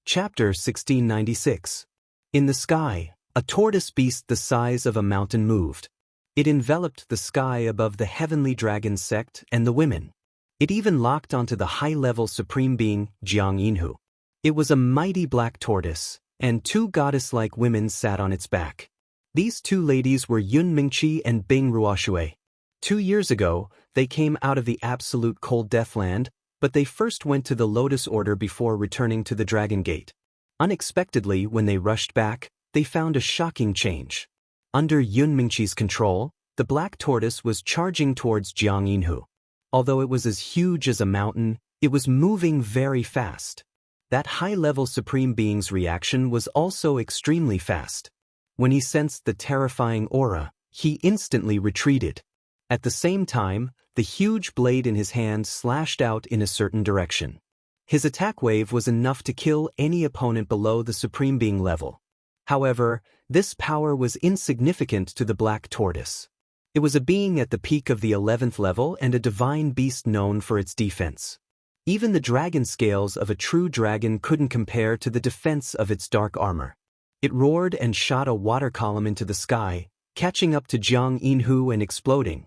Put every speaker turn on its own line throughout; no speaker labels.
Chapter 1696. In the sky, a tortoise beast the size of a mountain moved. It enveloped the sky above the heavenly dragon sect and the women. It even locked onto the high-level supreme being, Jiang Yinhu. It was a mighty black tortoise, and two goddess-like women sat on its back. These two ladies were Yun Mingqi and Bing Ruoshui. 2 years ago, they came out of the absolute cold deathland, but they first went to the Lotus Order before returning to the Dragon Gate. Unexpectedly, when they rushed back, they found a shocking change. Under Yun Mingqi's control, the black tortoise was charging towards Jiang Yinhu. Although it was as huge as a mountain, it was moving very fast. That high-level Supreme Being's reaction was also extremely fast. When he sensed the terrifying aura, he instantly retreated. At the same time, the huge blade in his hand slashed out in a certain direction. His attack wave was enough to kill any opponent below the Supreme Being level. However, this power was insignificant to the black tortoise. It was a being at the peak of the 11th level and a divine beast known for its defense. Even the dragon scales of a true dragon couldn't compare to the defense of its dark armor. It roared and shot a water column into the sky, catching up to Jiang Yinhu and exploding.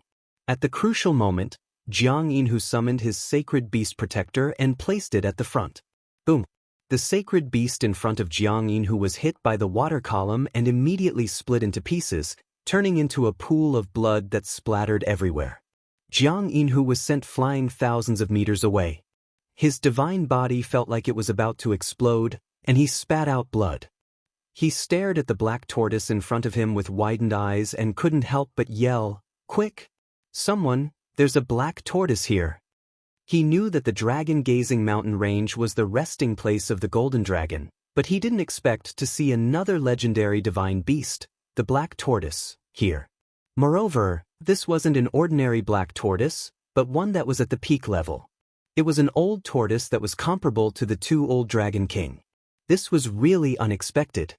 At the crucial moment, Jiang Yinhu summoned his sacred beast protector and placed it at the front. Boom! The sacred beast in front of Jiang Yinhu was hit by the water column and immediately split into pieces, turning into a pool of blood that splattered everywhere. Jiang Yinhu was sent flying thousands of meters away. His divine body felt like it was about to explode, and he spat out blood. He stared at the black tortoise in front of him with widened eyes and couldn't help but yell, "Quick! Someone, there's a black tortoise here." He knew that the dragon-gazing mountain range was the resting place of the golden dragon, but he didn't expect to see another legendary divine beast, the black tortoise, here. Moreover, this wasn't an ordinary black tortoise, but one that was at the peak level. It was an old tortoise that was comparable to the two old Dragon King. This was really unexpected.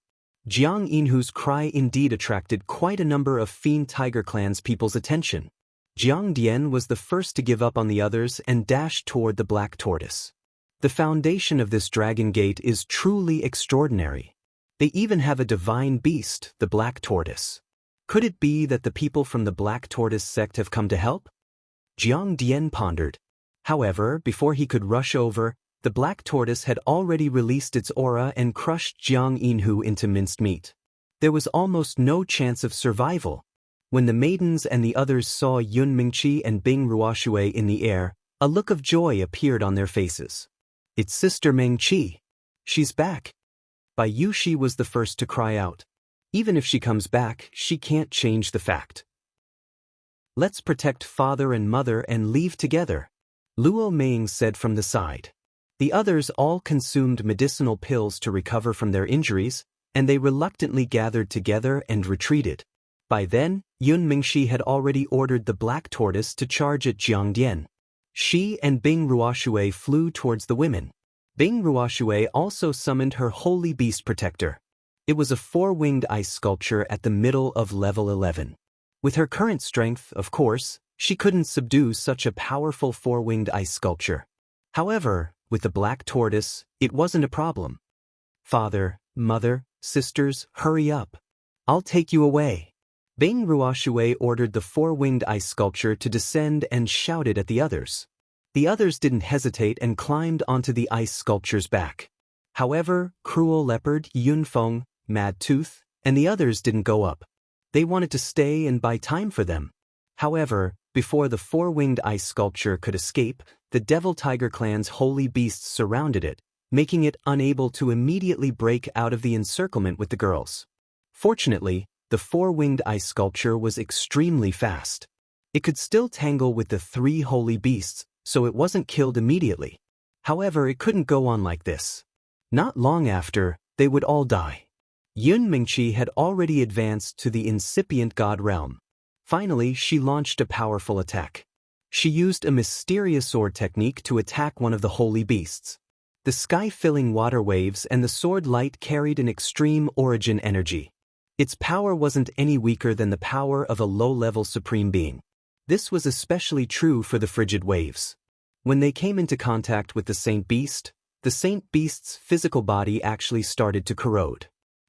Jiang Yinhu's cry indeed attracted quite a number of Fiend Tiger Clan's people's attention. Jiang Dian was the first to give up on the others and dashed toward the black tortoise. The foundation of this dragon gate is truly extraordinary. They even have a divine beast, the black tortoise. Could it be that the people from the black tortoise sect have come to help? Jiang Dian pondered. However, before he could rush over, the black tortoise had already released its aura and crushed Jiang Yinhu into minced meat. There was almost no chance of survival. When the maidens and the others saw Yun Mingqi and Bing Ruoshui in the air, a look of joy appeared on their faces. "It's Sister Mingqi. She's back." Bai Yushi was the first to cry out. "Even if she comes back, she can't change the fact. Let's protect father and mother and leave together," Luo Ming said from the side. The others all consumed medicinal pills to recover from their injuries, and they reluctantly gathered together and retreated. By then, Yun Mingqi had already ordered the black tortoise to charge at Jiang Dian. She and Bing Ruoshui flew towards the women. Bing Ruoshui also summoned her holy beast protector. It was a four-winged ice sculpture at the middle of level 11. With her current strength, of course, she couldn't subdue such a powerful four-winged ice sculpture. However, with the black tortoise, it wasn't a problem. "Father, mother, sisters, hurry up. I'll take you away." Bing Ruoshui ordered the four-winged ice sculpture to descend and shouted at the others. The others didn't hesitate and climbed onto the ice sculpture's back. However, Cruel Leopard, Yun Feng, Mad Tooth, and the others didn't go up. They wanted to stay and buy time for them. However, before the four-winged ice sculpture could escape, the Devil Tiger Clan's holy beasts surrounded it, making it unable to immediately break out of the encirclement with the girls. Fortunately, the four-winged ice sculpture was extremely fast. It could still tangle with the three holy beasts, so it wasn't killed immediately. However, it couldn't go on like this. Not long after, they would all die. Yun Mingqi had already advanced to the incipient god realm. Finally, she launched a powerful attack. She used a mysterious sword technique to attack one of the holy beasts. The sky-filling water waves and the sword light carried an extreme origin energy. Its power wasn't any weaker than the power of a low-level supreme being. This was especially true for the frigid waves. When they came into contact with the Saint Beast, the saint beast's physical body actually started to corrode.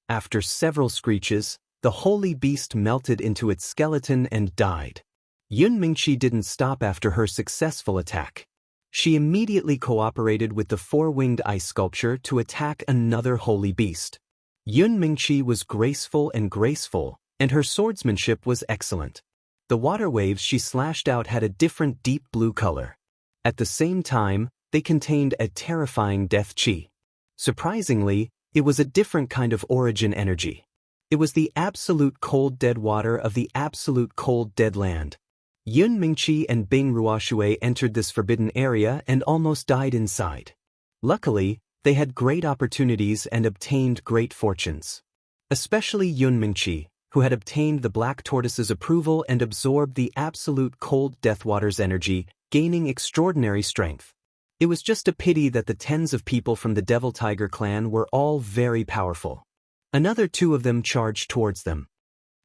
After several screeches, the holy beast melted into its skeleton and died. Yun Mingqi didn't stop after her successful attack. She immediately cooperated with the four-winged ice sculpture to attack another holy beast. Yun Mingqi was graceful, and her swordsmanship was excellent. The water waves she slashed out had a different deep blue color. At the same time, they contained a terrifying death chi. Surprisingly, it was a different kind of origin energy. It was the absolute cold dead water of the absolute cold dead land. Yun Mingqi and Bing Ruoxue entered this forbidden area and almost died inside. Luckily, they had great opportunities and obtained great fortunes. Especially Yun Mingqi, who had obtained the Black Tortoise's approval and absorbed the absolute cold death water's energy, gaining extraordinary strength. It was just a pity that the tens of people from the Devil Tiger clan were all very powerful. Another two of them charged towards them.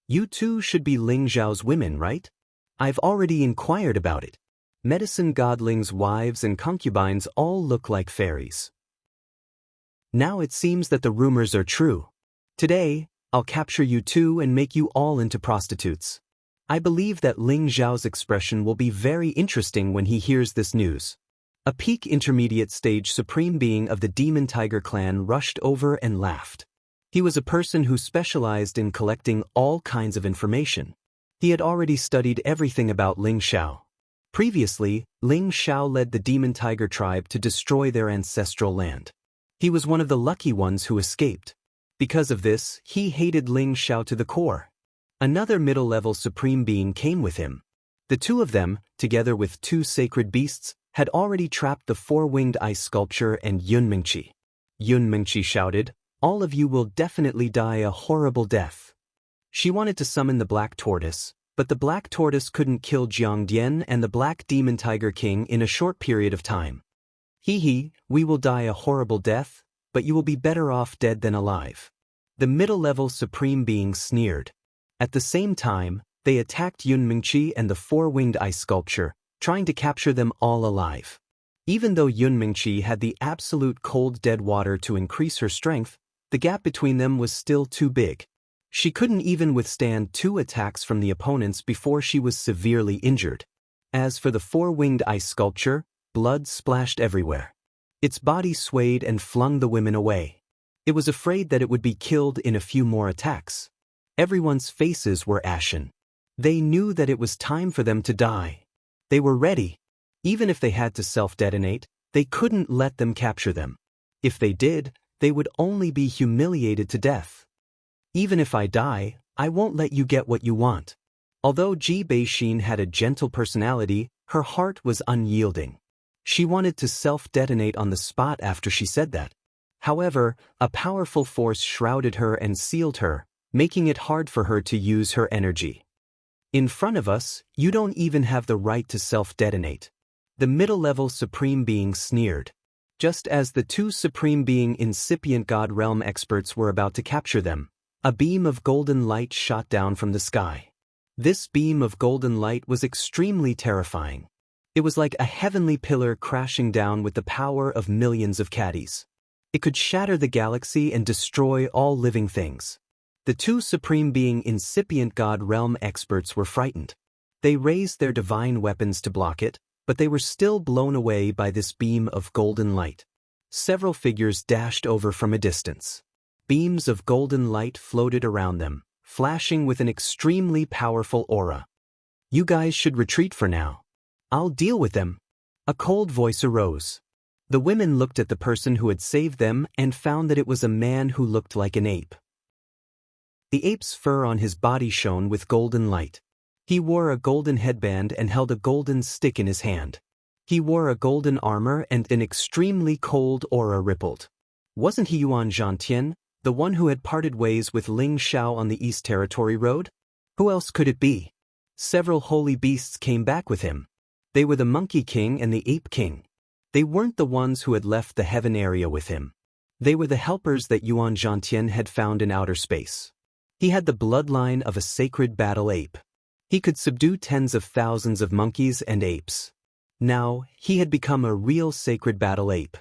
You two should be Ling Zhao's women, right? I've already inquired about it. Medicine godlings' wives and concubines all look like fairies. Now it seems that the rumors are true. Today, I'll capture you two and make you all into prostitutes. I believe that Ling Zhao's expression will be very interesting when he hears this news. A peak intermediate stage supreme being of the Demon Tiger clan rushed over and laughed. He was a person who specialized in collecting all kinds of information. He had already studied everything about Ling Zhao. Previously, Ling Zhao led the Demon Tiger tribe to destroy their ancestral land. He was one of the lucky ones who escaped. Because of this, he hated Ling Zhao to the core. Another middle-level supreme being came with him. The two of them, together with two sacred beasts, had already trapped the four-winged ice sculpture and Yun Mingqi. Yun Mingqi shouted, "All of you will definitely die a horrible death." She wanted to summon the Black Tortoise, but the Black Tortoise couldn't kill Jiang Dian and the Black Demon Tiger King in a short period of time. We will die a horrible death, but you will be better off dead than alive. The middle-level supreme being sneered. At the same time, they attacked Yun Mingqi and the four-winged ice sculpture, trying to capture them all alive. Even though Yun Mingqi had the absolute cold dead water to increase her strength, the gap between them was still too big. She couldn't even withstand two attacks from the opponents before she was severely injured. As for the four-winged ice sculpture, blood splashed everywhere. Its body swayed and flung the women away. It was afraid that it would be killed in a few more attacks. Everyone's faces were ashen. They knew that it was time for them to die. They were ready. Even if they had to self-detonate, they couldn't let them capture them. If they did, they would only be humiliated to death. Even if I die, I won't let you get what you want. Although Ji Beixin had a gentle personality, her heart was unyielding. She wanted to self-detonate on the spot after she said that. However, a powerful force shrouded her and sealed her, making it hard for her to use her energy. In front of us, you don't even have the right to self-detonate. The middle-level Supreme Being sneered. Just as the two Supreme Being incipient God Realm experts were about to capture them, a beam of golden light shot down from the sky. This beam of golden light was extremely terrifying. It was like a heavenly pillar crashing down with the power of millions of caddies. It could shatter the galaxy and destroy all living things. The two Supreme Being incipient God Realm experts were frightened. They raised their divine weapons to block it, but they were still blown away by this beam of golden light. Several figures dashed over from a distance. Beams of golden light floated around them, flashing with an extremely powerful aura. You guys should retreat for now. I'll deal with them. A cold voice arose. The women looked at the person who had saved them and found that it was a man who looked like an ape. The ape's fur on his body shone with golden light. He wore a golden headband and held a golden stick in his hand. He wore a golden armor and an extremely cold aura rippled. Wasn't he Yuan Zhantian, the one who had parted ways with Ling Zhao on the East Territory Road? Who else could it be? Several holy beasts came back with him. They were the Monkey King and the Ape King. They weren't the ones who had left the heaven area with him. They were the helpers that Yuan Zhantian had found in outer space. He had the bloodline of a sacred battle ape. He could subdue tens of thousands of monkeys and apes. Now, he had become a real sacred battle ape.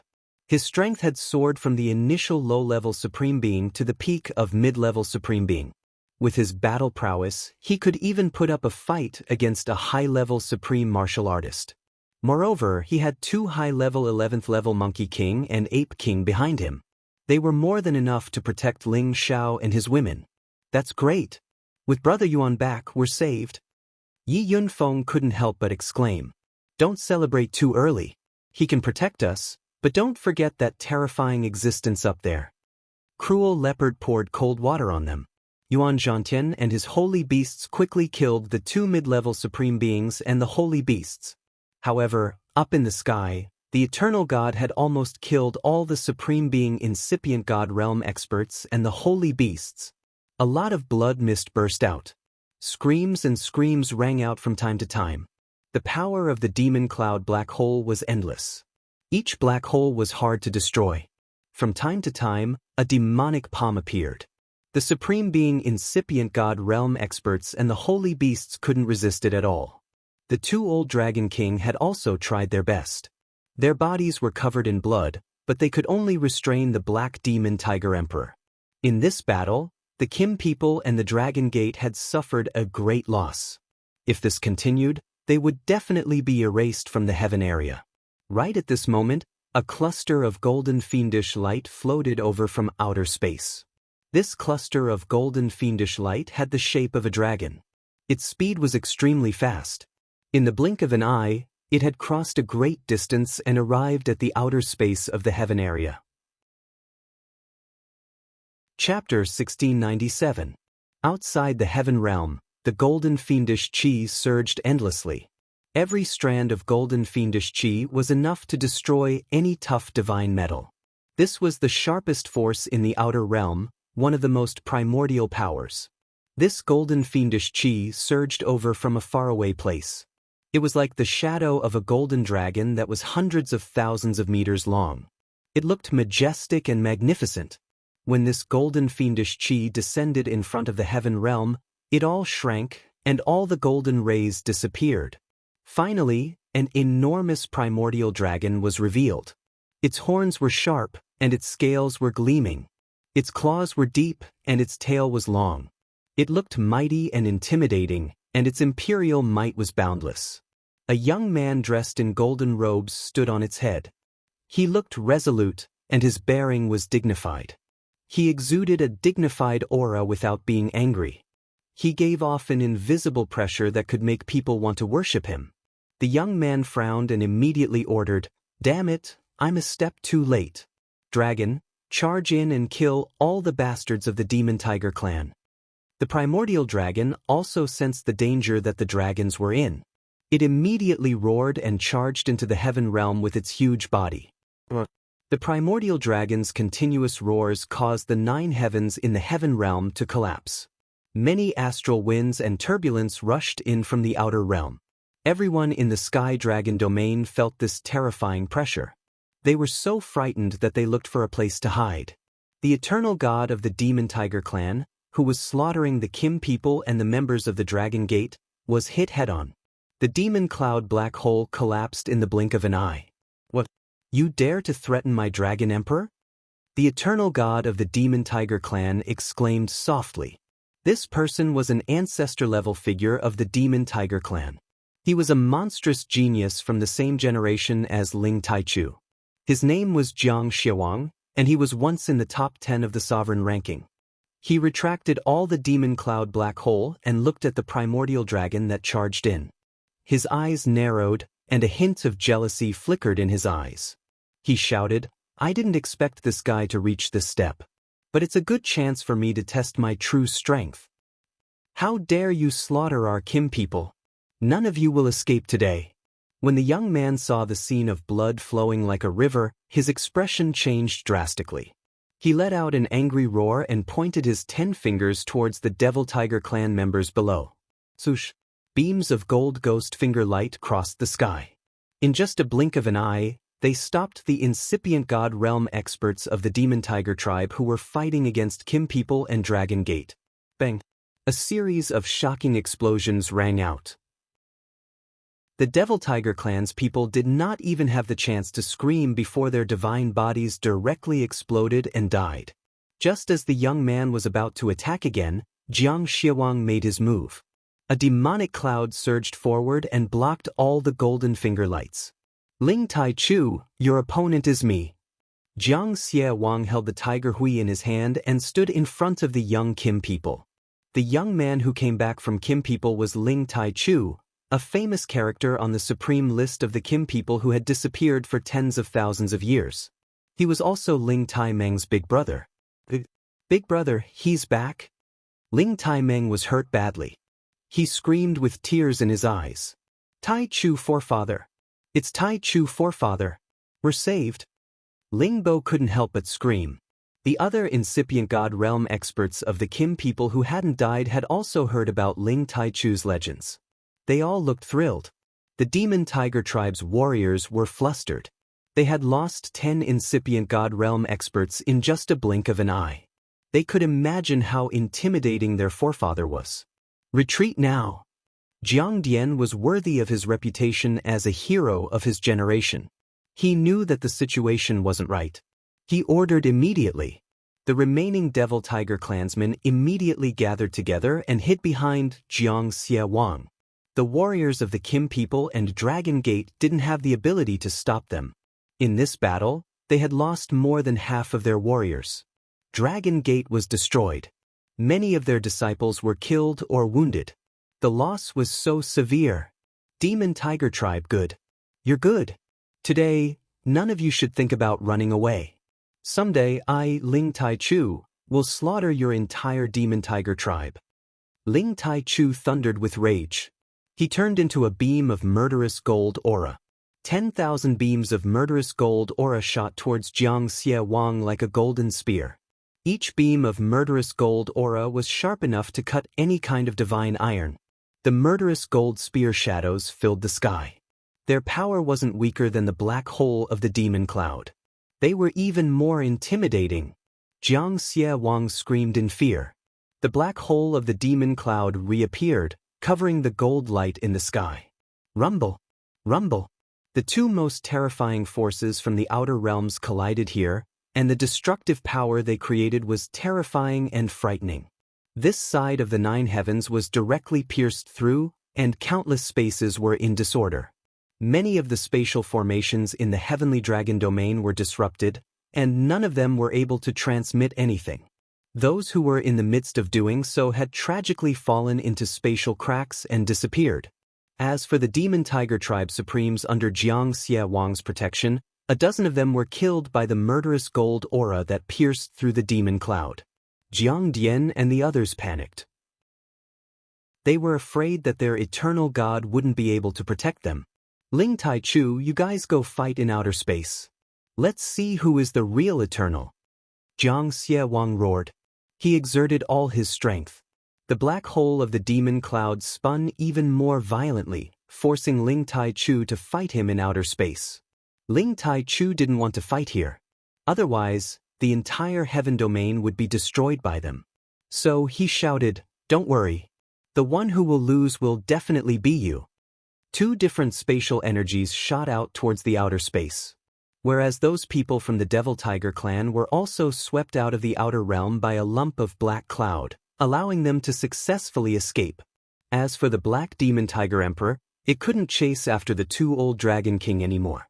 His strength had soared from the initial low-level Supreme Being to the peak of mid-level Supreme Being. With his battle prowess, he could even put up a fight against a high-level Supreme Martial Artist. Moreover, he had two high-level 11th-level Monkey King and Ape King behind him. They were more than enough to protect Ling Xiao and his women. That's great. With Brother Yuan back, we're saved. Yi Yunfeng couldn't help but exclaim. Don't celebrate too early. He can protect us, but don't forget that terrifying existence up there. Cruel Leopard poured cold water on them. Yuan Zhantian and his holy beasts quickly killed the two mid-level Supreme Beings and the holy beasts. However, up in the sky, the Eternal God had almost killed all the Supreme Being incipient God realm experts and the holy beasts. A lot of blood mist burst out. Screams and screams rang out from time to time. The power of the demon cloud black hole was endless. Each black hole was hard to destroy. From time to time, a demonic palm appeared. The Supreme Being incipient God realm experts and the holy beasts couldn't resist it at all. The two old Dragon King had also tried their best. Their bodies were covered in blood, but they could only restrain the Black Demon Tiger Emperor. In this battle, the Kim people and the Dragon Gate had suffered a great loss. If this continued, they would definitely be erased from the heaven area. Right at this moment, a cluster of golden fiendish light floated over from outer space. This cluster of golden fiendish light had the shape of a dragon. Its speed was extremely fast. In the blink of an eye, it had crossed a great distance and arrived at the outer space of the heaven area. Chapter 1697. Outside the heaven realm, the golden fiendish chi surged endlessly. Every strand of golden fiendish chi was enough to destroy any tough divine metal. This was the sharpest force in the outer realm, one of the most primordial powers. This golden fiendish chi surged over from a faraway place. It was like the shadow of a golden dragon that was hundreds of thousands of meters long. It looked majestic and magnificent. When this golden fiendish chi descended in front of the heaven realm, it all shrank, and all the golden rays disappeared. Finally, an enormous primordial dragon was revealed. Its horns were sharp, and its scales were gleaming. Its claws were deep, and its tail was long. It looked mighty and intimidating, and its imperial might was boundless. A young man dressed in golden robes stood on its head. He looked resolute, and his bearing was dignified. He exuded a dignified aura without being angry. He gave off an invisible pressure that could make people want to worship him. The young man frowned and immediately ordered, "Damn it, I'm a step too late. Dragon, charge in and kill all the bastards of the Demon Tiger clan." The primordial dragon also sensed the danger that the dragons were in. It immediately roared and charged into the heaven realm with its huge body. The primordial dragon's continuous roars caused the 9 heavens in the heaven realm to collapse. Many astral winds and turbulence rushed in from the outer realm. Everyone in the Sky Dragon domain felt this terrifying pressure. They were so frightened that they looked for a place to hide. The eternal god of the Demon Tiger clan, who was slaughtering the Kim people and the members of the Dragon Gate, was hit head-on. The demon cloud black hole collapsed in the blink of an eye. "What? You dare to threaten my Dragon Emperor?" The eternal god of the Demon Tiger clan exclaimed softly. This person was an ancestor-level figure of the Demon Tiger clan. He was a monstrous genius from the same generation as Ling Taichu. His name was Jiang Xiawang, and he was once in the top 10 of the sovereign ranking. He retracted all the demon cloud black hole and looked at the primordial dragon that charged in. His eyes narrowed, and a hint of jealousy flickered in his eyes. He shouted, "I didn't expect this guy to reach this step. But it's a good chance for me to test my true strength. How dare you slaughter our Kim people? None of you will escape today." When the young man saw the scene of blood flowing like a river, his expression changed drastically. He let out an angry roar and pointed his 10 fingers towards the Devil Tiger clan members below. Swoosh! Beams of gold ghost finger light crossed the sky. In just a blink of an eye, they stopped the incipient god realm experts of the Demon Tiger tribe who were fighting against Kim people and Dragon Gate. Bang! A series of shocking explosions rang out. The Devil Tiger clan's people did not even have the chance to scream before their divine bodies directly exploded and died. Just as the young man was about to attack again, Jiang Xiawang made his move. A demonic cloud surged forward and blocked all the golden finger lights. Ling Tai Chu, your opponent is me. Jiang Xiawang held the tiger hui in his hand and stood in front of the young Kim people. The young man who came back from Kim people was Ling Tai Chu, a famous character on the supreme list of the Kim people who had disappeared for tens of thousands of years. He was also Ling Tai Meng's big brother. Big brother, he's back? Ling Tai Meng was hurt badly. He screamed with tears in his eyes. Tai Chu forefather. It's Tai Chu forefather. We're saved. Ling Bo couldn't help but scream. The other incipient God realm experts of the Kim people who hadn't died had also heard about Ling Tai Chu's legends. They all looked thrilled. The Demon Tiger tribe's warriors were flustered. They had lost 10 incipient God realm experts in just a blink of an eye. They could imagine how intimidating their forefather was. Retreat now. Jiang Dian was worthy of his reputation as a hero of his generation. He knew that the situation wasn't right. He ordered immediately. The remaining Devil Tiger clansmen immediately gathered together and hid behind Jiang Xiawang. The warriors of the Kim people and Dragon Gate didn't have the ability to stop them. In this battle, they had lost more than half of their warriors. Dragon Gate was destroyed. Many of their disciples were killed or wounded. The loss was so severe. Demon Tiger tribe, good. You're good. Today, none of you should think about running away. Someday I, Ling Tai Chu, will slaughter your entire Demon Tiger tribe. Ling Tai Chu thundered with rage. He turned into a beam of murderous gold aura. 10,000 beams of murderous gold aura shot towards Jiang Xiawang like a golden spear. Each beam of murderous gold aura was sharp enough to cut any kind of divine iron. The murderous gold spear shadows filled the sky. Their power wasn't weaker than the black hole of the demon cloud. They were even more intimidating. Jiang Xiawang screamed in fear. The black hole of the demon cloud reappeared, covering the gold light in the sky. Rumble! Rumble! The two most terrifying forces from the outer realms collided here, and the destructive power they created was terrifying and frightening. This side of the nine heavens was directly pierced through, and countless spaces were in disorder. Many of the spatial formations in the heavenly dragon domain were disrupted, and none of them were able to transmit anything. Those who were in the midst of doing so had tragically fallen into spatial cracks and disappeared. As for the Demon Tiger tribe supremes under Jiang Xiawang's protection, a dozen of them were killed by the murderous gold aura that pierced through the demon cloud. Jiang Dian and the others panicked. They were afraid that their eternal god wouldn't be able to protect them. Ling Tai Chu, you guys go fight in outer space. Let's see who is the real eternal. Jiang Xiawang roared. He exerted all his strength. The black hole of the demon cloud spun even more violently, forcing Ling Tai Chu to fight him in outer space. Ling Tai Chu didn't want to fight here. Otherwise, the entire heaven domain would be destroyed by them. So he shouted, "Don't worry. The one who will lose will definitely be you." Two different spatial energies shot out towards the outer space. Whereas those people from the Devil Tiger clan were also swept out of the outer realm by a lump of black cloud, allowing them to successfully escape. As for the Black Demon Tiger Emperor, it couldn't chase after the two old Dragon King anymore.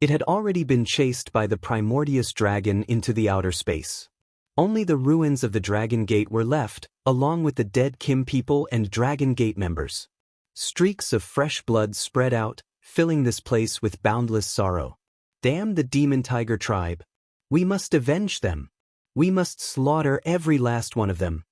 It had already been chased by the primordious dragon into the outer space. Only the ruins of the Dragon Gate were left, along with the dead Kim people and Dragon Gate members. Streaks of fresh blood spread out, filling this place with boundless sorrow. Damn the Demon Tiger tribe. We must avenge them. We must slaughter every last one of them.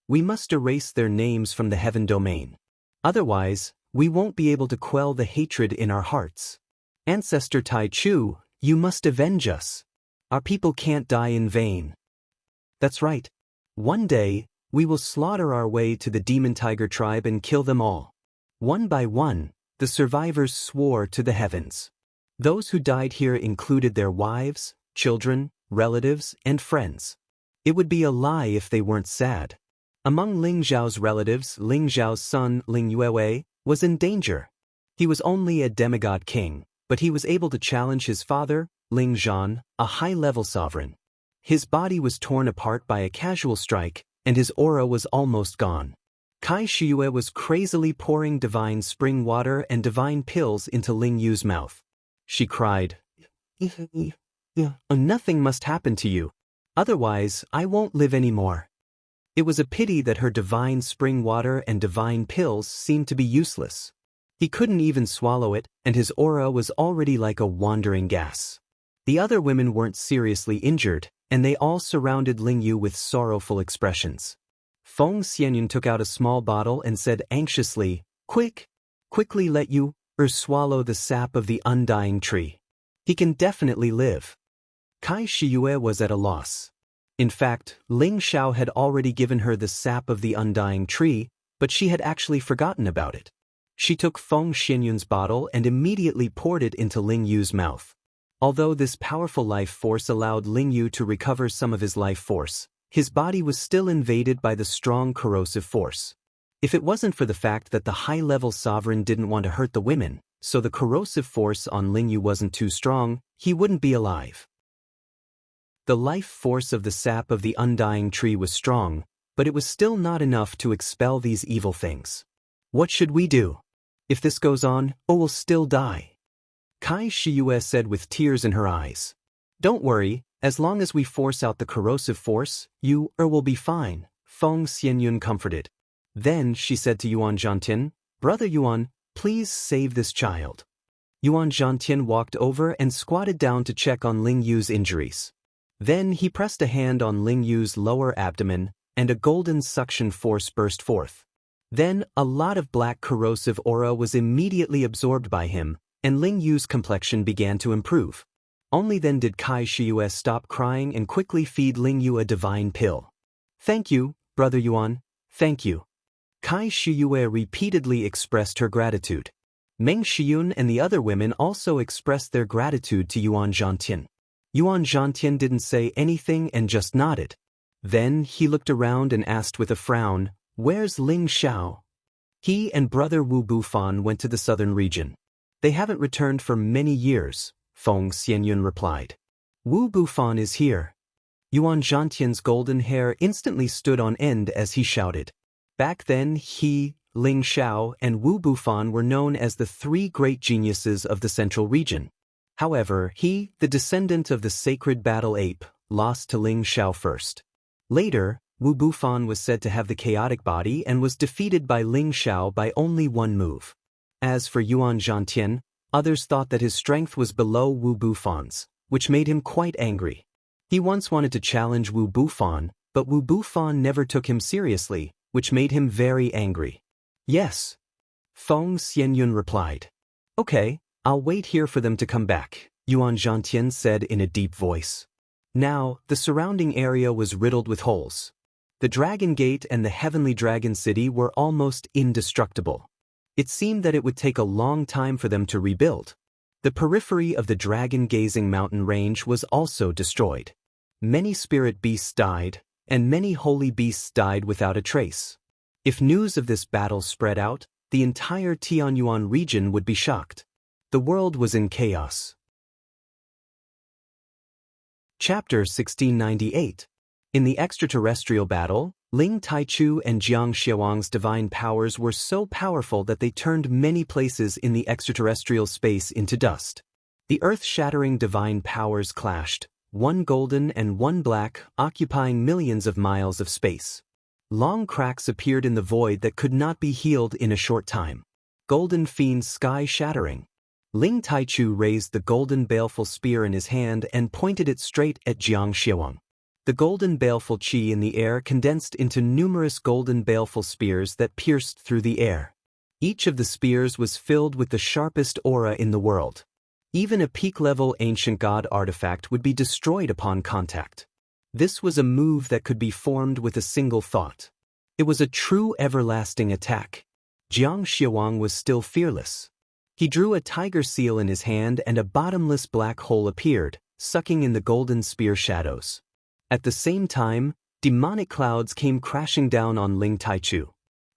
We must erase their names from the heaven domain. Otherwise, we won't be able to quell the hatred in our hearts. Ancestor Tai Chu, you must avenge us. Our people can't die in vain. That's right. One day, we will slaughter our way to the Demon Tiger tribe and kill them all. One by one, the survivors swore to the heavens. Those who died here included their wives, children, relatives, and friends. It would be a lie if they weren't sad. Among Ling Zhao's relatives, Ling Zhao's son, Ling Yuewei, was in danger. He was only a demigod king, but he was able to challenge his father, Ling Zhan, a high-level sovereign. His body was torn apart by a casual strike, and his aura was almost gone. Kai Shiyue was crazily pouring divine spring water and divine pills into Ling Yu's mouth. She cried, "Nothing must happen to you. Otherwise, I won't live anymore." It was a pity that her divine spring water and divine pills seemed to be useless. He couldn't even swallow it, and his aura was already like a wandering gas. The other women weren't seriously injured, and they all surrounded Ling Yu with sorrowful expressions. Feng Xianyun took out a small bottle and said anxiously, Quickly let Yu swallow the sap of the undying tree. He can definitely live." Kai Shiyue was at a loss. In fact, Ling Xiao had already given her the sap of the undying tree, but she had actually forgotten about it. She took Feng Xianyun's bottle and immediately poured it into Ling Yu's mouth. Although this powerful life force allowed Ling Yu to recover some of his life force, his body was still invaded by the strong corrosive force. If it wasn't for the fact that the high-level sovereign didn't want to hurt the women, so the corrosive force on Ling Yu wasn't too strong, he wouldn't be alive. The life force of the sap of the undying tree was strong, but it was still not enough to expel these evil things. "What should we do? If this goes on, we'll still die," Kai Shiyue said with tears in her eyes. "Don't worry, as long as we force out the corrosive force, you will be fine," Feng Xianyun comforted. Then she said to Yuan Zhantian, "Brother Yuan, please save this child." Yuan Zhantian walked over and squatted down to check on Ling Yu's injuries. Then he pressed a hand on Ling Yu's lower abdomen, and a golden suction force burst forth. Then a lot of black corrosive aura was immediately absorbed by him, and Ling Yu's complexion began to improve. Only then did Kai Shiyue stop crying and quickly feed Ling Yu a divine pill. "Thank you, Brother Yuan, thank you." Kai Shiyue repeatedly expressed her gratitude. Meng Shiyun and the other women also expressed their gratitude to Yuan Zhantian. Yuan Zhantian didn't say anything and just nodded. Then he looked around and asked with a frown, "Where's Ling Xiao?" He and brother Wu Bufan went to the southern region. "They haven't returned for many years," Feng Xianyun replied. "Wu Bufan is here." Yuan Zhantian's golden hair instantly stood on end as he shouted. Back then he, Ling Xiao, and Wu Bufan were known as the three great geniuses of the central region. However, he, the descendant of the sacred battle ape, lost to Ling Xiao first. Later, Wu Bufan was said to have the chaotic body and was defeated by Ling Xiao by only one move. As for Yuan Zhantian, others thought that his strength was below Wu Bufan's, which made him quite angry. He once wanted to challenge Wu Bufan, but Wu Bufan never took him seriously, which made him very angry. "Yes," Feng Xianyun replied. "Okay, I'll wait here for them to come back," Yuan Zhantian said in a deep voice. Now, the surrounding area was riddled with holes. The Dragon Gate and the Heavenly Dragon City were almost indestructible. It seemed that it would take a long time for them to rebuild. The periphery of the dragon-gazing mountain range was also destroyed. Many spirit beasts died, and many holy beasts died without a trace. If news of this battle spread out, the entire Tianyuan region would be shocked. The world was in chaos. Chapter 1698. In the extraterrestrial battle, Ling Taichu and Jiang Xiawang's divine powers were so powerful that they turned many places in the extraterrestrial space into dust. The earth-shattering divine powers clashed, one golden and one black, occupying millions of miles of space. Long cracks appeared in the void that could not be healed in a short time. Golden fiends sky-shattering. Ling Taichu raised the golden baleful spear in his hand and pointed it straight at Jiang Xiawang. The golden baleful qi in the air condensed into numerous golden baleful spears that pierced through the air. Each of the spears was filled with the sharpest aura in the world. Even a peak-level ancient god artifact would be destroyed upon contact. This was a move that could be formed with a single thought. It was a true everlasting attack. Jiang Xiawang was still fearless. He drew a tiger seal in his hand and a bottomless black hole appeared, sucking in the golden spear shadows. At the same time, demonic clouds came crashing down on Ling Taichu.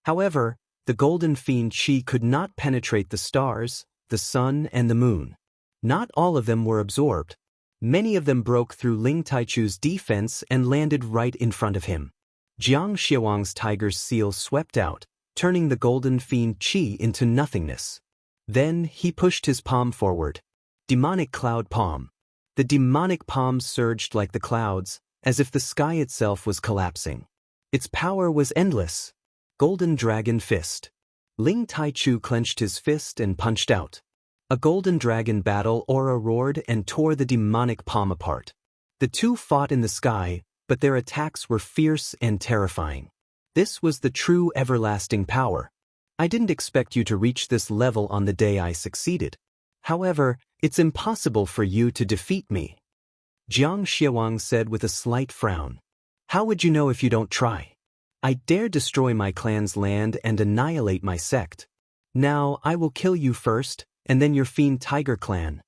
However, The golden fiend Qi could not penetrate the stars, the sun and the moon. Not all of them were absorbed. Many of them broke through Ling Taichu's defense and landed right in front of him. Jiang Xiaowang's tiger's seal swept out, turning the golden fiend Qi into nothingness. Then he pushed his palm forward. Demonic cloud palm. The demonic palm surged like the clouds, as if the sky itself was collapsing. Its power was endless. Golden dragon fist. Ling Taichu clenched his fist and punched out. A golden dragon battle aura roared and tore the demonic palm apart. The two fought in the sky, but their attacks were fierce and terrifying. This was the true everlasting power. I didn't expect you to reach this level on the day I succeeded. However, it's impossible for you to defeat me. Jiang Xiaowang said with a slight frown. How would you know if you don't try? I dare destroy my clan's land and annihilate my sect. Now I will kill you first, and then your fiend tiger clan.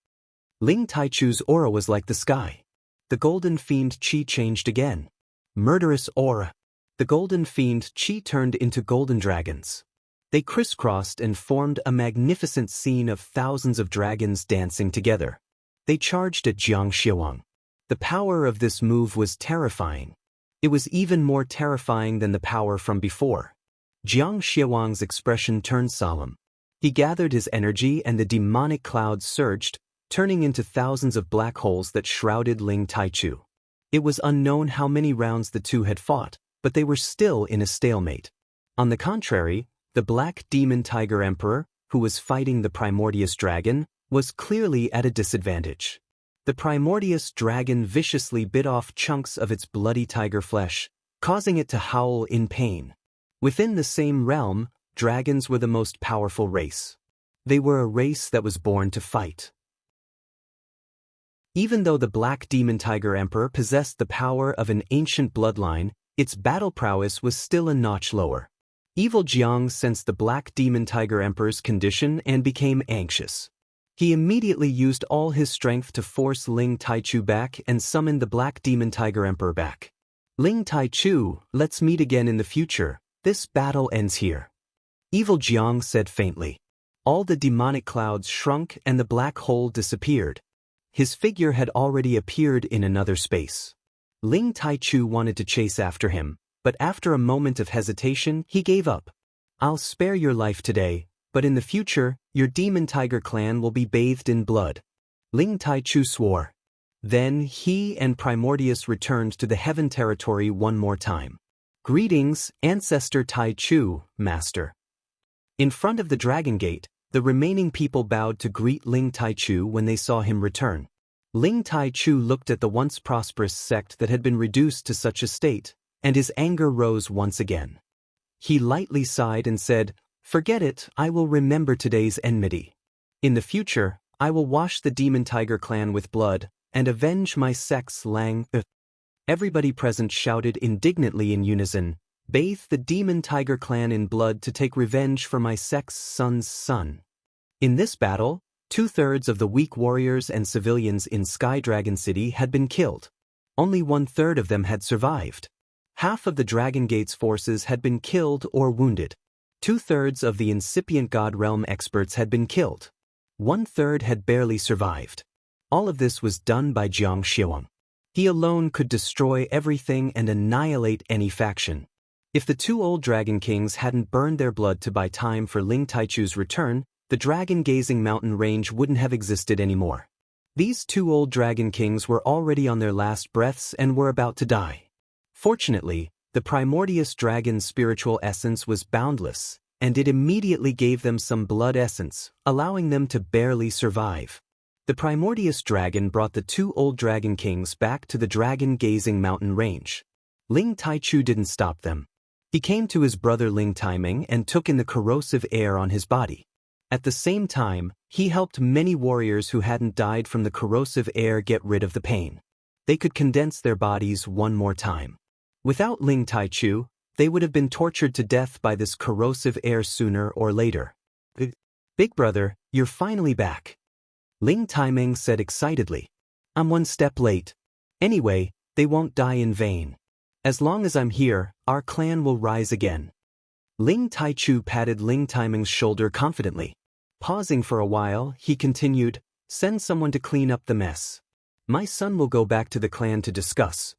Ling Taichu's aura was like the sky. The golden fiend Qi changed again. Murderous aura. The golden fiend Qi turned into golden dragons. They crisscrossed and formed a magnificent scene of thousands of dragons dancing together. They charged at Jiang Xiaowang. The power of this move was terrifying. It was even more terrifying than the power from before. Jiang Xiaowang's expression turned solemn. He gathered his energy and the demonic clouds surged, turning into thousands of black holes that shrouded Ling Taichu. It was unknown how many rounds the two had fought, but they were still in a stalemate. On the contrary, the Black Demon Tiger Emperor, who was fighting the Primordious Dragon, was clearly at a disadvantage. The Primordious Dragon viciously bit off chunks of its bloody tiger flesh, causing it to howl in pain. Within the same realm, dragons were the most powerful race. They were a race that was born to fight. Even though the Black Demon Tiger Emperor possessed the power of an ancient bloodline, its battle prowess was still a notch lower. Evil Jiang sensed the Black Demon Tiger Emperor's condition and became anxious. He immediately used all his strength to force Ling Taichu back and summon the Black Demon Tiger Emperor back. Ling Taichu, let's meet again in the future. This battle ends here. Evil Jiang said faintly. All the demonic clouds shrunk and the black hole disappeared. His figure had already appeared in another space. Ling Taichu wanted to chase after him, but after a moment of hesitation, he gave up. I'll spare your life today, but in the future, your demon tiger clan will be bathed in blood. Ling Taichu swore. Then he and Primordius returned to the heaven territory one more time. Greetings, Ancestor Taichu, Master. In front of the Dragon Gate, the remaining people bowed to greet Ling Taichu when they saw him return. Ling Taichu looked at the once prosperous sect that had been reduced to such a state, and his anger rose once again. He lightly sighed and said, Forget it, I will remember today's enmity. In the future, I will wash the Demon Tiger clan with blood, and avenge my sect's Lang. Everybody present shouted indignantly in unison, Bathe the Demon Tiger clan in blood to take revenge for my sect's son's son. In this battle, 2/3 of the weak warriors and civilians in Sky Dragon City had been killed. Only 1/3 of them had survived. Half of the Dragon Gate's forces had been killed or wounded. 2/3 of the incipient God Realm experts had been killed. 1/3 had barely survived. All of this was done by Jiang Xiaowang. He alone could destroy everything and annihilate any faction. If the two old Dragon Kings hadn't burned their blood to buy time for Ling Taichu's return, the dragon-gazing mountain range wouldn't have existed anymore. These two old Dragon Kings were already on their last breaths and were about to die. Fortunately, the Primordious Dragon's spiritual essence was boundless, and it immediately gave them some blood essence, allowing them to barely survive. The Primordious Dragon brought the two old Dragon Kings back to the dragon-gazing mountain range. Ling Taichu didn't stop them. He came to his brother Ling Taiming and took in the corrosive air on his body. At the same time, he helped many warriors who hadn't died from the corrosive air get rid of the pain. They could condense their bodies one more time. Without Ling Taichu, they would have been tortured to death by this corrosive air sooner or later. Big brother, you're finally back. Ling Taiming said excitedly. I'm one step late. Anyway, they won't die in vain. As long as I'm here, our clan will rise again. Ling Taichu patted Ling Taiming's shoulder confidently. Pausing for a while, he continued, "Send someone to clean up the mess. My son will go back to the clan to discuss."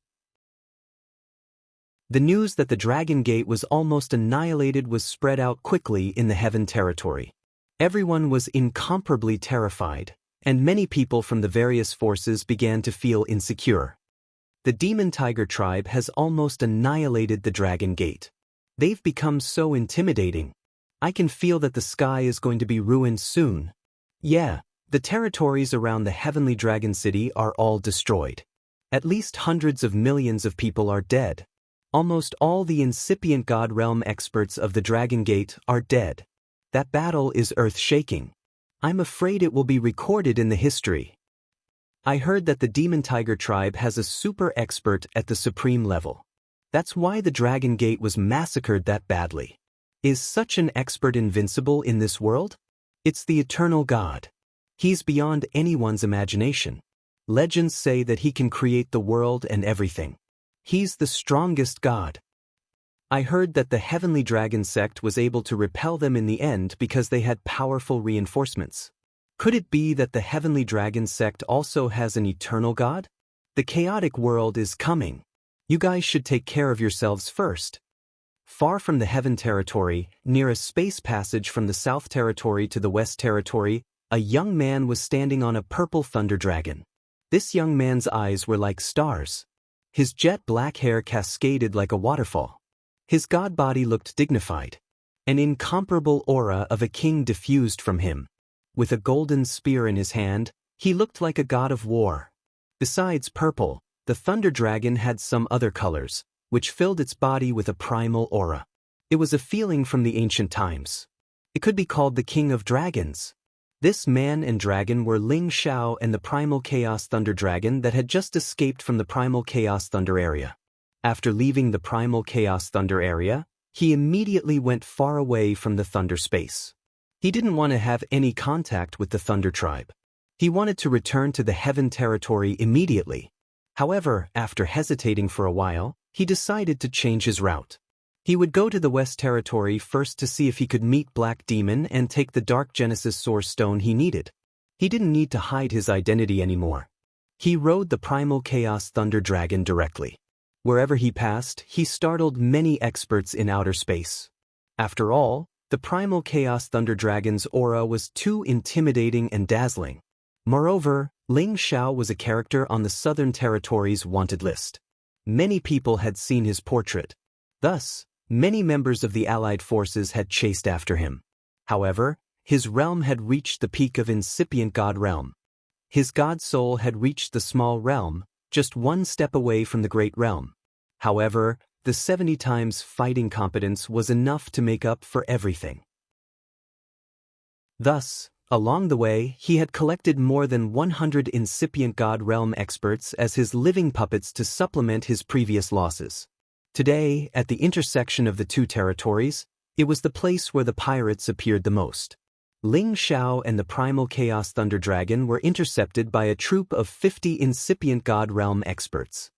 The news that the Dragon Gate was almost annihilated was spread out quickly in the Heaven territory. Everyone was incomparably terrified, and many people from the various forces began to feel insecure. The Demon Tiger tribe has almost annihilated the Dragon Gate. They've become so intimidating. I can feel that the sky is going to be ruined soon. Yeah, the territories around the Heavenly Dragon City are all destroyed. At least hundreds of millions of people are dead. Almost all the incipient God Realm experts of the Dragon Gate are dead. That battle is earth-shaking. I'm afraid it will be recorded in the history. I heard that the Demon Tiger tribe has a super expert at the supreme level. That's why the Dragon Gate was massacred that badly. Is such an expert invincible in this world? It's the eternal God. He's beyond anyone's imagination. Legends say that he can create the world and everything. He's the strongest God. I heard that the Heavenly Dragon sect was able to repel them in the end because they had powerful reinforcements. Could it be that the Heavenly Dragon sect also has an eternal God? The chaotic world is coming. You guys should take care of yourselves first. Far from the Heaven territory, near a space passage from the South territory to the West territory, a young man was standing on a purple thunder dragon. This young man's eyes were like stars. His jet black hair cascaded like a waterfall. His god body looked dignified. An incomparable aura of a king diffused from him. With a golden spear in his hand, he looked like a god of war. Besides purple, the thunder dragon had some other colors, which filled its body with a primal aura. It was a feeling from the ancient times. It could be called the King of Dragons. This man and dragon were Ling Xiao and the Primal Chaos Thunder Dragon that had just escaped from the Primal Chaos Thunder area. After leaving the Primal Chaos Thunder area, he immediately went far away from the Thunder space. He didn't want to have any contact with the Thunder tribe. He wanted to return to the Heaven territory immediately. However, after hesitating for a while, he decided to change his route. He would go to the West territory first to see if he could meet Black Demon and take the Dark Genesis Source Stone he needed. He didn't need to hide his identity anymore. He rode the Primal Chaos Thunder Dragon directly. Wherever he passed, he startled many experts in outer space. After all, the Primal Chaos Thunder Dragon's aura was too intimidating and dazzling. Moreover, Ling Xiao was a character on the Southern Territory's wanted list. Many people had seen his portrait. Thus, many members of the Allied forces had chased after him. However, his realm had reached the peak of incipient God realm. His god soul had reached the small realm, just one step away from the great realm. However, the 70 times fighting competence was enough to make up for everything. Thus, along the way, he had collected more than 100 incipient God realm experts as his living puppets to supplement his previous losses. Today, at the intersection of the two territories, it was the place where the pirates appeared the most. Ling Xiao and the Primal Chaos Thunder Dragon were intercepted by a troop of 50 incipient God realm experts.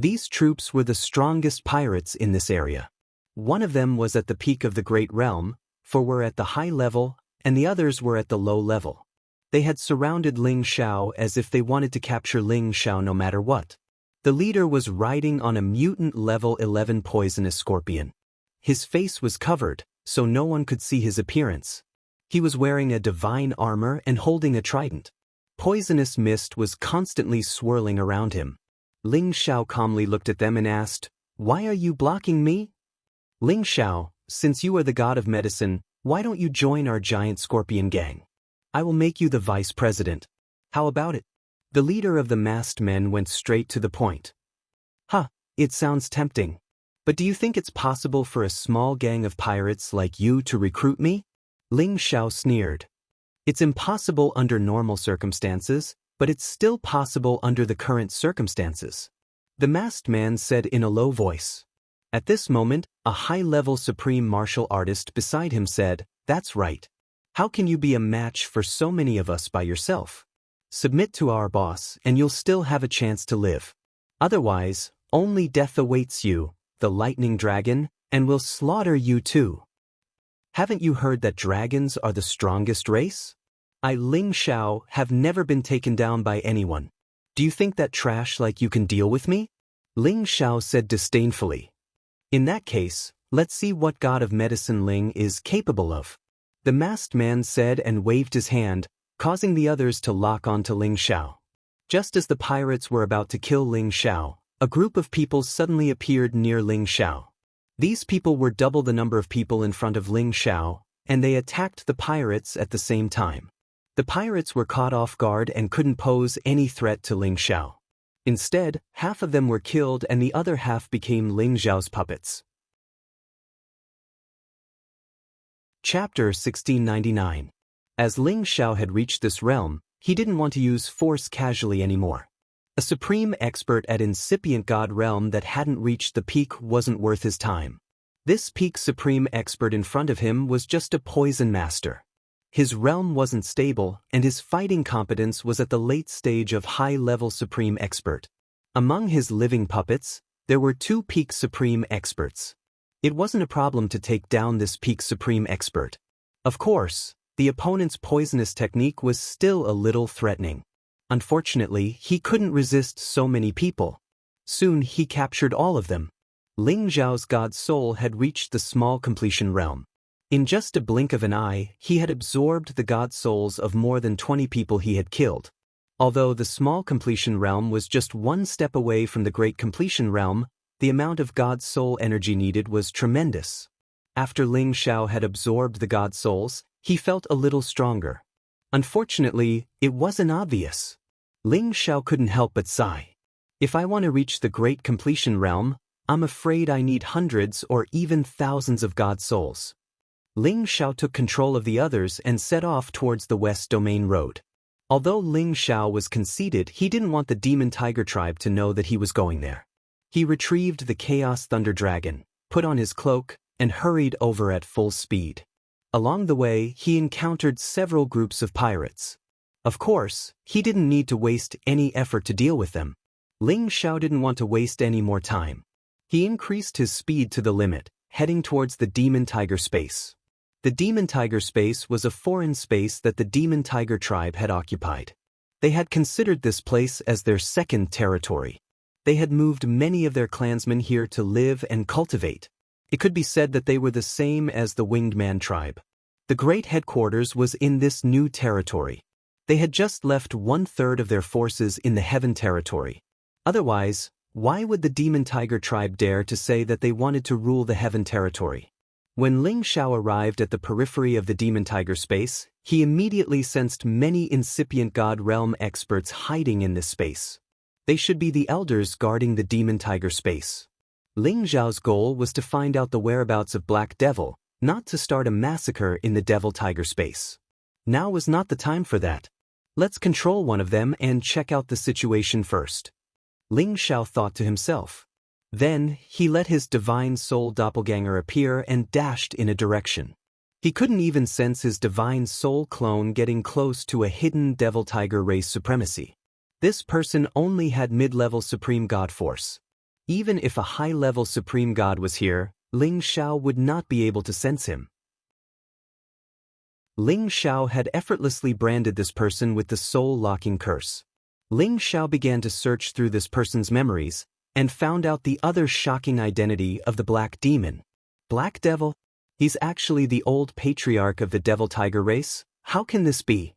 These troops were the strongest pirates in this area. One of them was at the peak of the Great Realm, for were at the high level, and the others were at the low level. They had surrounded Ling Xiao as if they wanted to capture Ling Xiao no matter what. The leader was riding on a mutant level 11 poisonous scorpion. His face was covered, so no one could see his appearance. He was wearing a divine armor and holding a trident. Poisonous mist was constantly swirling around him. Ling Xiao calmly looked at them and asked, "Why are you blocking me?" "Ling Xiao, since you are the god of medicine, why don't you join our giant scorpion gang? I will make you the vice president. How about it?" The leader of the masked men went straight to the point. It sounds tempting. But do you think it's possible for a small gang of pirates like you to recruit me?" Ling Xiao sneered. "It's impossible under normal circumstances, but it's still possible under the current circumstances," the masked man said in a low voice. At this moment, a high-level supreme martial artist beside him said, "That's right. How can you be a match for so many of us by yourself? Submit to our boss and you'll still have a chance to live. Otherwise, only death awaits you, the lightning dragon, and will slaughter you too." Haven't you heard that dragons are the strongest race? I, Ling Xiao, have never been taken down by anyone. Do you think that trash like you can deal with me? Ling Xiao said disdainfully. In that case, let's see what god of medicine Ling is capable of. The masked man said and waved his hand, causing the others to lock onto Ling Xiao. Just as the pirates were about to kill Ling Xiao, a group of people suddenly appeared near Ling Xiao. These people were double the number of people in front of Ling Xiao, and they attacked the pirates at the same time. The pirates were caught off guard and couldn't pose any threat to Ling Xiao. Instead, half of them were killed and the other half became Ling Xiao's puppets. Chapter 1699. As Ling Xiao had reached this realm, he didn't want to use force casually anymore. A supreme expert at incipient god realm that hadn't reached the peak wasn't worth his time. This peak supreme expert in front of him was just a poison master. His realm wasn't stable, and his fighting competence was at the late stage of high-level supreme expert. Among his living puppets, there were 2 peak supreme experts. It wasn't a problem to take down this peak supreme expert. Of course, the opponent's poisonous technique was still a little threatening. Unfortunately, he couldn't resist so many people. Soon he captured all of them. Ling Xiao's god soul had reached the small completion realm. In just a blink of an eye, he had absorbed the god souls of more than 20 people he had killed. Although the small completion realm was just one step away from the great completion realm, the amount of god soul energy needed was tremendous. After Ling Xiao had absorbed the god souls, he felt a little stronger. Unfortunately, it wasn't obvious. Ling Xiao couldn't help but sigh. If I want to reach the great completion realm, I'm afraid I need hundreds or even thousands of god souls. Ling Xiao took control of the others and set off towards the West Domain Road. Although Ling Xiao was conceited, he didn't want the Demon Tiger tribe to know that he was going there. He retrieved the Chaos Thunder Dragon, put on his cloak, and hurried over at full speed. Along the way, he encountered several groups of pirates. Of course, he didn't need to waste any effort to deal with them. Ling Xiao didn't want to waste any more time. He increased his speed to the limit, heading towards the Demon Tiger space. The Demon Tiger space was a foreign space that the Demon Tiger tribe had occupied. They had considered this place as their second territory. They had moved many of their clansmen here to live and cultivate. It could be said that they were the same as the Winged Man tribe. The great headquarters was in this new territory. They had just left 1/3 of their forces in the Heaven territory. Otherwise, why would the Demon Tiger tribe dare to say that they wanted to rule the Heaven territory? When Ling Xiao arrived at the periphery of the Demon Tiger space, he immediately sensed many incipient god realm experts hiding in this space. They should be the elders guarding the Demon Tiger space. Ling Xiao's goal was to find out the whereabouts of Black Devil, not to start a massacre in the Devil Tiger space. Now was not the time for that. Let's control one of them and check out the situation first. Ling Xiao thought to himself. Then, he let his divine soul doppelganger appear and dashed in a direction. He couldn't even sense his divine soul clone getting close to a hidden Devil Tiger race supremacy. This person only had mid-level supreme god force. Even if a high-level supreme god was here, Ling Xiao would not be able to sense him. Ling Xiao had effortlessly branded this person with the soul-locking curse. Ling Xiao began to search through this person's memories, and found out the other shocking identity of the Black Demon. Black Devil? He's actually the old patriarch of the Devil Tiger race? How can this be?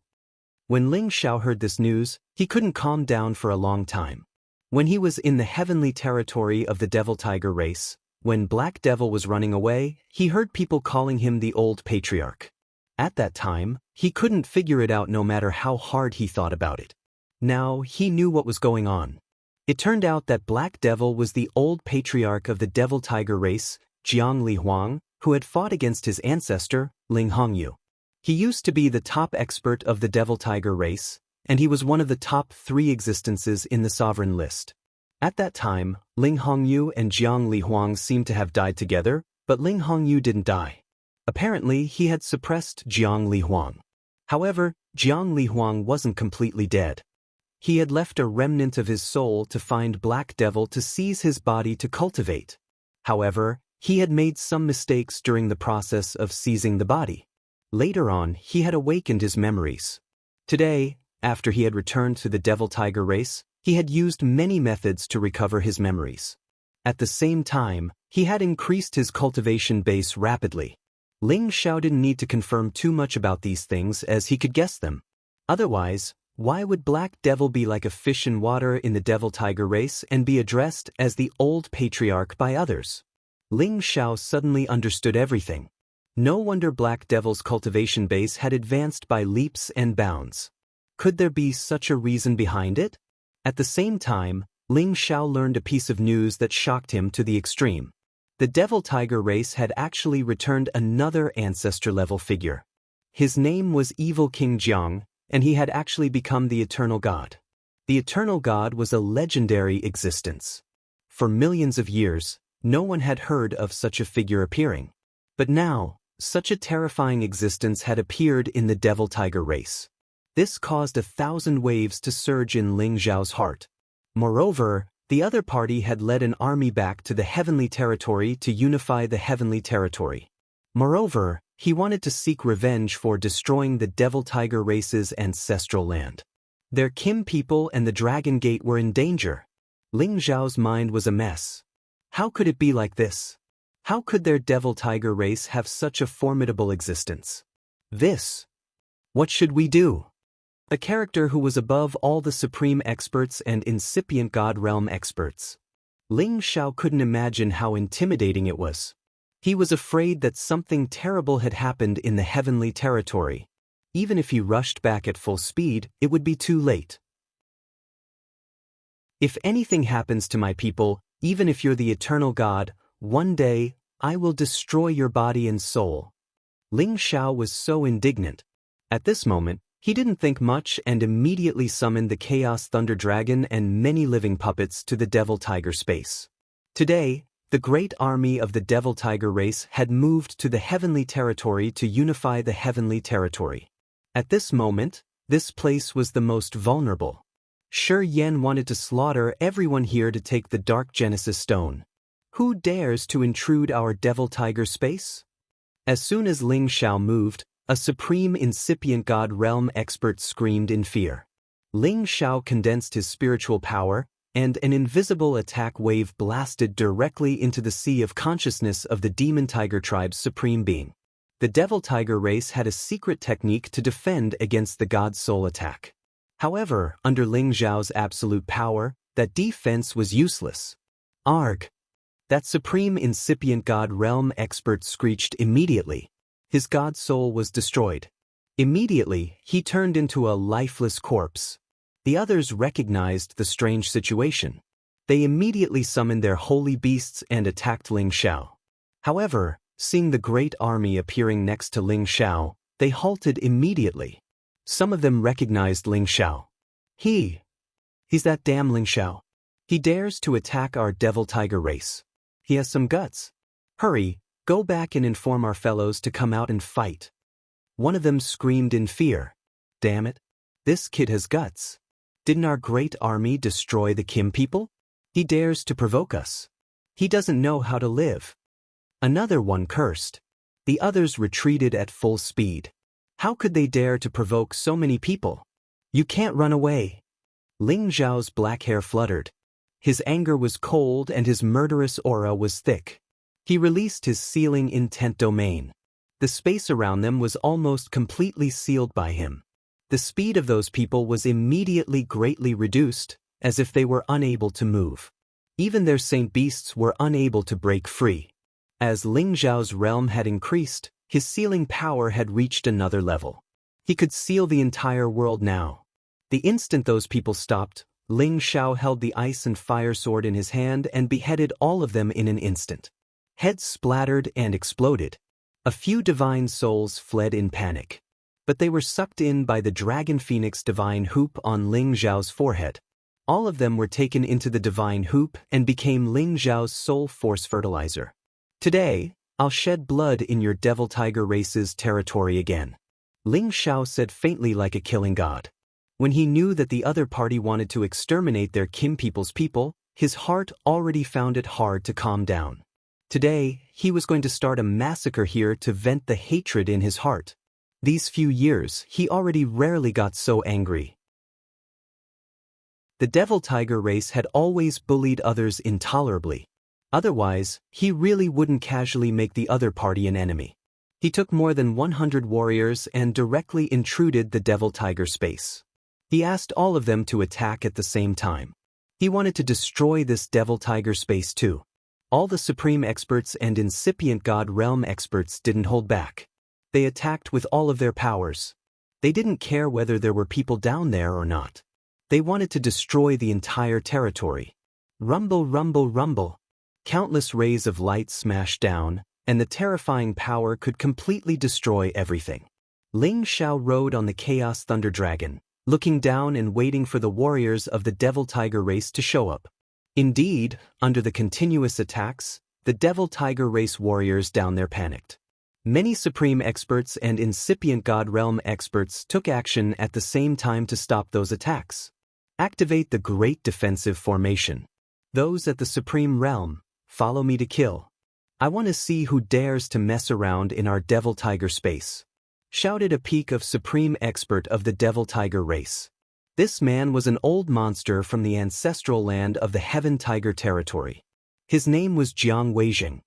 When Ling Xiao heard this news, he couldn't calm down for a long time. When he was in the heavenly territory of the Devil Tiger race, when Black Devil was running away, he heard people calling him the old patriarch. At that time, he couldn't figure it out no matter how hard he thought about it. Now, he knew what was going on. It turned out that Black Devil was the old patriarch of the Devil Tiger race, Jiang Li Huang, who had fought against his ancestor, Ling Hongyu. He used to be the top expert of the Devil Tiger race, and he was one of the top 3 existences in the sovereign list. At that time, Ling Hongyu and Jiang Li Huang seemed to have died together, but Ling Hongyu didn't die. Apparently, he had suppressed Jiang Li Huang. However, Jiang Li Huang wasn't completely dead. He had left a remnant of his soul to find Black Devil to seize his body to cultivate. However, He had made some mistakes during the process of seizing the body. Later on, he had awakened his memories. Today, after he had returned to the devil-tiger race, he had used many methods to recover his memories. At the same time, he had increased his cultivation base rapidly. Ling Xiao didn't need to confirm too much about these things as he could guess them. Otherwise, why would Black Devil be like a fish in water in the devil-tiger race and be addressed as the old patriarch by others? Ling Xiao suddenly understood everything. No wonder Black Devil's cultivation base had advanced by leaps and bounds. Could there be such a reason behind it? At the same time, Ling Xiao learned a piece of news that shocked him to the extreme. The devil-tiger race had actually returned another ancestor-level figure. His name was Evil King Jiang, and he had actually become the Eternal God. The Eternal God was a legendary existence. For millions of years, no one had heard of such a figure appearing. But now, such a terrifying existence had appeared in the devil-tiger race. This caused 1,000 waves to surge in Ling Xiao's heart. Moreover, the other party had led an army back to the heavenly territory to unify the heavenly territory. Moreover, he wanted to seek revenge for destroying the devil-tiger race's ancestral land. Their Kim people and the Dragon Gate were in danger. Ling Xiao's mind was a mess. How could it be like this? How could their devil-tiger race have such a formidable existence? What should we do? A character who was above all the supreme experts and incipient God realm experts. Ling Xiao couldn't imagine how intimidating it was. He was afraid that something terrible had happened in the heavenly territory. Even if he rushed back at full speed, it would be too late. If anything happens to my people, even if you're the eternal God, one day, I will destroy your body and soul. Ling Xiao was so indignant. At this moment, he didn't think much and immediately summoned the Chaos Thunder Dragon and many living puppets to the devil-tiger space. Today, the great army of the devil-tiger race had moved to the heavenly territory to unify the heavenly territory. At this moment, this place was the most vulnerable. Shi Yan wanted to slaughter everyone here to take the Dark Genesis Stone. Who dares to intrude our devil-tiger space? As soon as Ling Xiao moved, a supreme incipient God realm expert screamed in fear. Ling Xiao condensed his spiritual power, and an invisible attack wave blasted directly into the sea of consciousness of the Demon Tiger tribe's supreme being. The Devil Tiger race had a secret technique to defend against the God Soul attack. However, under Ling Xiao's absolute power, that defense was useless. Arg! That supreme incipient God realm expert screeched immediately. His God soul was destroyed. Immediately, he turned into a lifeless corpse. The others recognized the strange situation. They immediately summoned their holy beasts and attacked Ling Xiao. However, seeing the great army appearing next to Ling Xiao, they halted immediately. Some of them recognized Ling Xiao. He's that damn Ling Xiao. He dares to attack our devil-tiger race. He has some guts. Hurry, go back and inform our fellows to come out and fight. One of them screamed in fear. Damn it, this kid has guts. Didn't our great army destroy the Kim people? He dares to provoke us. He doesn't know how to live. Another one cursed. The others retreated at full speed. How could they dare to provoke so many people? You can't run away. Ling Xiao's black hair fluttered. His anger was cold and his murderous aura was thick. He released his sealing intent domain. The space around them was almost completely sealed by him. The speed of those people was immediately greatly reduced, as if they were unable to move. Even their saint beasts were unable to break free. As Ling Xiao's realm had increased, his sealing power had reached another level. He could seal the entire world now. The instant those people stopped, Ling Xiao held the ice and fire sword in his hand and beheaded all of them in an instant. Heads splattered and exploded. A few divine souls fled in panic. But they were sucked in by the Dragon Phoenix divine hoop on Ling Xiao's forehead. All of them were taken into the divine hoop and became Ling Xiao's soul force fertilizer. Today, I'll shed blood in your devil tiger race's territory again. Ling Xiao said faintly like a killing god. When he knew that the other party wanted to exterminate their Kim people's people, his heart already found it hard to calm down. Today, he was going to start a massacre here to vent the hatred in his heart. These few years, he already rarely got so angry. The devil tiger race had always bullied others intolerably. Otherwise, he really wouldn't casually make the other party an enemy. He took more than 100 warriors and directly intruded the devil tiger space. He asked all of them to attack at the same time. He wanted to destroy this devil tiger space too. All the supreme experts and incipient god realm experts didn't hold back. They attacked with all of their powers. They didn't care whether there were people down there or not. They wanted to destroy the entire territory. Rumble, rumble, rumble. Countless rays of light smashed down, and the terrifying power could completely destroy everything. Ling Xiao rode on the Chaos Thunder Dragon, looking down and waiting for the warriors of the Devil Tiger race to show up. Indeed, under the continuous attacks, the Devil Tiger race warriors down there panicked. Many supreme experts and incipient god realm experts took action at the same time to stop those attacks. Activate the Great Defensive Formation. Those at the supreme realm, follow me to kill. I want to see who dares to mess around in our Devil Tiger space, shouted a peak of supreme expert of the Devil Tiger race. This man was an old monster from the ancestral land of the Heaven Tiger territory. His name was Jiang Weijing.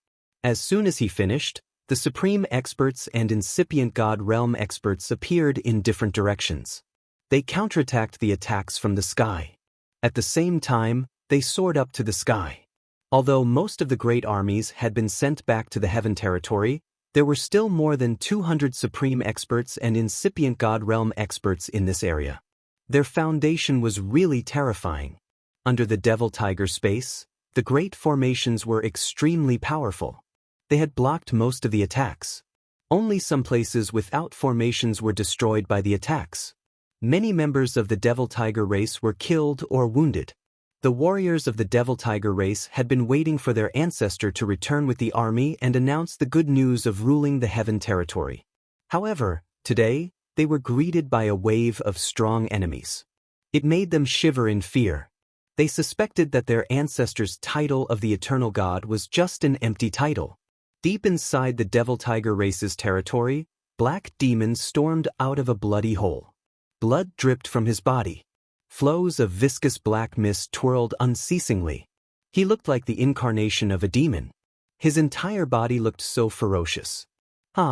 As soon as he finished, the supreme experts and incipient god realm experts appeared in different directions. They counterattacked the attacks from the sky. At the same time, they soared up to the sky. Although most of the great armies had been sent back to the Heaven territory, there were still more than 200 supreme experts and incipient god realm experts in this area. Their foundation was really terrifying. Under the Devil Tiger space, the great formations were extremely powerful. They had blocked most of the attacks. Only some places without formations were destroyed by the attacks. Many members of the Devil Tiger race were killed or wounded. The warriors of the Devil Tiger race had been waiting for their ancestor to return with the army and announce the good news of ruling the Heaven territory. However, today, they were greeted by a wave of strong enemies. It made them shiver in fear. They suspected that their ancestor's title of the Eternal God was just an empty title. Deep inside the Devil Tiger race's territory, Black Demon stormed out of a bloody hole. Blood dripped from his body. Flows of viscous black mist twirled unceasingly. He looked like the incarnation of a demon. His entire body looked so ferocious.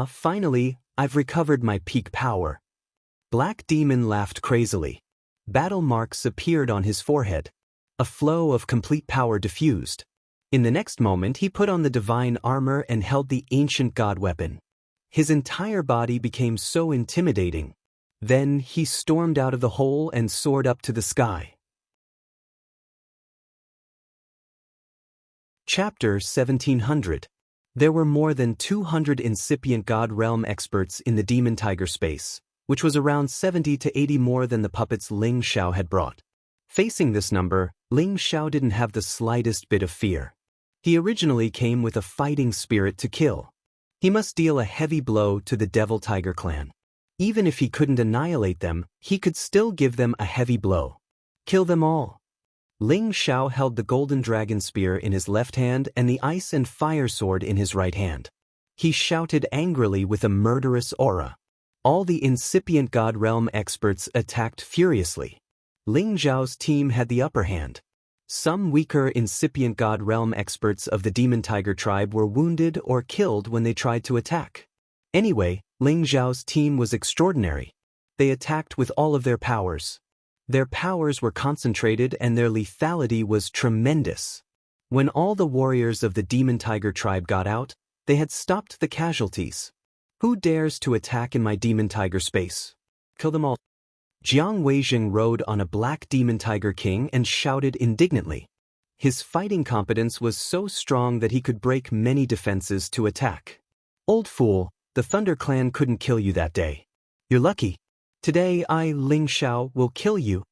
Finally, I've recovered my peak power. Black Demon laughed crazily. Battle marks appeared on his forehead. A flow of complete power diffused. In the next moment he put on the divine armor and held the ancient god weapon. His entire body became so intimidating. Then he stormed out of the hole and soared up to the sky. Chapter 1700. There were more than 200 incipient god realm experts in the Demon Tiger space, which was around 70 to 80 more than the puppets Ling Xiao had brought. Facing this number, Ling Xiao didn't have the slightest bit of fear. He originally came with a fighting spirit to kill. He must deal a heavy blow to the Devil Tiger clan. Even if he couldn't annihilate them, he could still give them a heavy blow. Kill them all. Ling Xiao held the golden dragon spear in his left hand and the ice and fire sword in his right hand. He shouted angrily with a murderous aura. All the incipient god realm experts attacked furiously. Ling Xiao's team had the upper hand. Some weaker incipient god realm experts of the Demon Tiger tribe were wounded or killed when they tried to attack. Anyway, Ling Xiao's team was extraordinary. They attacked with all of their powers. Their powers were concentrated and their lethality was tremendous. When all the warriors of the Demon Tiger tribe got out, they had stopped the casualties. Who dares to attack in my Demon Tiger space? Kill them all. Jiang Weijing rode on a black Demon Tiger king and shouted indignantly. His fighting competence was so strong that he could break many defenses to attack. Old fool, the Thunder Clan couldn't kill you that day. You're lucky. Today I, Ling Xiao, will kill you.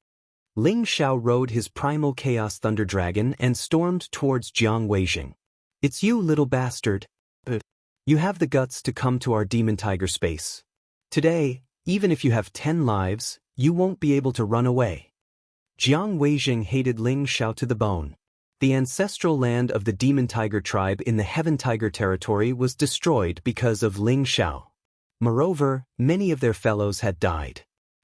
Ling Xiao rode his primal Chaos Thunder Dragon and stormed towards Jiang Weijing. It's you, little bastard. You have the guts to come to our Demon Tiger space. Today, even if you have 10 lives, you won't be able to run away. Jiang Weijing hated Ling Xiao to the bone. The ancestral land of the demon tiger tribe in the heaven tiger territory was destroyed because of Ling Xiao. Moreover, many of their fellows had died.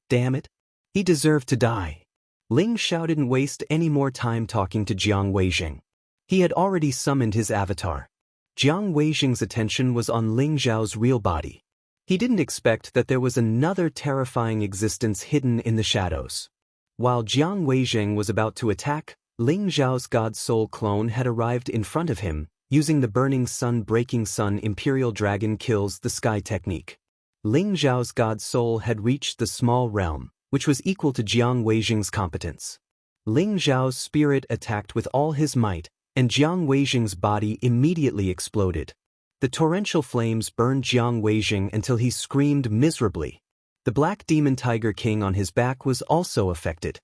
Damn it! He deserved to die. Ling Xiao didn't waste any more time talking to Jiang Weijing. He had already summoned his avatar. Jiang Weijing's attention was on Ling Xiao's real body. He didn't expect that there was another terrifying existence hidden in the shadows. While Jiang Weijing was about to attack, Ling Xiao's God Soul clone had arrived in front of him, using the Burning Sun Breaking Sun Imperial Dragon Kills the Sky technique. Ling Xiao's God Soul had reached the small realm, which was equal to Jiang Weijing's competence. Ling Xiao's spirit attacked with all his might, and Jiang Weijing's body immediately exploded. The torrential flames burned Jiang Weijing until he screamed miserably. The Black Demon Tiger King on his back was also affected.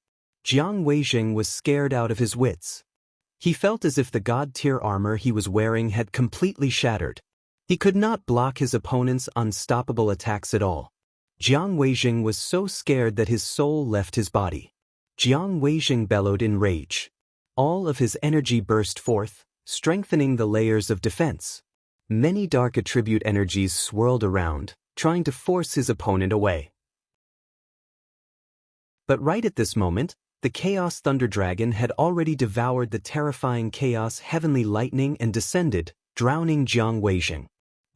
Jiang Weijing was scared out of his wits. He felt as if the God-tier armor he was wearing had completely shattered. He could not block his opponent's unstoppable attacks at all. Jiang Weijing was so scared that his soul left his body. Jiang Weijing bellowed in rage. All of his energy burst forth, strengthening the layers of defense. Many dark attribute energies swirled around, trying to force his opponent away. But right at this moment, the Chaos Thunder Dragon had already devoured the terrifying Chaos Heavenly Lightning and descended, drowning Jiang Weijing.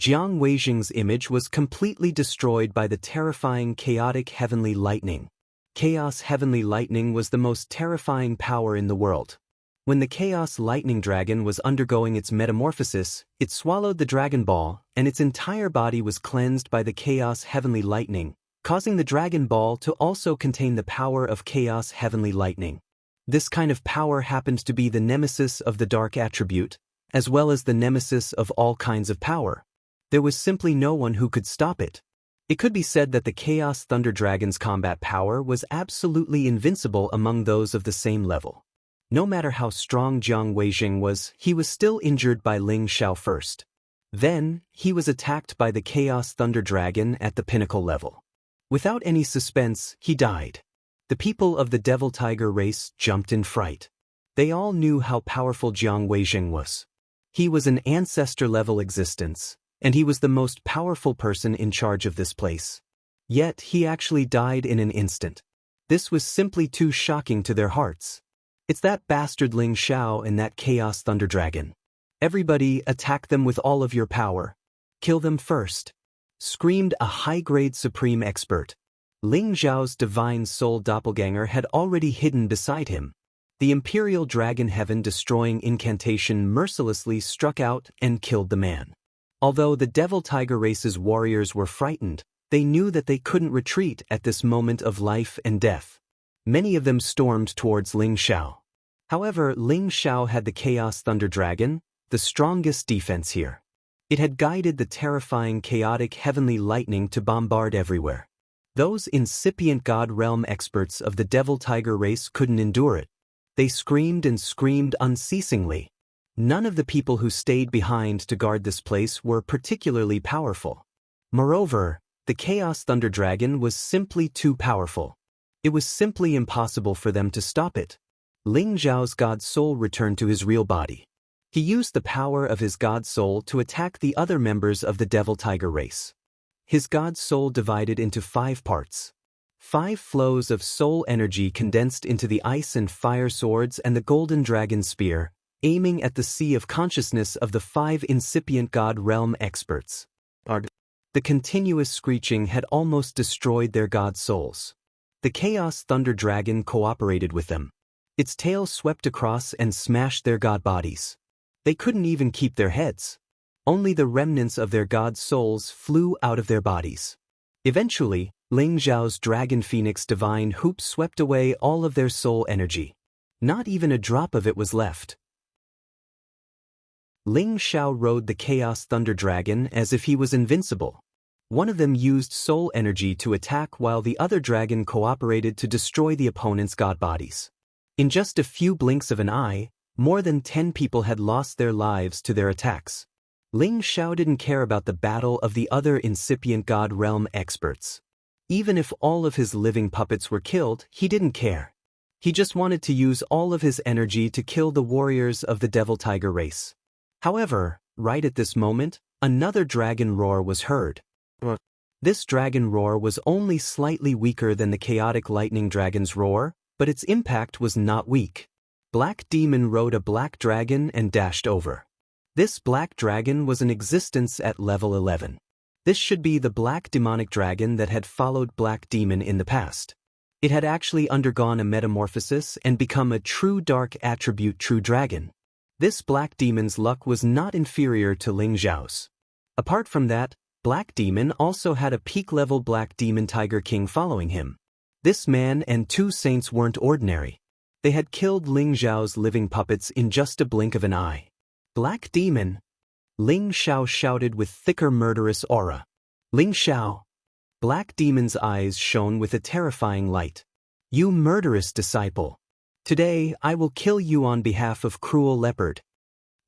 Jiang Weijing's image was completely destroyed by the terrifying Chaotic Heavenly Lightning. Chaos Heavenly Lightning was the most terrifying power in the world. When the Chaos Lightning Dragon was undergoing its metamorphosis, it swallowed the Dragon Ball, and its entire body was cleansed by the Chaos Heavenly Lightning, causing the Dragon Ball to also contain the power of Chaos Heavenly Lightning. This kind of power happened to be the nemesis of the Dark Attribute, as well as the nemesis of all kinds of power. There was simply no one who could stop it. It could be said that the Chaos Thunder Dragon's combat power was absolutely invincible among those of the same level. No matter how strong Jiang Weijing was, he was still injured by Ling Xiao first. Then, he was attacked by the Chaos Thunder Dragon at the pinnacle level. Without any suspense, he died. The people of the Devil Tiger race jumped in fright. They all knew how powerful Jiang Weijing was. He was an ancestor-level existence, and he was the most powerful person in charge of this place. Yet, he actually died in an instant. This was simply too shocking to their hearts. It's that bastard Ling Xiao and that Chaos Thunder Dragon. Everybody, attack them with all of your power. Kill them first, screamed a high-grade supreme expert. Ling Xiao's divine soul doppelganger had already hidden beside him. The Imperial Dragon Heaven-destroying incantation mercilessly struck out and killed the man. Although the Devil Tiger race's warriors were frightened, they knew that they couldn't retreat at this moment of life and death. Many of them stormed towards Ling Xiao. However, Ling Xiao had the Chaos Thunder Dragon, the strongest defense here. It had guided the terrifying chaotic heavenly lightning to bombard everywhere. Those incipient God Realm experts of the Devil Tiger race couldn't endure it. They screamed and screamed unceasingly. None of the people who stayed behind to guard this place were particularly powerful. Moreover, the Chaos Thunder Dragon was simply too powerful. It was simply impossible for them to stop it. Ling Xiao's God Soul returned to his real body. He used the power of his God Soul to attack the other members of the Devil Tiger race. His God Soul divided into 5 parts. 5 flows of soul energy condensed into the Ice and Fire Swords and the Golden Dragon Spear, aiming at the sea of consciousness of the 5 incipient God Realm experts. The continuous screeching had almost destroyed their God Souls. The Chaos Thunder Dragon cooperated with them. Its tail swept across and smashed their God bodies. They couldn't even keep their heads. Only the remnants of their God Souls flew out of their bodies. Eventually, Ling Xiao's Dragon Phoenix Divine Hoop swept away all of their soul energy. Not even a drop of it was left. Ling Xiao rode the Chaos Thunder Dragon as if he was invincible. One of them used soul energy to attack while the other dragon cooperated to destroy the opponent's god bodies. In just a few blinks of an eye, more than 10 people had lost their lives to their attacks. Ling Xiao didn't care about the battle of the other incipient God Realm experts. Even if all of his living puppets were killed, he didn't care. He just wanted to use all of his energy to kill the warriors of the Devil Tiger race. However, right at this moment, another dragon roar was heard. This dragon roar was only slightly weaker than the chaotic lightning dragon's roar, but its impact was not weak. Black Demon rode a black dragon and dashed over. This black dragon was in existence at level 11. This should be the black demonic dragon that had followed Black Demon in the past. It had actually undergone a metamorphosis and become a true dark attribute true dragon. This Black Demon's luck was not inferior to Ling Xiao's. Apart from that, Black Demon also had a peak-level Black Demon Tiger King following him. This man and two saints weren't ordinary. They had killed Ling Xiao's living puppets in just a blink of an eye. Black Demon? Ling Xiao shouted with thicker murderous aura. Ling Xiao? Black Demon's eyes shone with a terrifying light. You murderous disciple. Today I will kill you on behalf of Cruel Leopard.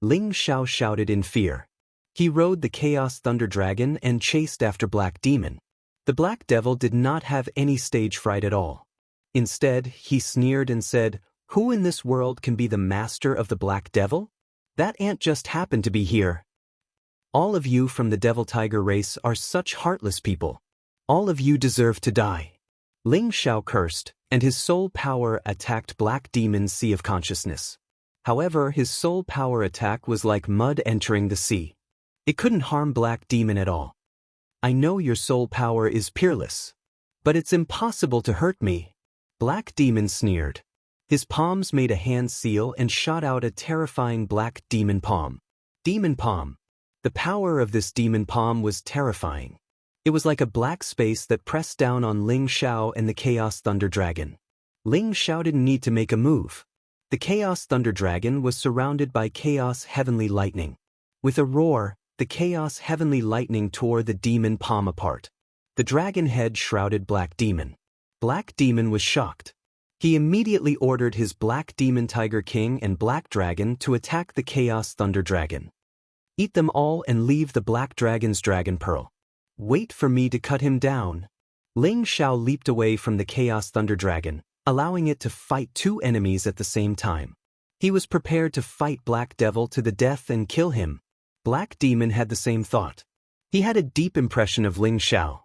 Ling Xiao shouted in fear. He rode the Chaos Thunder Dragon and chased after Black Demon. The Black Devil did not have any stage fright at all. Instead, he sneered and said, "Who in this world can be the master of the Black Devil? That ant just happened to be here. All of you from the Devil Tiger race are such heartless people. All of you deserve to die." Ling Xiao cursed, and his soul power attacked Black Demon's Sea of Consciousness. However, his soul power attack was like mud entering the sea. It couldn't harm Black Demon at all. I know your soul power is peerless, but it's impossible to hurt me. Black Demon sneered. His palms made a hand seal and shot out a terrifying Black Demon Palm. Demon Palm. The power of this Demon Palm was terrifying. It was like a black space that pressed down on Ling Xiao and the Chaos Thunder Dragon. Ling Xiao didn't need to make a move. The Chaos Thunder Dragon was surrounded by Chaos Heavenly Lightning. With a roar, the Chaos Heavenly Lightning tore the Demon Palm apart. The dragon head shrouded Black Demon. Black Demon was shocked. He immediately ordered his Black Demon Tiger King and Black Dragon to attack the Chaos Thunder Dragon. Eat them all and leave the Black Dragon's Dragon Pearl. Wait for me to cut him down. Ling Xiao leaped away from the Chaos Thunder Dragon, allowing it to fight two enemies at the same time. He was prepared to fight Black Devil to the death and kill him. Black Demon had the same thought. He had a deep impression of Ling Xiao.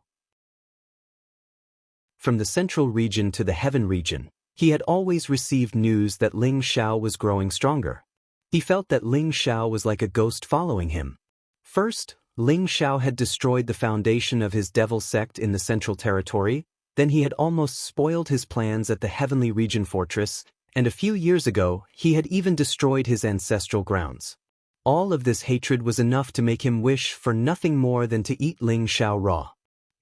From the central region to the heaven region, he had always received news that Ling Xiao was growing stronger. He felt that Ling Xiao was like a ghost following him. First, Ling Xiao had destroyed the foundation of his devil sect in the central territory, then he had almost spoiled his plans at the heavenly region fortress, and a few years ago he had even destroyed his ancestral grounds. All of this hatred was enough to make him wish for nothing more than to eat Ling Xiao raw.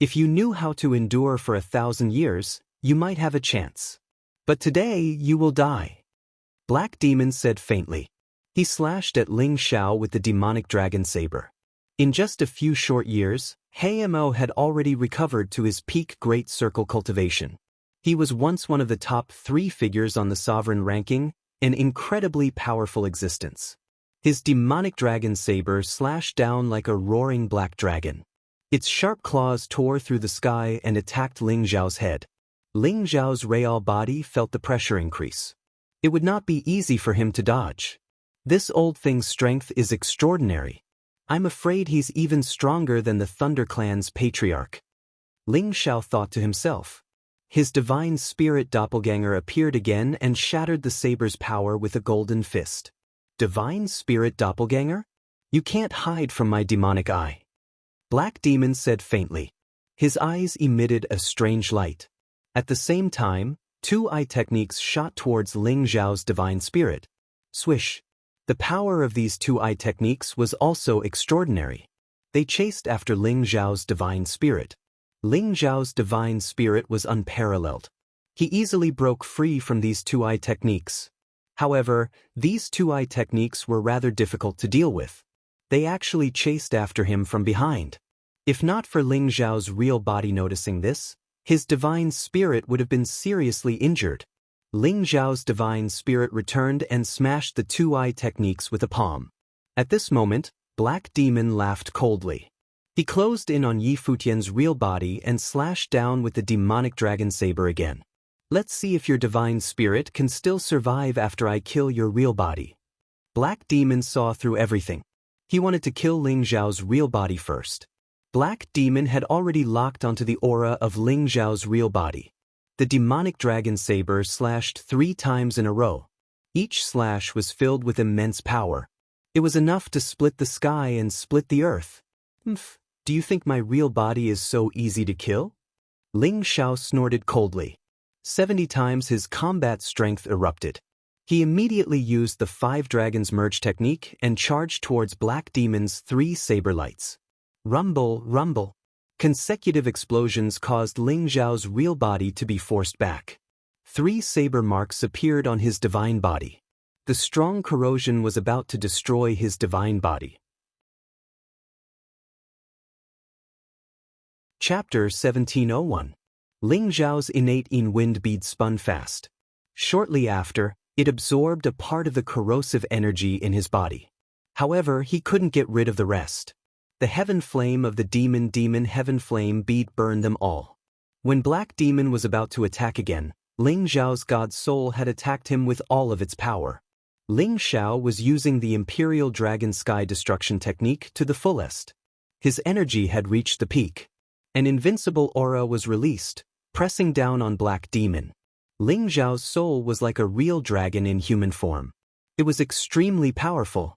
If you knew how to endure for 1,000 years, you might have a chance. But today you will die. Black Demon said faintly. He slashed at Ling Xiao with the demonic dragon saber. In just a few short years, Mo had already recovered to his peak Great Circle cultivation. He was once one of the top 3 figures on the sovereign ranking, an incredibly powerful existence. His demonic dragon saber slashed down like a roaring black dragon. Its sharp claws tore through the sky and attacked Ling Xiao's head. Ling Xiao's real body felt the pressure increase. It would not be easy for him to dodge. This old thing's strength is extraordinary. I'm afraid he's even stronger than the Thunder Clan's patriarch. Ling Xiao thought to himself. His divine spirit doppelganger appeared again and shattered the saber's power with a golden fist. Divine spirit doppelganger? You can't hide from my demonic eye. Black Demon said faintly. His eyes emitted a strange light. At the same time, 2 eye techniques shot towards Ling Xiao's divine spirit. Swish. The power of these 2 eye techniques was also extraordinary. They chased after Ling Xiao's divine spirit. Ling Xiao's divine spirit was unparalleled. He easily broke free from these 2 eye techniques. However, these 2 eye techniques were rather difficult to deal with. They actually chased after him from behind. If not for Ling Xiao's real body noticing this, his divine spirit would have been seriously injured. Ling Xiao's divine spirit returned and smashed the 2 eye techniques with a palm. At this moment, Black Demon laughed coldly. He closed in on Yi Futian's real body and slashed down with the demonic dragon saber again. Let's see if your divine spirit can still survive after I kill your real body. Black Demon saw through everything. He wanted to kill Ling Zhao's real body first. Black Demon had already locked onto the aura of Ling Zhao's real body. The demonic dragon saber slashed 3 times in a row. Each slash was filled with immense power. It was enough to split the sky and split the earth. Do you think my real body is so easy to kill? Ling Zhao snorted coldly. 70 times his combat strength erupted. He immediately used the 5 dragons merge technique and charged towards Black Demon's 3 saber lights. Rumble, rumble. Consecutive explosions caused Ling Zhao's real body to be forced back. 3 saber marks appeared on his divine body. The strong corrosion was about to destroy his divine body. Chapter 1701. Ling Zhao's innate Yin wind bead spun fast. Shortly after, it absorbed a part of the corrosive energy in his body. However, he couldn't get rid of the rest. The heaven flame of the demon heaven flame bead burned them all. When Black Demon was about to attack again, Ling Zhao's god soul had attacked him with all of its power. Ling Zhao was using the Imperial Dragon Sky Destruction technique to the fullest. His energy had reached the peak. An invincible aura was released, pressing down on Black Demon. Ling Zhao's soul was like a real dragon in human form. It was extremely powerful.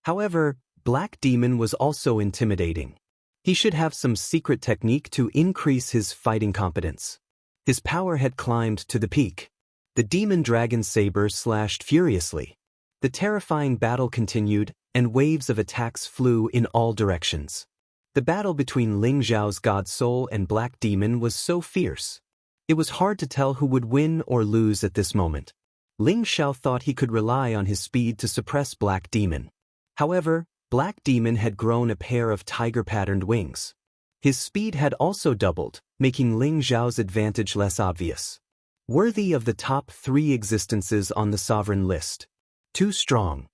However, Black Demon was also intimidating. He should have some secret technique to increase his fighting competence. His power had climbed to the peak. The demon dragon saber slashed furiously. The terrifying battle continued, and waves of attacks flew in all directions. The battle between Ling Zhao's god soul and Black Demon was so fierce. It was hard to tell who would win or lose at this moment. Ling Zhao thought he could rely on his speed to suppress Black Demon. However, Black Demon had grown a pair of tiger-patterned wings. His speed had also doubled, making Ling Zhao's advantage less obvious. Worthy of the top 3 existences on the sovereign list. Too strong.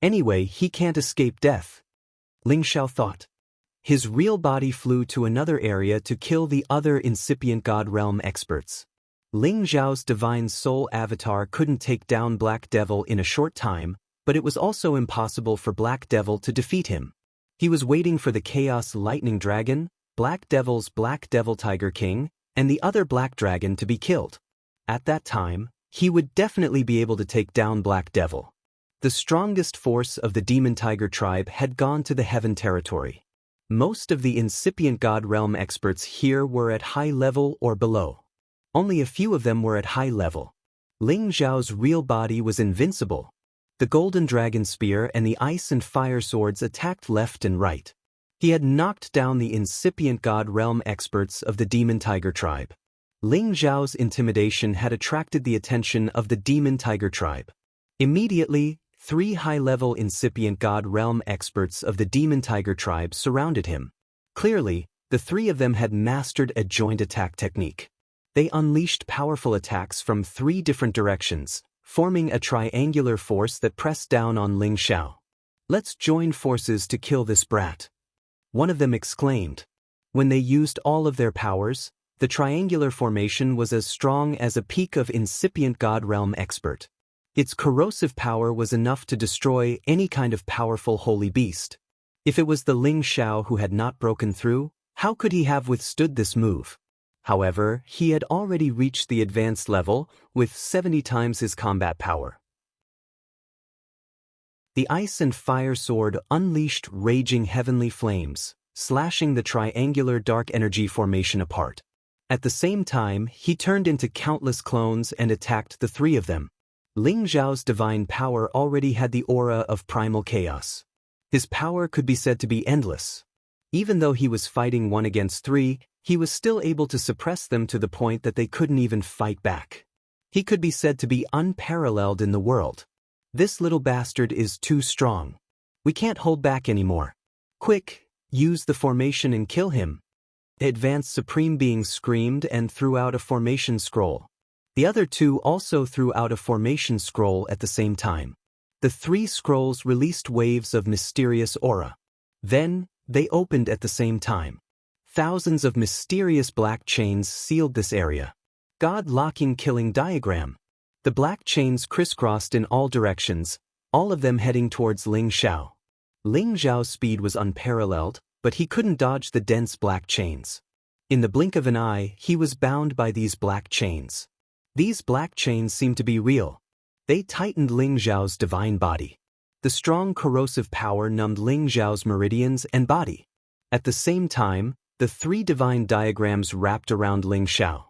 Anyway, he can't escape death. Ling Zhao thought. His real body flew to another area to kill the other incipient God Realm experts. Ling Zhao's divine soul avatar couldn't take down Black Devil in a short time, but it was also impossible for Black Devil to defeat him. He was waiting for the Chaos Lightning Dragon, Black Devil's Black Devil Tiger King, and the other Black Dragon to be killed. At that time, he would definitely be able to take down Black Devil. The strongest force of the Demon Tiger tribe had gone to the Heaven territory. Most of the incipient God Realm experts here were at high level or below. Only a few of them were at high level. Ling Zhao's real body was invincible. The Golden Dragon Spear and the Ice and Fire Swords attacked left and right. He had knocked down the incipient God Realm experts of the Demon Tiger tribe. Ling Zhao's intimidation had attracted the attention of the Demon Tiger tribe. Immediately, 3 high-level incipient God Realm experts of the Demon Tiger tribe surrounded him. Clearly, the 3 of them had mastered a joint attack technique. They unleashed powerful attacks from 3 different directions, forming a triangular force that pressed down on Ling Zhao. "Let's join forces to kill this brat," one of them exclaimed. When they used all of their powers, the triangular formation was as strong as a peak of incipient God Realm expert. Its corrosive power was enough to destroy any kind of powerful holy beast. If it was the Ling Zhao who had not broken through, how could he have withstood this move? However, he had already reached the advanced level, with 70 times his combat power. The Ice and Fire Sword unleashed raging heavenly flames, slashing the triangular dark energy formation apart. At the same time, he turned into countless clones and attacked the 3 of them. Ling Zhao's divine power already had the aura of primal chaos. His power could be said to be endless. Even though he was fighting 1 against 3, he was still able to suppress them to the point that they couldn't even fight back. He could be said to be unparalleled in the world. This little bastard is too strong. We can't hold back anymore. Quick, use the formation and kill him. The advanced Supreme Being screamed and threw out a formation scroll. The other 2 also threw out a formation scroll at the same time. The 3 scrolls released waves of mysterious aura. Then, they opened at the same time. Thousands of mysterious black chains sealed this area. God-locking killing diagram. The black chains crisscrossed in all directions, all of them heading towards Ling Xiao. Ling Xiao's speed was unparalleled, but he couldn't dodge the dense black chains. In the blink of an eye, he was bound by these black chains. These black chains seemed to be real. They tightened Ling Xiao's divine body. The strong corrosive power numbed Ling Xiao's meridians and body. At the same time, the three divine diagrams wrapped around Ling Xiao.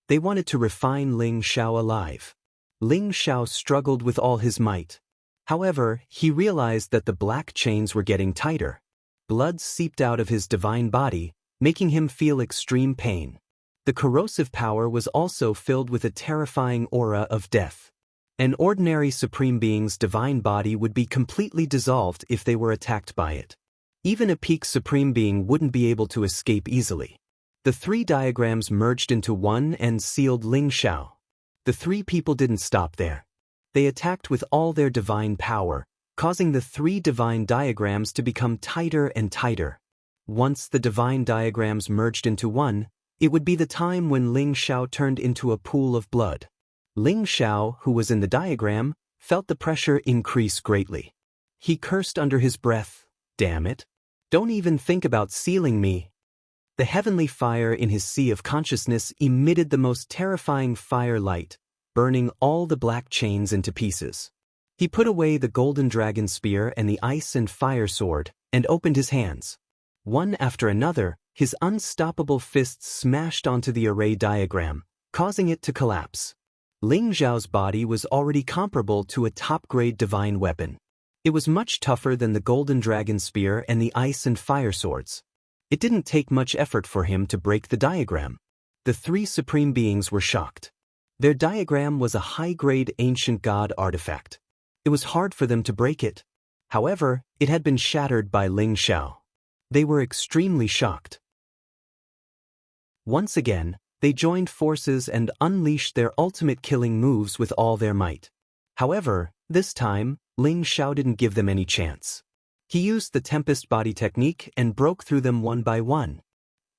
They wanted to refine Ling Xiao alive. Ling Xiao struggled with all his might. However, he realized that the black chains were getting tighter. Blood seeped out of his divine body, making him feel extreme pain. The corrosive power was also filled with a terrifying aura of death. An ordinary Supreme Being's divine body would be completely dissolved if they were attacked by it. Even a peak Supreme Being wouldn't be able to escape easily. The three diagrams merged into one and sealed Ling Xiao. The three people didn't stop there. They attacked with all their divine power, causing the three divine diagrams to become tighter and tighter. Once the divine diagrams merged into one, it would be the time when Ling Xiao turned into a pool of blood. Ling Xiao, who was in the diagram, felt the pressure increase greatly. He cursed under his breath, "Damn it! Don't even think about sealing me." The heavenly fire in his sea of consciousness emitted the most terrifying fire light, burning all the black chains into pieces. He put away the golden dragon spear and the ice and fire sword, and opened his hands. One after another, his unstoppable fists smashed onto the array diagram, causing it to collapse. Ling Xiao's body was already comparable to a top-grade divine weapon. It was much tougher than the golden dragon spear and the ice and fire swords. It didn't take much effort for him to break the diagram. The three Supreme Beings were shocked. Their diagram was a high-grade ancient god artifact. It was hard for them to break it. However, it had been shattered by Ling Xiao. They were extremely shocked. Once again, they joined forces and unleashed their ultimate killing moves with all their might. However, this time, Ling Xiao didn't give them any chance. He used the Tempest Body technique and broke through them one by one.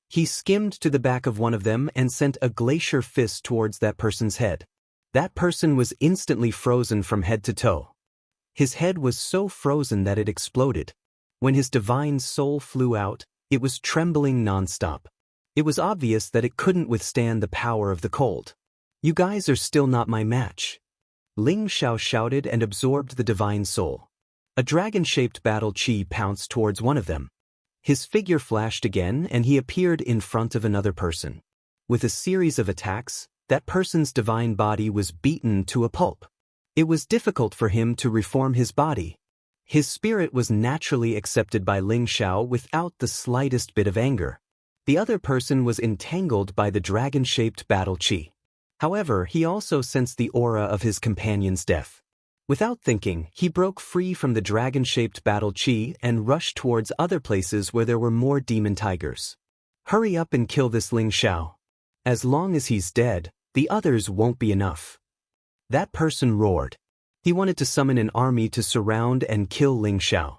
He skimmed to the back of one of them and sent a glacier fist towards that person's head. That person was instantly frozen from head to toe. His head was so frozen that it exploded. When his divine soul flew out, it was trembling nonstop. It was obvious that it couldn't withstand the power of the cold. "You guys are still not my match." Ling Xiao shouted and absorbed the divine soul. A dragon-shaped battle chi pounced towards one of them. His figure flashed again and he appeared in front of another person. With a series of attacks, that person's divine body was beaten to a pulp. It was difficult for him to reform his body. His spirit was naturally accepted by Ling Xiao without the slightest bit of anger. The other person was entangled by the dragon-shaped battle chi. However, he also sensed the aura of his companion's death. Without thinking, he broke free from the dragon-shaped battle chi and rushed towards other places where there were more demon tigers. "Hurry up and kill this Ling Xiao. As long as he's dead, the others won't be enough." That person roared. He wanted to summon an army to surround and kill Ling Xiao.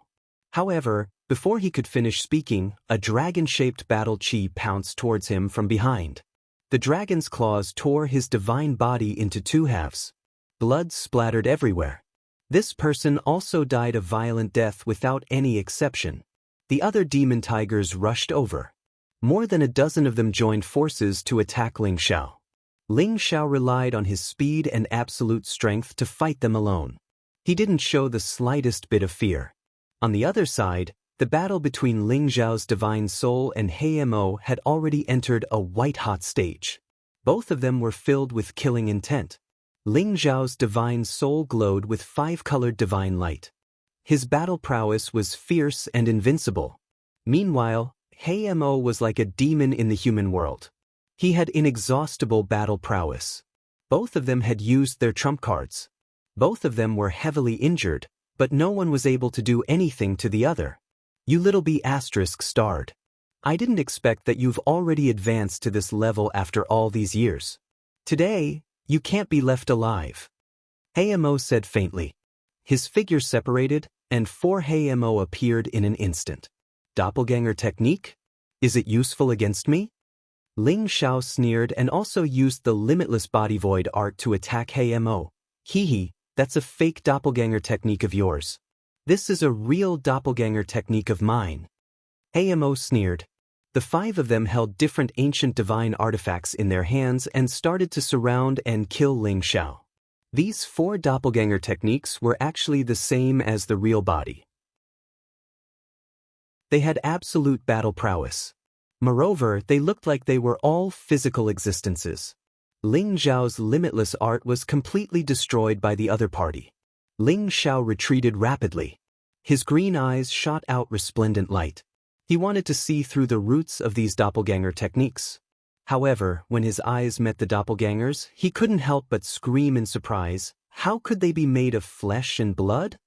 However, before he could finish speaking, a dragon-shaped battle chi pounced towards him from behind. The dragon's claws tore his divine body into two halves. Blood splattered everywhere. This person also died a violent death without any exception. The other demon tigers rushed over. More than a dozen of them joined forces to attack Ling Xiao. Ling Xiao relied on his speed and absolute strength to fight them alone. He didn't show the slightest bit of fear. On the other side, the battle between Ling Xiao's divine soul and Mo had already entered a white-hot stage. Both of them were filled with killing intent. Ling Xiao's divine soul glowed with five-colored divine light. His battle prowess was fierce and invincible. Meanwhile, Mo was like a demon in the human world. He had inexhaustible battle prowess. Both of them had used their trump cards. Both of them were heavily injured, but no one was able to do anything to the other. "You little b***** starred. I didn't expect that you've already advanced to this level after all these years. Today, you can't be left alive." Mo said faintly. His figure separated, and four Mo appeared in an instant. "Doppelganger technique? Is it useful against me?" Ling Xiao sneered and also used the limitless body void art to attack Hemo. Hee, that's a fake doppelganger technique of yours. This is a real doppelganger technique of mine. Hemo sneered. The five of them held different ancient divine artifacts in their hands and started to surround and kill Ling Xiao. These four doppelganger techniques were actually the same as the real body. They had absolute battle prowess. Moreover, they looked like they were all physical existences. Ling Xiao's limitless art was completely destroyed by the other party. Ling Xiao retreated rapidly. His green eyes shot out resplendent light. He wanted to see through the roots of these doppelganger techniques. However, when his eyes met the doppelgangers, he couldn't help but scream in surprise. How could they be made of flesh and blood?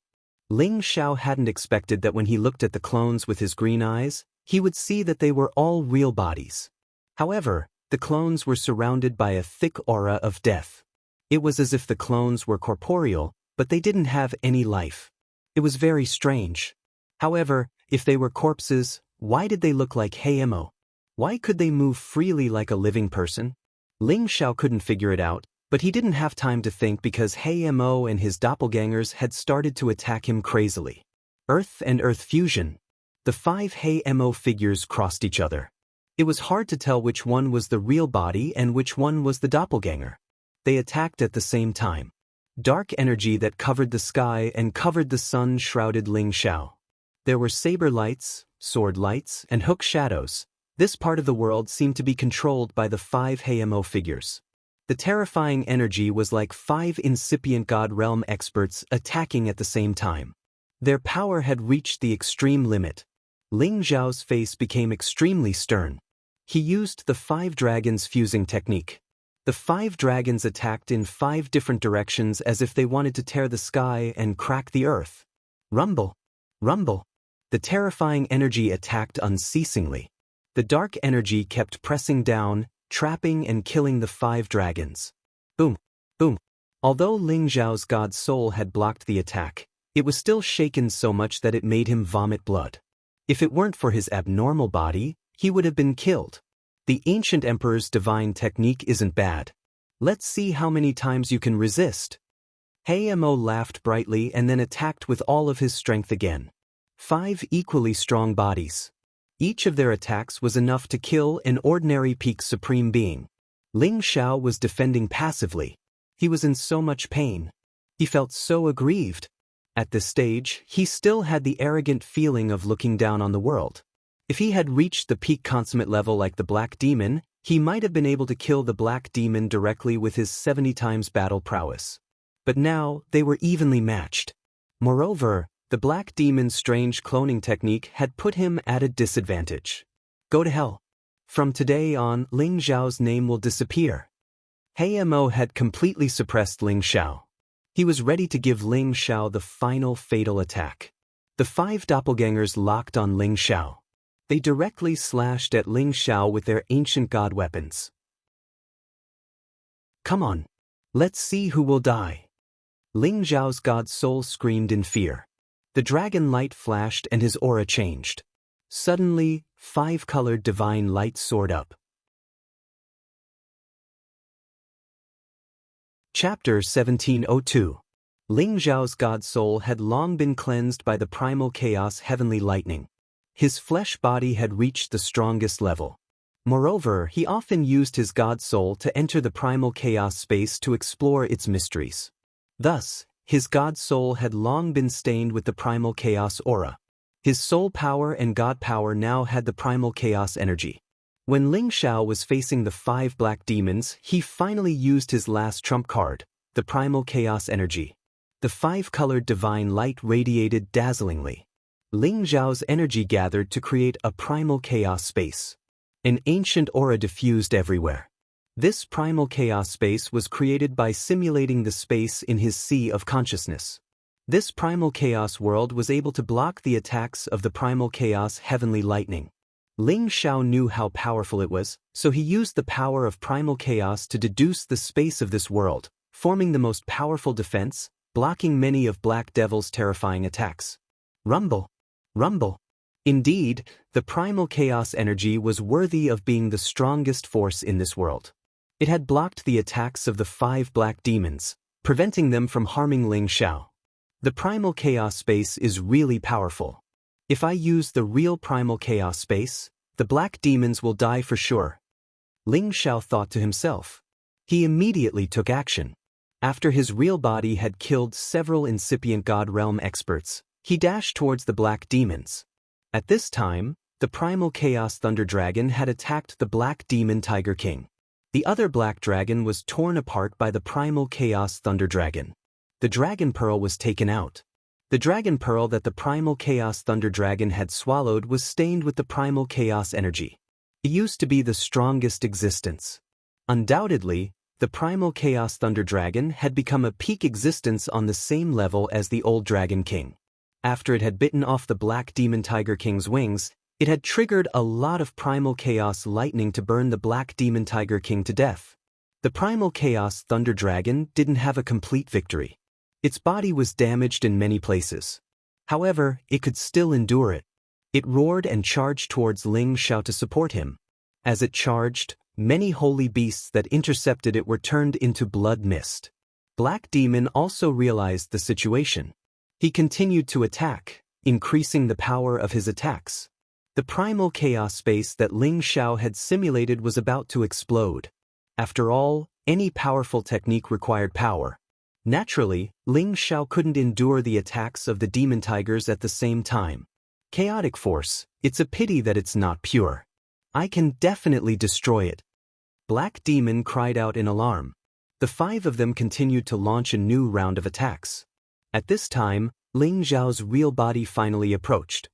Ling Xiao hadn't expected that when he looked at the clones with his green eyes, he would see that they were all real bodies. However, the clones were surrounded by a thick aura of death. It was as if the clones were corporeal, but they didn't have any life. It was very strange. However, if they were corpses, why did they look like Hemo? Why could they move freely like a living person? Ling Xiao couldn't figure it out, but he didn't have time to think because Hemo and his doppelgangers had started to attack him crazily. Earth and Earth fusion. The five Hemo figures crossed each other. It was hard to tell which one was the real body and which one was the doppelganger. They attacked at the same time. Dark energy that covered the sky and covered the sun shrouded Ling Xiao. There were saber lights, sword lights, and hook shadows. This part of the world seemed to be controlled by the five Hemo figures. The terrifying energy was like five incipient God realm experts attacking at the same time. Their power had reached the extreme limit. Ling Xiao's face became extremely stern. He used the five dragons fusing technique. The five dragons attacked in five different directions as if they wanted to tear the sky and crack the earth. Rumble! Rumble! The terrifying energy attacked unceasingly. The dark energy kept pressing down, trapping and killing the five dragons. Boom! Boom! Although Ling Xiao's god soul had blocked the attack, it was still shaken so much that it made him vomit blood. If it weren't for his abnormal body, he would have been killed. The ancient emperor's divine technique isn't bad. Let's see how many times you can resist. Hemo laughed brightly and then attacked with all of his strength again. Five equally strong bodies. Each of their attacks was enough to kill an ordinary peak supreme being. Ling Xiao was defending passively. He was in so much pain. He felt so aggrieved. At this stage, he still had the arrogant feeling of looking down on the world. If he had reached the peak consummate level like the Black Demon, he might have been able to kill the Black Demon directly with his 70 times battle prowess. But now, they were evenly matched. Moreover, the Black Demon's strange cloning technique had put him at a disadvantage. Go to hell. From today on, Ling Xiao's name will disappear. Hemo had completely suppressed Ling Xiao. He was ready to give Ling Xiao the final fatal attack. The five doppelgangers locked on Ling Xiao. They directly slashed at Ling Xiao with their ancient god weapons. Come on. Let's see who will die. Ling Xiao's god soul screamed in fear. The dragon light flashed and his aura changed. Suddenly, five-colored divine light soared up. Chapter 1702. Ling Xiao's god soul had long been cleansed by the primal chaos heavenly lightning. His flesh body had reached the strongest level. Moreover, he often used his god soul to enter the primal chaos space to explore its mysteries. Thus, his god soul had long been stained with the primal chaos aura. His soul power and god power now had the primal chaos energy. When Ling Xiao was facing the five black demons, he finally used his last trump card, the primal chaos energy. The five-colored divine light radiated dazzlingly. Ling Xiao's energy gathered to create a primal chaos space. An ancient aura diffused everywhere. This primal chaos space was created by simulating the space in his sea of consciousness. This primal chaos world was able to block the attacks of the primal chaos heavenly lightning. Ling Xiao knew how powerful it was, so he used the power of primal chaos to deduce the space of this world, forming the most powerful defense, blocking many of Black Devil's terrifying attacks. Rumble! Rumble! Indeed, the primal chaos energy was worthy of being the strongest force in this world. It had blocked the attacks of the 5 black demons, preventing them from harming Ling Xiao. The primal chaos space is really powerful. If I use the real primal chaos space, the black demons will die for sure. Ling Xiao thought to himself. He immediately took action. After his real body had killed several incipient God Realm experts, he dashed towards the black demons. At this time, the primal chaos thunder dragon had attacked the black demon Tiger King. The other black dragon was torn apart by the primal chaos thunder dragon. The dragon pearl was taken out. The dragon pearl that the primal chaos thunder dragon had swallowed was stained with the primal chaos energy. It used to be the strongest existence. Undoubtedly, the primal chaos thunder dragon had become a peak existence on the same level as the old dragon king. After it had bitten off the black demon Tiger King's wings, it had triggered a lot of primal chaos lightning to burn the black demon Tiger King to death. The primal chaos thunder dragon didn't have a complete victory. Its body was damaged in many places. However, it could still endure it. It roared and charged towards Ling Xiao to support him. As it charged, many holy beasts that intercepted it were turned into blood mist. Black Demon also realized the situation. He continued to attack, increasing the power of his attacks. The primal chaos space that Ling Xiao had simulated was about to explode. After all, any powerful technique required power. Naturally, Ling Xiao couldn't endure the attacks of the demon tigers at the same time. Chaotic force, it's a pity that it's not pure. I can definitely destroy it. Black Demon cried out in alarm. The 5 of them continued to launch a new round of attacks. At this time, Ling Xiao's real body finally approached.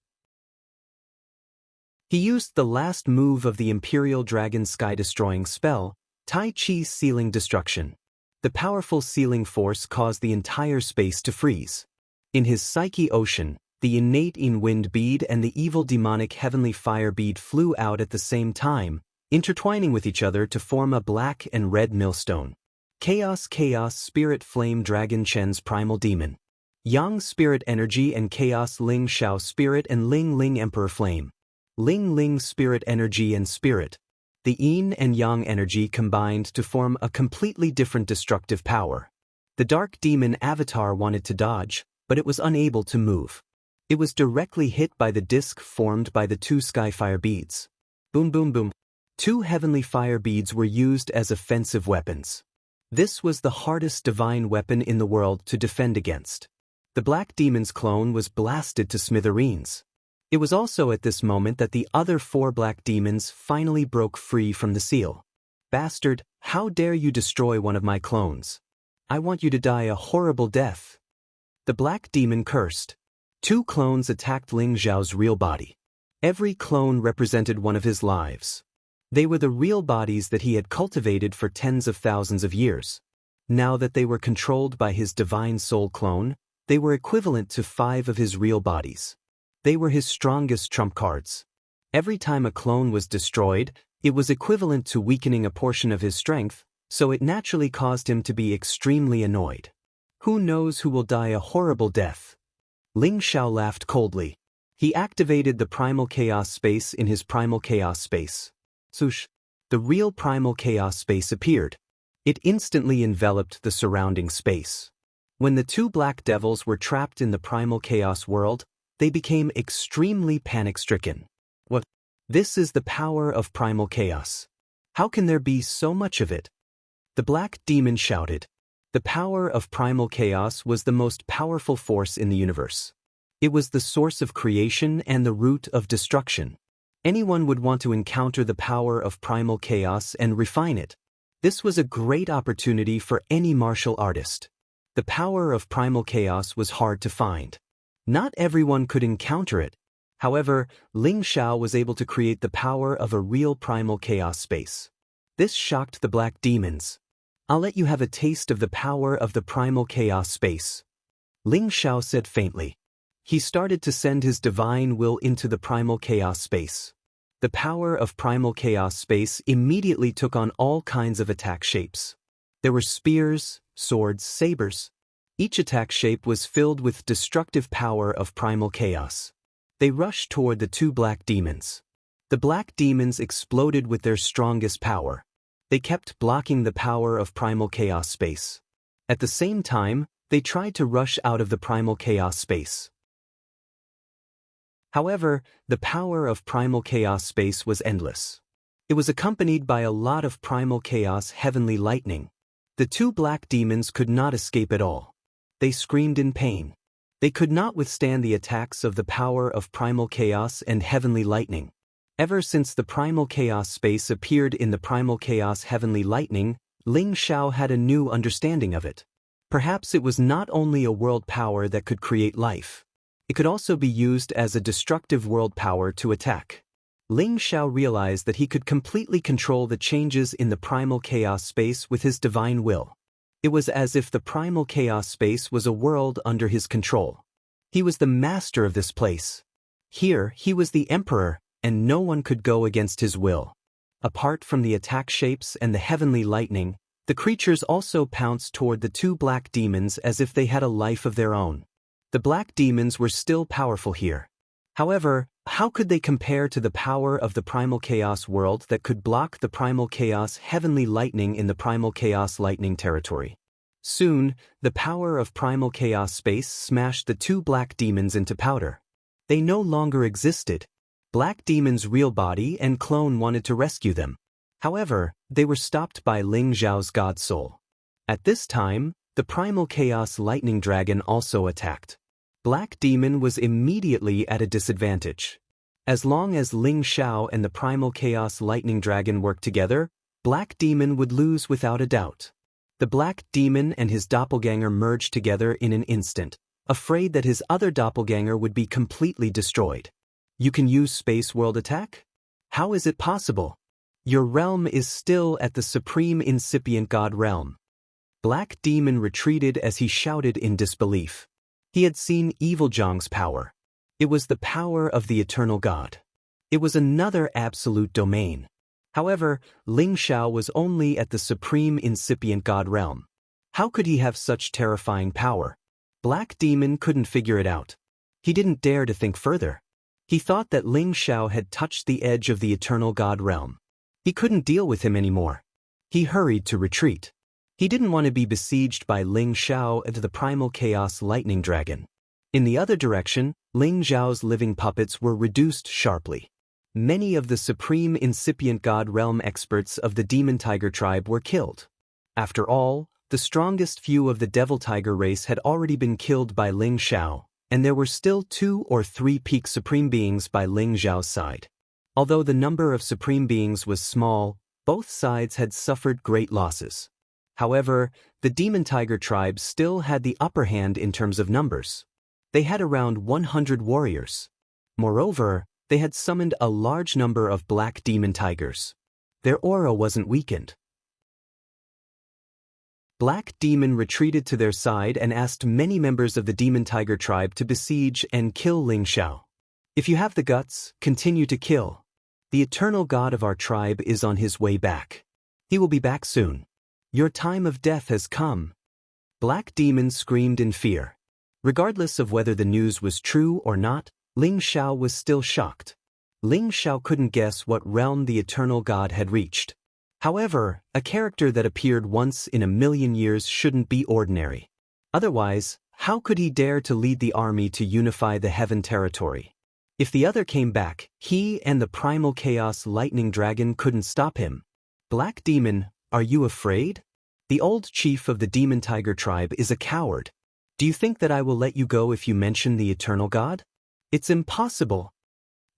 He used the last move of the Imperial Dragon Sky-destroying spell, Tai Chi's Sealing Destruction. The powerful sealing force caused the entire space to freeze. In his Psyche Ocean, the innate in-wind bead and the evil demonic heavenly fire bead flew out at the same time, intertwining with each other to form a black and red millstone. Chaos Spirit Flame Dragon Chen's Primal Demon. Yang Spirit Energy and Chaos Ling Xiao Spirit and Ling Ling Emperor Flame. Ling Ling Spirit Energy and Spirit. The yin and yang energy combined to form a completely different destructive power. The dark demon avatar wanted to dodge, but it was unable to move. It was directly hit by the disc formed by the 2 sky fire beads. Boom boom boom. 2 heavenly fire beads were used as offensive weapons. This was the hardest divine weapon in the world to defend against. The black demon's clone was blasted to smithereens. It was also at this moment that the other 4 black demons finally broke free from the seal. Bastard, how dare you destroy one of my clones? I want you to die a horrible death. The black demon cursed. 2 clones attacked Ling Xiao's real body. Every clone represented one of his lives. They were the real bodies that he had cultivated for tens of thousands of years. Now that they were controlled by his divine soul clone, they were equivalent to 5 of his real bodies. They were his strongest trump cards. Every time a clone was destroyed, it was equivalent to weakening a portion of his strength, so it naturally caused him to be extremely annoyed. Who knows who will die a horrible death? Ling Xiao laughed coldly. He activated the primal chaos space in his primal chaos space. Swoosh! The real primal chaos space appeared. It instantly enveloped the surrounding space. When the 2 black devils were trapped in the primal chaos world, they became extremely panic-stricken. What? This is the power of primal chaos. How can there be so much of it? The black demon shouted. The power of primal chaos was the most powerful force in the universe. It was the source of creation and the root of destruction. Anyone would want to encounter the power of primal chaos and refine it. This was a great opportunity for any martial artist. The power of primal chaos was hard to find. Not everyone could encounter it. However, Ling Xiao was able to create the power of a real primal chaos space. This shocked the black demons. I'll let you have a taste of the power of the primal chaos space. Ling Xiao said faintly. He started to send his divine will into the primal chaos space. The power of primal chaos space immediately took on all kinds of attack shapes. There were spears, swords, sabers. Each attack shape was filled with destructive power of primal chaos. They rushed toward the two black demons. The black demons exploded with their strongest power. They kept blocking the power of primal chaos space. At the same time, they tried to rush out of the primal chaos space. However, the power of primal chaos space was endless. It was accompanied by a lot of primal chaos heavenly lightning. The two black demons could not escape at all. They screamed in pain. They could not withstand the attacks of the power of primal chaos and heavenly lightning. Ever since the primal chaos space appeared in the primal chaos heavenly lightning, Ling Xiao had a new understanding of it. Perhaps it was not only a world power that could create life. It could also be used as a destructive world power to attack. Ling Xiao realized that he could completely control the changes in the primal chaos space with his divine will. It was as if the primal chaos space was a world under his control. He was the master of this place. Here, he was the emperor, and no one could go against his will. Apart from the attack shapes and the heavenly lightning, the creatures also pounced toward the two black demons as if they had a life of their own. The black demons were still powerful here. However, how could they compare to the power of the primal chaos world that could block the primal chaos heavenly lightning in the primal chaos lightning territory? Soon, the power of primal chaos space smashed the two black demons into powder. They no longer existed. Black Demon's real body and clone wanted to rescue them. However, they were stopped by Ling Xiao's god soul. At this time, the primal chaos lightning dragon also attacked. Black Demon was immediately at a disadvantage. As long as Ling Xiao and the primal chaos lightning dragon worked together, Black Demon would lose without a doubt. The Black Demon and his doppelganger merged together in an instant, afraid that his other doppelganger would be completely destroyed. You can use Space World Attack? How is it possible? Your realm is still at the Supreme Incipient God realm. Black Demon retreated as he shouted in disbelief. He had seen Evil Zhang's power. It was the power of the Eternal God. It was another absolute domain. However, Ling Xiao was only at the Supreme Incipient God realm. How could he have such terrifying power? Black Demon couldn't figure it out. He didn't dare to think further. He thought that Ling Xiao had touched the edge of the Eternal God realm. He couldn't deal with him anymore. He hurried to retreat. He didn't want to be besieged by Ling Xiao and the Primal Chaos Lightning Dragon. In the other direction, Ling Xiao's living puppets were reduced sharply. Many of the Supreme Incipient God realm experts of the Demon Tiger tribe were killed. After all, the strongest few of the Devil Tiger race had already been killed by Ling Xiao, and there were still 2 or 3 peak Supreme Beings by Ling Xiao's side. Although the number of Supreme Beings was small, both sides had suffered great losses. However, the Demon Tiger tribe still had the upper hand in terms of numbers. They had around 100 warriors. Moreover, they had summoned a large number of black demon tigers. Their aura wasn't weakened. Black Demon retreated to their side and asked many members of the Demon Tiger tribe to besiege and kill Ling Xiao. If you have the guts, continue to kill. The eternal god of our tribe is on his way back. He will be back soon. Your time of death has come. Black Demon screamed in fear. Regardless of whether the news was true or not, Ling Xiao was still shocked. Ling Xiao couldn't guess what realm the eternal god had reached. However, a character that appeared once in a million years shouldn't be ordinary. Otherwise, how could he dare to lead the army to unify the heaven territory? If the other came back, he and the Primal Chaos Lightning Dragon couldn't stop him. Black Demon, are you afraid? The old chief of the Demon Tiger tribe is a coward. Do you think that I will let you go if you mention the eternal god? It's impossible.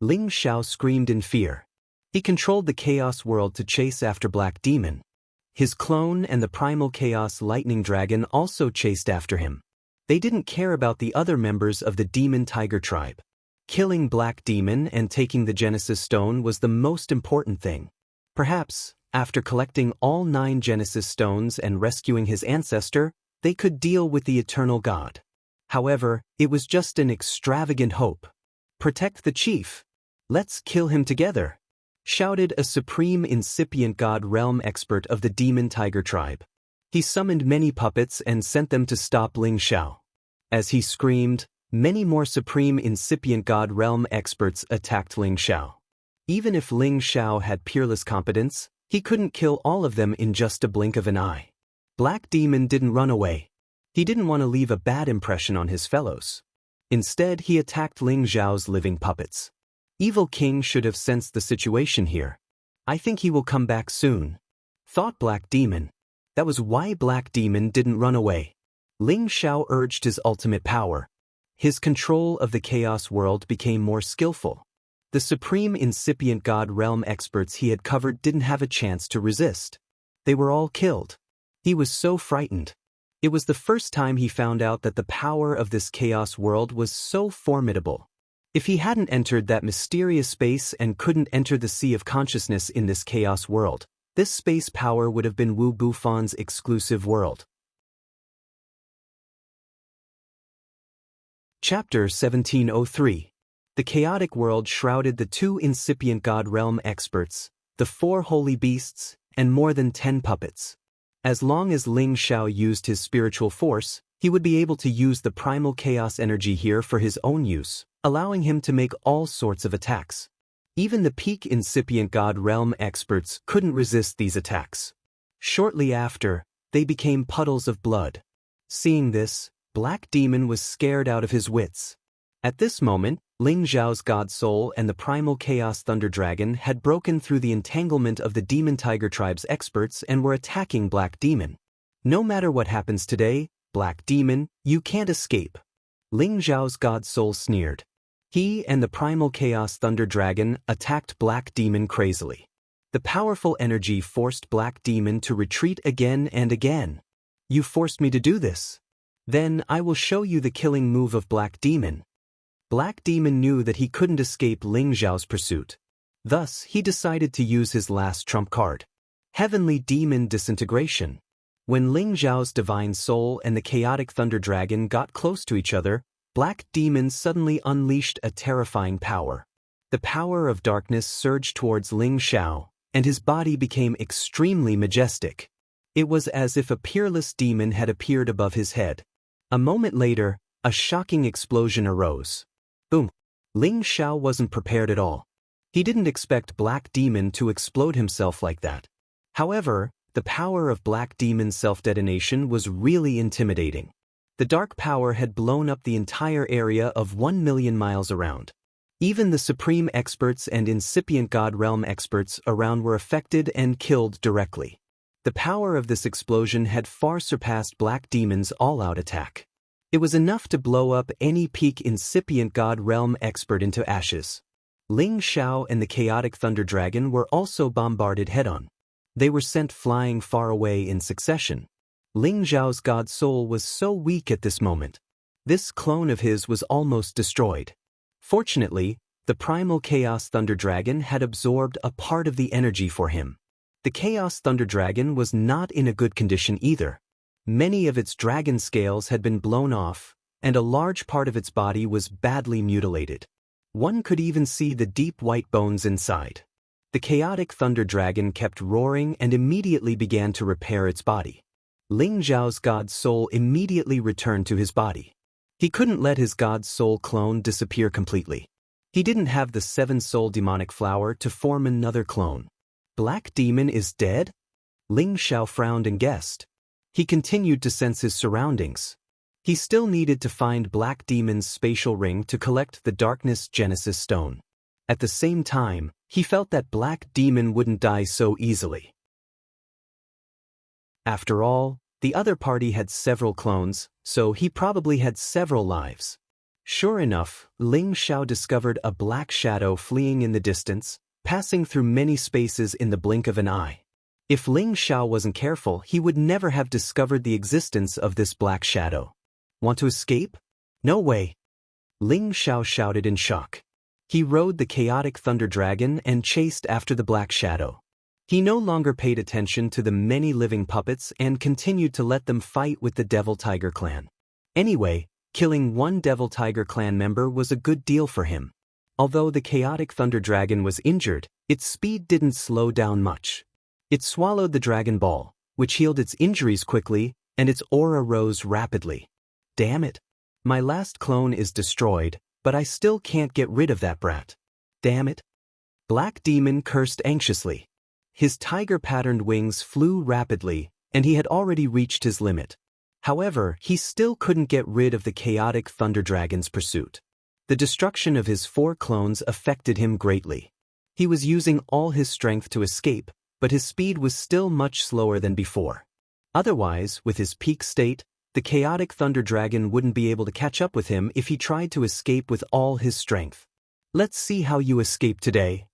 Ling Xiao screamed in fear. He controlled the Chaos World to chase after Black Demon. His clone and the Primal Chaos Lightning Dragon also chased after him. They didn't care about the other members of the Demon Tiger tribe. Killing Black Demon and taking the Genesis Stone was the most important thing. Perhaps, after collecting all 9 Genesis Stones and rescuing his ancestor, they could deal with the Eternal God. However, it was just an extravagant hope. Protect the chief. Let's kill him together, shouted a Supreme Incipient God realm expert of the Demon Tiger tribe. He summoned many puppets and sent them to stop Ling Xiao. As he screamed, Many more supreme incipient god realm experts attacked Ling Xiao. Even if Ling Xiao had peerless competence, he couldn't kill all of them in just a blink of an eye. Black Demon didn't run away. He didn't want to leave a bad impression on his fellows. Instead, he attacked Ling Xiao's living puppets. Evil King should have sensed the situation here. I think he will come back soon, thought Black Demon. That was why Black Demon didn't run away. Ling Xiao urged his ultimate power. His control of the chaos world became more skillful. The supreme incipient god realm experts he had covered didn't have a chance to resist. They were all killed. He was so frightened. It was the first time he found out that the power of this chaos world was so formidable. If he hadn't entered that mysterious space and couldn't enter the sea of consciousness in this chaos world, this space power would have been Wu Bufon's exclusive world. Chapter 1703. The chaotic world shrouded the 2 incipient god realm experts, the 4 holy beasts, and more than 10 puppets. As long as Ling Xiao used his spiritual force, he would be able to use the primal chaos energy here for his own use, allowing him to make all sorts of attacks. Even the peak incipient god realm experts couldn't resist these attacks. Shortly after, they became puddles of blood. Seeing this, Black Demon was scared out of his wits. At this moment, Ling Xiao's God Soul and the primal Chaos Thunder Dragon had broken through the entanglement of the Demon Tiger Tribe's experts and were attacking Black Demon. No matter what happens today, Black Demon, you can't escape. Ling Xiao's God Soul sneered. He and the primal Chaos Thunder Dragon attacked Black Demon crazily. The powerful energy forced Black Demon to retreat again and again. You forced me to do this. Then I will show you the killing move of Black Demon. Black Demon knew that he couldn't escape Ling Xiao's pursuit. Thus, he decided to use his last trump card. Heavenly Demon Disintegration. When Ling Xiao's Divine Soul and the Chaotic Thunder Dragon got close to each other, Black Demon suddenly unleashed a terrifying power. The power of darkness surged towards Ling Xiao, and his body became extremely majestic. It was as if a peerless demon had appeared above his head. A moment later, a shocking explosion arose. Boom! Ling Xiao wasn't prepared at all. He didn't expect Black Demon to explode himself like that. However, the power of Black Demon's self-detonation was really intimidating. The dark power had blown up the entire area of 1 million miles around. Even the supreme experts and incipient god realm experts around were affected and killed directly. The power of this explosion had far surpassed Black Demon's all-out attack. It was enough to blow up any peak incipient god realm expert into ashes. Ling Xiao and the Chaotic Thunder Dragon were also bombarded head-on. They were sent flying far away in succession. Ling Xiao's God Soul was so weak at this moment. This clone of his was almost destroyed. Fortunately, the primal Chaos Thunder Dragon had absorbed a part of the energy for him. The Chaos Thunder Dragon was not in a good condition either. Many of its dragon scales had been blown off, and a large part of its body was badly mutilated. One could even see the deep white bones inside. The Chaotic Thunder Dragon kept roaring and immediately began to repair its body. Ling Xiao's God Soul immediately returned to his body. He couldn't let his God Soul clone disappear completely. He didn't have the 7-soul demonic flower to form another clone. Black Demon is dead? Ling Xiao frowned and guessed. He continued to sense his surroundings. He still needed to find Black Demon's spatial ring to collect the Darkness Genesis Stone. At the same time, he felt that Black Demon wouldn't die so easily. After all, the other party had several clones, so he probably had several lives. Sure enough, Ling Xiao discovered a black shadow fleeing in the distance, passing through many spaces in the blink of an eye. If Ling Xiao wasn't careful, he would never have discovered the existence of this black shadow. Want to escape? No way! Ling Xiao shouted in shock. He rode the Chaotic Thunder Dragon and chased after the black shadow. He no longer paid attention to the many living puppets and continued to let them fight with the Devil Tiger clan. Anyway, killing one Devil Tiger clan member was a good deal for him. Although the Chaotic Thunder Dragon was injured, its speed didn't slow down much. It swallowed the Dragon Ball, which healed its injuries quickly, and its aura rose rapidly. Damn it! My last clone is destroyed, but I still can't get rid of that brat. Damn it. Black Demon cursed anxiously. His tiger-patterned wings flew rapidly, and he had already reached his limit. However, he still couldn't get rid of the chaotic Thunder Dragon's pursuit. The destruction of his 4 clones affected him greatly. He was using all his strength to escape, but his speed was still much slower than before. Otherwise, with his peak state, the chaotic Thunder Dragon wouldn't be able to catch up with him if he tried to escape with all his strength. Let's see how you escape today.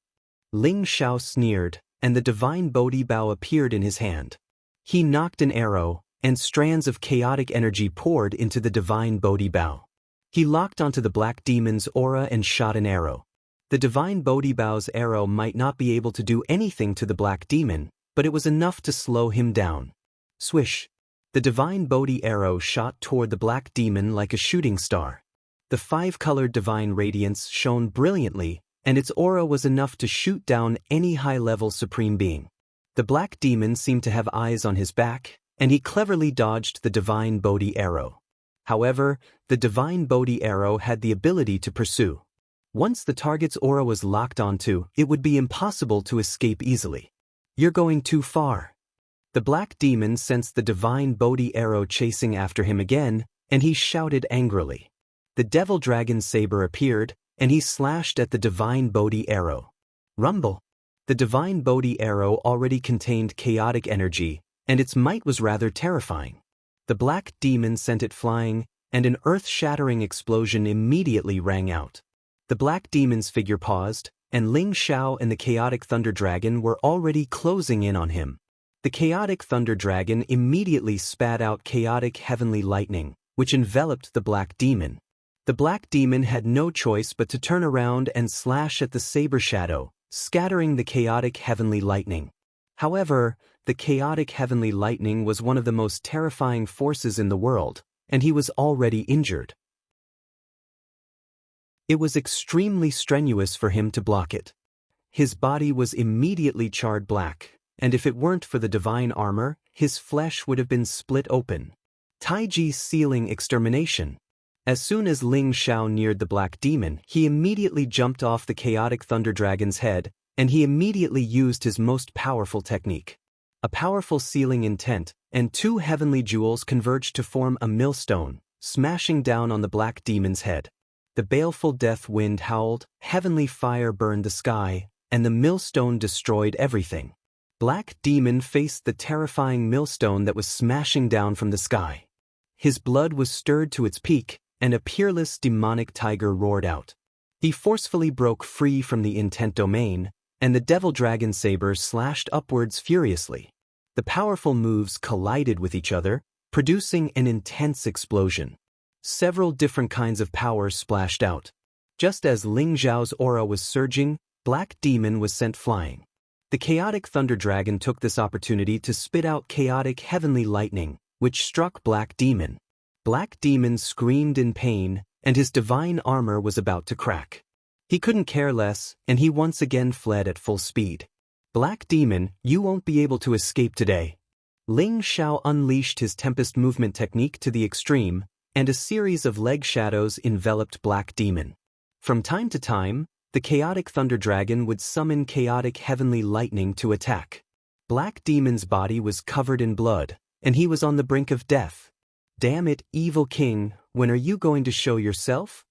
Ling Xiao sneered, and the divine Bodhi bow appeared in his hand. He knocked an arrow, and strands of chaotic energy poured into the divine Bodhi bow. He locked onto the Black Demon's aura and shot an arrow. The divine Bodhi bow's arrow might not be able to do anything to the Black Demon, but it was enough to slow him down. Swish! The divine Bodhi arrow shot toward the Black Demon like a shooting star. The 5-colored divine radiance shone brilliantly, and its aura was enough to shoot down any high-level supreme being. The Black Demon seemed to have eyes on his back, and he cleverly dodged the divine Bodhi arrow. However, the divine Bodhi arrow had the ability to pursue. Once the target's aura was locked onto, it would be impossible to escape easily. You're going too far. The Black Demon sensed the divine Bodhi arrow chasing after him again, and he shouted angrily. The Devil Dragon saber appeared, and he slashed at the divine Bodhi arrow. Rumble! The divine Bodhi arrow already contained chaotic energy, and its might was rather terrifying. The Black Demon sent it flying, and an earth-shattering explosion immediately rang out. The Black Demon's figure paused, and Ling Xiao and the chaotic Thunder Dragon were already closing in on him. The chaotic Thunder Dragon immediately spat out chaotic heavenly lightning, which enveloped the Black Demon. The Black Demon had no choice but to turn around and slash at the saber shadow, scattering the chaotic heavenly lightning. However, the chaotic heavenly lightning was one of the most terrifying forces in the world, and he was already injured. It was extremely strenuous for him to block it. His body was immediately charred black, and if it weren't for the divine armor, his flesh would have been split open. Taiji's sealing extermination. As soon as Ling Xiao neared the Black Demon, he immediately jumped off the chaotic Thunder Dragon's head, and he immediately used his most powerful technique. A powerful sealing intent, and 2 heavenly jewels converged to form a millstone, smashing down on the Black Demon's head. The baleful death wind howled, heavenly fire burned the sky, and the millstone destroyed everything. Black Demon faced the terrifying millstone that was smashing down from the sky. His blood was stirred to its peak, and a peerless demonic tiger roared out. He forcefully broke free from the intent domain, and the Devil Dragon saber slashed upwards furiously. The powerful moves collided with each other, producing an intense explosion. Several different kinds of power splashed out. Just as Ling Xiao's aura was surging, Black Demon was sent flying. The chaotic Thunder Dragon took this opportunity to spit out chaotic heavenly lightning, which struck Black Demon. Black Demon screamed in pain, and his divine armor was about to crack. He couldn't care less, and he once again fled at full speed. Black Demon, you won't be able to escape today. Ling Xiao unleashed his Tempest movement technique to the extreme, and a series of leg shadows enveloped Black Demon. From time to time, the chaotic Thunder Dragon would summon chaotic heavenly lightning to attack. Black Demon's body was covered in blood, and he was on the brink of death. Damn it, evil king, when are you going to show yourself?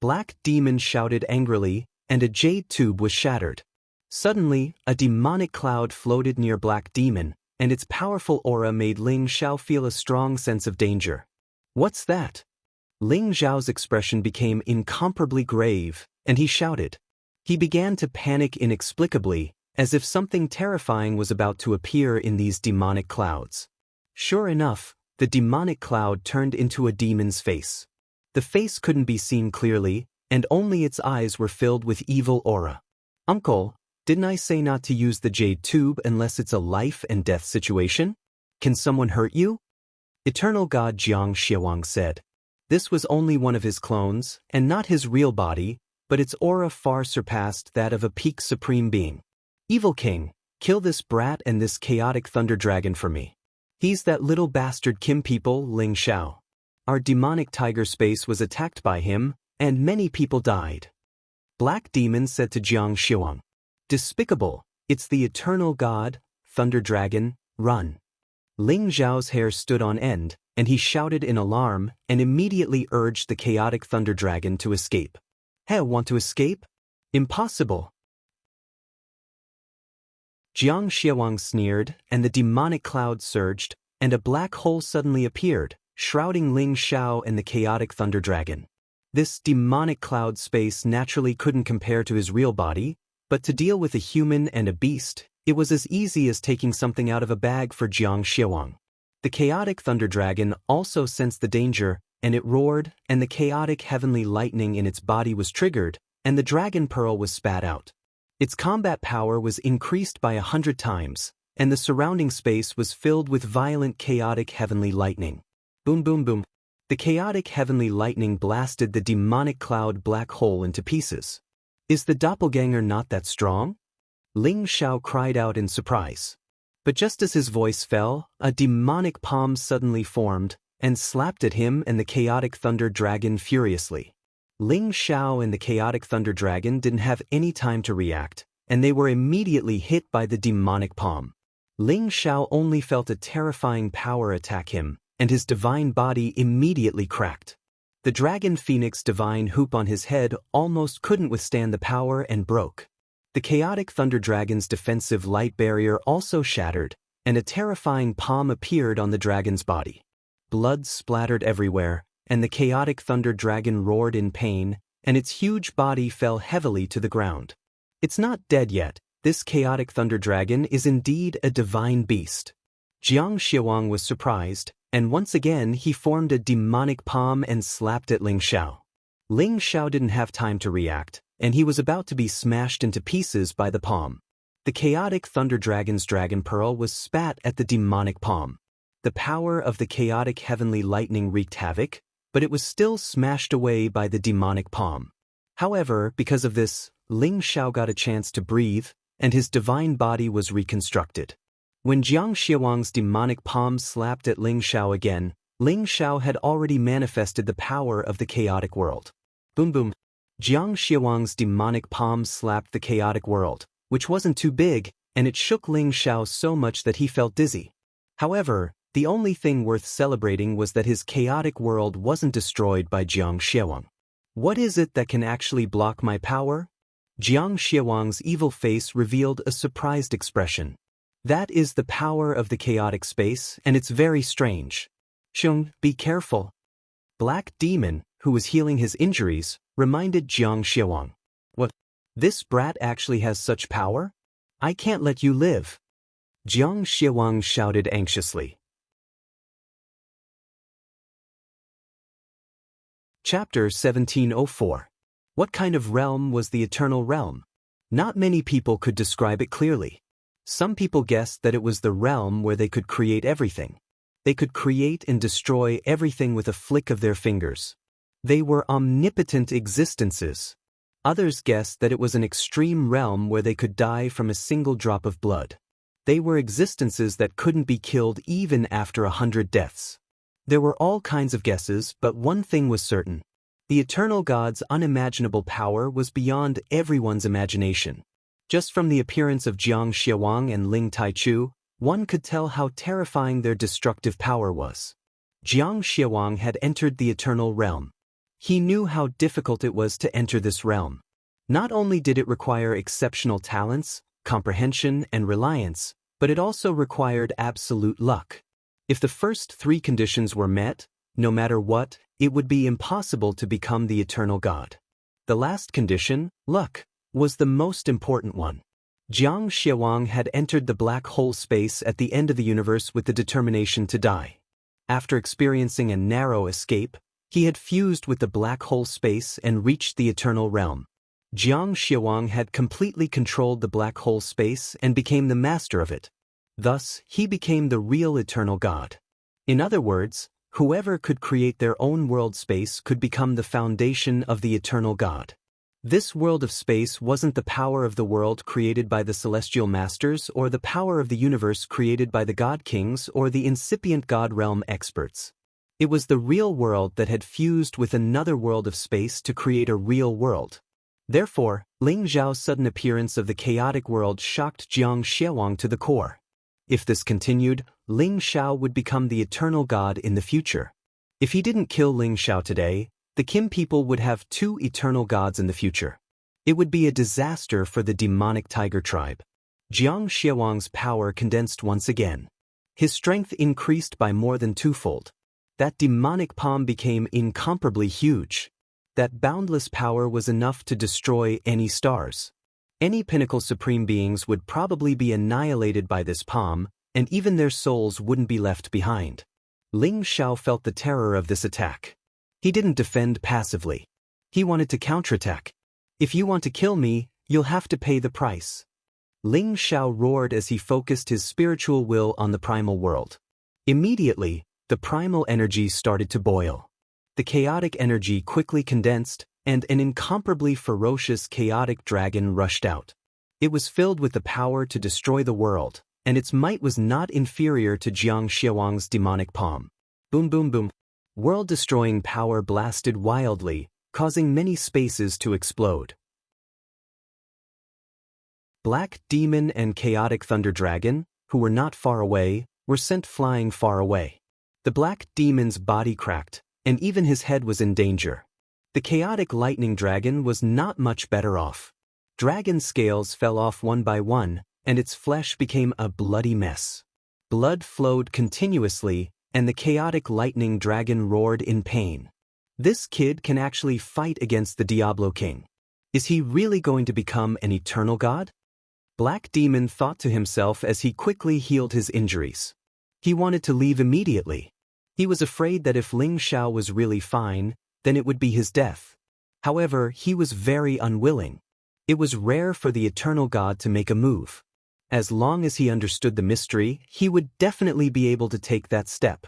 Black Demon shouted angrily, and a jade tube was shattered. Suddenly, a demonic cloud floated near Black Demon, and its powerful aura made Ling Xiao feel a strong sense of danger. What's that? Ling Xiao's expression became incomparably grave, and he shouted. He began to panic inexplicably, as if something terrifying was about to appear in these demonic clouds. Sure enough, the demonic cloud turned into a demon's face. The face couldn't be seen clearly, and only its eyes were filled with evil aura. Uncle, didn't I say not to use the jade tube unless it's a life and death situation? Can someone hurt you? Eternal God Jiang Xiawang said. This was only one of his clones, and not his real body, but its aura far surpassed that of a peak supreme being. Evil king, kill this brat and this chaotic Thunder Dragon for me. He's that little bastard Kim people, Ling Xiao. our demonic tiger space was attacked by him, and many people died. Black Demon said to Jiang Xiuang, "Despicable, it's the eternal god, Thunder Dragon, run." Ling Zhao's hair stood on end, and he shouted in alarm and immediately urged the chaotic Thunder Dragon to escape. "Hey, want to escape? Impossible." Jiang Xiuang sneered, and the demonic cloud surged, and a black hole suddenly appeared, shrouding Ling Xiao and the chaotic Thunder Dragon. This demonic cloud space naturally couldn't compare to his real body, but to deal with a human and a beast, it was as easy as taking something out of a bag for Jiang Xiuang. The chaotic Thunder Dragon also sensed the danger, and it roared, and the chaotic heavenly lightning in its body was triggered, and the dragon pearl was spat out. Its combat power was increased by 100 times, and the surrounding space was filled with violent chaotic heavenly lightning. Boom boom boom. The chaotic heavenly lightning blasted the demonic cloud black hole into pieces. "Is the doppelganger not that strong?" Ling Xiao cried out in surprise. But just as his voice fell, a demonic palm suddenly formed, and slapped at him and the chaotic Thunder Dragon furiously. Ling Xiao and the chaotic Thunder Dragon didn't have any time to react, and they were immediately hit by the demonic palm. Ling Xiao only felt a terrifying power attack him, and his divine body immediately cracked. The dragon phoenix divine hoop on his head almost couldn't withstand the power and broke. The chaotic Thunder Dragon's defensive light barrier also shattered, and a terrifying palm appeared on the dragon's body. Blood splattered everywhere, and the chaotic Thunder Dragon roared in pain, and its huge body fell heavily to the ground. It's not dead yet. This chaotic Thunder Dragon is indeed a divine beast. Jiang Xiuang was surprised, and once again he formed a demonic palm and slapped at Ling Xiao. Ling Xiao didn't have time to react, and he was about to be smashed into pieces by the palm. The chaotic Thunder Dragon's dragon pearl was spat at the demonic palm. The power of the chaotic heavenly lightning wreaked havoc, but it was still smashed away by the demonic palm. However, because of this, Ling Xiao got a chance to breathe, and his divine body was reconstructed. When Jiang Xiuang's demonic palm slapped at Ling Xiao again, Ling Xiao had already manifested the power of the chaotic world. Boom boom. Jiang Xiuang's demonic palm slapped the chaotic world, which wasn't too big, and it shook Ling Xiao so much that he felt dizzy. However, the only thing worth celebrating was that his chaotic world wasn't destroyed by Jiang Xiuang. "What is it that can actually block my power?" Jiang Xiuang's evil face revealed a surprised expression. "That is the power of the chaotic space, and it's very strange. Xiong, be careful." Black Demon, who was healing his injuries, reminded Jiang Xiuang. "What? This brat actually has such power? I can't let you live." Jiang Xiuang shouted anxiously. Chapter 1704. What kind of realm was the Eternal Realm? Not many people could describe it clearly. Some people guessed that it was the realm where they could create everything. They could create and destroy everything with a flick of their fingers. They were omnipotent existences. Others guessed that it was an extreme realm where they could die from a single drop of blood. They were existences that couldn't be killed even after 100 deaths. There were all kinds of guesses, but one thing was certain. The Eternal God's unimaginable power was beyond everyone's imagination. Just from the appearance of Jiang Xiuang and Ling Taichu, one could tell how terrifying their destructive power was. Jiang Xiuang had entered the Eternal Realm. He knew how difficult it was to enter this realm. Not only did it require exceptional talents, comprehension, and reliance, but it also required absolute luck. If the first three conditions were met, no matter what, it would be impossible to become the Eternal God. The last condition, luck, was the most important one. Jiang Xiuang had entered the black hole space at the end of the universe with the determination to die. After experiencing a narrow escape, he had fused with the black hole space and reached the Eternal Realm. Jiang Xiuang had completely controlled the black hole space and became the master of it. Thus, he became the real Eternal God. In other words, whoever could create their own world space could become the foundation of the Eternal God. This world of space wasn't the power of the world created by the celestial masters or the power of the universe created by the god kings or the incipient god realm experts. It was the real world that had fused with another world of space to create a real world. Therefore, Ling Zhao's sudden appearance of the chaotic world shocked Jiang Xiawang to the core. If this continued, Ling Xiao would become the eternal god in the future. If he didn't kill Ling Xiao today, the Kim people would have 2 eternal gods in the future. It would be a disaster for the demonic tiger tribe. Jiang Xiawang's power condensed once again. His strength increased by more than 2-fold. That demonic palm became incomparably huge. That boundless power was enough to destroy any stars. Any pinnacle supreme beings would probably be annihilated by this palm, and even their souls wouldn't be left behind. Ling Xiao felt the terror of this attack. He didn't defend passively. He wanted to counterattack. If you want to kill me, you'll have to pay the price. Ling Xiao roared as he focused his spiritual will on the primal world. Immediately, the primal energy started to boil. The chaotic energy quickly condensed, and an incomparably ferocious chaotic dragon rushed out. It was filled with the power to destroy the world, and its might was not inferior to Jiang Xiawang's demonic palm. Boom boom boom. World-destroying power blasted wildly, causing many spaces to explode. Black Demon and Chaotic Thunder Dragon, who were not far away, were sent flying far away. The Black Demon's body cracked, and even his head was in danger. The Chaotic Lightning Dragon was not much better off. Dragon scales fell off one by one, and its flesh became a bloody mess. Blood flowed continuously, and the Chaotic Lightning Dragon roared in pain. This kid can actually fight against the Diablo King. Is he really going to become an eternal god? Black Demon thought to himself as he quickly healed his injuries. He wanted to leave immediately. He was afraid that if Ling Xiao was really fine, then it would be his death. However, he was very unwilling. It was rare for the eternal god to make a move. As long as he understood the mystery, he would definitely be able to take that step.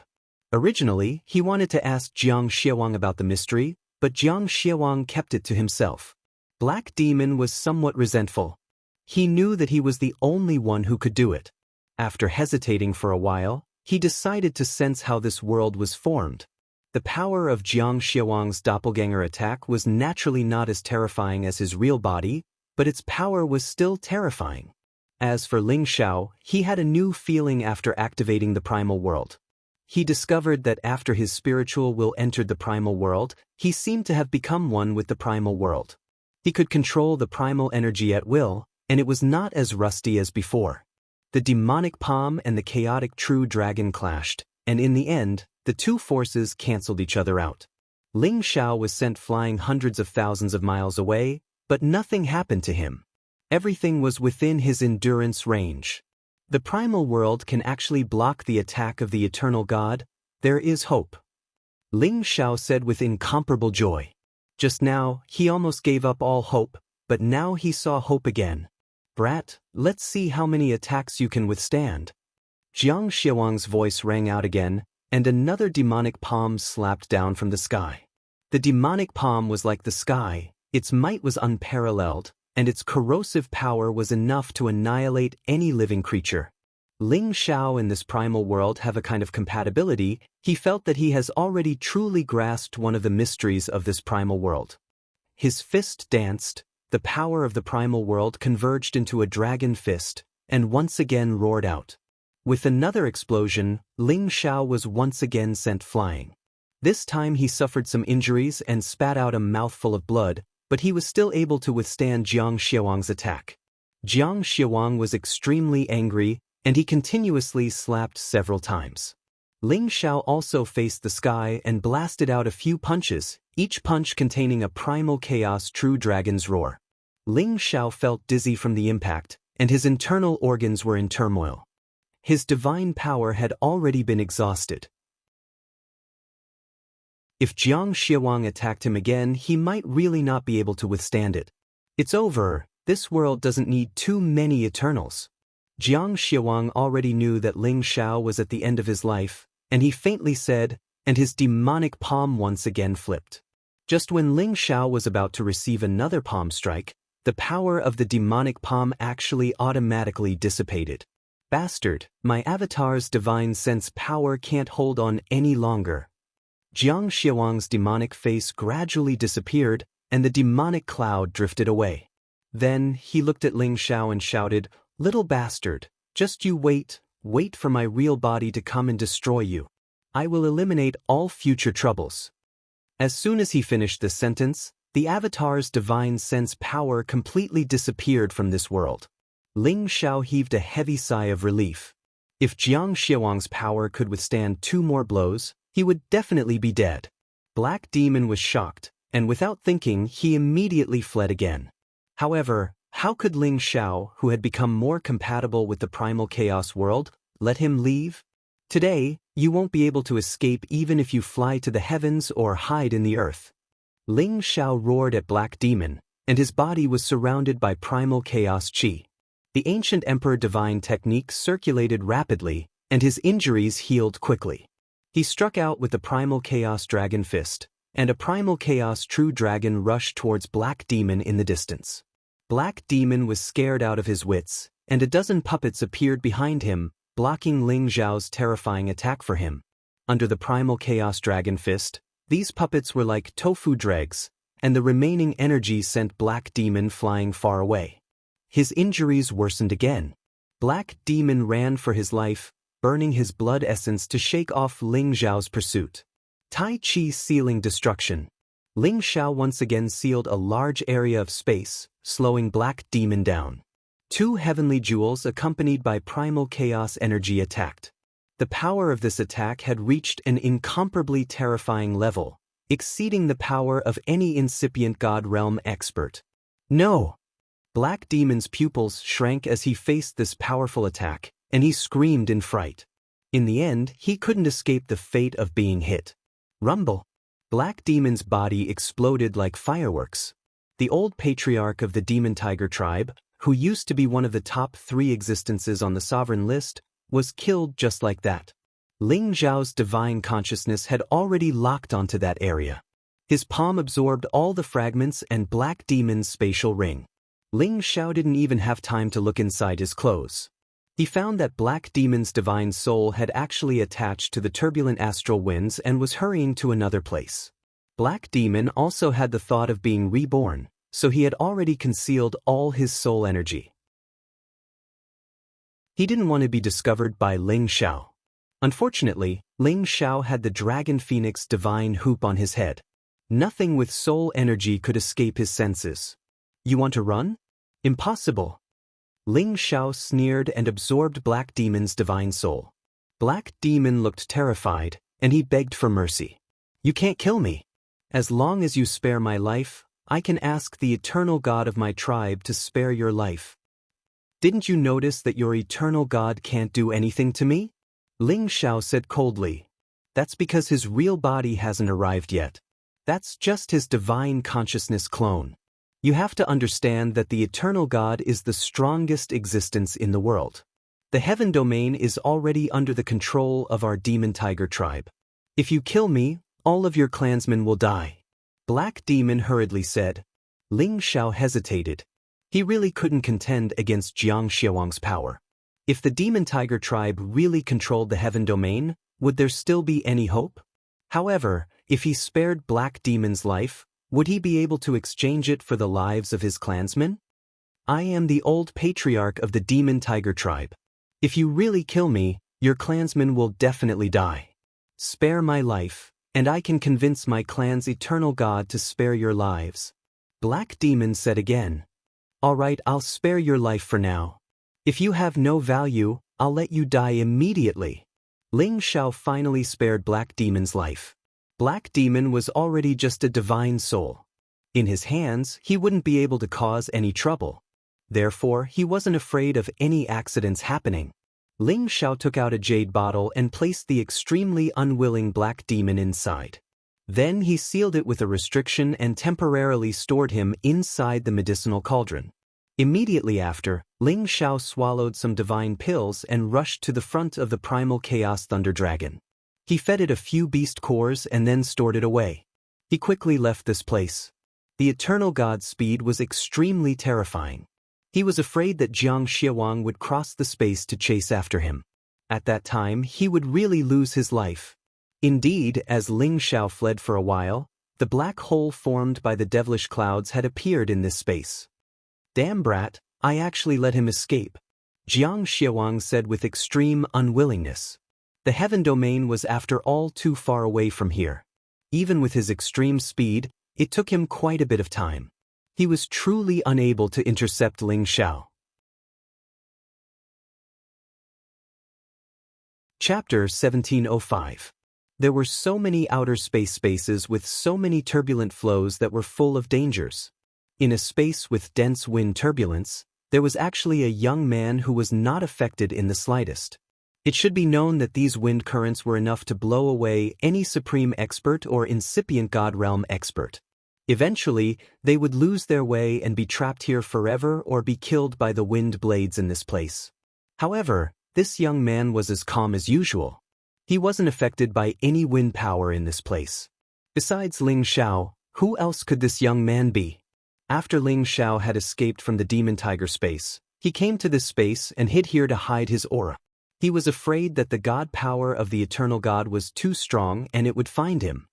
Originally, he wanted to ask Jiang Xiawang about the mystery, but Jiang Xiawang kept it to himself. Black Demon was somewhat resentful. He knew that he was the only one who could do it. After hesitating for a while, he decided to sense how this world was formed. The power of Jiang Xiawang's doppelganger attack was naturally not as terrifying as his real body, but its power was still terrifying. As for Ling Xiao, he had a new feeling after activating the primal world. He discovered that after his spiritual will entered the primal world, he seemed to have become one with the primal world. He could control the primal energy at will, and it was not as rusty as before. The demonic palm and the chaotic true dragon clashed, and in the end, the 2 forces canceled each other out. Ling Xiao was sent flying hundreds of thousands of miles away, but nothing happened to him. Everything was within his endurance range. The primal world can actually block the attack of the eternal god. There is hope. Ling Xiao said with incomparable joy. Just now, he almost gave up all hope, but now he saw hope again. Brat, let's see how many attacks you can withstand. Jiang Xiawang's voice rang out again, and another demonic palm slapped down from the sky. The demonic palm was like the sky, its might was unparalleled, and its corrosive power was enough to annihilate any living creature. Ling Xiao and this primal world have a kind of compatibility. He felt that he has already truly grasped one of the mysteries of this primal world. His fist danced, the power of the primal world converged into a dragon fist, and once again roared out. With another explosion, Ling Xiao was once again sent flying. This time he suffered some injuries and spat out a mouthful of blood, but he was still able to withstand Jiang Xiawang's attack. Jiang Xiawang was extremely angry, and he continuously slapped several times. Ling Xiao also faced the sky and blasted out a few punches, each punch containing a primal chaos true dragon's roar. Ling Xiao felt dizzy from the impact, and his internal organs were in turmoil. His divine power had already been exhausted. If Jiang Xiawang attacked him again, he might really not be able to withstand it. It's over. This world doesn't need too many Eternals. Jiang Xiawang already knew that Ling Xiao was at the end of his life, and he faintly said, and his demonic palm once again flipped. Just when Ling Xiao was about to receive another palm strike, the power of the demonic palm actually automatically dissipated. Bastard, my avatar's divine sense power can't hold on any longer. Jiang Xiaowang's demonic face gradually disappeared, and the demonic cloud drifted away. Then he looked at Ling Xiao and shouted, "Little bastard, just you wait for my real body to come and destroy you. I will eliminate all future troubles." As soon as he finished this sentence, the Avatar's divine sense power completely disappeared from this world. Ling Xiao heaved a heavy sigh of relief. If Jiang Xiaowang's power could withstand 2 more blows, he would definitely be dead. Black Demon was shocked, and without thinking, he immediately fled again. However, how could Ling Xiao, who had become more compatible with the primal chaos world, let him leave? "Today, you won't be able to escape even if you fly to the heavens or hide in the earth." Ling Xiao roared at Black Demon, and his body was surrounded by primal chaos chi. The ancient Emperor Divine technique circulated rapidly, and his injuries healed quickly. He struck out with the primal chaos dragon fist, and a primal chaos true dragon rushed towards Black Demon in the distance. Black Demon was scared out of his wits, and a dozen puppets appeared behind him, blocking Ling Xiao's terrifying attack for him. Under the primal chaos dragon fist, these puppets were like tofu dregs, and the remaining energy sent Black Demon flying far away. His injuries worsened again. Black Demon ran for his life, burning his blood essence to shake off Ling Xiao's pursuit. Tai Chi sealing destruction. Ling Xiao once again sealed a large area of space, slowing Black Demon down. 2 heavenly jewels accompanied by primal chaos energy attacked. The power of this attack had reached an incomparably terrifying level, exceeding the power of any incipient God realm expert. No! Black Demon's pupils shrank as he faced this powerful attack, and he screamed in fright. In the end, he couldn't escape the fate of being hit. Rumble! Black Demon's body exploded like fireworks. The old patriarch of the Demon Tiger tribe, who used to be one of the top 3 existences on the sovereign list, was killed just like that. Ling Xiao's divine consciousness had already locked onto that area. His palm absorbed all the fragments and Black Demon's spatial ring. Ling Xiao didn't even have time to look inside his clothes. He found that Black Demon's divine soul had actually attached to the turbulent astral winds and was hurrying to another place. Black Demon also had the thought of being reborn, so he had already concealed all his soul energy. He didn't want to be discovered by Ling Xiao. Unfortunately, Ling Xiao had the Dragon Phoenix divine hoop on his head. Nothing with soul energy could escape his senses. "You want to run? Impossible." Ling Xiao sneered and absorbed Black Demon's divine soul. Black Demon looked terrified, and he begged for mercy. "You can't kill me. As long as you spare my life, I can ask the eternal God of my tribe to spare your life." "Didn't you notice that your eternal God can't do anything to me?" Ling Xiao said coldly. "That's because his real body hasn't arrived yet. That's just his divine consciousness clone. You have to understand that the eternal God is the strongest existence in the world. The heaven domain is already under the control of our Demon Tiger tribe. If you kill me, all of your clansmen will die." Black Demon hurriedly said. Ling Xiao hesitated. He really couldn't contend against Jiang Xiaowang's power. If the Demon Tiger tribe really controlled the heaven domain, would there still be any hope? However, if he spared Black Demon's life, would he be able to exchange it for the lives of his clansmen? "I am the old patriarch of the Demon Tiger tribe. If you really kill me, your clansmen will definitely die. Spare my life, and I can convince my clan's eternal God to spare your lives." Black Demon said again. "All right, I'll spare your life for now. If you have no value, I'll let you die immediately." Ling Xiao finally spared Black Demon's life. Black Demon was already just a divine soul. In his hands, he wouldn't be able to cause any trouble. Therefore, he wasn't afraid of any accidents happening. Ling Xiao took out a jade bottle and placed the extremely unwilling Black Demon inside. Then he sealed it with a restriction and temporarily stored him inside the medicinal cauldron. Immediately after, Ling Xiao swallowed some divine pills and rushed to the front of the primal chaos thunder dragon. He fed it a few beast cores and then stored it away. He quickly left this place. The eternal God's speed was extremely terrifying. He was afraid that Jiang Xiaowang would cross the space to chase after him. At that time, he would really lose his life. Indeed, as Ling Xiao fled for a while, the black hole formed by the devilish clouds had appeared in this space. "Damn brat, I actually let him escape," Jiang Xiaowang said with extreme unwillingness. The heaven domain was after all too far away from here. Even with his extreme speed, it took him quite a bit of time. He was truly unable to intercept Ling Xiao. Chapter 1705. There were so many outer spaces with so many turbulent flows that were full of dangers. In a space with dense wind turbulence, there was actually a young man who was not affected in the slightest. It should be known that these wind currents were enough to blow away any supreme expert or incipient God realm expert. Eventually, they would lose their way and be trapped here forever or be killed by the wind blades in this place. However, this young man was as calm as usual. He wasn't affected by any wind power in this place. Besides Ling Xiao, who else could this young man be? After Ling Xiao had escaped from the demon tiger space, he came to this space and hid here to hide his aura. He was afraid that the god power of the eternal god was too strong and it would find him.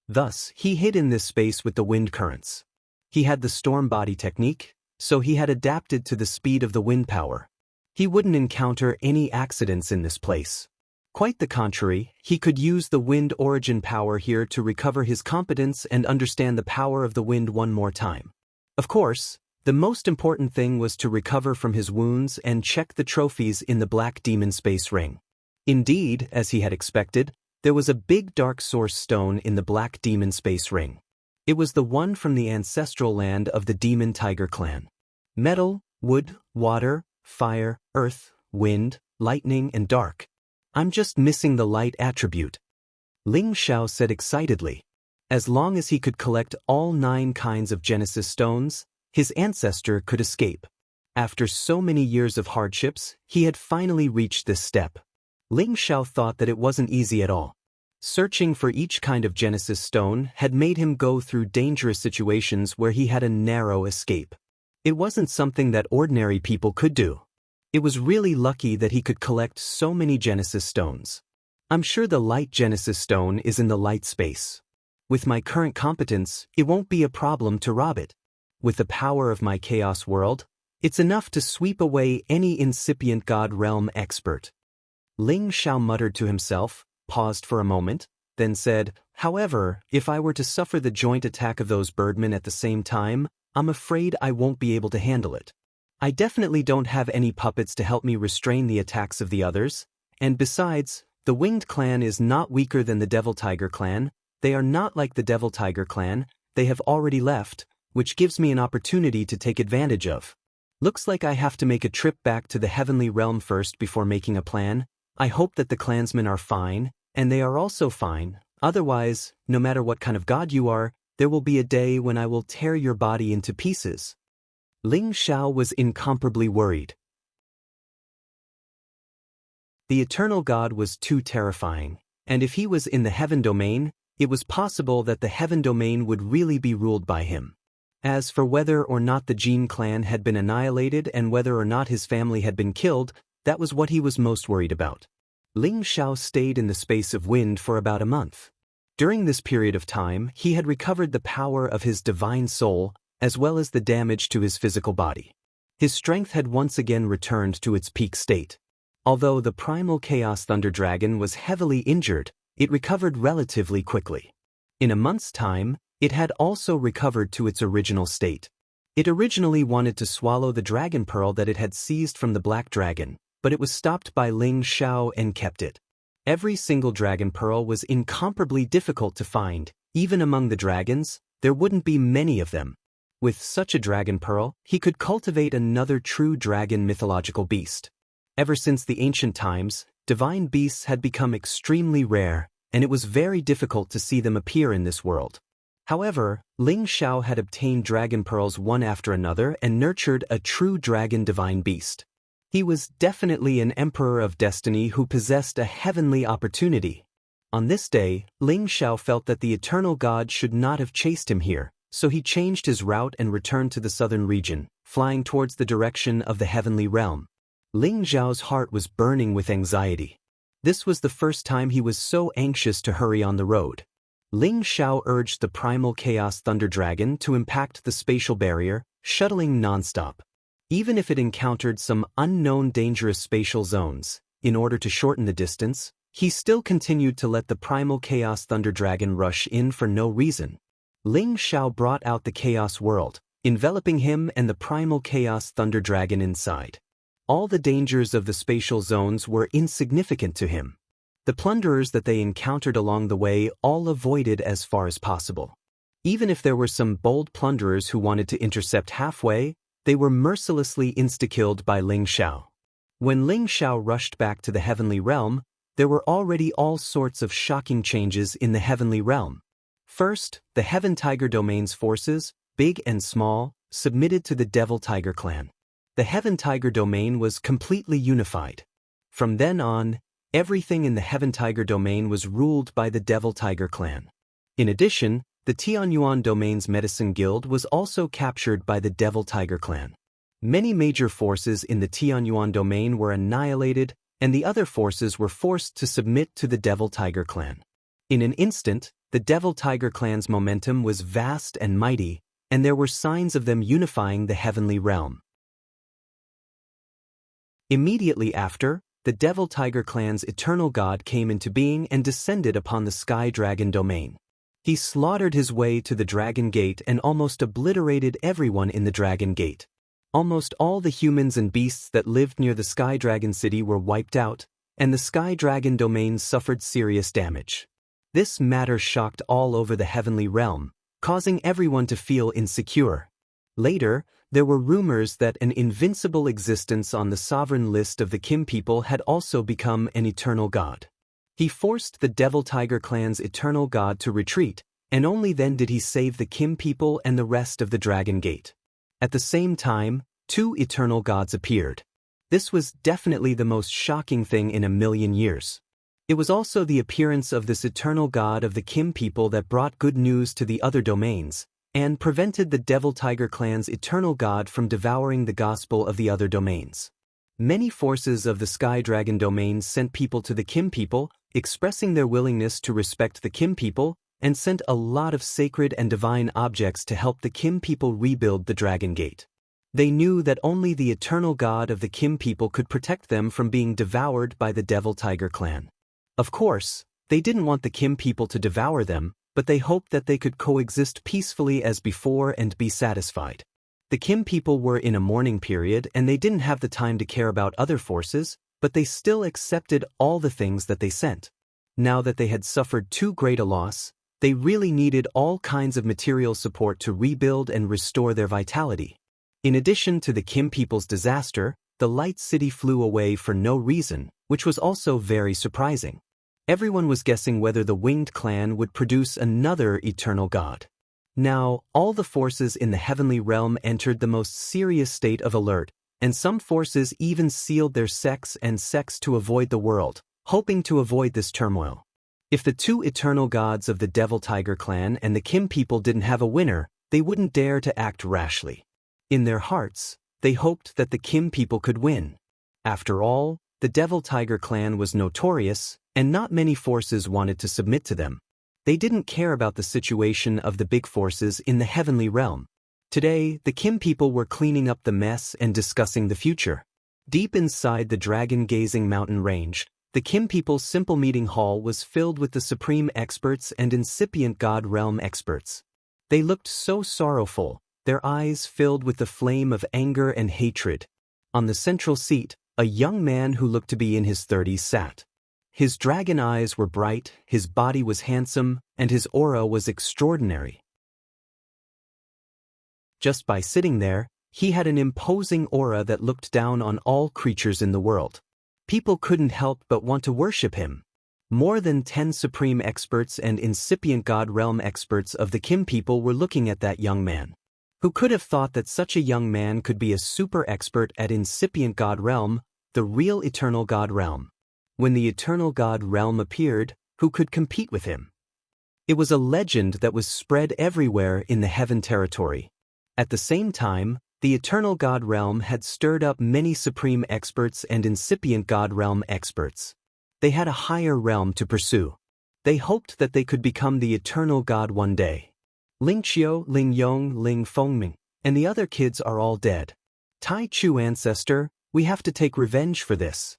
Thus, he hid in this space with the wind currents. He had the storm body technique, so he had adapted to the speed of the wind power. He wouldn't encounter any accidents in this place. Quite the contrary, he could use the wind origin power here to recover his competence and understand the power of the wind one more time. Of course, the most important thing was to recover from his wounds and check the trophies in the Black Demon Space Ring. Indeed, as he had expected, there was a big dark source stone in the Black Demon Space Ring. It was the one from the ancestral land of the Demon Tiger clan. Metal, wood, water, fire, earth, wind, lightning, and dark. I'm just missing the light attribute, Ling Xiao said excitedly. As long as he could collect all 9 kinds of Genesis stones, his ancestor could escape. After so many years of hardships, he had finally reached this step. Ling Xiao thought that it wasn't easy at all. Searching for each kind of Genesis stone had made him go through dangerous situations where he had a narrow escape. It wasn't something that ordinary people could do. It was really lucky that he could collect so many Genesis stones. I'm sure the light Genesis stone is in the light space. With my current competence, it won't be a problem to rob it. With the power of my chaos world, it's enough to sweep away any incipient God realm expert. Ling Xiao muttered to himself, paused for a moment, then said, "However, if I were to suffer the joint attack of those birdmen at the same time, I'm afraid I won't be able to handle it. I definitely don't have any puppets to help me restrain the attacks of the others, and besides, the Winged Clan is not weaker than the Devil Tiger Clan. They are not like the Devil Tiger Clan, they have already left, which gives me an opportunity to take advantage of. Looks like I have to make a trip back to the heavenly realm first before making a plan. I hope that the clansmen are fine, and they are also fine. Otherwise, no matter what kind of god you are, there will be a day when I will tear your body into pieces." Ling Xiao was incomparably worried. The eternal god was too terrifying, and if he was in the heaven domain, it was possible that the heaven domain would really be ruled by him. As for whether or not the Jin clan had been annihilated and whether or not his family had been killed, that was what he was most worried about. Ling Xiao stayed in the space of wind for about a month. During this period of time, he had recovered the power of his divine soul, as well as the damage to his physical body. His strength had once again returned to its peak state. Although the primal Chaos Thunder Dragon was heavily injured, it recovered relatively quickly. In a month's time, it had also recovered to its original state. It originally wanted to swallow the dragon pearl that it had seized from the black dragon, but it was stopped by Ling Xiao and kept it. Every single dragon pearl was incomparably difficult to find. Even among the dragons, there wouldn't be many of them. With such a dragon pearl, he could cultivate another true dragon mythological beast. Ever since the ancient times, divine beasts had become extremely rare, and it was very difficult to see them appear in this world. However, Ling Xiao had obtained dragon pearls one after another and nurtured a true dragon divine beast. He was definitely an emperor of destiny who possessed a heavenly opportunity. On this day, Ling Xiao felt that the eternal god should not have chased him here, so he changed his route and returned to the southern region, flying towards the direction of the heavenly realm. Ling Xiao's heart was burning with anxiety. This was the first time he was so anxious to hurry on the road. Ling Xiao urged the primal chaos thunder dragon to impact the spatial barrier, shuttling nonstop. Even if it encountered some unknown dangerous spatial zones, in order to shorten the distance, he still continued to let the primal chaos thunder dragon rush in for no reason. Ling Xiao brought out the chaos world, enveloping him and the primal chaos thunder dragon inside. All the dangers of the spatial zones were insignificant to him. The plunderers that they encountered along the way all avoided as far as possible. Even if there were some bold plunderers who wanted to intercept halfway, they were mercilessly insta-killed by Ling Xiao. When Ling Xiao rushed back to the heavenly realm, there were already all sorts of shocking changes in the heavenly realm. First, the Heaven Tiger Domain's forces, big and small, submitted to the Devil Tiger clan. The Heaven Tiger Domain was completely unified. From then on, everything in the Heaven Tiger Domain was ruled by the Devil Tiger clan. In addition, the Tianyuan Domain's Medicine Guild was also captured by the Devil Tiger clan. Many major forces in the Tianyuan Domain were annihilated, and the other forces were forced to submit to the Devil Tiger clan. In an instant, the Devil Tiger clan's momentum was vast and mighty, and there were signs of them unifying the heavenly realm. Immediately after, the Devil Tiger clan's eternal god came into being and descended upon the Sky Dragon Domain. He slaughtered his way to the Dragon Gate and almost obliterated everyone in the Dragon Gate. Almost all the humans and beasts that lived near the Sky Dragon City were wiped out, and the Sky Dragon Domain suffered serious damage. This matter shocked all over the heavenly realm, causing everyone to feel insecure. Later, there were rumors that an invincible existence on the sovereign list of the Kim people had also become an eternal god. He forced the Devil Tiger clan's eternal god to retreat, and only then did he save the Kim people and the rest of the Dragon Gate. At the same time, 2 eternal gods appeared. This was definitely the most shocking thing in a million years. It was also the appearance of this eternal god of the Kim people that brought good news to the other domains, and prevented the Devil Tiger clan's eternal god from devouring the gospel of the other domains. Many forces of the Sky Dragon Domain sent people to the Kim people, expressing their willingness to respect the Kim people, and sent a lot of sacred and divine objects to help the Kim people rebuild the Dragon Gate. They knew that only the eternal god of the Kim people could protect them from being devoured by the Devil Tiger clan. Of course, they didn't want the Kim people to devour them, but they hoped that they could coexist peacefully as before and be satisfied. The Kim people were in a mourning period and they didn't have the time to care about other forces, but they still accepted all the things that they sent. Now that they had suffered too great a loss, they really needed all kinds of material support to rebuild and restore their vitality. In addition to the Kim people's disaster, the Light City flew away for no reason, which was also very surprising. Everyone was guessing whether the Winged Clan would produce another eternal god. Now, all the forces in the heavenly realm entered the most serious state of alert, and some forces even sealed their sects to avoid the world, hoping to avoid this turmoil. If the 2 eternal gods of the Devil Tiger clan and the Kim people didn't have a winner, they wouldn't dare to act rashly. In their hearts, they hoped that the Kim people could win. After all, the Devil Tiger clan was notorious, and not many forces wanted to submit to them. They didn't care about the situation of the big forces in the heavenly realm. Today, the Kim people were cleaning up the mess and discussing the future. Deep inside the dragon-gazing mountain range, the Kim people's simple meeting hall was filled with the supreme experts and incipient god realm experts. They looked so sorrowful, their eyes filled with the flame of anger and hatred. On the central seat, a young man who looked to be in his 30s sat. His dragon eyes were bright, his body was handsome, and his aura was extraordinary. Just by sitting there, he had an imposing aura that looked down on all creatures in the world. People couldn't help but want to worship him. More than 10 supreme experts and incipient god realm experts of the Kim people were looking at that young man. Who could have thought that such a young man could be a super expert at incipient god realm, the real eternal god realm? When the eternal god realm appeared, who could compete with him? It was a legend that was spread everywhere in the heaven territory. At the same time, the eternal god realm had stirred up many supreme experts and incipient god realm experts. They had a higher realm to pursue. They hoped that they could become the eternal god one day. Ling Qiu, Ling Yong, Ling Fengming, and the other kids are all dead. Tai Chu ancestor, we have to take revenge for this.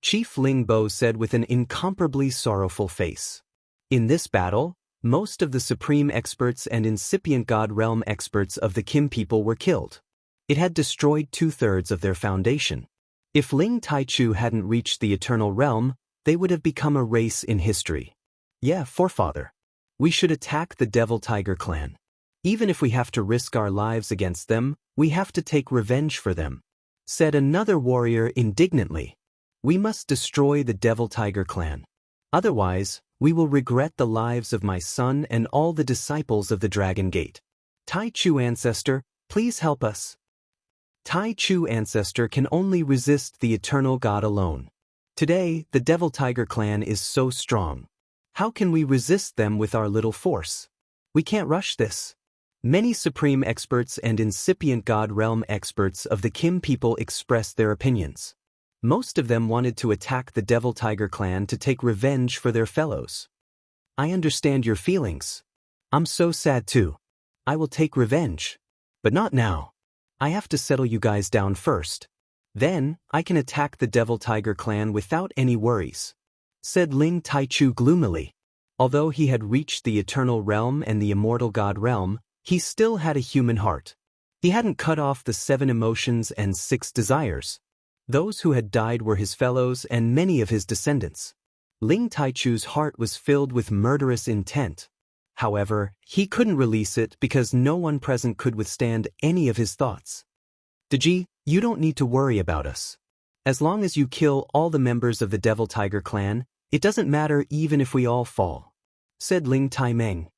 Chief Ling Bo said with an incomparably sorrowful face. In this battle, most of the supreme experts and incipient god realm experts of the Kim people were killed. It had destroyed 2/3 of their foundation. If Ling Taichu hadn't reached the eternal realm, they would have become a race in history. Yeah, forefather. We should attack the Devil Tiger clan. Even if we have to risk our lives against them, we have to take revenge for them, said another warrior indignantly. We must destroy the Devil Tiger clan. Otherwise, we will regret the lives of my son and all the disciples of the Dragon Gate. Tai Chu ancestor, please help us. Tai Chu ancestor can only resist the eternal god alone. Today, the Devil Tiger clan is so strong. How can we resist them with our little force? We can't rush this. Many supreme experts and incipient god realm experts of the Kim people expressed their opinions. Most of them wanted to attack the Devil Tiger clan to take revenge for their fellows. I understand your feelings. I'm so sad too. I will take revenge. But not now. I have to settle you guys down first. Then, I can attack the Devil Tiger clan without any worries, said Ling Taichu gloomily. Although he had reached the eternal realm and the immortal god realm, he still had a human heart. He hadn't cut off the 7 emotions and 6 desires. Those who had died were his fellows and many of his descendants. Ling Taichu's heart was filled with murderous intent. However, he couldn't release it because no one present could withstand any of his thoughts. Deji, you don't need to worry about us. As long as you kill all the members of the Devil Tiger clan, it doesn't matter even if we all fall, said Ling Taimeng.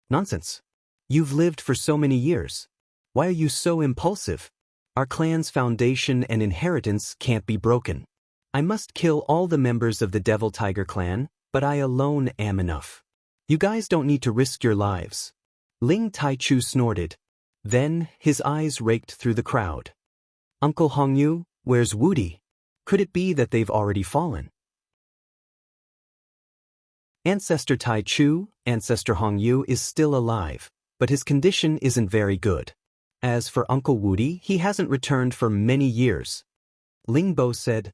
Nonsense. You've lived for so many years. Why are you so impulsive? Our clan's foundation and inheritance can't be broken. I must kill all the members of the Devil Tiger clan, but I alone am enough. You guys don't need to risk your lives. Ling Taichu snorted. Then, his eyes raked through the crowd. Uncle Hongyu, where's Wudi? Could it be that they've already fallen? Ancestor Taichu, Ancestor Hongyu is still alive, but his condition isn't very good. As for Uncle Wudi, he hasn't returned for many years. Ling Bo said,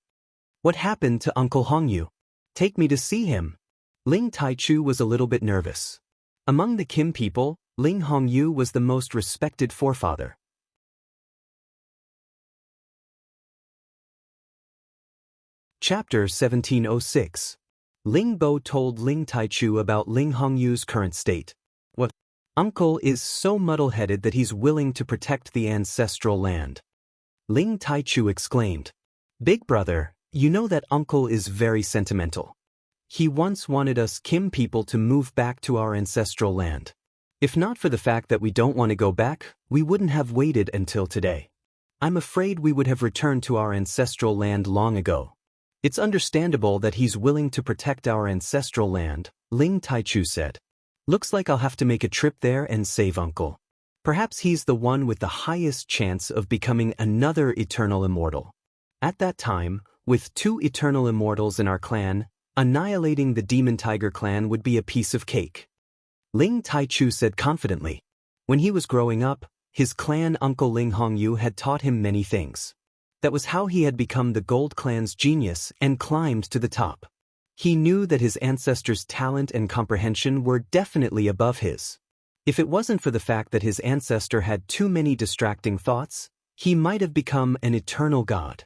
What happened to Uncle Hongyu? Take me to see him. Ling Taichu was a little bit nervous. Among the Kim people, Ling Hongyu was the most respected forefather. Chapter 1706. Ling Bo told Ling Taichu about Ling Hongyu's current state. What? Uncle is so muddle-headed that he's willing to protect the ancestral land. Ling Taichu exclaimed. Big brother, you know that uncle is very sentimental. He once wanted us Kim people to move back to our ancestral land. If not for the fact that we don't want to go back, we wouldn't have waited until today. I'm afraid we would have returned to our ancestral land long ago. It's understandable that he's willing to protect our ancestral land, Ling Taichu said. Looks like I'll have to make a trip there and save uncle. Perhaps he's the one with the highest chance of becoming another eternal immortal. At that time, with 2 eternal immortals in our clan, annihilating the Demon Tiger clan would be a piece of cake. Ling Taichu said confidently. When he was growing up, his clan uncle Ling Hongyu had taught him many things. That was how he had become the Gold Clan's genius and climbed to the top. He knew that his ancestors' talent and comprehension were definitely above his. If it wasn't for the fact that his ancestor had too many distracting thoughts, he might have become an eternal god.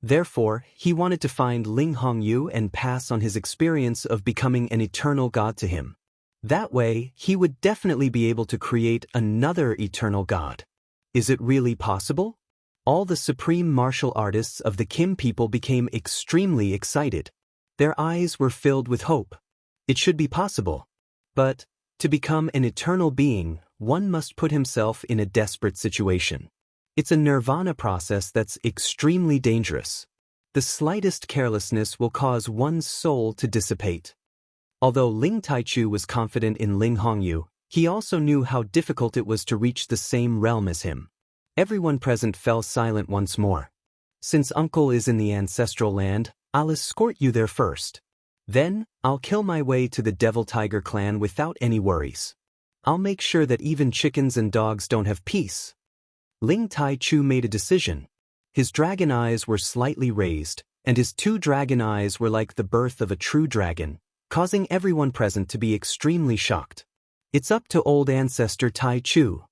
Therefore, he wanted to find Ling Hongyu and pass on his experience of becoming an eternal god to him. That way, he would definitely be able to create another eternal god. Is it really possible? All the supreme martial artists of the Kim people became extremely excited. Their eyes were filled with hope. It should be possible. But, to become an eternal being, one must put himself in a desperate situation. It's a nirvana process that's extremely dangerous. The slightest carelessness will cause one's soul to dissipate. Although Ling Taichu was confident in Ling Hongyu, he also knew how difficult it was to reach the same realm as him. Everyone present fell silent once more. Since uncle is in the ancestral land, I'll escort you there first. Then, I'll kill my way to the Devil Tiger clan without any worries. I'll make sure that even chickens and dogs don't have peace. Ling Tai-chu made a decision. His dragon eyes were slightly raised, and his 2 dragon eyes were like the birth of a true dragon, causing everyone present to be extremely shocked. It's up to old ancestor Tai-chu.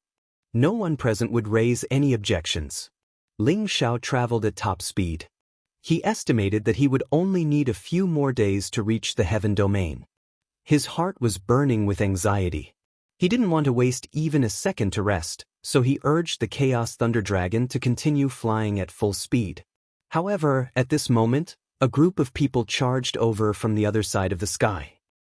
No one present would raise any objections. Ling Xiao traveled at top speed. He estimated that he would only need a few more days to reach the heaven domain. His heart was burning with anxiety. He didn't want to waste even a second to rest, so he urged the Chaos Thunder Dragon to continue flying at full speed. However, at this moment, a group of people charged over from the other side of the sky.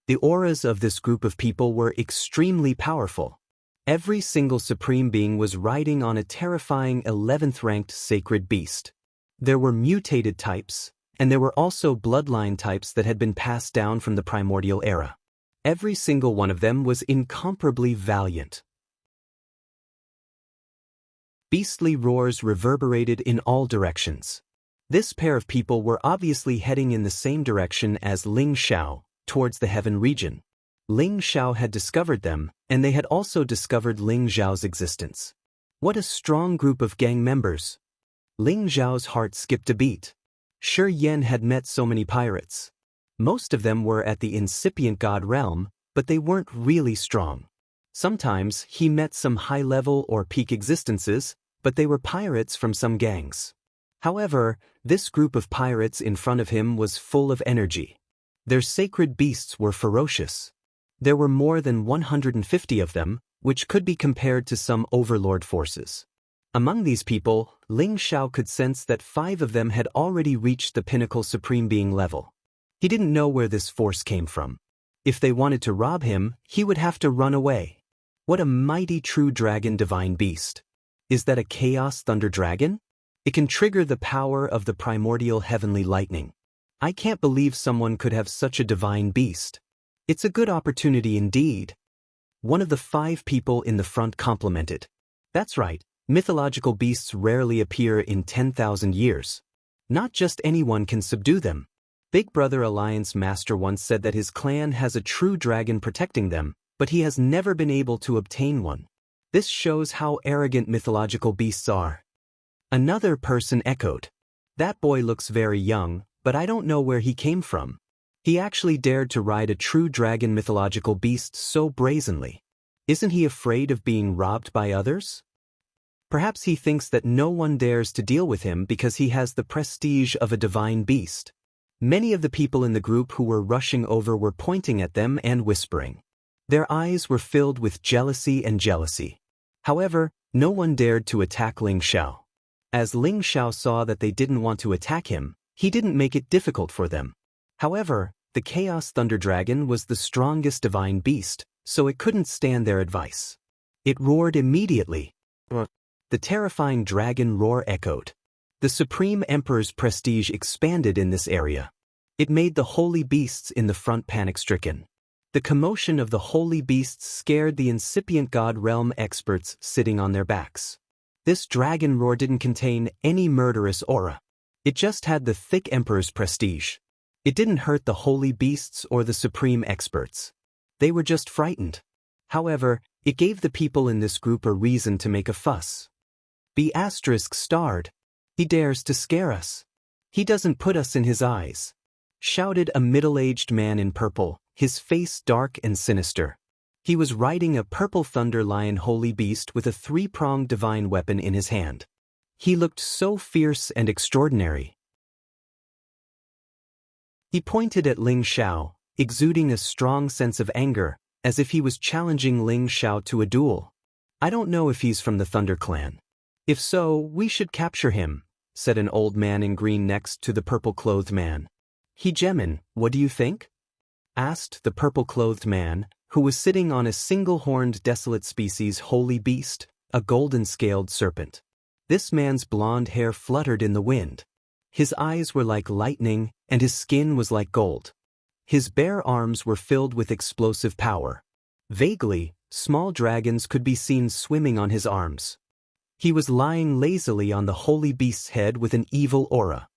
The auras of this group of people were extremely powerful. Every single supreme being was riding on a terrifying 11th-ranked sacred beast. There were mutated types, and there were also bloodline types that had been passed down from the primordial era. Every single one of them was incomparably valiant. Beastly roars reverberated in all directions. This pair of people were obviously heading in the same direction as Ling Xiao, towards the heaven region. Ling Xiao had discovered them, and they had also discovered Ling Xiao's existence. What a strong group of gang members! Ling Xiao's heart skipped a beat. Shi Yan had met so many pirates. Most of them were at the incipient god realm, but they weren't really strong. Sometimes he met some high-level or peak existences, but they were pirates from some gangs. However, this group of pirates in front of him was full of energy. Their sacred beasts were ferocious. There were more than 150 of them, which could be compared to some overlord forces. Among these people, Ling Xiao could sense that 5 of them had already reached the pinnacle supreme being level. He didn't know where this force came from. If they wanted to rob him, he would have to run away. What a mighty true dragon divine beast. Is that a Chaos Thunder Dragon? It can trigger the power of the primordial heavenly lightning. I can't believe someone could have such a divine beast. It's a good opportunity indeed. One of the 5 people in the front complimented. That's right, mythological beasts rarely appear in 10,000 years. Not just anyone can subdue them. Big Brother Alliance Master once said that his clan has a true dragon protecting them, but he has never been able to obtain one. This shows how arrogant mythological beasts are. Another person echoed. That boy looks very young, but I don't know where he came from. He actually dared to ride a true dragon mythological beast so brazenly. Isn't he afraid of being robbed by others? Perhaps he thinks that no one dares to deal with him because he has the prestige of a divine beast. Many of the people in the group who were rushing over were pointing at them and whispering. Their eyes were filled with jealousy and jealousy. However, no one dared to attack Ling Xiao. As Ling Xiao saw that they didn't want to attack him, he didn't make it difficult for them. However, the Chaos Thunder Dragon was the strongest divine beast, so it couldn't stand their advice. It roared immediately. The terrifying dragon roar echoed. The Supreme Emperor's prestige expanded in this area. It made the holy beasts in the front panic-stricken. The commotion of the holy beasts scared the incipient god realm experts sitting on their backs. This dragon roar didn't contain any murderous aura. It just had the thick emperor's prestige. It didn't hurt the holy beasts or the supreme experts. They were just frightened. However, it gave the people in this group a reason to make a fuss. B** starred. He dares to scare us. He doesn't put us in his eyes, shouted a middle-aged man in purple, his face dark and sinister. He was riding a purple thunder lion holy beast with a 3-pronged divine weapon in his hand. He looked so fierce and extraordinary. He pointed at Ling Xiao, exuding a strong sense of anger, as if he was challenging Ling Xiao to a duel. I don't know if he's from the Thunder Clan. If so, we should capture him, said an old man in green next to the purple-clothed man. Hegemin, what do you think? Asked the purple-clothed man, who was sitting on a single-horned desolate species holy beast, a golden-scaled serpent. This man's blonde hair fluttered in the wind. His eyes were like lightning, and his skin was like gold. His bare arms were filled with explosive power. Vaguely, small dragons could be seen swimming on his arms. He was lying lazily on the holy beast's head with an evil aura.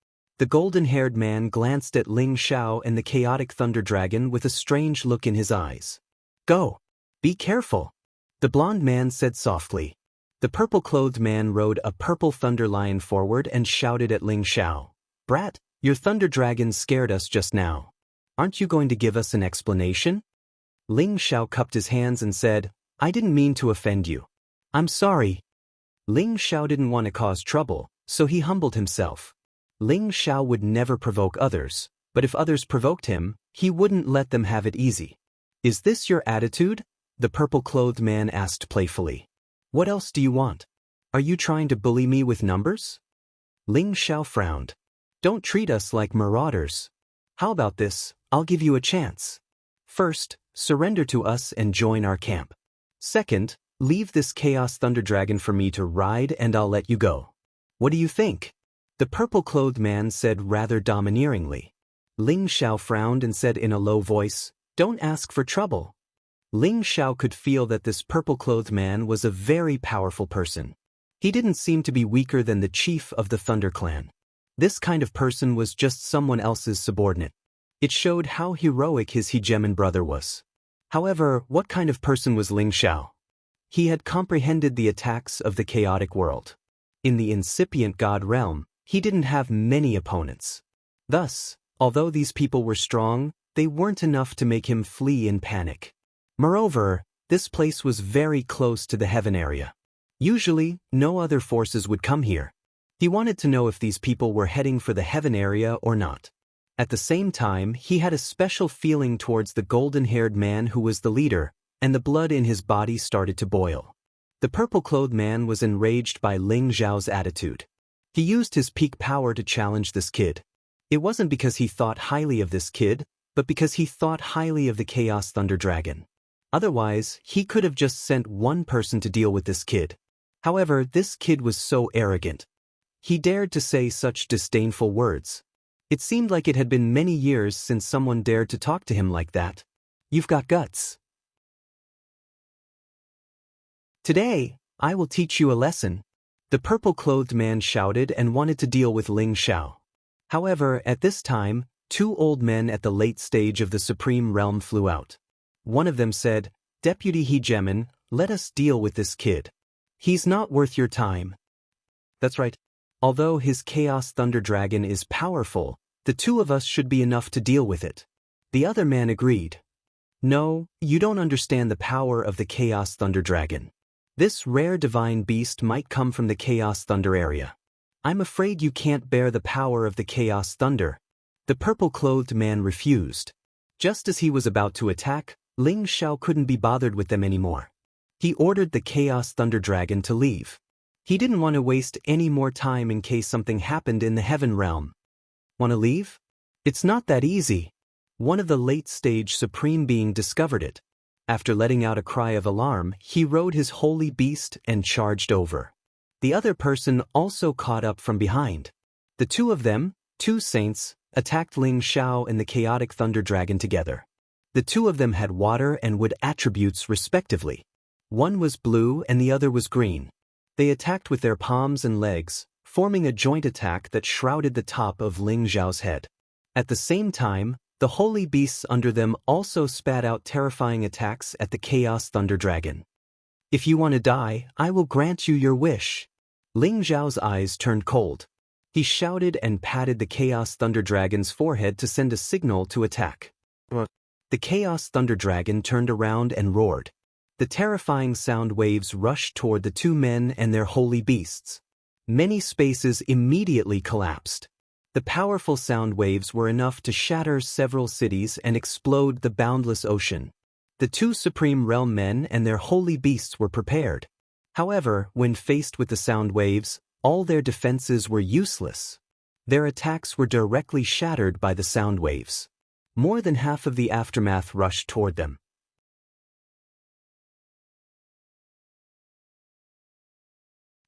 The golden-haired man glanced at Ling Xiao and the chaotic thunder dragon with a strange look in his eyes. Go. Be careful. The blond man said softly. The purple-clothed man rode a purple thunder lion forward and shouted at Ling Xiao. Brat, your thunder dragon scared us just now. Aren't you going to give us an explanation? Ling Xiao cupped his hands and said, I didn't mean to offend you. I'm sorry. Ling Xiao didn't want to cause trouble, so he humbled himself. Ling Xiao would never provoke others, but if others provoked him, he wouldn't let them have it easy. Is this your attitude? The purple-clothed man asked playfully. What else do you want? Are you trying to bully me with numbers? Ling Xiao frowned. Don't treat us like marauders. How about this? I'll give you a chance. First, surrender to us and join our camp. Second, leave this Chaos Thunder Dragon for me to ride and I'll let you go. What do you think? The purple-clothed man said rather domineeringly. Ling Xiao frowned and said in a low voice, Don't ask for trouble. Ling Xiao could feel that this purple-clothed man was a very powerful person. He didn't seem to be weaker than the chief of the Thunder Clan. This kind of person was just someone else's subordinate. It showed how heroic his hegemon brother was. However, what kind of person was Ling Xiao? He had comprehended the attacks of the chaotic world. In the incipient god realm, he didn't have many opponents. Thus, although these people were strong, they weren't enough to make him flee in panic. Moreover, this place was very close to the heaven area. Usually, no other forces would come here. He wanted to know if these people were heading for the heaven area or not. At the same time, he had a special feeling towards the golden-haired man who was the leader, and the blood in his body started to boil. The purple-clothed man was enraged by Ling Xiao's attitude. He used his peak power to challenge this kid. It wasn't because he thought highly of this kid, but because he thought highly of the Chaos Thunder Dragon. Otherwise, he could have just sent one person to deal with this kid. However, this kid was so arrogant. He dared to say such disdainful words. It seemed like it had been many years since someone dared to talk to him like that. You've got guts. Today, I will teach you a lesson. The purple-clothed man shouted and wanted to deal with Ling Xiao. However, at this time, two old men at the late stage of the Supreme Realm flew out. One of them said, Deputy Hegemon, let us deal with this kid. He's not worth your time. That's right. Although his Chaos Thunder Dragon is powerful, the two of us should be enough to deal with it. The other man agreed. No, you don't understand the power of the Chaos Thunder Dragon. This rare divine beast might come from the Chaos Thunder area. I'm afraid you can't bear the power of the Chaos Thunder. The purple-clothed man refused. Just as he was about to attack, Ling Xiao couldn't be bothered with them anymore. He ordered the Chaos Thunder Dragon to leave. He didn't want to waste any more time in case something happened in the Heaven Realm. Want to leave? It's not that easy. One of the late-stage Supreme Being discovered it. After letting out a cry of alarm, he rode his holy beast and charged over. The other person also caught up from behind. The two of them, two saints, attacked Ling Xiao and the Chaotic Thunder Dragon together. The two of them had water and wood attributes respectively. One was blue and the other was green. They attacked with their palms and legs, forming a joint attack that shrouded the top of Ling Xiao's head. At the same time, the holy beasts under them also spat out terrifying attacks at the Chaos Thunder Dragon. If you want to die, I will grant you your wish. Ling Xiao's eyes turned cold. He shouted and patted the Chaos Thunder Dragon's forehead to send a signal to attack. The Chaos Thunder Dragon turned around and roared. The terrifying sound waves rushed toward the two men and their holy beasts. Many spaces immediately collapsed. The powerful sound waves were enough to shatter several cities and explode the boundless ocean. The two Supreme Realm men and their holy beasts were prepared. However, when faced with the sound waves, all their defenses were useless. Their attacks were directly shattered by the sound waves. More than half of the aftermath rushed toward them.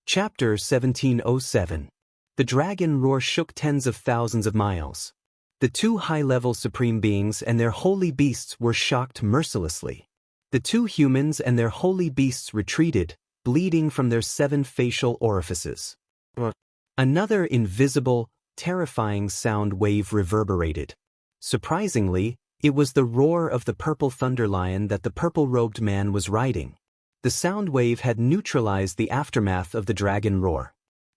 Chapter 1707. The dragon roar shook tens of thousands of miles. The two high-level supreme beings and their holy beasts were shocked mercilessly. The two humans and their holy beasts retreated, bleeding from their 7 facial orifices. Another invisible, terrifying sound wave reverberated. Surprisingly, it was the roar of the purple thunder lion that the purple-robed man was riding. The sound wave had neutralized the aftermath of the dragon roar.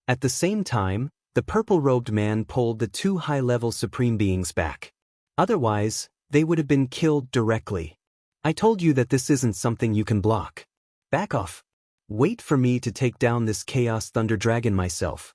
At the same time, the purple-robed man pulled the two high-level supreme beings back. Otherwise, they would have been killed directly. I told you that this isn't something you can block. Back off. Wait for me to take down this Chaos Thunder Dragon myself.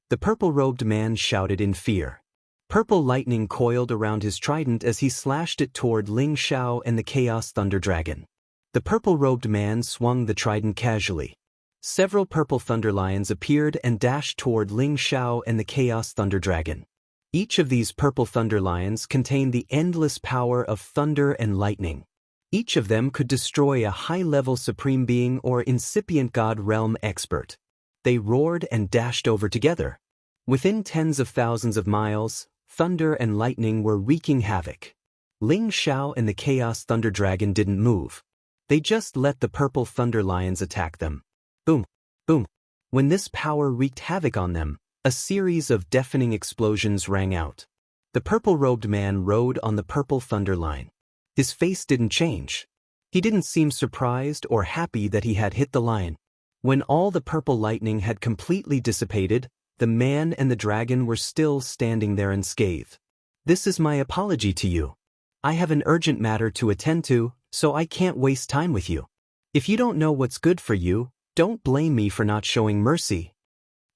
The purple-robed man shouted in fear. Purple lightning coiled around his trident as he slashed it toward Ling Xiao and the Chaos Thunder Dragon. The purple-robed man swung the trident casually. Several purple thunder lions appeared and dashed toward Ling Xiao and the Chaos Thunder Dragon. Each of these purple thunder lions contained the endless power of thunder and lightning. Each of them could destroy a high-level supreme being or incipient god realm expert. They roared and dashed over together. Within tens of thousands of miles, thunder and lightning were wreaking havoc. Ling Xiao and the Chaos Thunder Dragon didn't move. They just let the purple thunder lions attack them. Boom, boom. When this power wreaked havoc on them, a series of deafening explosions rang out. The purple-robed man rode on the purple thunder line. His face didn't change. He didn't seem surprised or happy that he had hit the lion. When all the purple lightning had completely dissipated, the man and the dragon were still standing there unscathed. This is my apology to you. I have an urgent matter to attend to, so I can't waste time with you. If you don't know what's good for you, don't blame me for not showing mercy.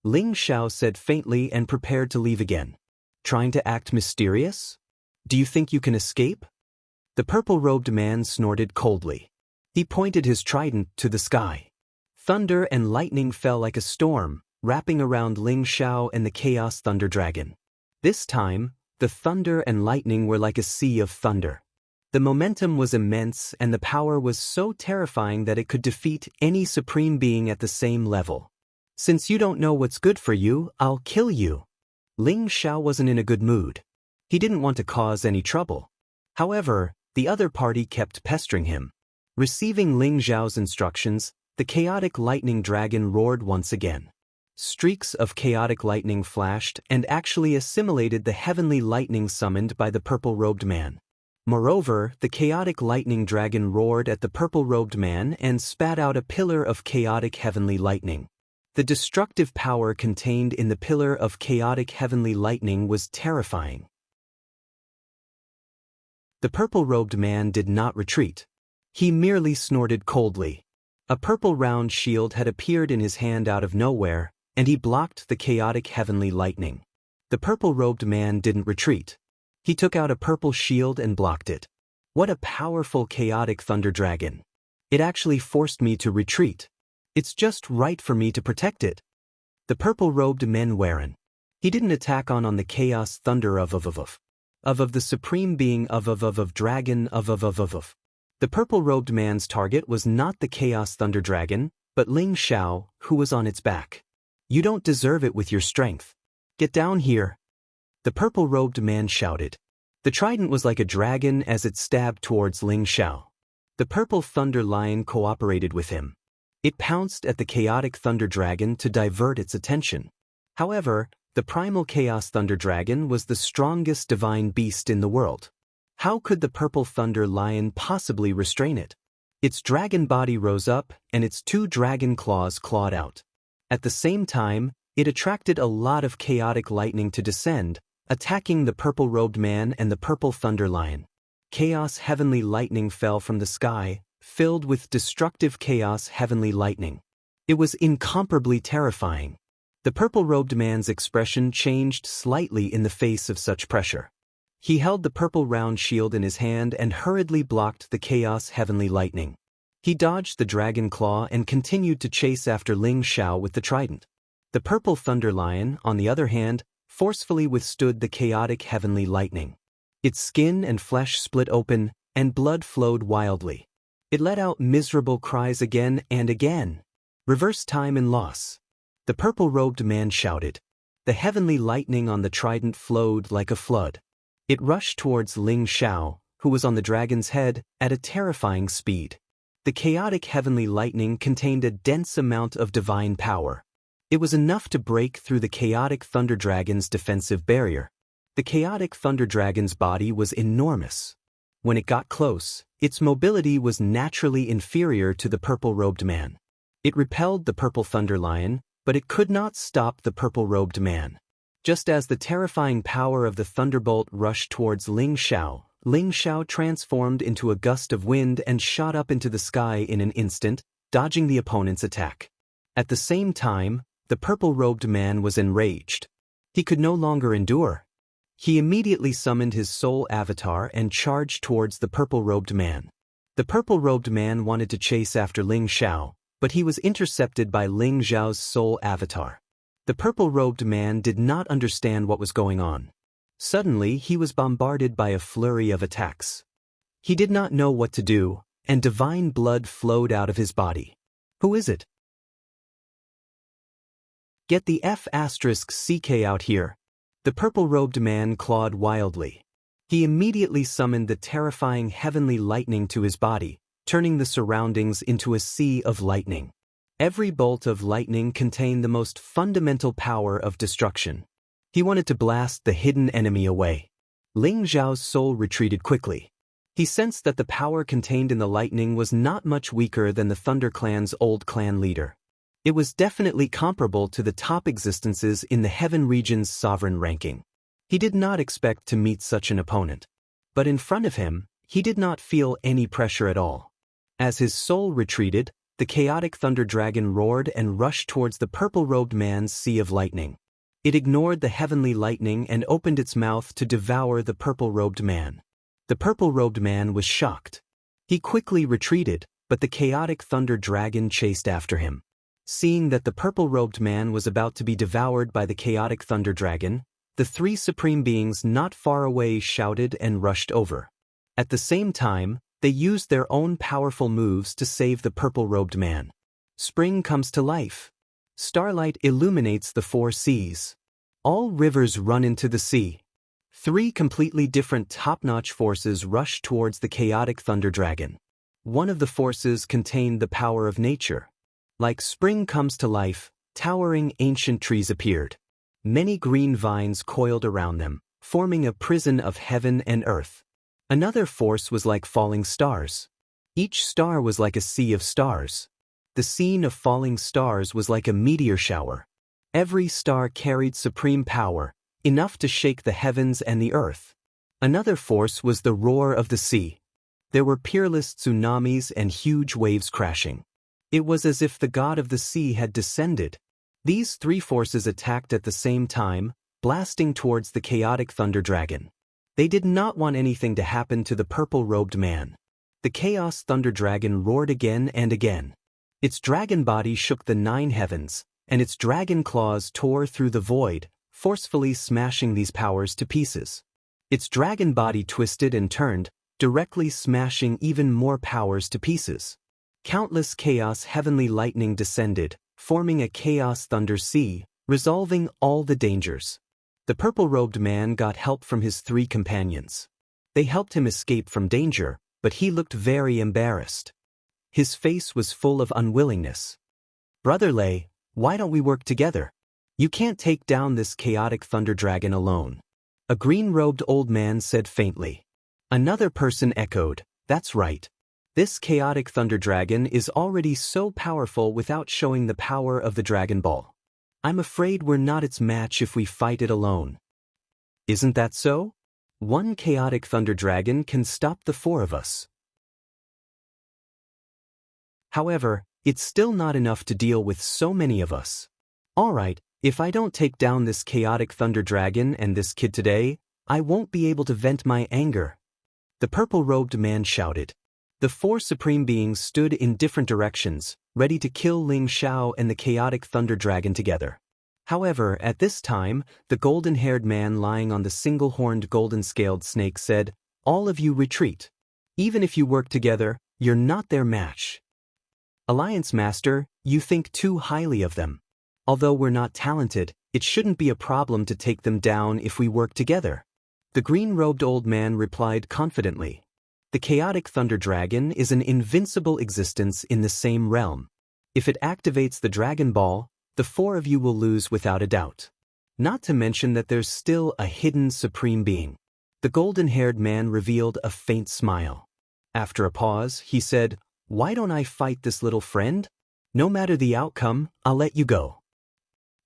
Ling Xiao said faintly and prepared to leave again. Trying to act mysterious? Do you think you can escape? The purple-robed man snorted coldly. He pointed his trident to the sky. Thunder and lightning fell like a storm, wrapping around Ling Xiao and the Chaos Thunder Dragon. This time, the thunder and lightning were like a sea of thunder. The momentum was immense and the power was so terrifying that it could defeat any supreme being at the same level. Since you don't know what's good for you, I'll kill you. Ling Xiao wasn't in a good mood. He didn't want to cause any trouble. However, the other party kept pestering him. Receiving Ling Xiao's instructions, the chaotic lightning dragon roared once again. Streaks of chaotic lightning flashed and actually assimilated the heavenly lightning summoned by the purple-robed man. Moreover, the chaotic lightning dragon roared at the purple-robed man and spat out a pillar of chaotic heavenly lightning. The destructive power contained in the pillar of chaotic heavenly lightning was terrifying. The purple-robed man did not retreat. He merely snorted coldly. A purple round shield had appeared in his hand out of nowhere, and he blocked the chaotic heavenly lightning. The purple-robed man didn't retreat. He took out a purple shield and blocked it. What a powerful chaotic thunder dragon. It actually forced me to retreat. It's just right for me to protect it. The purple-robed man Waren. He didn't attack on the chaos thunder of the supreme being of dragon of. The purple-robed man's target was not the chaos thunder dragon, but Ling Xiao, who was on its back. You don't deserve it with your strength. Get down here. The purple-robed man shouted. The trident was like a dragon as it stabbed towards Ling Xiao. The purple thunder lion cooperated with him. It pounced at the chaotic thunder dragon to divert its attention. However, the primal chaos thunder dragon was the strongest divine beast in the world. How could the purple thunder lion possibly restrain it? Its dragon body rose up, and its two dragon claws clawed out. At the same time, it attracted a lot of chaotic lightning to descend, attacking the purple-robed man and the purple thunder lion. Chaos heavenly lightning fell from the sky, filled with destructive chaos heavenly lightning. It was incomparably terrifying. The purple-robed man's expression changed slightly in the face of such pressure. He held the purple round shield in his hand and hurriedly blocked the chaos heavenly lightning. He dodged the dragon claw and continued to chase after Ling Xiao with the trident. The purple thunder lion, on the other hand, forcefully withstood the chaotic heavenly lightning. Its skin and flesh split open, and blood flowed wildly. It let out miserable cries again and again. Reverse time and loss. The purple-robed man shouted. The heavenly lightning on the trident flowed like a flood. It rushed towards Ling Xiao, who was on the dragon's head, at a terrifying speed. The chaotic heavenly lightning contained a dense amount of divine power. It was enough to break through the chaotic Thunder Dragon's defensive barrier. The chaotic Thunder Dragon's body was enormous. When it got close, its mobility was naturally inferior to the purple-robed man. It repelled the purple Thunder Lion, but it could not stop the purple-robed man. Just as the terrifying power of the thunderbolt rushed towards Ling Xiao transformed into a gust of wind and shot up into the sky in an instant, dodging the opponent's attack. At the same time, the purple-robed man was enraged. He could no longer endure. He immediately summoned his soul avatar and charged towards the purple-robed man. The purple-robed man wanted to chase after Ling Xiao, but he was intercepted by Ling Xiao's soul avatar. The purple-robed man did not understand what was going on. Suddenly, he was bombarded by a flurry of attacks. He did not know what to do, and divine blood flowed out of his body. Who is it? Get the F***ck out here. The purple-robed man clawed wildly. He immediately summoned the terrifying heavenly lightning to his body, turning the surroundings into a sea of lightning. Every bolt of lightning contained the most fundamental power of destruction. He wanted to blast the hidden enemy away. Ling Xiao's soul retreated quickly. He sensed that the power contained in the lightning was not much weaker than the Thunder Clan's old clan leader. It was definitely comparable to the top existences in the Heaven region's sovereign ranking. He did not expect to meet such an opponent. But in front of him, he did not feel any pressure at all. As his soul retreated, the chaotic Thunder Dragon roared and rushed towards the purple-robed man's sea of lightning. It ignored the heavenly lightning and opened its mouth to devour the purple-robed man. The purple-robed man was shocked. He quickly retreated, but the chaotic Thunder Dragon chased after him. Seeing that the purple-robed man was about to be devoured by the chaotic Thunder Dragon, the three supreme beings not far away shouted and rushed over. At the same time, they used their own powerful moves to save the purple-robed man. Spring comes to life. Starlight illuminates the four seas. All rivers run into the sea. Three completely different top-notch forces rush towards the chaotic Thunder Dragon. One of the forces contained the power of nature. Like spring comes to life, towering ancient trees appeared. Many green vines coiled around them, forming a prison of heaven and earth. Another force was like falling stars. Each star was like a sea of stars. The scene of falling stars was like a meteor shower. Every star carried supreme power, enough to shake the heavens and the earth. Another force was the roar of the sea. There were peerless tsunamis and huge waves crashing. It was as if the god of the sea had descended. These three forces attacked at the same time, blasting towards the chaotic Thunder Dragon. They did not want anything to happen to the purple-robed man. The Chaos Thunder Dragon roared again and again. Its dragon body shook the 9 heavens, and its dragon claws tore through the void, forcefully smashing these powers to pieces. Its dragon body twisted and turned, directly smashing even more powers to pieces. Countless chaos heavenly lightning descended, forming a chaos thunder sea, resolving all the dangers. The purple-robed man got help from his 3 companions. They helped him escape from danger, but he looked very embarrassed. His face was full of unwillingness. "Brother Lei, why don't we work together? You can't take down this chaotic Thunder Dragon alone." A green-robed old man said faintly. Another person echoed, "That's right. This chaotic Thunder Dragon is already so powerful without showing the power of the Dragon Ball. I'm afraid we're not its match if we fight it alone." "Isn't that so? One chaotic Thunder Dragon can stop the 4 of us. However, it's still not enough to deal with so many of us. Alright, if I don't take down this chaotic Thunder Dragon and this kid today, I won't be able to vent my anger." The purple-robed man shouted. The 4 supreme beings stood in different directions, ready to kill Ling Xiao and the chaotic Thunder Dragon together. However, at this time, the golden-haired man lying on the single-horned golden-scaled snake said, "All of you retreat. Even if you work together, you're not their match. Alliance Master, you think too highly of them. Although we're not talented, it shouldn't be a problem to take them down if we work together." The green-robed old man replied confidently. The chaotic Thunder Dragon is an invincible existence in the same realm. If it activates the Dragon Ball, The four of you will lose without a doubt. Not to mention that there's still a hidden supreme being. The golden-haired man revealed a faint smile. After a pause, he said, "Why don't I fight this little friend? No matter the outcome, I'll let you go."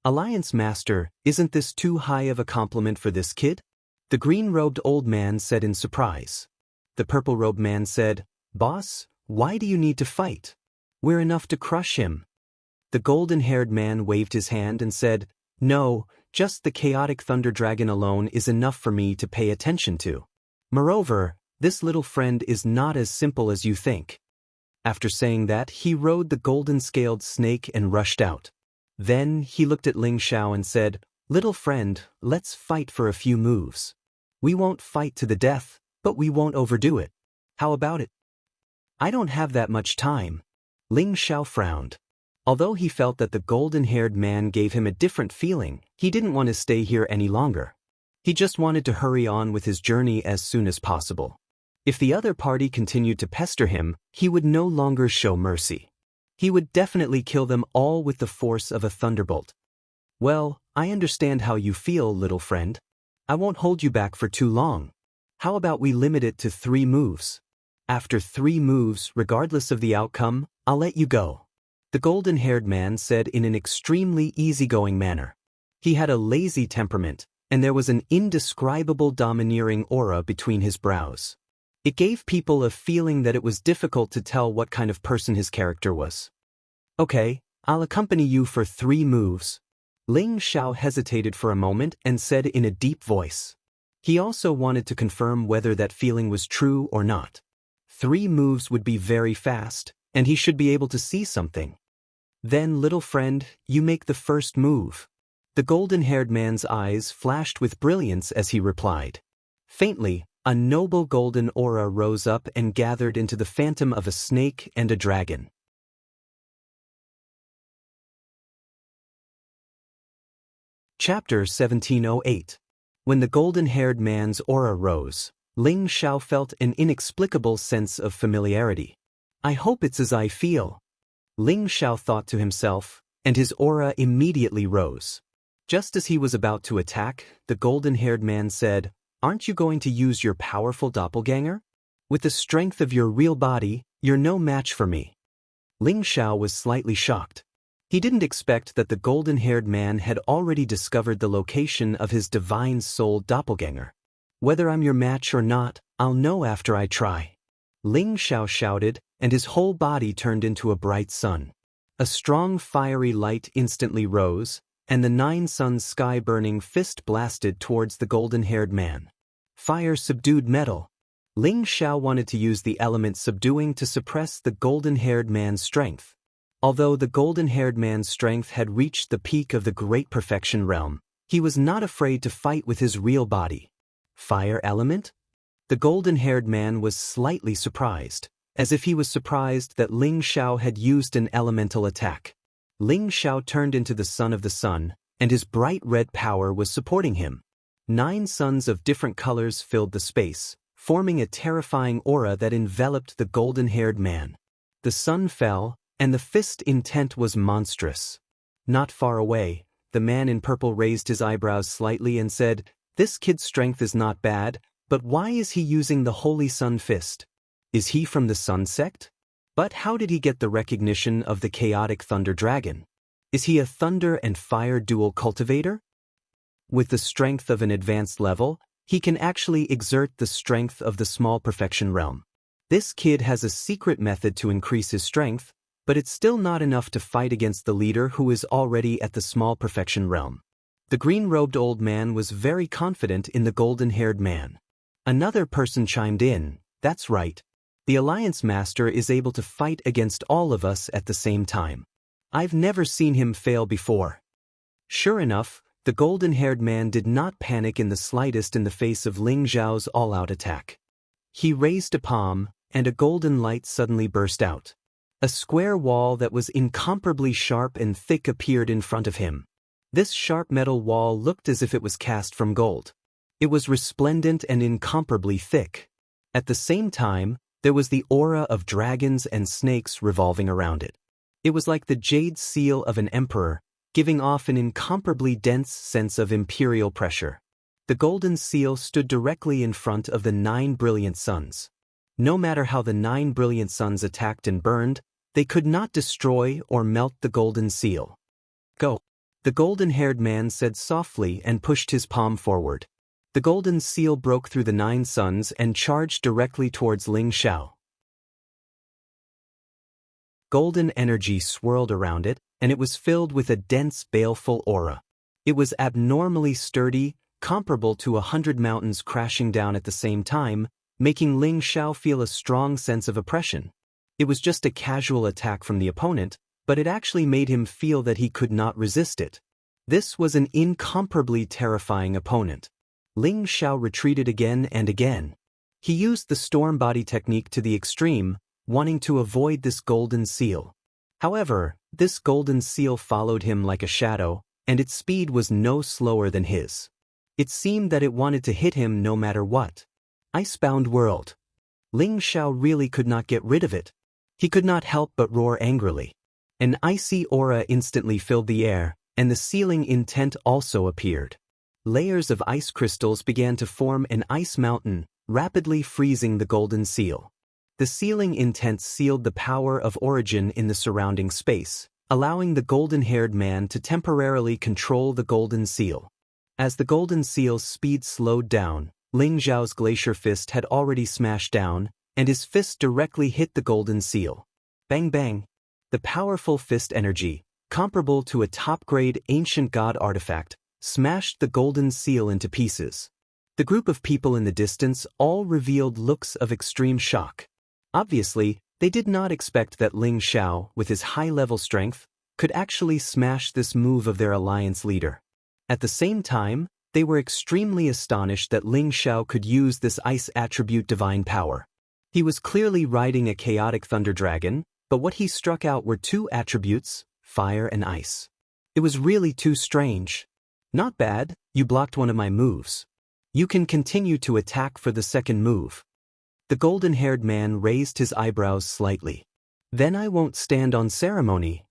"Alliance Master, isn't this too high of a compliment for this kid?" the green-robed old man said in surprise. The purple-robed man said, "Boss, why do you need to fight? We're enough to crush him." The golden-haired man waved his hand and said, "No, just the chaotic thunder dragon alone is enough for me to pay attention to. Moreover, this little friend is not as simple as you think." After saying that, he rode the golden-scaled snake and rushed out. Then he looked at Ling Xiao and said, "Little friend, let's fight for a few moves. We won't fight to the death, but we won't overdo it. How about it?" "I don't have that much time." Ling Xiao frowned. Although he felt that the golden-haired man gave him a different feeling, he didn't want to stay here any longer. He just wanted to hurry on with his journey as soon as possible. If the other party continued to pester him, he would no longer show mercy. He would definitely kill them all with the force of a thunderbolt. "Well, I understand how you feel, little friend. I won't hold you back for too long. How about we limit it to 3 moves? After 3 moves, regardless of the outcome, I'll let you go," the golden-haired man said in an extremely easygoing manner. He had a lazy temperament, and there was an indescribable domineering aura between his brows. It gave people a feeling that it was difficult to tell what kind of person his character was. "Okay, I'll accompany you for 3 moves." Ling Xiao hesitated for a moment and said in a deep voice. He also wanted to confirm whether that feeling was true or not. 3 moves would be very fast, and he should be able to see something. "Then, little friend, you make the first move." The golden-haired man's eyes flashed with brilliance as he replied. Faintly, a noble golden aura rose up and gathered into the phantom of a snake and a dragon. Chapter 1708. When the golden-haired man's aura rose, Ling Xiao felt an inexplicable sense of familiarity. "I hope it's as I feel," Ling Xiao thought to himself, and his aura immediately rose. Just as he was about to attack, the golden-haired man said, "Aren't you going to use your powerful doppelganger? With the strength of your real body, you're no match for me." Ling Xiao was slightly shocked. He didn't expect that the golden-haired man had already discovered the location of his divine soul doppelganger. "Whether I'm your match or not, I'll know after I try," Ling Xiao shouted, and his whole body turned into a bright sun. A strong fiery light instantly rose, and the 9 suns sky-burning fist blasted towards the golden-haired man. Fire subdued metal. Ling Xiao wanted to use the element subduing to suppress the golden-haired man's strength. Although the golden-haired man's strength had reached the peak of the great perfection realm, he was not afraid to fight with his real body. Fire element? The golden-haired man was slightly surprised, as if he was surprised that Ling Xiao had used an elemental attack. Ling Xiao turned into the son of the sun, and his bright red power was supporting him. 9 suns of different colors filled the space, forming a terrifying aura that enveloped the golden-haired man. The sun fell, and the fist intent was monstrous. Not far away, the man in purple raised his eyebrows slightly and said, "This kid's strength is not bad, but why is he using the Holy Sun Fist? Is he from the Sun Sect? But how did he get the recognition of the chaotic Thunder Dragon? Is he a thunder and fire dual cultivator? With the strength of an advanced level, he can actually exert the strength of the small perfection realm. This kid has a secret method to increase his strength, but it's still not enough to fight against the leader who is already at the small perfection realm." The green-robed old man was very confident in the golden-haired man. Another person chimed in, "That's right. The Alliance Master is able to fight against all of us at the same time. I've never seen him fail before." Sure enough, the golden-haired man did not panic in the slightest in the face of Ling Xiao's all-out attack. He raised a palm, and a golden light suddenly burst out. A square wall that was incomparably sharp and thick appeared in front of him. This sharp metal wall looked as if it was cast from gold. It was resplendent and incomparably thick. At the same time, there was the aura of dragons and snakes revolving around it. It was like the jade seal of an emperor, giving off an incomparably dense sense of imperial pressure. The golden seal stood directly in front of the 9 brilliant suns. No matter how the 9 brilliant suns attacked and burned, they could not destroy or melt the golden seal. Go. The golden-haired man said softly and pushed his palm forward. The golden seal broke through the 9 suns and charged directly towards Ling Xiao. Golden energy swirled around it, and it was filled with a dense, baleful aura. It was abnormally sturdy, comparable to 100 mountains crashing down at the same time, making Ling Xiao feel a strong sense of oppression. It was just a casual attack from the opponent, but it actually made him feel that he could not resist it. This was an incomparably terrifying opponent. Ling Xiao retreated again and again. He used the storm body technique to the extreme, wanting to avoid this golden seal. However, this golden seal followed him like a shadow, and its speed was no slower than his. It seemed that it wanted to hit him no matter what. Icebound world. Ling Xiao really could not get rid of it. He could not help but roar angrily. An icy aura instantly filled the air, and the sealing intent also appeared. Layers of ice crystals began to form an ice mountain, rapidly freezing the golden seal. The sealing intent sealed the power of origin in the surrounding space, allowing the golden-haired man to temporarily control the golden seal. As the golden seal's speed slowed down, Ling Xiao's glacier fist had already smashed down, and his fist directly hit the golden seal. Bang bang! The powerful fist energy, comparable to a top-grade ancient god artifact, smashed the golden seal into pieces. The group of people in the distance all revealed looks of extreme shock. Obviously, they did not expect that Ling Xiao, with his high-level strength, could actually smash this move of their alliance leader. At the same time, they were extremely astonished that Ling Xiao could use this ice attribute divine power. He was clearly riding a chaotic thunder dragon, but what he struck out were 2 attributes, fire and ice. It was really too strange. Not bad, you blocked one of my moves. You can continue to attack for the second move. The golden-haired man raised his eyebrows slightly. Then I won't stand on ceremony.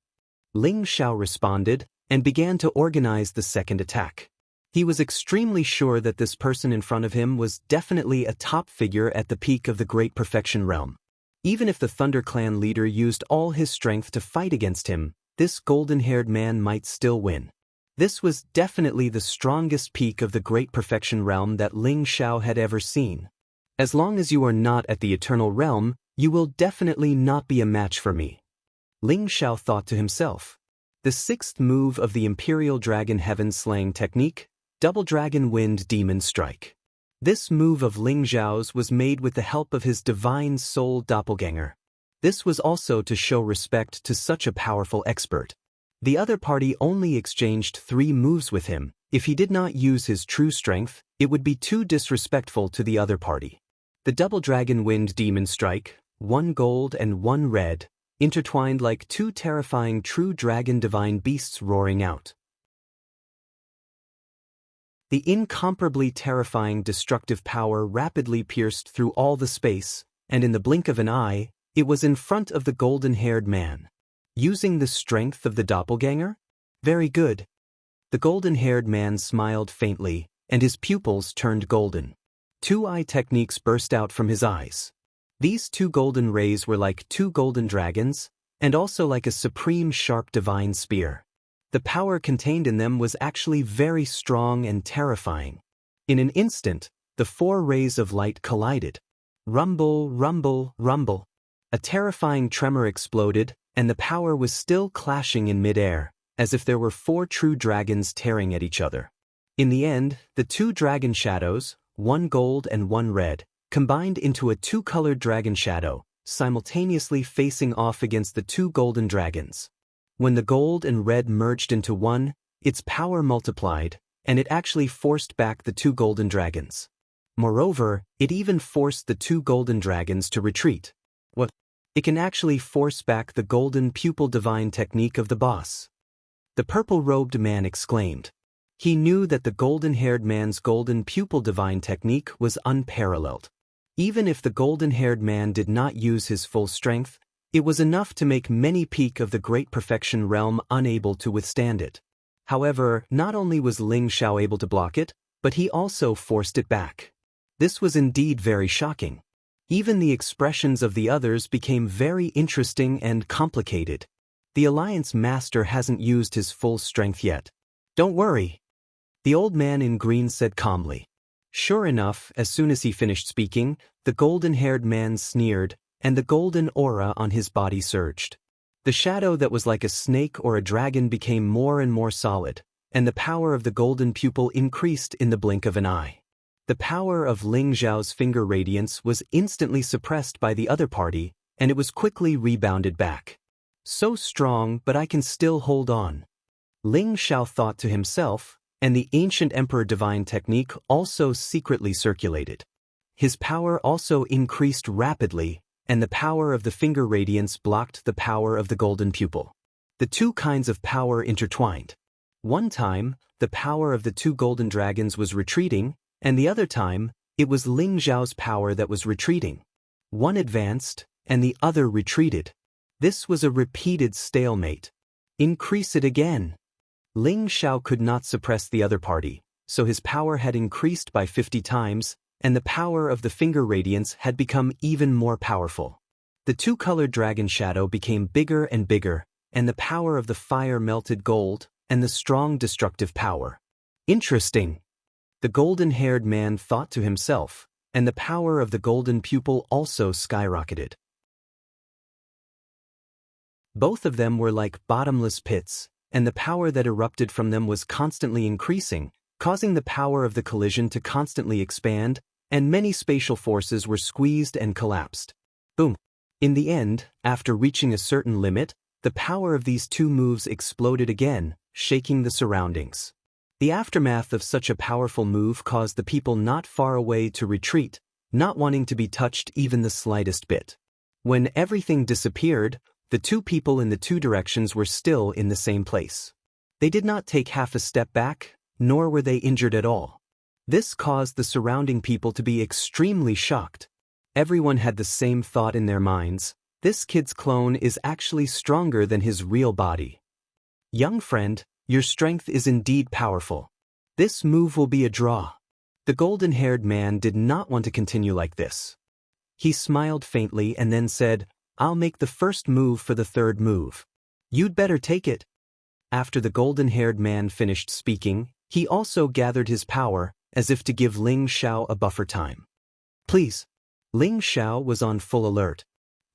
Ling Xiao responded, and began to organize the second attack. He was extremely sure that this person in front of him was definitely a top figure at the peak of the Great Perfection realm. Even if the Thunder Clan leader used all his strength to fight against him, this golden-haired man might still win. This was definitely the strongest peak of the Great Perfection realm that Ling Xiao had ever seen. As long as you are not at the Eternal Realm, you will definitely not be a match for me. Ling Xiao thought to himself. The 6th move of the Imperial Dragon Heaven Slaying Technique, Double Dragon Wind Demon Strike. This move of Ling Xiao's was made with the help of his divine soul doppelganger. This was also to show respect to such a powerful expert. The other party only exchanged 3 moves with him. If he did not use his true strength, it would be too disrespectful to the other party. The Double Dragon Wind Demon Strike, 1 gold and 1 red, intertwined like 2 terrifying true dragon divine beasts roaring out. The incomparably terrifying destructive power rapidly pierced through all the space, and in the blink of an eye, it was in front of the golden-haired man. Using the strength of the doppelganger? Very good. The golden-haired man smiled faintly, and his pupils turned golden. 2 eye techniques burst out from his eyes. These 2 golden rays were like 2 golden dragons, and also like a supreme sharp divine spear. The power contained in them was actually very strong and terrifying. In an instant, the 4 rays of light collided. Rumble, rumble, rumble. A terrifying tremor exploded, and the power was still clashing in midair, as if there were 4 true dragons tearing at each other. In the end, the 2 dragon shadows, 1 gold and 1 red, combined into a 2-colored dragon shadow, simultaneously facing off against the 2 golden dragons. When the gold and red merged into one, its power multiplied, and it actually forced back the 2 golden dragons. Moreover, it even forced the 2 golden dragons to retreat. What? It can actually force back the golden pupil divine technique of the boss. The purple-robed man exclaimed. He knew that the golden-haired man's golden pupil divine technique was unparalleled. Even if the golden-haired man did not use his full strength, it was enough to make many peak of the Great Perfection realm unable to withstand it. However, not only was Ling Xiao able to block it, but he also forced it back. This was indeed very shocking. Even the expressions of the others became very interesting and complicated. The Alliance Master hasn't used his full strength yet. Don't worry, the old man in green said calmly. Sure enough, as soon as he finished speaking, the golden-haired man sneered, and the golden aura on his body surged. The shadow that was like a snake or a dragon became more and more solid, and the power of the golden pupil increased in the blink of an eye. The power of Ling Xiao's finger radiance was instantly suppressed by the other party, and it was quickly rebounded back. So strong, but I can still hold on. Ling Xiao thought to himself, and the ancient Emperor Divine technique also secretly circulated. His power also increased rapidly, and the power of the finger radiance blocked the power of the golden pupil. The two kinds of power intertwined. One time, the power of the two golden dragons was retreating, and the other time, it was Ling Xiao's power that was retreating. One advanced, and the other retreated. This was a repeated stalemate. Increase it again. Ling Xiao could not suppress the other party, so his power had increased by 50 times, and the power of the finger radiance had become even more powerful. The two-colored dragon shadow became bigger and bigger, and the power of the fire melted gold, and the strong destructive power. Interesting. The golden-haired man thought to himself, and the power of the golden pupil also skyrocketed. Both of them were like bottomless pits, and the power that erupted from them was constantly increasing, causing the power of the collision to constantly expand, and many spatial forces were squeezed and collapsed. Boom. In the end, after reaching a certain limit, the power of these two moves exploded again, shaking the surroundings. The aftermath of such a powerful move caused the people not far away to retreat, not wanting to be touched even the slightest bit. When everything disappeared, the two people in the two directions were still in the same place. They did not take half a step back, nor were they injured at all. This caused the surrounding people to be extremely shocked. Everyone had the same thought in their minds: this kid's clone is actually stronger than his real body. Young friend, your strength is indeed powerful. This move will be a draw. The golden-haired man did not want to continue like this. He smiled faintly and then said, I'll make the first move for the third move. You'd better take it. After the golden-haired man finished speaking, he also gathered his power, as if to give Ling Xiao a buffer time. Please. Ling Xiao was on full alert.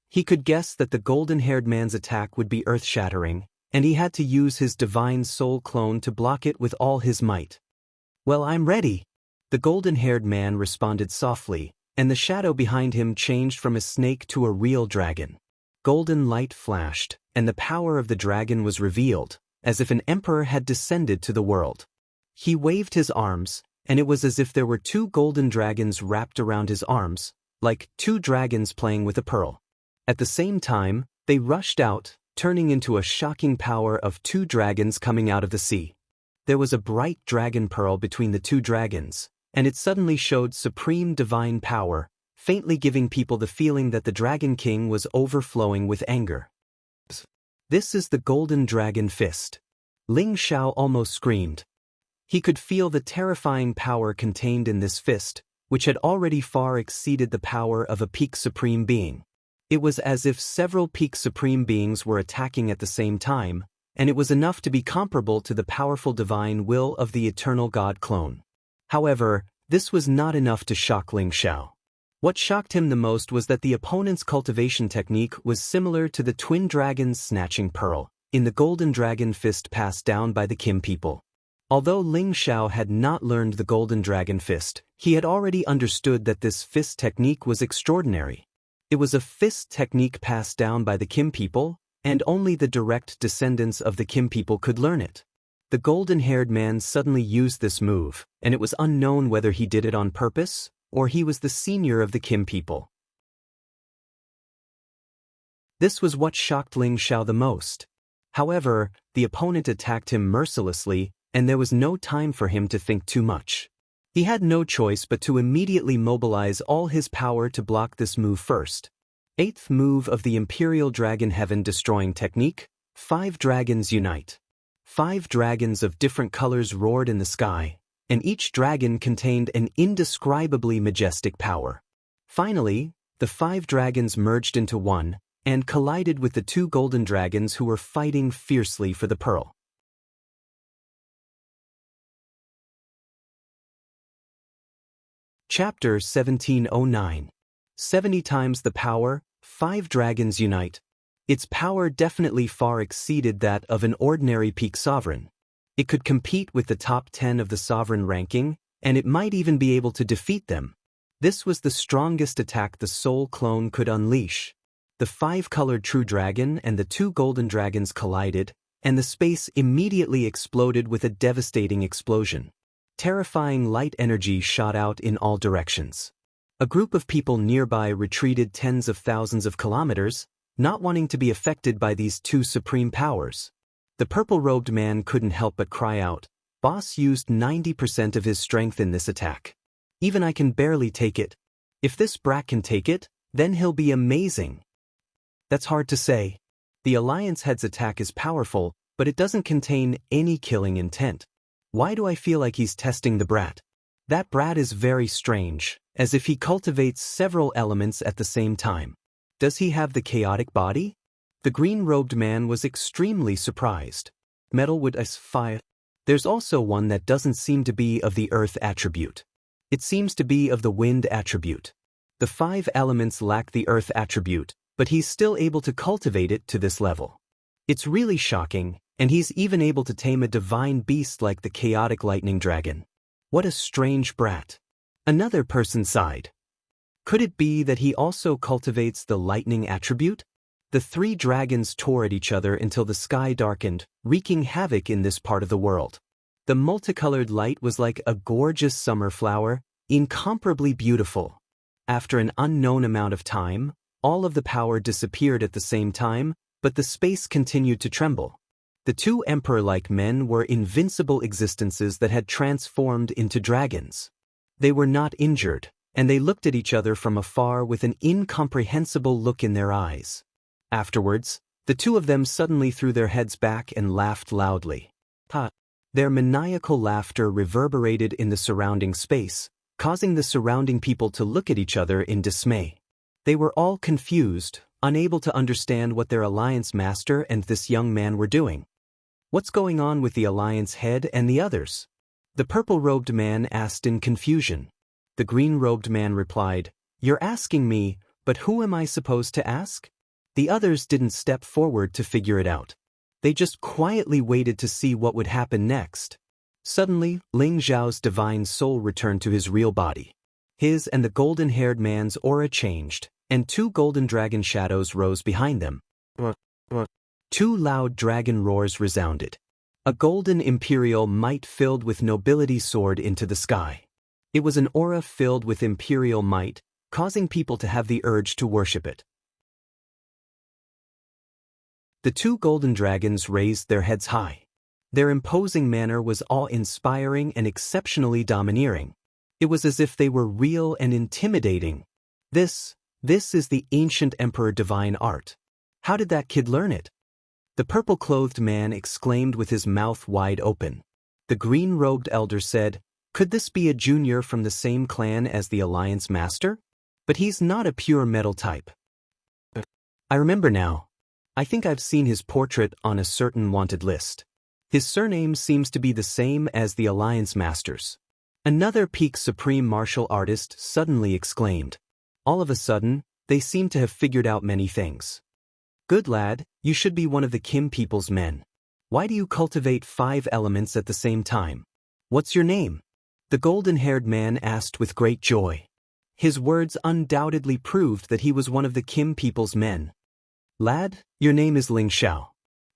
He could guess that the golden-haired man's attack would be earth-shattering, and he had to use his divine soul clone to block it with all his might. Well, I'm ready. The golden-haired man responded softly, and the shadow behind him changed from a snake to a real dragon. Golden light flashed, and the power of the dragon was revealed, as if an emperor had descended to the world. He waved his arms, and it was as if there were two golden dragons wrapped around his arms, like two dragons playing with a pearl. At the same time, they rushed out, turning into a shocking power of two dragons coming out of the sea. There was a bright dragon pearl between the two dragons, and it suddenly showed supreme divine power, faintly giving people the feeling that the Dragon King was overflowing with anger. This is the Golden Dragon Fist. Ling Xiao almost screamed. He could feel the terrifying power contained in this fist, which had already far exceeded the power of a peak supreme being. It was as if several peak supreme beings were attacking at the same time, and it was enough to be comparable to the powerful divine will of the eternal God clone. However, this was not enough to shock Ling Xiao. What shocked him the most was that the opponent's cultivation technique was similar to the twin dragon's snatching pearl, in the golden dragon fist passed down by the Kim people. Although Ling Xiao had not learned the golden dragon fist, he had already understood that this fist technique was extraordinary. It was a fist technique passed down by the Kim people, and only the direct descendants of the Kim people could learn it. The golden-haired man suddenly used this move, and it was unknown whether he did it on purpose, or he was the senior of the Kim people. This was what shocked Ling Xiao the most. However, the opponent attacked him mercilessly, and there was no time for him to think too much. He had no choice but to immediately mobilize all his power to block this move first. 8th move of the Imperial Dragon Heaven Destroying Technique, 5 Dragons Unite. 5 dragons of different colors roared in the sky, and each dragon contained an indescribably majestic power. Finally, the 5 dragons merged into one, and collided with the 2 golden dragons who were fighting fiercely for the pearl. Chapter 1709. 70 times the power, 5 dragons unite. Its power definitely far exceeded that of an ordinary peak sovereign. It could compete with the top 10 of the sovereign ranking, and it might even be able to defeat them. This was the strongest attack the soul clone could unleash. The 5-colored true dragon and the 2 golden dragons collided, and the space immediately exploded with a devastating explosion. Terrifying light energy shot out in all directions. A group of people nearby retreated tens of thousands of kilometers, not wanting to be affected by these 2 supreme powers. The purple-robed man couldn't help but cry out, "Boss used 90% of his strength in this attack. Even I can barely take it. If this brat can take it, then he'll be amazing." That's hard to say. The Alliance Head's attack is powerful, but it doesn't contain any killing intent. Why do I feel like he's testing the brat? That brat is very strange, as if he cultivates several elements at the same time. Does he have the chaotic body? The green-robed man was extremely surprised. Metal wood as fire. There's also one that doesn't seem to be of the earth attribute. It seems to be of the wind attribute. The 5 elements lack the earth attribute, but he's still able to cultivate it to this level. It's really shocking, and he's even able to tame a divine beast like the chaotic lightning dragon. What a strange brat. Another person sighed. Could it be that he also cultivates the lightning attribute? The 3 dragons tore at each other until the sky darkened, wreaking havoc in this part of the world. The multicolored light was like a gorgeous summer flower, incomparably beautiful. After an unknown amount of time, all of the power disappeared at the same time, but the space continued to tremble. The 2 emperor-like men were invincible existences that had transformed into dragons. They were not injured, and they looked at each other from afar with an incomprehensible look in their eyes. Afterwards, the 2 of them suddenly threw their heads back and laughed loudly. Their maniacal laughter reverberated in the surrounding space, causing the surrounding people to look at each other in dismay. They were all confused, unable to understand what their Alliance Master and this young man were doing. What's going on with the Alliance Head and the others? The purple-robed man asked in confusion. The green-robed man replied, "You're asking me, but who am I supposed to ask?" The others didn't step forward to figure it out. They just quietly waited to see what would happen next. Suddenly, Ling Zhao's divine soul returned to his real body. His and the golden-haired man's aura changed, and 2 golden dragon shadows rose behind them. 2 loud dragon roars resounded. A golden imperial might filled with nobility soared into the sky. It was an aura filled with imperial might, causing people to have the urge to worship it. The 2 golden dragons raised their heads high. Their imposing manner was awe-inspiring and exceptionally domineering. It was as if they were real and intimidating. This is the ancient emperor divine art. How did that kid learn it? The purple-clothed man exclaimed with his mouth wide open. The green-robed elder said, "Could this be a junior from the same clan as the Alliance Master? But he's not a pure metal type." I remember now. I think I've seen his portrait on a certain wanted list. His surname seems to be the same as the Alliance Master's. Another peak supreme martial artist suddenly exclaimed. All of a sudden, they seemed to have figured out many things. "Good lad, you should be one of the Kim people's men. Why do you cultivate 5 elements at the same time? What's your name?" The golden-haired man asked with great joy. His words undoubtedly proved that he was one of the Kim people's men. "Lad, your name is Ling Xiao.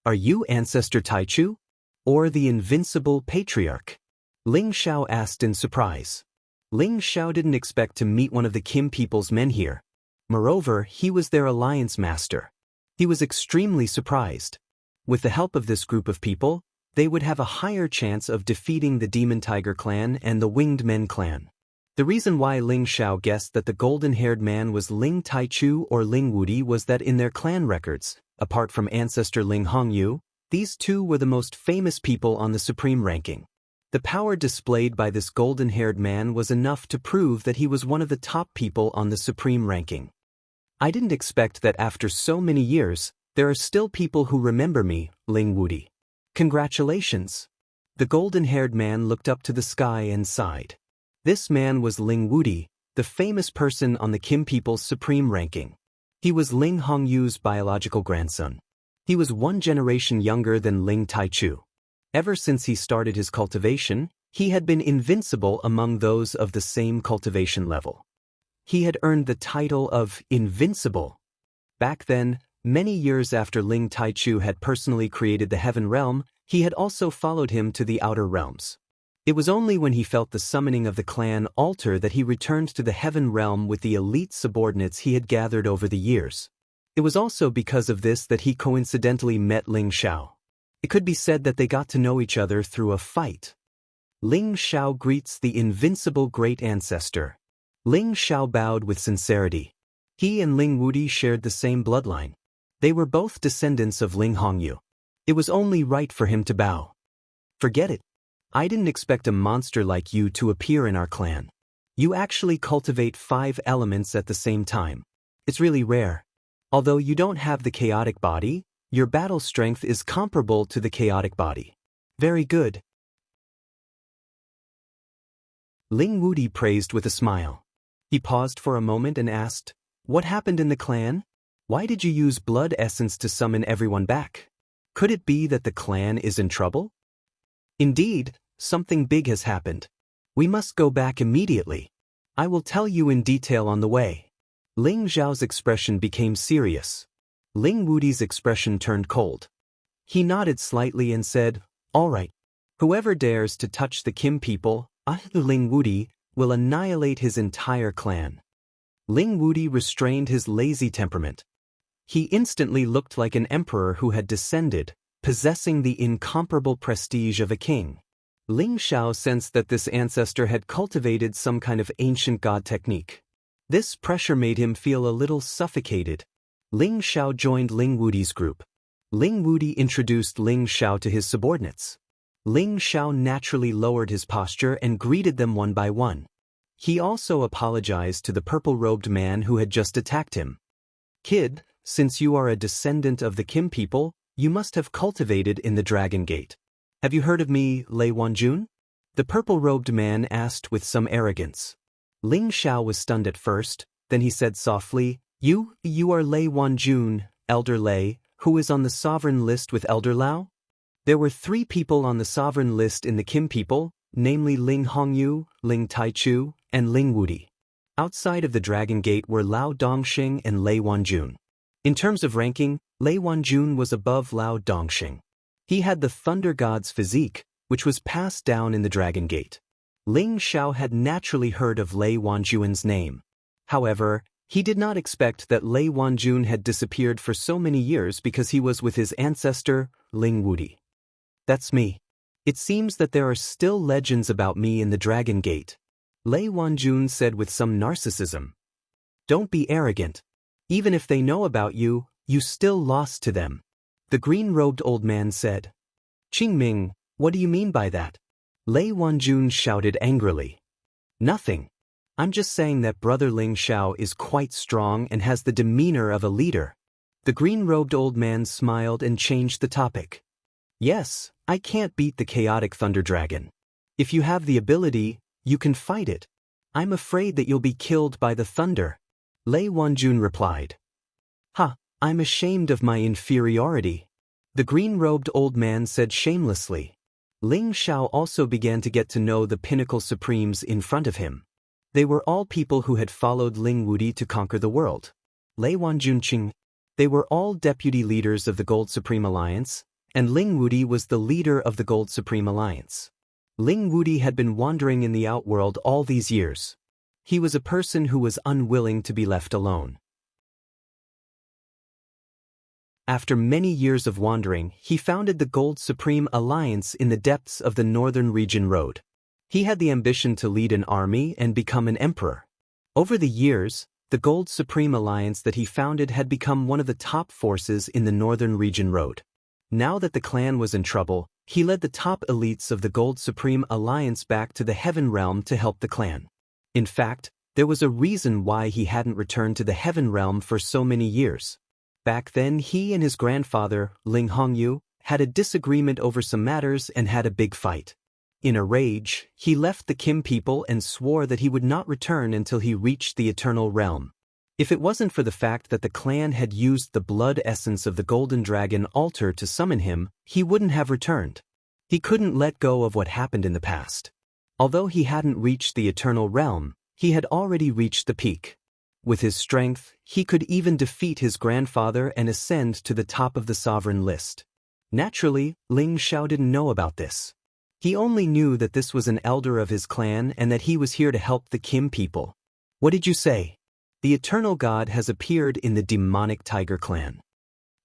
Are you Ancestor Taichu? Or the Invincible Patriarch?" Ling Xiao asked in surprise. Ling Xiao didn't expect to meet one of the Kim people's men here. Moreover, he was their Alliance Master. He was extremely surprised. With the help of this group of people, they would have a higher chance of defeating the Demon Tiger clan and the Winged Men clan. The reason why Ling Xiao guessed that the golden-haired man was Ling Taichu or Ling Wudi was that in their clan records, apart from ancestor Ling Hongyu, These two were the most famous people on the supreme ranking. The power displayed by this golden-haired man was enough to prove that he was one of the top people on the supreme ranking. I didn't expect that after so many years, there are still people who remember me, Ling Wudi. Congratulations. The golden-haired man looked up to the sky and sighed. This man was Ling Wudi, the famous person on the Kim people's supreme ranking. He was Ling Hongyu's biological grandson. He was one generation younger than Ling Taichu. Ever since he started his cultivation, he had been invincible among those of the same cultivation level. He had earned the title of Invincible. Back then, many years after Ling Taichu had personally created the Heaven Realm, he had also followed him to the Outer Realms. It was only when he felt the summoning of the clan altar that he returned to the Heaven Realm with the elite subordinates he had gathered over the years. It was also because of this that he coincidentally met Ling Xiao. It could be said that they got to know each other through a fight. Ling Xiao greets the invincible great ancestor. Ling Xiao bowed with sincerity. He and Ling Wudi shared the same bloodline. They were both descendants of Ling Hongyu. It was only right for him to bow. Forget it. I didn't expect a monster like you to appear in our clan. You actually cultivate 5 elements at the same time. It's really rare. Although you don't have the chaotic body, your battle strength is comparable to the chaotic body. Very good. Ling Wudi praised with a smile. He paused for a moment and asked, "What happened in the clan? Why did you use blood essence to summon everyone back? Could it be that the clan is in trouble?" "Indeed, something big has happened. We must go back immediately. I will tell you in detail on the way." Ling Zhao's expression became serious. Ling Wudi's expression turned cold. He nodded slightly and said, "All right. Whoever dares to touch the Kim people, Ling Wudi, will annihilate his entire clan." Ling Wudi restrained his lazy temperament. He instantly looked like an emperor who had descended, possessing the incomparable prestige of a king. Ling Xiao sensed that this ancestor had cultivated some kind of ancient god technique. This pressure made him feel a little suffocated. Ling Xiao joined Ling Wudi's group. Ling Wudi introduced Ling Xiao to his subordinates. Ling Xiao naturally lowered his posture and greeted them one by one. He also apologized to the purple-robed man who had just attacked him. "Kid, since you are a descendant of the Kim people, you must have cultivated in the Dragon Gate. Have you heard of me, Lei Wanjun?" The purple-robed man asked with some arrogance. Ling Xiao was stunned at first, then he said softly, You are Lei Wanjun, Elder Lei, who is on the sovereign list with Elder Lao?" There were 3 people on the sovereign list in the Kim people, namely Ling Hongyu, Ling Taichu, and Ling Wudi. Outside of the Dragon Gate were Lao Dongxing and Lei Wanjun. In terms of ranking, Lei Wanjun was above Lao Dongxing. He had the Thunder God's physique, which was passed down in the Dragon Gate. Ling Xiao had naturally heard of Lei Wanjun's name. However, he did not expect that Lei Wanjun had disappeared for so many years because he was with his ancestor, Ling Wudi. "That's me. It seems that there are still legends about me in the Dragon Gate," Lei Wanjun said with some narcissism. "Don't be arrogant. Even if they know about you, you still lost to them," the green-robed old man said. "Qingming, what do you mean by that?" Lei Wanjun shouted angrily. "Nothing. I'm just saying that Brother Ling Xiao is quite strong and has the demeanor of a leader." The green-robed old man smiled and changed the topic. "Yes, I can't beat the chaotic thunder dragon. If you have the ability, you can fight it. I'm afraid that you'll be killed by the thunder," Lei Wanjun replied. "Ha, I'm ashamed of my inferiority," the green-robed old man said shamelessly. Ling Xiao also began to get to know the pinnacle supremes in front of him. They were all people who had followed Ling Wudi to conquer the world. Lei Wanjunqing. They were all deputy leaders of the Gold Supreme Alliance, and Ling Wudi was the leader of the Gold Supreme Alliance. Ling Wudi had been wandering in the outworld all these years. He was a person who was unwilling to be left alone. After many years of wandering, he founded the Gold Supreme Alliance in the depths of the Northern Region Road. He had the ambition to lead an army and become an emperor. Over the years, the Gold Supreme Alliance that he founded had become one of the top forces in the Northern Region Road. Now that the clan was in trouble, he led the top elites of the Gold Supreme Alliance back to the Heaven Realm to help the clan. In fact, there was a reason why he hadn't returned to the Heaven Realm for so many years. Back then he and his grandfather, Ling Hongyu, had a disagreement over some matters and had a big fight. In a rage, he left the Kim people and swore that he would not return until he reached the Eternal Realm. If it wasn't for the fact that the clan had used the blood essence of the Golden Dragon altar to summon him, he wouldn't have returned. He couldn't let go of what happened in the past. Although he hadn't reached the Eternal Realm, he had already reached the peak. With his strength, he could even defeat his grandfather and ascend to the top of the sovereign list. Naturally, Ling Xiao didn't know about this. He only knew that this was an elder of his clan and that he was here to help the Kim people. What did you say? The Eternal God has appeared in the demonic tiger clan.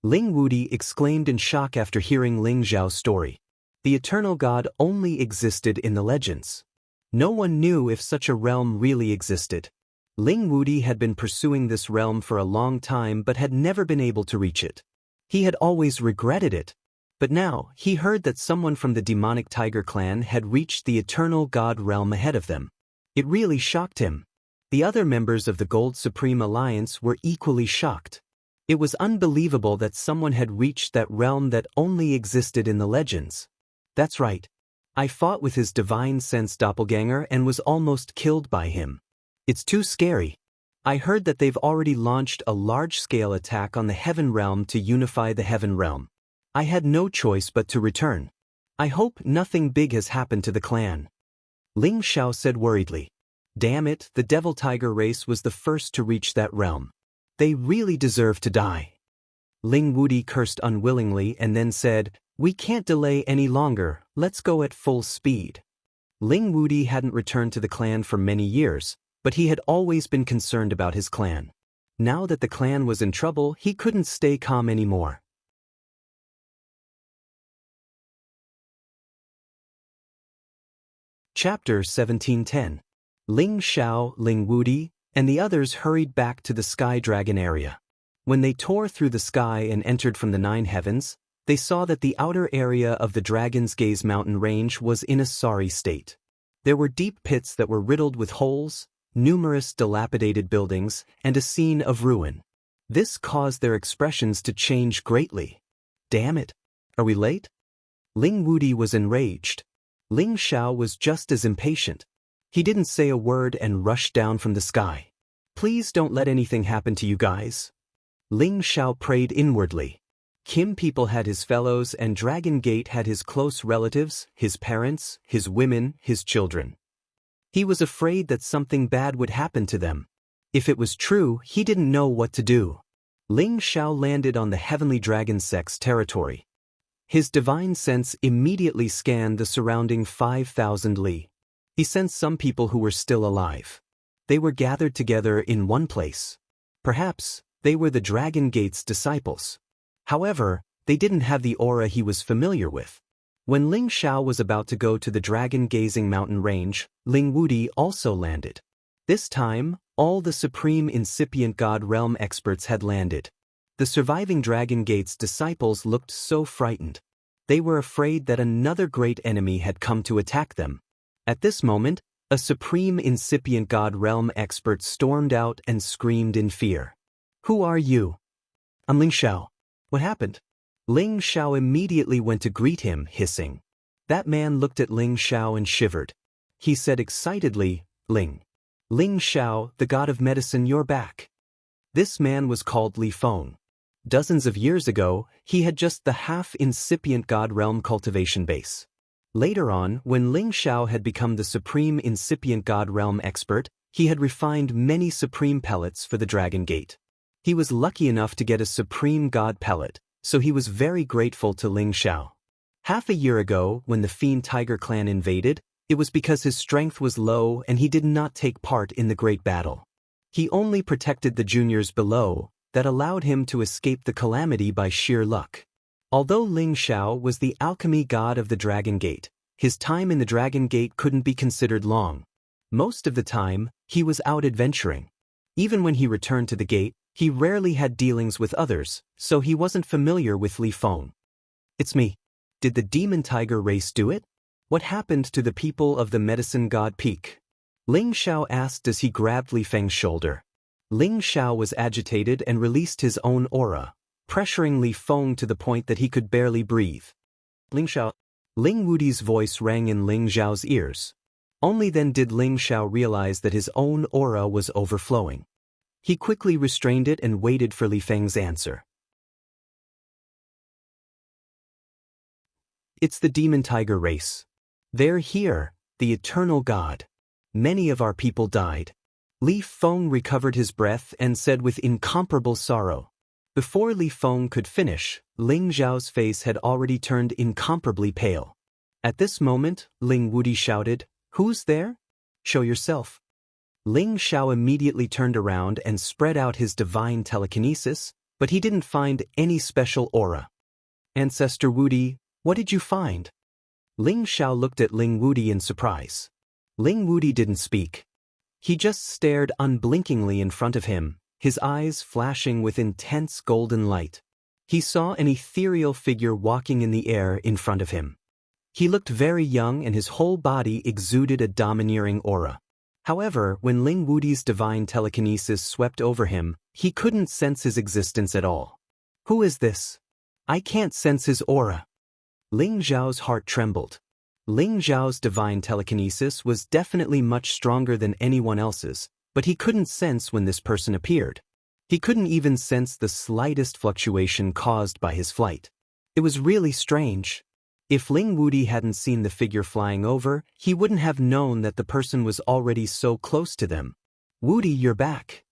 Ling Wudi exclaimed in shock after hearing Ling Xiao's story. The Eternal God only existed in the legends. No one knew if such a realm really existed. Ling Wudi had been pursuing this realm for a long time but had never been able to reach it. He had always regretted it. But now, he heard that someone from the demonic tiger clan had reached the Eternal God realm ahead of them. It really shocked him. The other members of the Gold Supreme Alliance were equally shocked. It was unbelievable that someone had reached that realm that only existed in the legends. That's right. I fought with his divine sense doppelganger and was almost killed by him. It's too scary. I heard that they've already launched a large-scale attack on the Heaven Realm to unify the Heaven Realm. I had no choice but to return. I hope nothing big has happened to the clan. Ling Xiao said worriedly. Damn it, the Devil Tiger race was the first to reach that realm. They really deserve to die. Ling Wudi cursed unwillingly and then said, We can't delay any longer, let's go at full speed. Ling Wudi hadn't returned to the clan for many years, but he had always been concerned about his clan. Now that the clan was in trouble, he couldn't stay calm anymore. Chapter 1710. Ling Xiao, Ling Wudi, and the others hurried back to the Sky Dragon area. When they tore through the sky and entered from the 9 heavens, they saw that the outer area of the Dragon's Gaze mountain range was in a sorry state. There were deep pits that were riddled with holes, numerous dilapidated buildings, and a scene of ruin. This caused their expressions to change greatly. Damn it! Are we late? Ling Wudi was enraged. Ling Xiao was just as impatient. He didn't say a word and rushed down from the sky. Please don't let anything happen to you guys. Ling Xiao prayed inwardly. Kim people had his fellows and Dragon Gate had his close relatives, his parents, his women, his children. He was afraid that something bad would happen to them. If it was true, he didn't know what to do. Ling Xiao landed on the Heavenly Dragon Sect's territory. His divine sense immediately scanned the surrounding 5,000 li. He sensed some people who were still alive. They were gathered together in one place. Perhaps they were the Dragon Gate's disciples. However, they didn't have the aura he was familiar with. When Ling Xiao was about to go to the dragon-gazing mountain range, Ling Wudi also landed. This time, all the Supreme Incipient God Realm experts had landed. The surviving Dragon Gate's disciples looked so frightened. They were afraid that another great enemy had come to attack them. At this moment, a Supreme Incipient God Realm expert stormed out and screamed in fear. Who are you? I'm Ling Xiao. What happened? Ling Xiao immediately went to greet him, hissing. That man looked at Ling Xiao and shivered. He said excitedly, Ling Xiao, the god of medicine, you're back. This man was called Li Feng. Dozens of years ago, he had just the half-incipient God Realm cultivation base. Later on, when Ling Xiao had become the Supreme Incipient God Realm expert, he had refined many Supreme Pellets for the Dragon Gate. He was lucky enough to get a Supreme God Pellet, so he was very grateful to Ling Xiao. Half a year ago, when the Fiend Tiger clan invaded, it was because his strength was low and he did not take part in the great battle. He only protected the juniors below, that allowed him to escape the calamity by sheer luck. Although Ling Xiao was the alchemy god of the Dragon Gate, his time in the Dragon Gate couldn't be considered long. Most of the time, he was out adventuring. Even when he returned to the gate, he rarely had dealings with others, so he wasn't familiar with Li Feng. It's me. Did the demon tiger race do it? What happened to the people of the medicine god Peak? Ling Xiao asked as he grabbed Li Feng's shoulder. Ling Xiao was agitated and released his own aura, pressuring Li Feng to the point that he could barely breathe. Ling Xiao. Ling Wudi's voice rang in Ling Xiao's ears. Only then did Ling Xiao realize that his own aura was overflowing. He quickly restrained it and waited for Li Feng's answer. It's the demon tiger race. They're here, the eternal god. Many of our people died. Li Feng recovered his breath and said with incomparable sorrow. Before Li Feng could finish, Ling Xiao's face had already turned incomparably pale. At this moment, Ling Wudi shouted, "Who's there? Show yourself." Ling Xiao immediately turned around and spread out his divine telekinesis, but he didn't find any special aura. "Ancestor Wudi, what did you find?" Ling Xiao looked at Ling Wudi in surprise. Ling Wudi didn't speak. He just stared unblinkingly in front of him, his eyes flashing with intense golden light. He saw an ethereal figure walking in the air in front of him. He looked very young and his whole body exuded a domineering aura. However, when Ling Wudi's divine telekinesis swept over him, he couldn't sense his existence at all. "Who is this? I can't sense his aura." Ling Xiao's heart trembled. Ling Xiao's divine telekinesis was definitely much stronger than anyone else's, but he couldn't sense when this person appeared. He couldn't even sense the slightest fluctuation caused by his flight. It was really strange. If Ling Wudi hadn't seen the figure flying over, he wouldn't have known that the person was already so close to them. "Wudi, you're back,"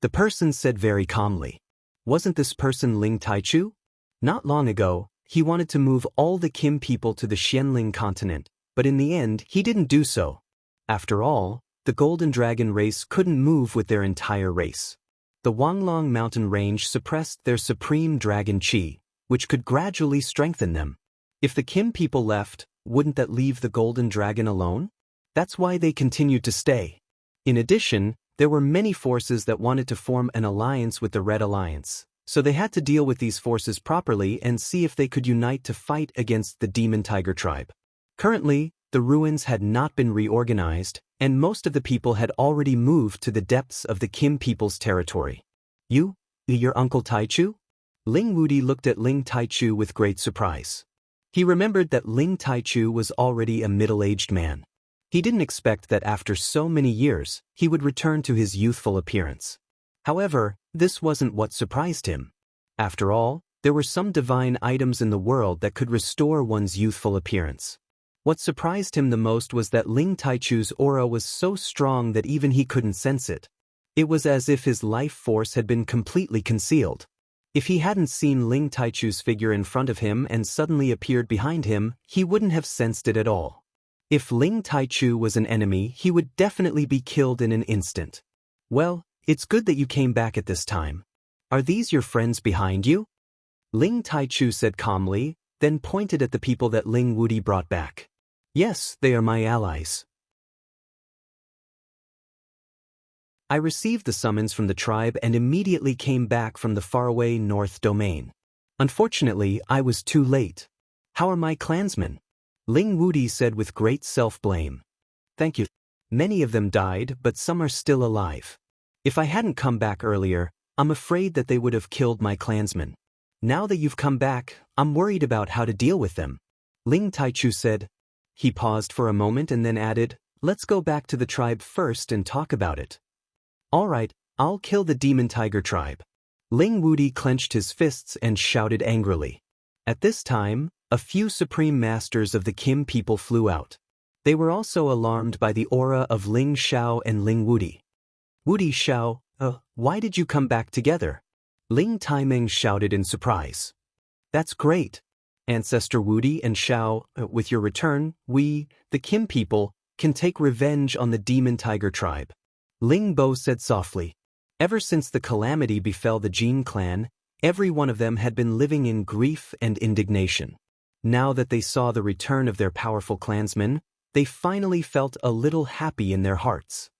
the person said very calmly. Wasn't this person Ling Taichu? Not long ago, he wanted to move all the Kim people to the Xianling continent, but in the end, he didn't do so. After all, the Golden Dragon race couldn't move with their entire race. The Wanglong mountain range suppressed their supreme dragon qi, which could gradually strengthen them. If the Kim people left, wouldn't that leave the Golden Dragon alone? That's why they continued to stay. In addition, there were many forces that wanted to form an alliance with the Red Alliance, so they had to deal with these forces properly and see if they could unite to fight against the Demon Tiger tribe. Currently, the ruins had not been reorganized, and most of the people had already moved to the depths of the Kim people's territory. Your Uncle Taichu? Ling Wudi looked at Ling Taichu with great surprise. He remembered that Ling Taichu was already a middle-aged man. He didn't expect that after so many years, he would return to his youthful appearance. However, this wasn't what surprised him. After all, there were some divine items in the world that could restore one's youthful appearance. What surprised him the most was that Ling Taichu's aura was so strong that even he couldn't sense it. It was as if his life force had been completely concealed. If he hadn't seen Ling Taichu's figure in front of him and suddenly appeared behind him, he wouldn't have sensed it at all. If Ling Taichu was an enemy, he would definitely be killed in an instant. "Well, it's good that you came back at this time. Are these your friends behind you?" Ling Taichu said calmly, then pointed at the people that Ling Wudi brought back. "Yes, they are my allies. I received the summons from the tribe and immediately came back from the faraway north domain. Unfortunately, I was too late. How are my clansmen?" Ling Wudi said with great self-blame. "Thank you. Many of them died, but some are still alive. If I hadn't come back earlier, I'm afraid that they would have killed my clansmen. Now that you've come back, I'm worried about how to deal with them," Ling Taichu said. He paused for a moment and then added, "Let's go back to the tribe first and talk about it." "All right, I'll kill the Demon Tiger tribe." Ling Wudi clenched his fists and shouted angrily. At this time, a few supreme masters of the Kim people flew out. They were also alarmed by the aura of Ling Xiao and Ling Wudi. "Wudi Xiao, why did you come back together?" Ling Taimeng shouted in surprise. "That's great. Ancestor Wudi and Xiao, with your return, we, the Kim people, can take revenge on the Demon Tiger tribe," Ling Bo said softly. Ever since the calamity befell the Jin clan, every one of them had been living in grief and indignation. Now that they saw the return of their powerful clansmen, they finally felt a little happy in their hearts.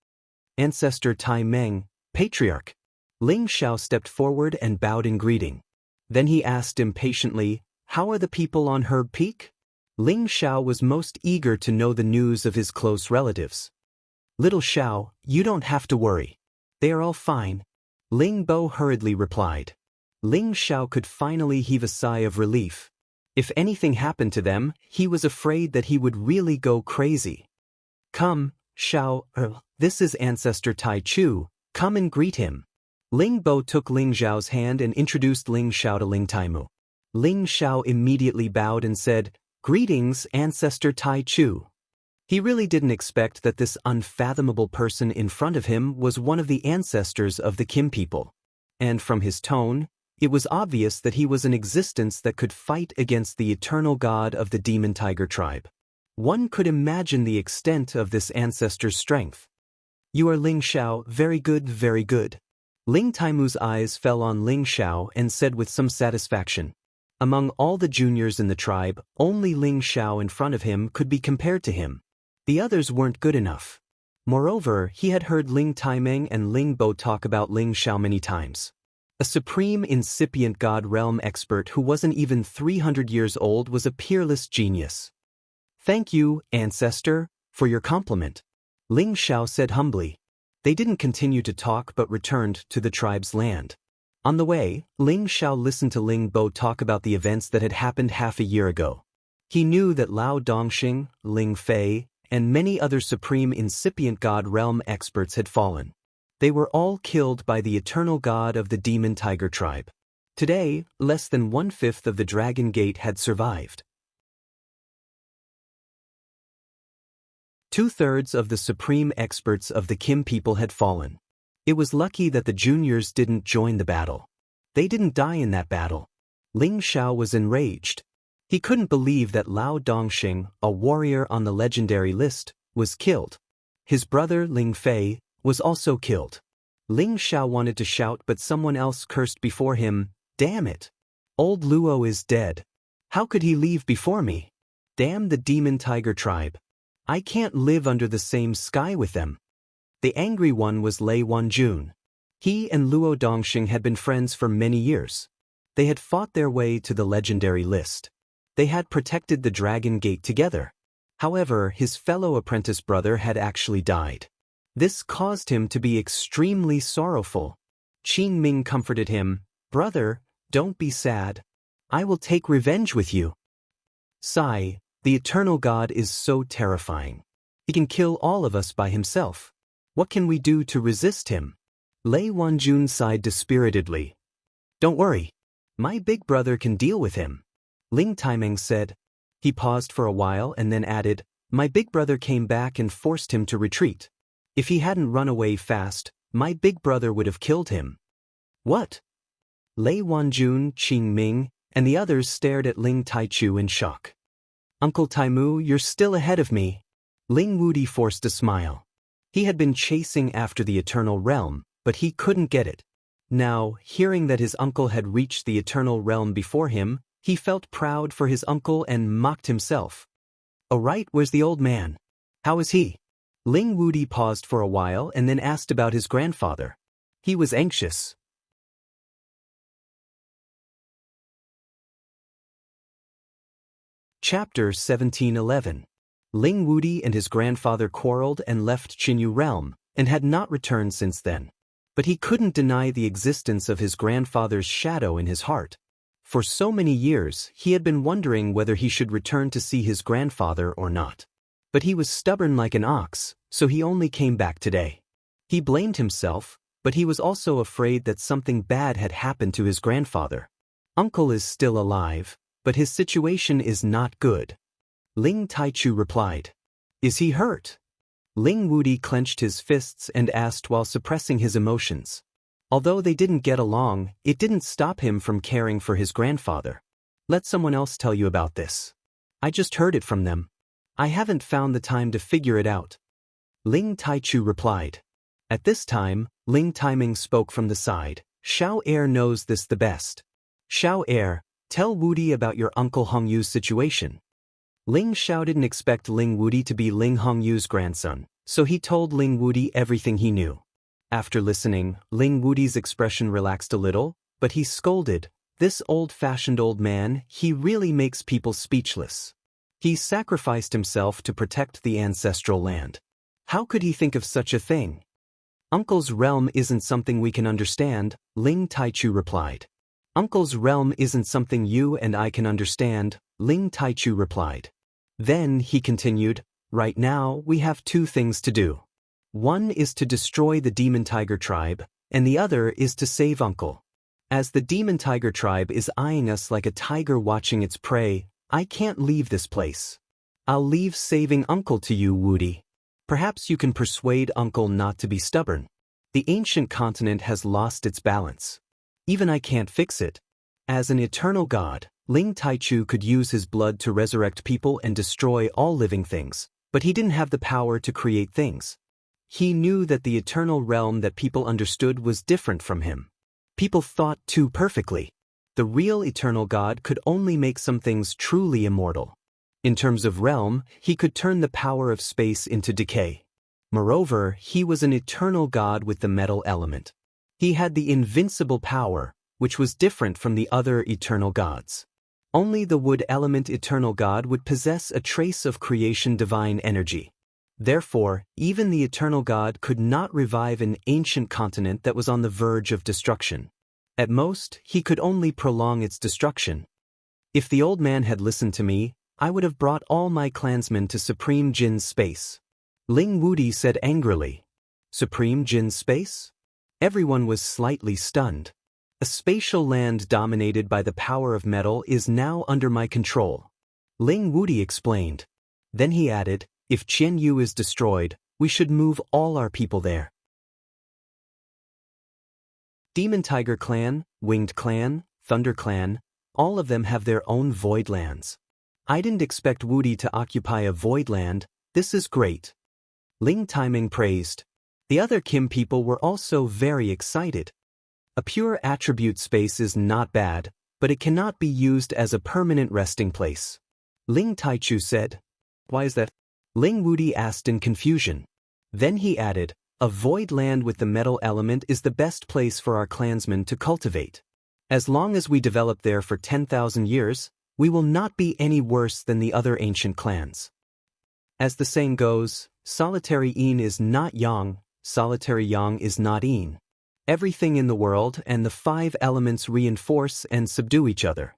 "Ancestor Tai Meng, Patriarch." Ling Xiao stepped forward and bowed in greeting. Then he asked impatiently, how are the people on Herb Peak? Ling Xiao was most eager to know the news of his close relatives. Little Xiao, you don't have to worry. They are all fine. Ling Bo hurriedly replied. Ling Xiao could finally heave a sigh of relief. If anything happened to them, he was afraid that he would really go crazy. Come, Xiao, this is Ancestor Tai Chu, come and greet him. Ling Bo took Ling Xiao's hand and introduced Ling Xiao to Ling Taimu. Ling Xiao immediately bowed and said, Greetings, Ancestor Tai Chu. He really didn't expect that this unfathomable person in front of him was one of the ancestors of the Kim people. And from his tone, it was obvious that he was an existence that could fight against the eternal god of the demon tiger tribe. One could imagine the extent of this ancestor's strength. You are Ling Xiao, very good, very good. Ling Taimu's eyes fell on Ling Xiao and said with some satisfaction. Among all the juniors in the tribe, only Ling Xiao in front of him could be compared to him. The others weren't good enough. Moreover, he had heard Ling Taimeng and Ling Bo talk about Ling Xiao many times. A supreme incipient god realm expert who wasn't even 300 years old was a peerless genius. Thank you, ancestor, for your compliment. Ling Xiao said humbly. They didn't continue to talk but returned to the tribe's land. On the way, Ling Xiao listened to Ling Bo talk about the events that had happened half a year ago. He knew that Lao Dongxing, Ling Fei, and many other supreme incipient god realm experts had fallen. They were all killed by the eternal god of the demon tiger tribe. Today, less than 1/5 of the Dragon Gate had survived. 2/3 of the supreme experts of the Kim people had fallen. It was lucky that the juniors didn't join the battle. They didn't die in that battle. Ling Xiao was enraged. He couldn't believe that Lao Dongxing, a warrior on the legendary list, was killed. His brother Ling Fei was also killed. Ling Xiao wanted to shout but someone else cursed before him, damn it! Old Luo is dead. How could he leave before me? Damn the demon tiger tribe. I can't live under the same sky with them. The angry one was Lei Wanjun. He and Luo Dongxing had been friends for many years. They had fought their way to the legendary list. They had protected the Dragon Gate together. However, his fellow apprentice brother had actually died. This caused him to be extremely sorrowful. Qin Ming comforted him, Brother, don't be sad. I will take revenge with you. Sigh, the eternal god is so terrifying. He can kill all of us by himself. What can we do to resist him? Lei Wanjun sighed dispiritedly. Don't worry. My big brother can deal with him. Ling Taimeng said. He paused for a while and then added, My big brother came back and forced him to retreat. If he hadn't run away fast, my big brother would have killed him. What? Lei Wanjun, Qin Ming, and the others stared at Ling Taichu in shock. Uncle Taimu, you're still ahead of me. Ling Wudi forced a smile. He had been chasing after the eternal realm, but he couldn't get it. Now, hearing that his uncle had reached the eternal realm before him, he felt proud for his uncle and mocked himself. Oh right, where's the old man? How is he? Ling Wudi paused for a while and then asked about his grandfather. He was anxious. Chapter 1711. Ling Wudi and his grandfather quarreled and left Qinyu realm, and had not returned since then. But he couldn't deny the existence of his grandfather's shadow in his heart. For so many years, he had been wondering whether he should return to see his grandfather or not. But he was stubborn like an ox, so he only came back today. He blamed himself, but he was also afraid that something bad had happened to his grandfather. Uncle is still alive, but his situation is not good. Ling Taichu replied. Is he hurt? Ling Wudi clenched his fists and asked while suppressing his emotions. Although they didn't get along, it didn't stop him from caring for his grandfather. Let someone else tell you about this. I just heard it from them. I haven't found the time to figure it out. Ling Taichu replied. At this time, Ling Taiming spoke from the side. Xiao Er knows this the best. Xiao Er, tell Wudi about your Uncle Hongyu's situation. Ling Xiao didn't expect Ling Wudi to be Ling Hongyu's grandson, so he told Ling Wudi everything he knew. After listening, Ling Wudi's expression relaxed a little, but he scolded, This old-fashioned old man, he really makes people speechless. He sacrificed himself to protect the ancestral land. How could he think of such a thing? Uncle's realm isn't something we can understand, Ling Taichu replied. Uncle's realm isn't something you and I can understand, Ling Taichu replied. Then, he continued, right now we have two things to do. One is to destroy the demon tiger tribe, and the other is to save Uncle. As the demon tiger tribe is eyeing us like a tiger watching its prey, I can't leave this place. I'll leave saving Uncle to you, Woody. Perhaps you can persuade Uncle not to be stubborn. The ancient continent has lost its balance. Even I can't fix it. As an eternal god, Ling Taichu could use his blood to resurrect people and destroy all living things, but he didn't have the power to create things. He knew that the eternal realm that people understood was different from him. People thought too perfectly. The real eternal god could only make some things truly immortal. In terms of realm, he could turn the power of space into decay. Moreover, he was an eternal god with the metal element. He had the invincible power, which was different from the other eternal gods. Only the wood element eternal god would possess a trace of creation divine energy. Therefore, even the eternal god could not revive an ancient continent that was on the verge of destruction. At most, he could only prolong its destruction. If the old man had listened to me, I would have brought all my clansmen to Supreme Jin's space. Ling Wudi said angrily. Supreme Jin's space? Everyone was slightly stunned. A spatial land dominated by the power of metal is now under my control. Ling Wudi explained. Then he added, if Qianyu is destroyed, we should move all our people there. Demon Tiger Clan, Winged Clan, Thunder Clan, all of them have their own void lands. I didn't expect Wudi to occupy a void land. This is great. Ling Taiming praised. The other Kim people were also very excited. A pure attribute space is not bad, but it cannot be used as a permanent resting place. Ling Taichu said. Why is that? Ling Wudi asked in confusion. Then he added, a void land with the metal element is the best place for our clansmen to cultivate. As long as we develop there for 10,000 years, we will not be any worse than the other ancient clans. As the saying goes, solitary Yin is not Yang, solitary Yang is not Yin. Everything in the world and the 5 elements reinforce and subdue each other.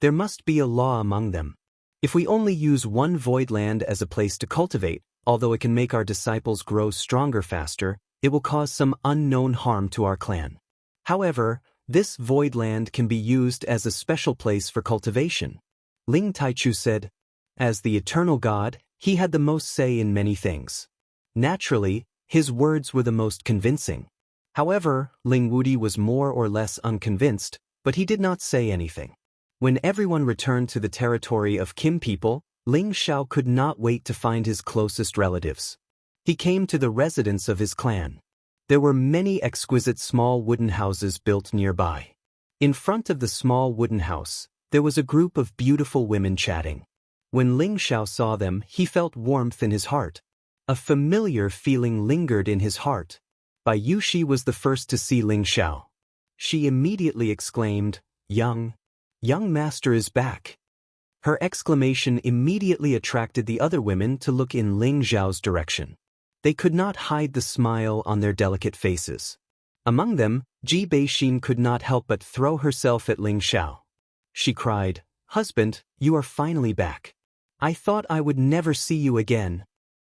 There must be a law among them. If we only use one void land as a place to cultivate, although it can make our disciples grow stronger faster, it will cause some unknown harm to our clan. However, this void land can be used as a special place for cultivation. Ling Taichu said, as the eternal god, he had the most say in many things. Naturally, his words were the most convincing. However, Ling Wudi was more or less unconvinced, but he did not say anything. When everyone returned to the territory of Kim people, Ling Xiao could not wait to find his closest relatives. He came to the residence of his clan. There were many exquisite small wooden houses built nearby. In front of the small wooden house, there was a group of beautiful women chatting. When Ling Xiao saw them, he felt warmth in his heart. A familiar feeling lingered in his heart. Bai Yushi was the first to see Ling Xiao. She immediately exclaimed, Young master is back. Her exclamation immediately attracted the other women to look in Ling Xiao's direction. They could not hide the smile on their delicate faces. Among them, Ji Beixin could not help but throw herself at Ling Xiao. She cried, Husband, you are finally back. I thought I would never see you again.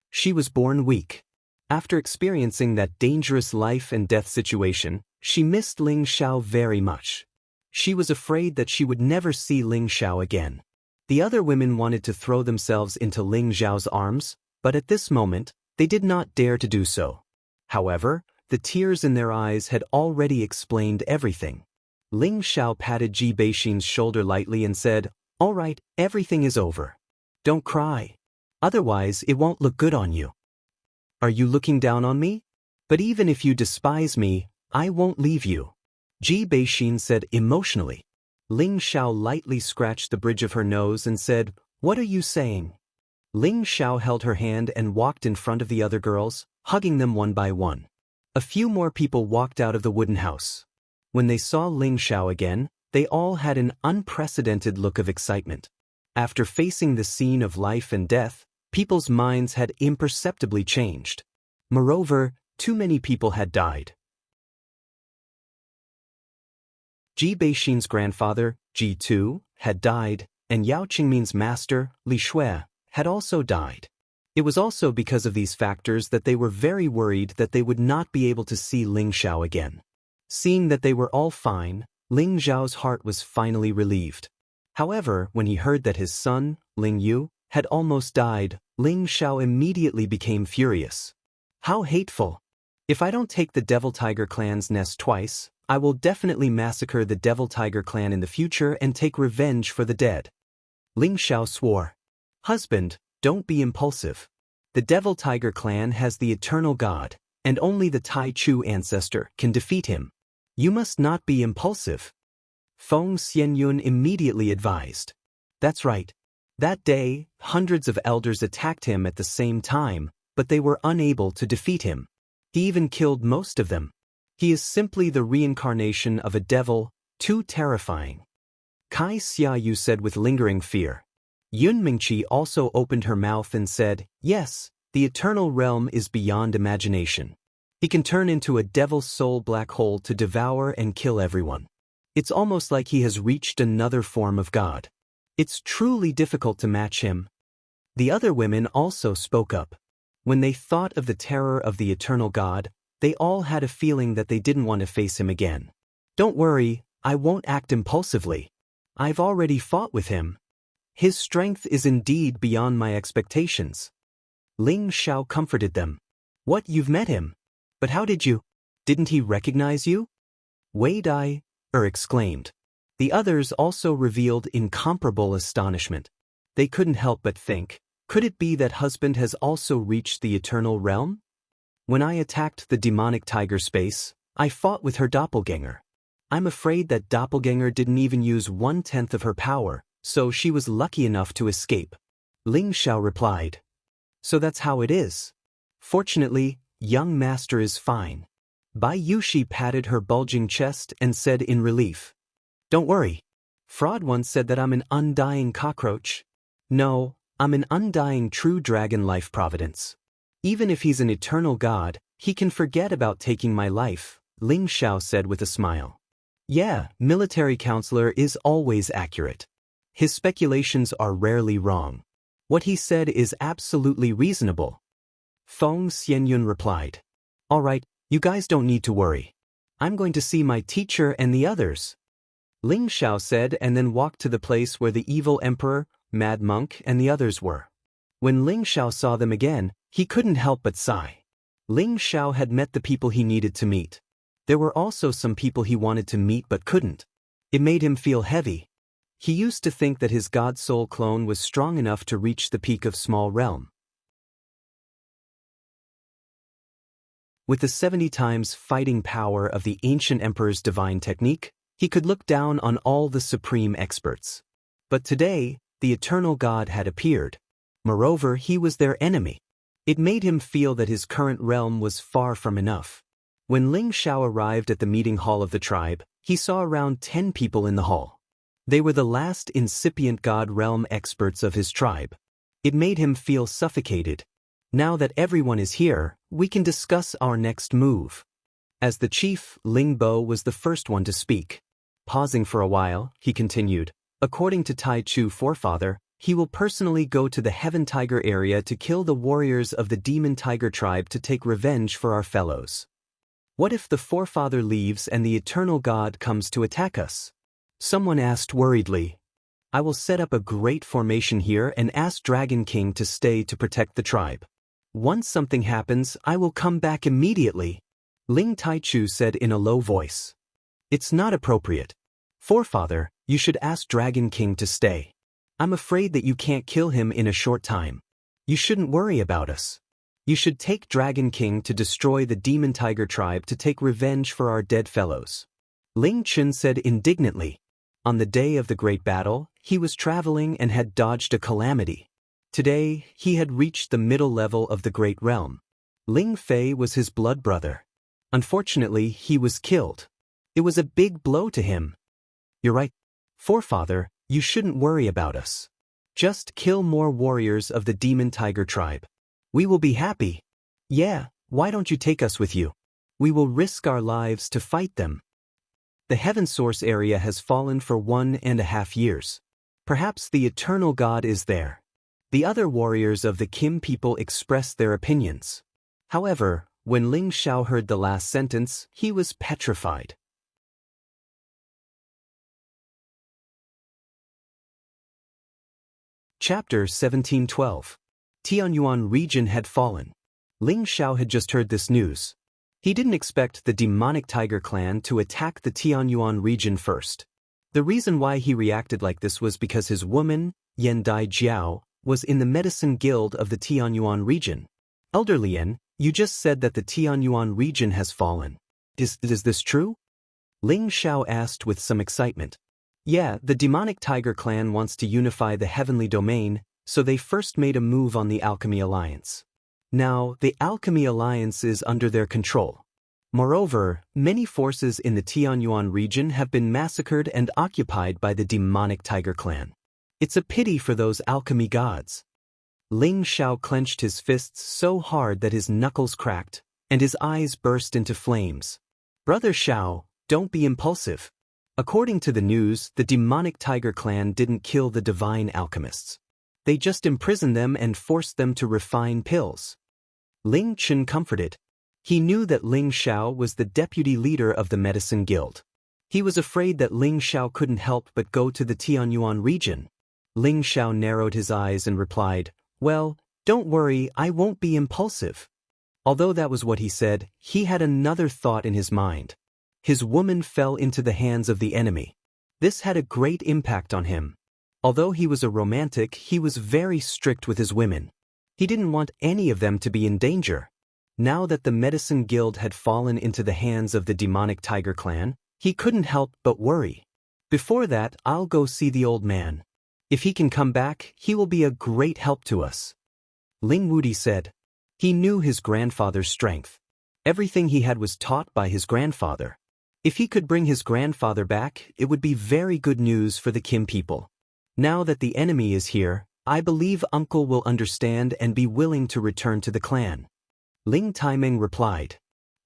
She was born weak. After experiencing that dangerous life and death situation, she missed Ling Xiao very much. She was afraid that she would never see Ling Xiao again. The other women wanted to throw themselves into Ling Xiao's arms, but at this moment, they did not dare to do so. However, the tears in their eyes had already explained everything. Ling Xiao patted Ji Beixin's shoulder lightly and said, All right, everything is over. Don't cry. Otherwise, it won't look good on you. Are you looking down on me? But even if you despise me, I won't leave you. Ji Beixin said emotionally. Ling Xiao lightly scratched the bridge of her nose and said, What are you saying? Ling Xiao held her hand and walked in front of the other girls, hugging them one by one. A few more people walked out of the wooden house. When they saw Ling Xiao again, they all had an unprecedented look of excitement. After facing the scene of life and death, people's minds had imperceptibly changed. Moreover, too many people had died. Ji Beixin's grandfather, Ji Tu, had died, and Yao Qingmin's master, Li Shui, had also died. It was also because of these factors that they were very worried that they would not be able to see Ling Xiao again. Seeing that they were all fine, Ling Xiao's heart was finally relieved. However, when he heard that his son, Ling Yu, had almost died, Ling Xiao immediately became furious. How hateful! If I don't take the Devil Tiger clan's nest twice, I will definitely massacre the Devil Tiger clan in the future and take revenge for the dead. Ling Xiao swore. Husband, don't be impulsive. The Devil Tiger clan has the eternal God, and only the Tai Chu ancestor can defeat him. You must not be impulsive. Feng Xianyun immediately advised. That's right. That day, hundreds of elders attacked him at the same time, but they were unable to defeat him. He even killed most of them. He is simply the reincarnation of a devil, too terrifying. Kai Xiaoyu said with lingering fear. Yun Mingqi also opened her mouth and said, yes, the eternal realm is beyond imagination. He can turn into a devil's soul black hole to devour and kill everyone. It's almost like he has reached another form of God. It's truly difficult to match him. The other women also spoke up. When they thought of the terror of the eternal God, they all had a feeling that they didn't want to face him again. Don't worry, I won't act impulsively. I've already fought with him. His strength is indeed beyond my expectations. Ling Xiao comforted them. What, you've met him? But how did you? Didn't he recognize you? Wei Dai exclaimed. The others also revealed incomparable astonishment. They couldn't help but think, could it be that husband has also reached the eternal realm? When I attacked the demonic tiger space, I fought with her doppelganger. I'm afraid that doppelganger didn't even use 1/10 of her power, so she was lucky enough to escape. Ling Xiao replied. So that's how it is. Fortunately, young master is fine. Bai Yushi patted her bulging chest and said in relief. Don't worry. Fraud once said that I'm an undying cockroach. No, I'm an undying true dragon life providence. Even if he's an eternal god, he can forget about taking my life, Ling Xiao said with a smile. Yeah, military counselor is always accurate. His speculations are rarely wrong. What he said is absolutely reasonable. Feng Xianyun replied. All right, you guys don't need to worry. I'm going to see my teacher and the others. Ling Xiao said and then walked to the place where the evil emperor, Mad Monk, and the others were. When Ling Xiao saw them again, he couldn't help but sigh. Ling Xiao had met the people he needed to meet. There were also some people he wanted to meet but couldn't. It made him feel heavy. He used to think that his God Soul clone was strong enough to reach the peak of Small Realm. With the 70 times fighting power of the ancient emperor's divine technique, he could look down on all the supreme experts. But today, the eternal God had appeared. Moreover, he was their enemy. It made him feel that his current realm was far from enough. When Ling Xiao arrived at the meeting hall of the tribe, he saw around 10 people in the hall. They were the last incipient God realm experts of his tribe. It made him feel suffocated. Now that everyone is here, we can discuss our next move. As the chief, Ling Bo was the first one to speak. Pausing for a while, he continued, according to Tai Chu forefather, he will personally go to the Heaven Tiger area to kill the warriors of the Demon Tiger tribe to take revenge for our fellows. What if the forefather leaves and the eternal God comes to attack us? Someone asked worriedly. I will set up a great formation here and ask Dragon King to stay to protect the tribe. Once something happens, I will come back immediately, Ling Taichu said in a low voice. It's not appropriate. Forefather, you should ask Dragon King to stay. I'm afraid that you can't kill him in a short time. You shouldn't worry about us. You should take Dragon King to destroy the Demon Tiger tribe to take revenge for our dead fellows. Ling Chun said indignantly. On the day of the great battle, he was traveling and had dodged a calamity. Today, he had reached the middle level of the great realm. Ling Fei was his blood brother. Unfortunately, he was killed. It was a big blow to him. You're right. Forefather, you shouldn't worry about us. Just kill more warriors of the demon tiger tribe. We will be happy. Yeah, why don't you take us with you? We will risk our lives to fight them. The heaven source area has fallen for 1.5 years. Perhaps the eternal God is there. The other warriors of the Kim people expressed their opinions. However, when Ling Xiao heard the last sentence, he was petrified. Chapter 1712. Tianyuan region had fallen. Ling Xiao had just heard this news. He didn't expect the demonic tiger clan to attack the Tianyuan region first. The reason why he reacted like this was because his woman, Yan Dai Jiao, was in the medicine guild of the Tianyuan region. Elder Lien, you just said that the Tianyuan region has fallen. Is this true? Ling Xiao asked with some excitement. Yeah, the demonic tiger clan wants to unify the heavenly domain, so they first made a move on the Alchemy Alliance. Now, the Alchemy Alliance is under their control. Moreover, many forces in the Tianyuan region have been massacred and occupied by the demonic tiger clan. It's a pity for those alchemy gods. Ling Xiao clenched his fists so hard that his knuckles cracked, and his eyes burst into flames. Brother Xiao, don't be impulsive. According to the news, the demonic tiger clan didn't kill the divine alchemists. They just imprisoned them and forced them to refine pills. Ling Chen comforted. He knew that Ling Xiao was the deputy leader of the medicine guild. He was afraid that Ling Xiao couldn't help but go to the Tianyuan region. Ling Xiao narrowed his eyes and replied, Well, don't worry, I won't be impulsive. Although that was what he said, he had another thought in his mind. His woman fell into the hands of the enemy. This had a great impact on him. Although he was a romantic, he was very strict with his women. He didn't want any of them to be in danger. Now that the medicine guild had fallen into the hands of the demonic tiger clan, he couldn't help but worry. Before that, I'll go see the old man. If he can come back, he will be a great help to us. Ling Wudi said. He knew his grandfather's strength. Everything he had was taught by his grandfather. If he could bring his grandfather back, it would be very good news for the Kim people. Now that the enemy is here, I believe uncle will understand and be willing to return to the clan. Ling Taimeng replied.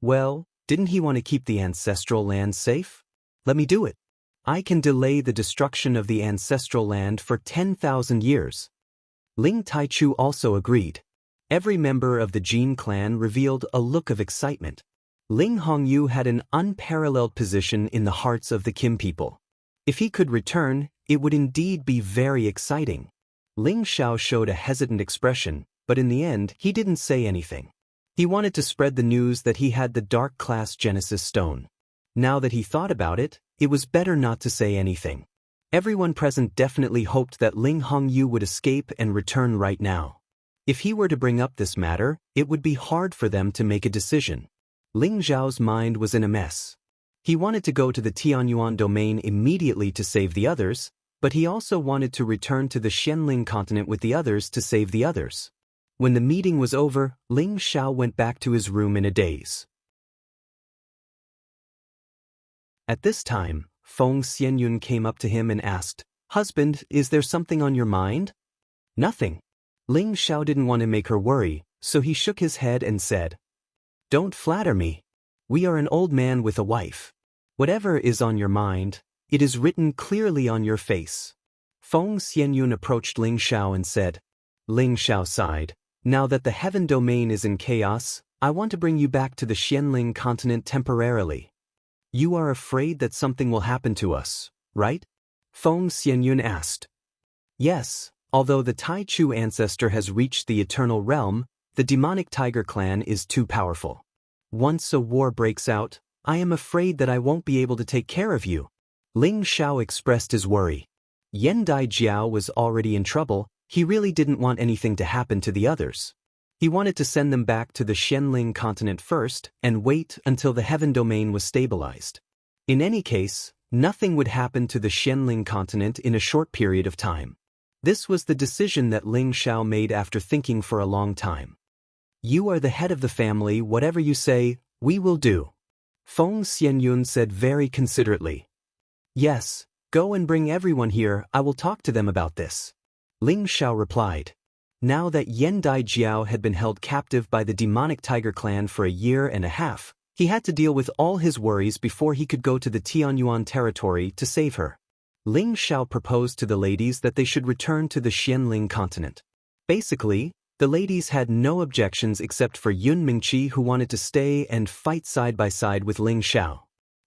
Well, didn't he want to keep the ancestral land safe? Let me do it. I can delay the destruction of the ancestral land for 10,000 years. Ling Taichu also agreed. Every member of the Jin clan revealed a look of excitement. Ling Hongyu had an unparalleled position in the hearts of the Kim people. If he could return, it would indeed be very exciting. Ling Xiao showed a hesitant expression, but in the end, he didn't say anything. He wanted to spread the news that he had the Dark Class Genesis Stone. Now that he thought about it, it was better not to say anything. Everyone present definitely hoped that Ling Hongyu would escape and return right now. If he were to bring up this matter, it would be hard for them to make a decision. Ling Zhao's mind was in a mess. He wanted to go to the Tianyuan domain immediately to save the others, but he also wanted to return to the Xianling continent with the others to save the others. When the meeting was over, Ling Xiao went back to his room in a daze. At this time, Feng Xianyun came up to him and asked, Husband, is there something on your mind? Nothing. Ling Xiao didn't want to make her worry, so he shook his head and said, Don't flatter me. We are an old man with a wife. Whatever is on your mind, it is written clearly on your face. Feng Xianyun approached Ling Xiao and said. Ling Xiao sighed. Now that the heaven domain is in chaos, I want to bring you back to the Xianling continent temporarily. You are afraid that something will happen to us, right? Feng Xianyun asked. Yes, although the Tai Chu ancestor has reached the eternal realm, the demonic tiger clan is too powerful. Once a war breaks out, I am afraid that I won't be able to take care of you. Ling Xiao expressed his worry. Yan Dai Jiao was already in trouble. He really didn't want anything to happen to the others. He wanted to send them back to the Xianling continent first and wait until the heaven domain was stabilized. In any case, nothing would happen to the Xianling continent in a short period of time. This was the decision that Ling Xiao made after thinking for a long time. You are the head of the family, whatever you say, we will do. Feng Xianyun said very considerately. Yes, Go and bring everyone here, I will talk to them about this. Ling Xiao replied. Now that Yan Dai Jiao had been held captive by the demonic tiger clan for a year and a half, he had to deal with all his worries before he could go to the Tianyuan territory to save her. Ling Xiao proposed to the ladies that they should return to the Xianling continent. Basically, the ladies had no objections except for Yun Mingqi, who wanted to stay and fight side by side with Ling Xiao.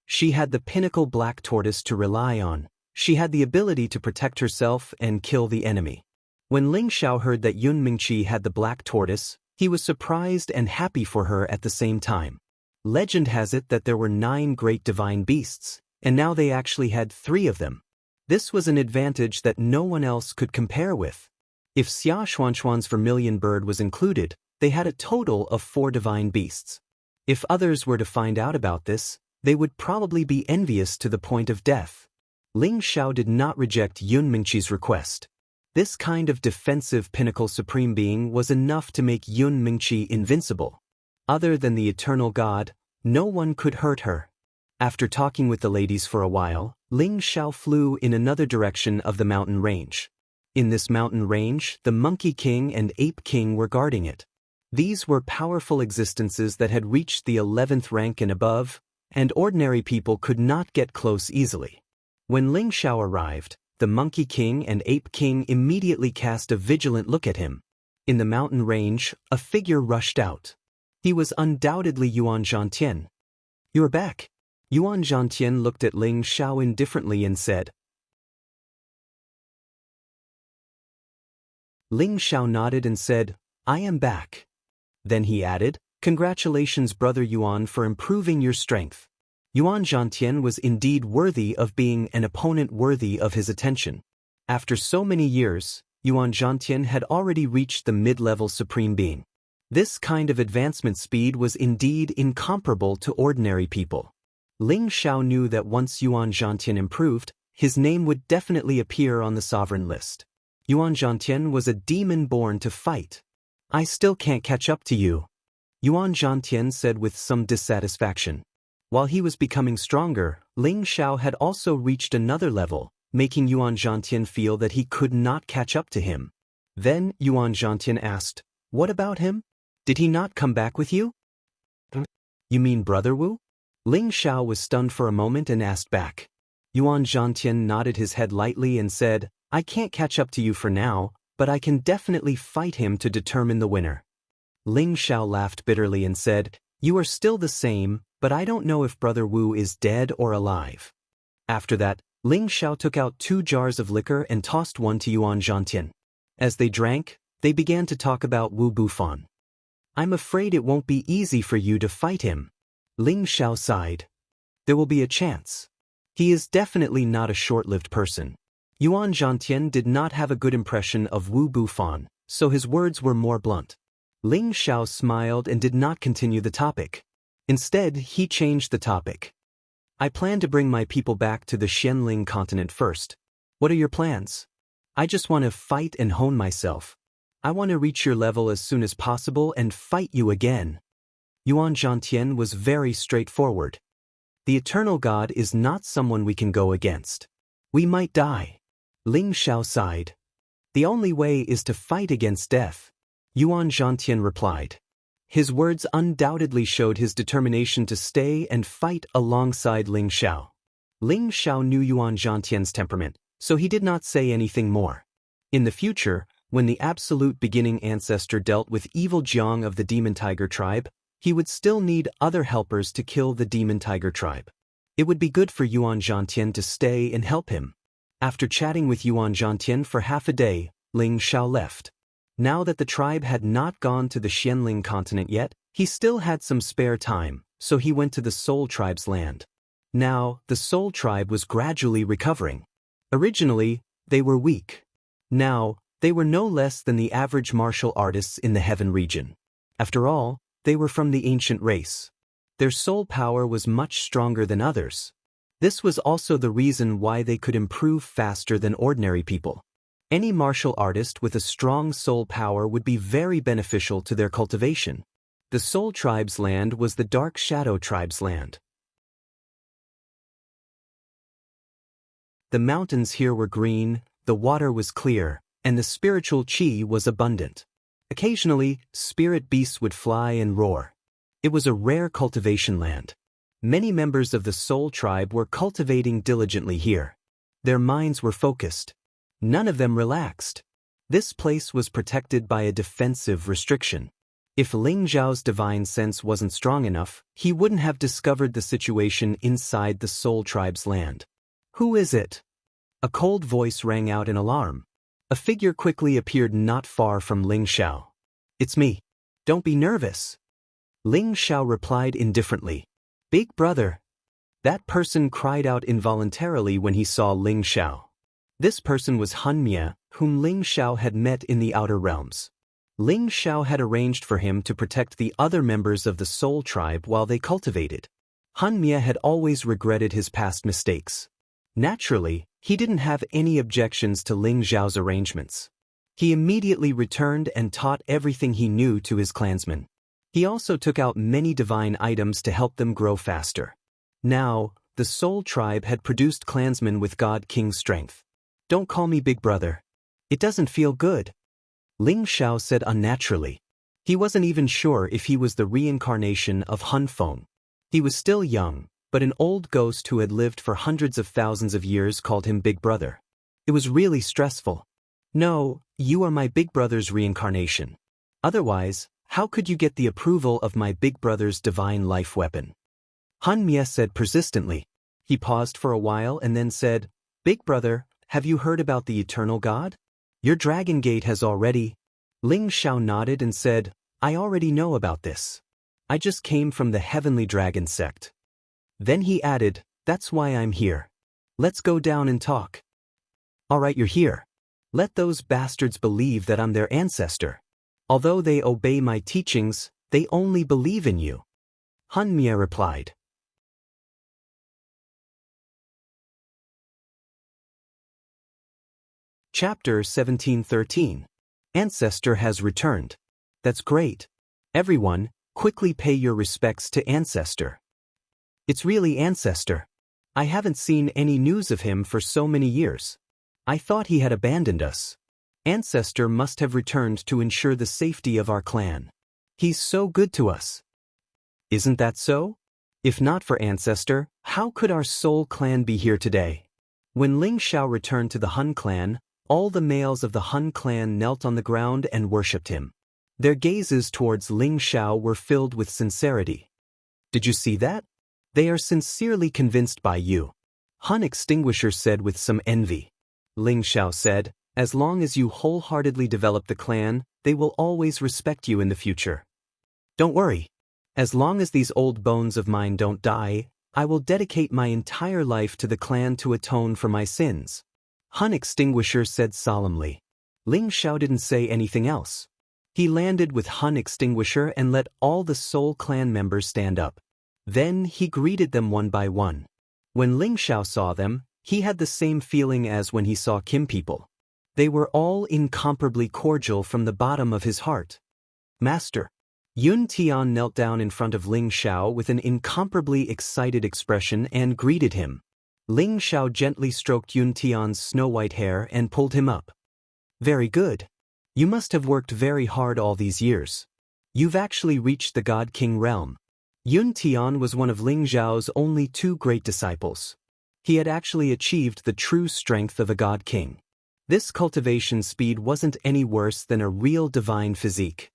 She had the pinnacle black tortoise to rely on. She had the ability to protect herself and kill the enemy. When Ling Xiao heard that Yun Mingqi had the black tortoise, he was surprised and happy for her at the same time. Legend has it that there were 9 great divine beasts, and now they actually had 3 of them. This was an advantage that no one else could compare with. If Xia Xuanxuan's vermilion bird was included, they had a total of 4 divine beasts. If others were to find out about this, they would probably be envious to the point of death. Ling Xiao did not reject Yun Mingqi's request. This kind of defensive pinnacle supreme being was enough to make Yun Mingqi invincible. Other than the eternal god, no one could hurt her. After talking with the ladies for a while, Ling Xiao flew in another direction of the mountain range. In this mountain range, the Monkey King and Ape King were guarding it. These were powerful existences that had reached the 11th rank and above, and ordinary people could not get close easily. When Ling Xiao arrived, the Monkey King and Ape King immediately cast a vigilant look at him. In the mountain range, a figure rushed out. He was undoubtedly Yuan Zhantian. "You're back." Yuan Zhantian looked at Ling Xiao indifferently and said. Ling Xiao nodded and said, "I am back." Then he added, "Congratulations, Brother Yuan, for improving your strength." Yuan Zhantian was indeed worthy of being an opponent worthy of his attention. After so many years, Yuan Zhantian had already reached the mid-level supreme being. This kind of advancement speed was indeed incomparable to ordinary people. Ling Xiao knew that once Yuan Zhantian improved, his name would definitely appear on the sovereign list. Yuan Zhantian was a demon born to fight. "I still can't catch up to you," Yuan Zhantian said with some dissatisfaction. While he was becoming stronger, Ling Xiao had also reached another level, making Yuan Zhantian feel that he could not catch up to him. Then Yuan Zhantian asked, "What about him? Did he not come back with you?" "You mean Brother Wu?" Ling Xiao was stunned for a moment and asked back. Yuan Zhantian nodded his head lightly and said, "I can't catch up to you for now, but I can definitely fight him to determine the winner." Ling Xiao laughed bitterly and said, "You are still the same, but I don't know if Brother Wu is dead or alive." After that, Ling Xiao took out 2 jars of liquor and tossed one to Yuan Zhantian. As they drank, they began to talk about Wu Bufan. "I'm afraid it won't be easy for you to fight him." Ling Xiao sighed. "There will be a chance. He is definitely not a short-lived person." Yuan Zhantian did not have a good impression of Wu Bufan, so his words were more blunt. Ling Xiao smiled and did not continue the topic. Instead, he changed the topic. "I plan to bring my people back to the Xianling continent first. What are your plans?" "I just want to fight and hone myself. I want to reach your level as soon as possible and fight you again." Yuan Zhantian was very straightforward. "The eternal god is not someone we can go against. We might die." Ling Xiao sighed. "The only way is to fight against death," Yuan Zhantian replied. His words undoubtedly showed his determination to stay and fight alongside Ling Xiao. Ling Xiao knew Yuan Zhantian's temperament, so he did not say anything more. In the future, when the absolute beginning ancestor dealt with evil Jiang of the demon tiger tribe, he would still need other helpers to kill the demon tiger tribe. It would be good for Yuan Zhantian to stay and help him. After chatting with Yuan Zhantian for half a day, Ling Xiao left. Now that the tribe had not gone to the Xianling continent yet, he still had some spare time, so he went to the Soul Tribe's land. Now, the Soul Tribe was gradually recovering. Originally, they were weak. Now, they were no less than the average martial artists in the Heaven region. After all, they were from the ancient race. Their soul power was much stronger than others. This was also the reason why they could improve faster than ordinary people. Any martial artist with a strong soul power would be very beneficial to their cultivation. The Soul Tribe's land was the Dark Shadow Tribe's land. The mountains here were green, the water was clear, and the spiritual chi was abundant. Occasionally, spirit beasts would fly and roar. It was a rare cultivation land. Many members of the Soul Tribe were cultivating diligently here. Their minds were focused. None of them relaxed. This place was protected by a defensive restriction. If Ling Zhao's divine sense wasn't strong enough, he wouldn't have discovered the situation inside the Soul Tribe's land. "Who is it?" A cold voice rang out in alarm. A figure quickly appeared not far from Ling Xiao. "It's me. Don't be nervous." Ling Xiao replied indifferently. "Big brother." That person cried out involuntarily when he saw Ling Xiao. This person was Han Mie, whom Ling Xiao had met in the Outer Realms. Ling Xiao had arranged for him to protect the other members of the Soul Tribe while they cultivated. Han Mie had always regretted his past mistakes. Naturally, he didn't have any objections to Ling Xiao's arrangements. He immediately returned and taught everything he knew to his clansmen. He also took out many divine items to help them grow faster. Now, the Soul Tribe had produced clansmen with God King's strength. "Don't call me big brother. It doesn't feel good," Ling Xiao said unnaturally. He wasn't even sure if he was the reincarnation of Han Feng. He was still young, but an old ghost who had lived for hundreds of thousands of years called him big brother. It was really stressful. "No, you are my big brother's reincarnation. Otherwise, how could you get the approval of my big brother's divine life weapon?" Han Mie said persistently. He paused for a while and then said, "Big brother, have you heard about the eternal God? Your dragon gate has already—" Ling Xiao nodded and said, "I already know about this. I just came from the Heavenly Dragon sect." Then he added, "That's why I'm here. Let's go down and talk." "All right, you're here. Let those bastards believe that I'm their ancestor. Although they obey my teachings, they only believe in you," Han Mie replied. Chapter 1713. Ancestor has returned. That's great. Everyone, quickly pay your respects to Ancestor. It's really Ancestor. I haven't seen any news of him for so many years. I thought he had abandoned us. Ancestor must have returned to ensure the safety of our clan. He's so good to us. Isn't that so? If not for Ancestor, how could our Soul clan be here today? When Ling Xiao returned to the Han clan, all the males of the Han clan knelt on the ground and worshipped him. Their gazes towards Ling Xiao were filled with sincerity. "Did you see that? They are sincerely convinced by you," Han Extinguisher said with some envy. Ling Xiao said, "As long as you wholeheartedly develop the clan, they will always respect you in the future. Don't worry. As long as these old bones of mine don't die, I will dedicate my entire life to the clan to atone for my sins," Han Extinguisher said solemnly. Ling Xiao didn't say anything else. He landed with Han Extinguisher and let all the Soul clan members stand up. Then he greeted them one by one. When Ling Xiao saw them, he had the same feeling as when he saw Kim people. They were all incomparably cordial from the bottom of his heart. "Master." Yun Tian knelt down in front of Ling Xiao with an incomparably excited expression and greeted him. Ling Xiao gently stroked Yun Tian's snow-white hair and pulled him up. "Very good. You must have worked very hard all these years. You've actually reached the God King realm." Yun Tian was one of Ling Xiao's only two great disciples. He had actually achieved the true strength of a God King. This cultivation speed wasn't any worse than a real divine physique.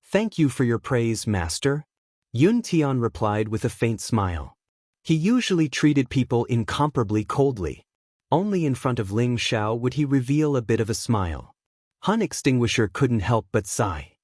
"Thank you for your praise, Master," Yun Tian replied with a faint smile. He usually treated people incomparably coldly. Only in front of Ling Xiao would he reveal a bit of a smile. Han Extinguisher couldn't help but sigh.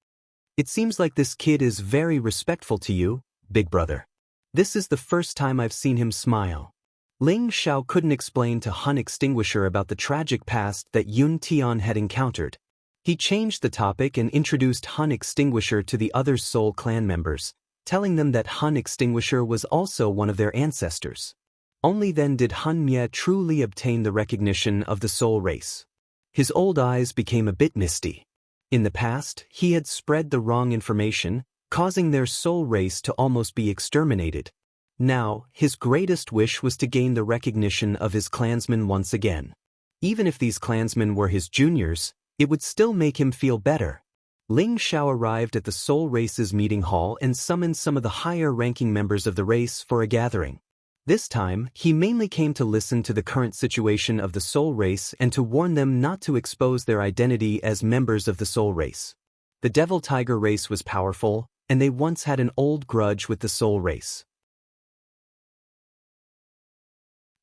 "It seems like this kid is very respectful to you, big brother. This is the first time I've seen him smile." Ling Xiao couldn't explain to Han Extinguisher about the tragic past that Yun Tian had encountered. He changed the topic and introduced Han Extinguisher to the other Soul clan members, telling them that Han Extinguisher was also one of their ancestors. Only then did Han Mie truly obtain the recognition of the Soul race. His old eyes became a bit misty. In the past, he had spread the wrong information, causing their Soul race to almost be exterminated. Now, his greatest wish was to gain the recognition of his clansmen once again. Even if these clansmen were his juniors, it would still make him feel better. Ling Xiao arrived at the Soul Race's meeting hall and summoned some of the higher-ranking members of the race for a gathering. This time, he mainly came to listen to the current situation of the Soul Race and to warn them not to expose their identity as members of the Soul Race. The Devil Tiger race was powerful, and they once had an old grudge with the Soul Race.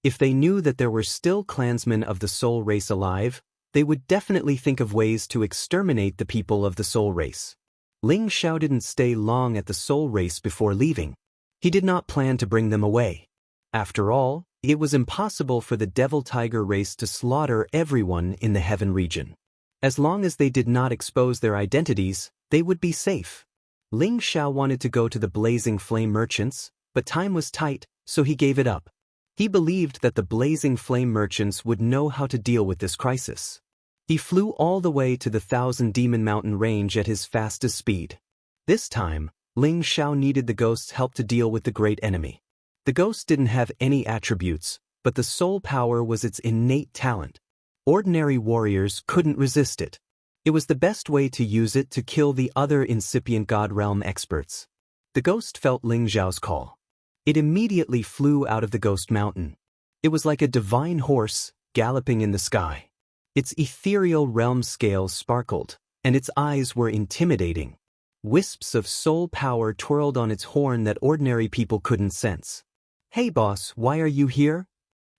If they knew that there were still clansmen of the Soul Race alive, they would definitely think of ways to exterminate the people of the Soul Race. Ling Xiao didn't stay long at the Soul Race before leaving. He did not plan to bring them away. After all, it was impossible for the Devil Tiger race to slaughter everyone in the Heaven region. As long as they did not expose their identities, they would be safe. Ling Xiao wanted to go to the Blazing Flame merchants, but time was tight, so he gave it up. He believed that the Blazing Flame merchants would know how to deal with this crisis. He flew all the way to the Thousand Demon Mountain range at his fastest speed. This time, Ling Xiao needed the ghost's help to deal with the great enemy. The ghost didn't have any attributes, but the soul power was its innate talent. Ordinary warriors couldn't resist it. It was the best way to use it to kill the other incipient God Realm experts. The ghost felt Ling Xiao's call. It immediately flew out of the ghost mountain. It was like a divine horse, galloping in the sky. Its ethereal realm scales sparkled, and its eyes were intimidating. Wisps of soul power twirled on its horn that ordinary people couldn't sense. "Hey boss, why are you here?"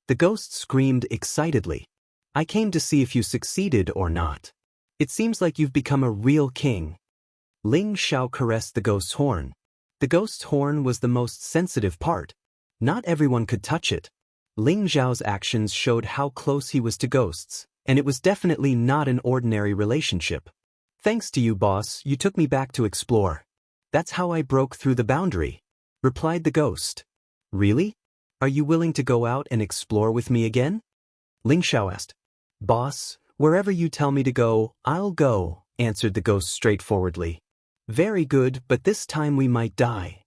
The ghost screamed excitedly. "I came to see if you succeeded or not. It seems like you've become a real king." Ling Xiao caressed the ghost's horn. The ghost's horn was the most sensitive part. Not everyone could touch it. Ling Xiao's actions showed how close he was to ghosts, and it was definitely not an ordinary relationship. "Thanks to you, boss, you took me back to explore. That's how I broke through the boundary," replied the ghost. "Really? Are you willing to go out and explore with me again?" Ling Xiao asked. "Boss, wherever you tell me to go, I'll go," answered the ghost straightforwardly. "Very good, but this time we might die."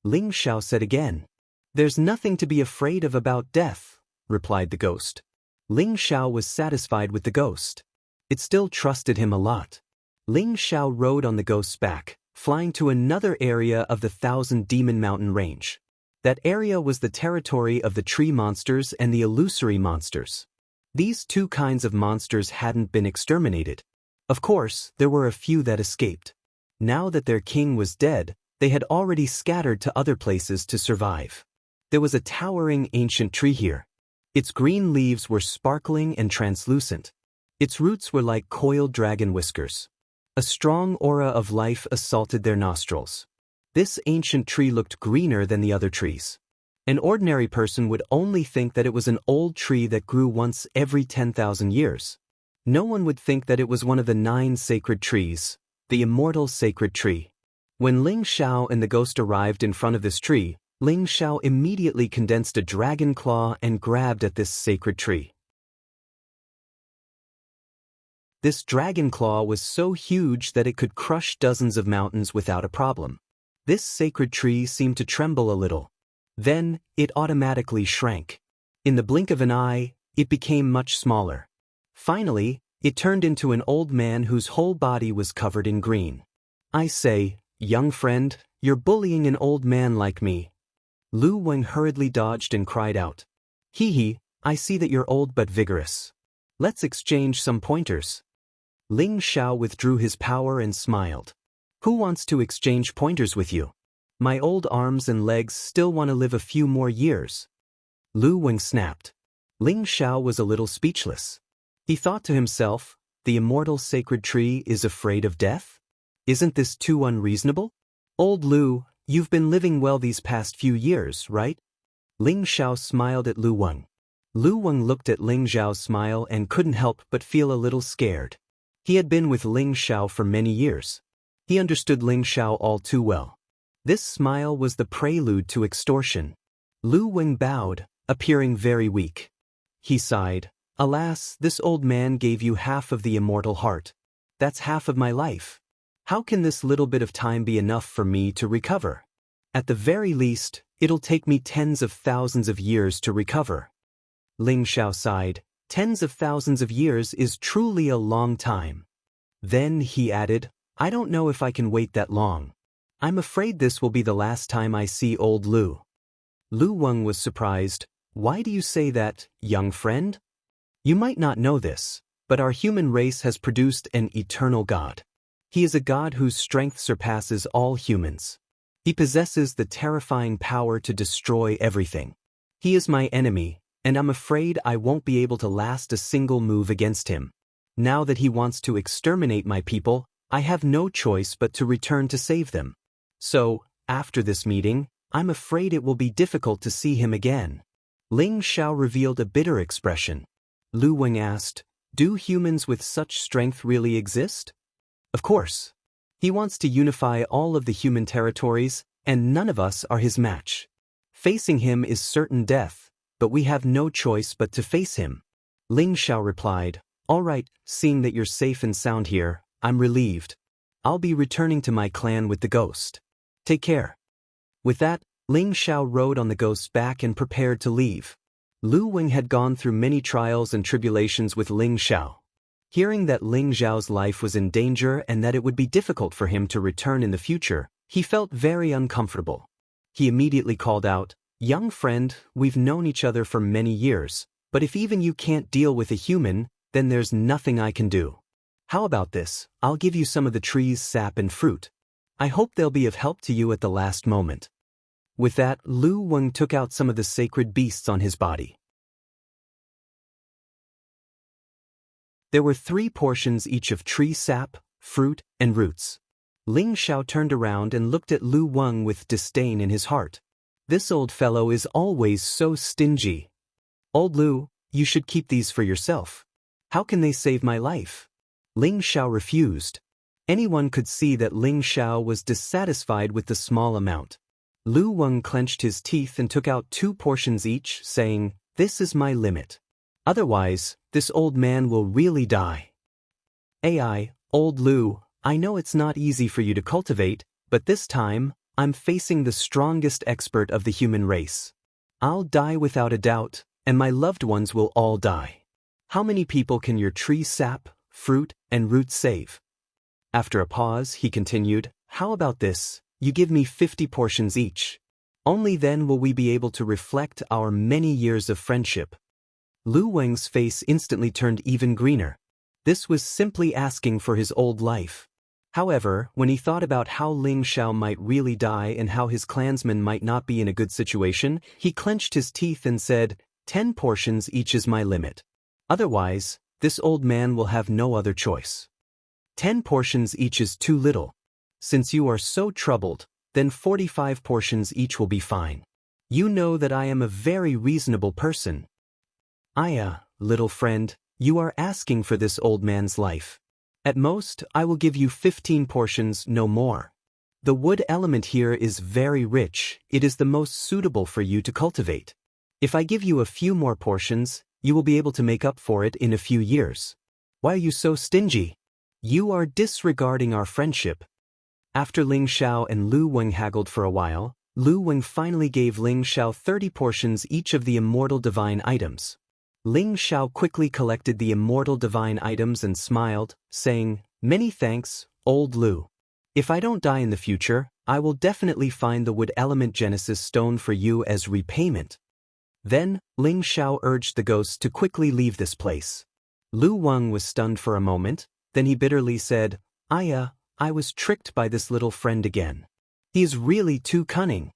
Ling Xiao said again. "There's nothing to be afraid of about death," replied the ghost. Ling Xiao was satisfied with the ghost. It still trusted him a lot. Ling Xiao rode on the ghost's back, flying to another area of the Thousand Demon Mountain range. That area was the territory of the tree monsters and the illusory monsters. These two kinds of monsters hadn't been exterminated. Of course, there were a few that escaped. Now that their king was dead, they had already scattered to other places to survive. There was a towering ancient tree here. Its green leaves were sparkling and translucent. Its roots were like coiled dragon whiskers. A strong aura of life assaulted their nostrils. This ancient tree looked greener than the other trees. An ordinary person would only think that it was an old tree that grew once every 10,000 years. No one would think that it was one of the 9 sacred trees, the immortal sacred tree. When Ling Xiao and the ghost arrived in front of this tree, Ling Xiao immediately condensed a dragon claw and grabbed at this sacred tree. This dragon claw was so huge that it could crush dozens of mountains without a problem. This sacred tree seemed to tremble a little. Then, it automatically shrank. In the blink of an eye, it became much smaller. Finally, it turned into an old man whose whole body was covered in green. "I say, young friend, you're bullying an old man like me." Lu Wang hurriedly dodged and cried out. "Hee hee, I see that you're old but vigorous. Let's exchange some pointers." Ling Xiao withdrew his power and smiled. "Who wants to exchange pointers with you? My old arms and legs still want to live a few more years." Lu Wang snapped. Ling Xiao was a little speechless. He thought to himself, the immortal sacred tree is afraid of death? Isn't this too unreasonable? "Old Lu, you've been living well these past few years, right?" Ling Xiao smiled at Lu Wang. Lu Wang looked at Ling Xiao's smile and couldn't help but feel a little scared. He had been with Ling Xiao for many years. He understood Ling Xiao all too well. This smile was the prelude to extortion. Lu Wang bowed, appearing very weak. He sighed. "Alas, this old man gave you half of the immortal heart. That's half of my life. How can this little bit of time be enough for me to recover? At the very least, It'll take me tens of thousands of years to recover. Ling Xiao sighed. Tens of thousands of years is truly a long time. Then he added, I don't know if I can wait that long. I'm afraid this will be the last time I see old Lu. Lu Weng was surprised. Why do you say that, young friend? You might not know this, but our human race has produced an eternal God. He is a God whose strength surpasses all humans. He possesses the terrifying power to destroy everything. He is my enemy, and I'm afraid I won't be able to last a single move against him. Now that he wants to exterminate my people, I have no choice but to return to save them. So, after this meeting, I'm afraid it will be difficult to see him again. Ling Xiao revealed a bitter expression. Lu Weng asked, do humans with such strength really exist? Of course. He wants to unify all of the human territories, and none of us are his match. Facing him is certain death, but we have no choice but to face him. Ling Xiao replied, all right, seeing that you're safe and sound here, I'm relieved. I'll be returning to my clan with the ghost. Take care. With that, Ling Xiao rode on the ghost's back and prepared to leave. Lu Weng had gone through many trials and tribulations with Ling Xiao. Hearing that Ling Xiao's life was in danger and that it would be difficult for him to return in the future, he felt very uncomfortable. He immediately called out, young friend, we've known each other for many years, but if even you can't deal with a human, then there's nothing I can do. How about this? I'll give you some of the tree's sap and fruit. I hope they'll be of help to you at the last moment. With that, Lu Weng took out some of the sacred beasts on his body. There were 3 portions each of tree sap, fruit, and roots. Ling Xiao turned around and looked at Lu Weng with disdain in his heart. This old fellow is always so stingy. Old Lu, you should keep these for yourself. How can they save my life? Ling Xiao refused. Anyone could see that Ling Xiao was dissatisfied with the small amount. Lu Weng clenched his teeth and took out 2 portions each, saying, this is my limit. Otherwise, this old man will really die. Old Lu, I know it's not easy for you to cultivate, but this time, I'm facing the strongest expert of the human race. I'll die without a doubt, and my loved ones will all die. How many people can your tree sap, fruit, and roots save? After a pause, he continued, how about this? You give me 50 portions each. Only then will we be able to reflect our many years of friendship. Lu Weng's face instantly turned even greener. This was simply asking for his old life. However, when he thought about how Ling Xiao might really die and how his clansmen might not be in a good situation, he clenched his teeth and said, 10 portions each is my limit. Otherwise, this old man will have no other choice. 10 portions each is too little. Since you are so troubled, then 45 portions each will be fine. You know that I am a very reasonable person. Little friend, you are asking for this old man's life. At most, I will give you 15 portions, no more. The wood element here is very rich, it is the most suitable for you to cultivate. If I give you a few more portions, you will be able to make up for it in a few years. Why are you so stingy? You are disregarding our friendship. After Ling Xiao and Lu Weng haggled for a while, Lu Weng finally gave Ling Xiao 30 portions each of the immortal divine items. Ling Xiao quickly collected the immortal divine items and smiled, saying, many thanks, old Lu. If I don't die in the future, I will definitely find the wood element Genesis stone for you as repayment. Then, Ling Xiao urged the ghost to quickly leave this place. Lu Weng was stunned for a moment, then he bitterly said, I was tricked by this little friend again. He is really too cunning.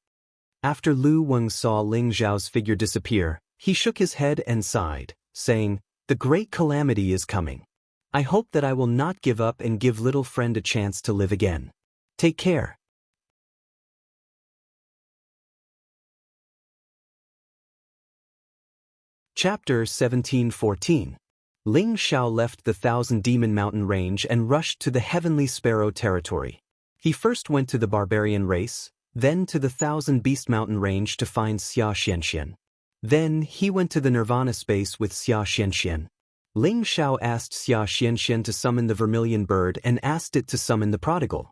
After Lu Weng saw Ling Xiao's figure disappear, he shook his head and sighed, saying, the great calamity is coming. I hope that I will not give up and give little friend a chance to live again. Take care. Chapter 17:14. Ling Xiao left the Thousand Demon Mountain Range and rushed to the Heavenly Sparrow territory. He first went to the barbarian race, then to the Thousand Beast Mountain Range to find Xia Xianxian. Then he went to the Nirvana space with Xia Xianxian. Ling Xiao asked Xia Xianxian to summon the vermilion bird and asked it to summon the prodigal.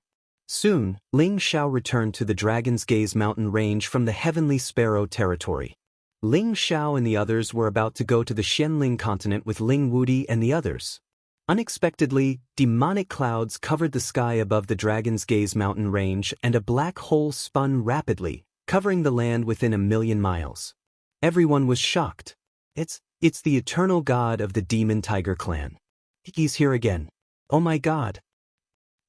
Soon, Ling Xiao returned to the Dragon's Gaze mountain range from the Heavenly Sparrow territory. Ling Xiao and the others were about to go to the Xianling continent with Ling Wudi and the others. Unexpectedly, demonic clouds covered the sky above the Dragon's Gaze mountain range and a black hole spun rapidly, covering the land within 1,000,000 miles. Everyone was shocked. It's the eternal god of the Demon Tiger clan. He's here again. Oh my god.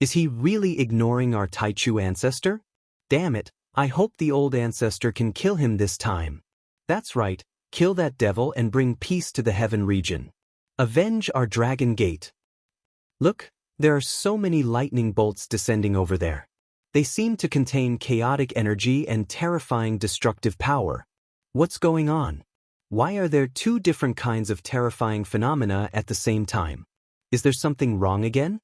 Is he really ignoring our Taichu ancestor? Damn it, I hope the old ancestor can kill him this time. That's right, kill that devil and bring peace to the heaven region. Avenge our dragon gate. Look, there are so many lightning bolts descending over there. They seem to contain chaotic energy and terrifying destructive power. What's going on? Why are there two different kinds of terrifying phenomena at the same time? Is there something wrong again?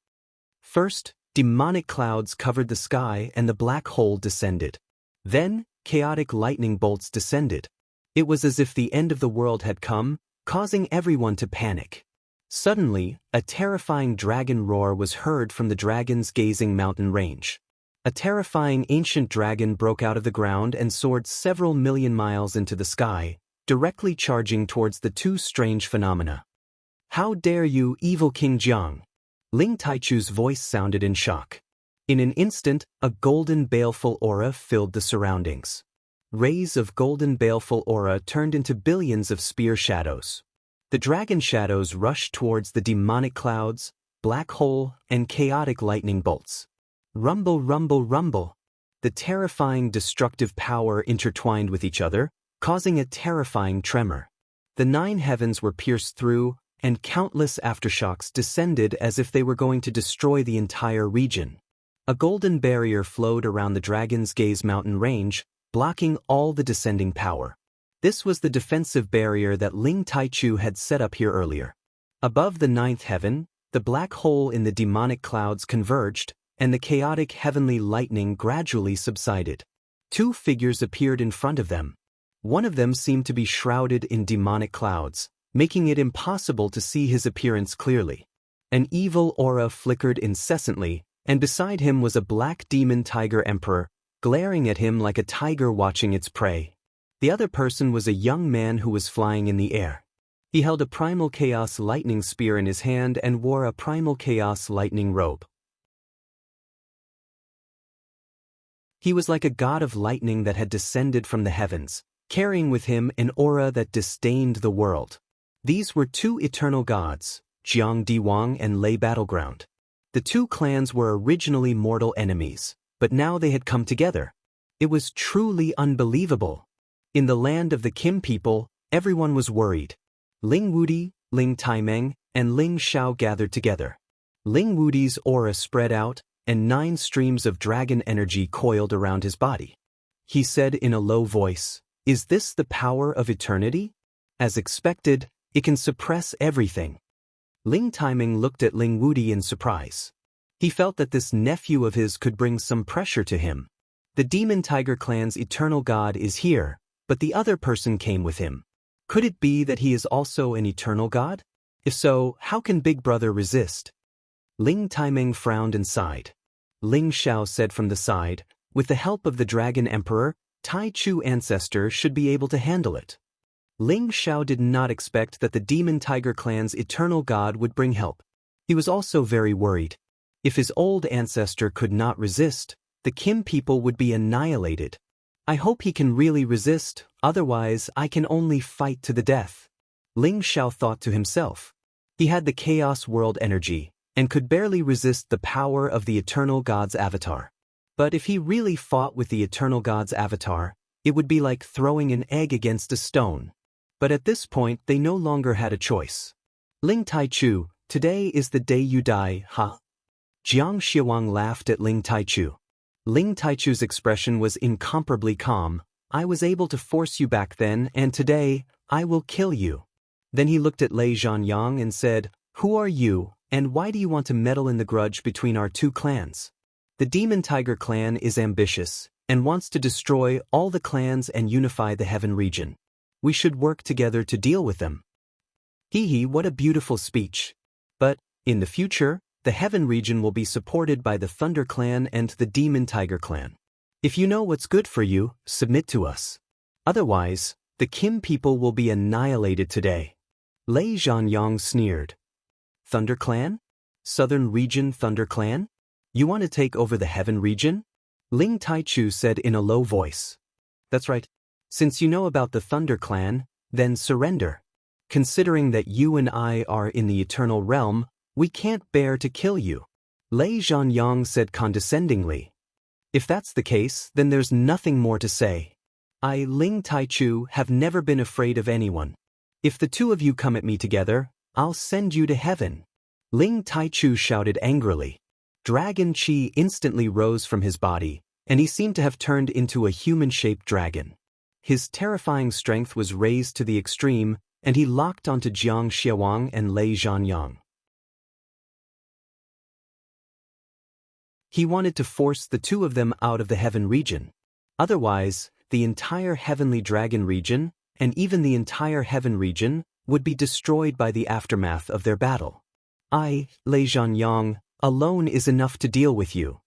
First, demonic clouds covered the sky and the black hole descended. Then, chaotic lightning bolts descended. It was as if the end of the world had come, causing everyone to panic. Suddenly, a terrifying dragon roar was heard from the Dragon's Gazing mountain range. A terrifying ancient dragon broke out of the ground and soared several million miles into the sky, directly charging towards the two strange phenomena. How dare you, evil King Jiang! Ling Taichu's voice sounded in shock. In an instant, a golden baleful aura filled the surroundings. Rays of golden baleful aura turned into billions of spear shadows. The dragon shadows rushed towards the demonic clouds, black hole, and chaotic lightning bolts. Rumble, rumble, rumble. The terrifying destructive power intertwined with each other, causing a terrifying tremor. The 9 heavens were pierced through, and countless aftershocks descended as if they were going to destroy the entire region. A golden barrier flowed around the Dragon's Gaze mountain range, blocking all the descending power. This was the defensive barrier that Ling Taichu had set up here earlier. Above the 9th heaven, the black hole in the demonic clouds converged, and the chaotic heavenly lightning gradually subsided. 2 figures appeared in front of them. One of them seemed to be shrouded in demonic clouds, making it impossible to see his appearance clearly. An evil aura flickered incessantly, and beside him was a black demon tiger emperor, glaring at him like a tiger watching its prey. The other person was a young man who was flying in the air. He held a primal chaos lightning spear in his hand and wore a primal chaos lightning robe. He was like a god of lightning that had descended from the heavens, carrying with him an aura that disdained the world. These were 2 eternal gods, Jiang Diwang and Lei Battleground. The 2 clans were originally mortal enemies, but now they had come together. It was truly unbelievable. In the land of the Kim people, everyone was worried. Ling Wudi, Ling Taimeng, and Ling Xiao gathered together. Ling Wudi's aura spread out, and 9 streams of dragon energy coiled around his body. He said in a low voice, "Is this the power of eternity? As expected, it can suppress everything." Ling Taimeng looked at Ling Wudi in surprise. He felt that this nephew of his could bring some pressure to him. The Demon Tiger clan's eternal god is here, but the other person came with him. Could it be that he is also an eternal god? If so, how can Big Brother resist? Ling Taimeng frowned and sighed. Ling Xiao said from the side, "With the help of the Dragon Emperor, Tai Chu ancestor should be able to handle it." Ling Xiao did not expect that the Demon Tiger clan's eternal god would bring help. He was also very worried. If his old ancestor could not resist, the Kim people would be annihilated. I hope he can really resist, otherwise I can only fight to the death. Ling Xiao thought to himself. He had the Chaos World energy, and could barely resist the power of the Eternal God's avatar. But if he really fought with the Eternal God's avatar, it would be like throwing an egg against a stone. But at this point they no longer had a choice. Ling Taichu, today is the day you die, huh? Jiang Xiawang laughed at Ling Taichu. Ling Taichu's expression was incomparably calm. "I was able to force you back then, and today, I will kill you." Then he looked at Lei Zhanyang and said, "Who are you, and why do you want to meddle in the grudge between our 2 clans? The Demon Tiger clan is ambitious, and wants to destroy all the clans and unify the Heaven region. We should work together to deal with them." Hee hee, what a beautiful speech. But, in the future, the Heaven region will be supported by the Thunder Clan and the Demon Tiger Clan. If you know what's good for you, submit to us. Otherwise, the Kim people will be annihilated today. Lei Zhanyang sneered. Thunder Clan? Southern Region Thunder Clan? You want to take over the Heaven region? Ling Taichu said in a low voice. That's right. Since you know about the Thunder Clan, then surrender. Considering that you and I are in the Eternal Realm, we can't bear to kill you. Lei Zhanyang said condescendingly. If that's the case, then there's nothing more to say. I, Ling Taichu, have never been afraid of anyone. If the two of you come at me together, I'll send you to heaven. Ling Taichu shouted angrily. Dragon Qi instantly rose from his body, and he seemed to have turned into a human-shaped dragon. His terrifying strength was raised to the extreme, and he locked onto Jiang Xiawang and Lei Zhanyang. He wanted to force the two of them out of the Heaven region. Otherwise, the entire Heavenly Dragon region, and even the entire Heaven region, would be destroyed by the aftermath of their battle. I, Lei Zhanyang, alone is enough to deal with you.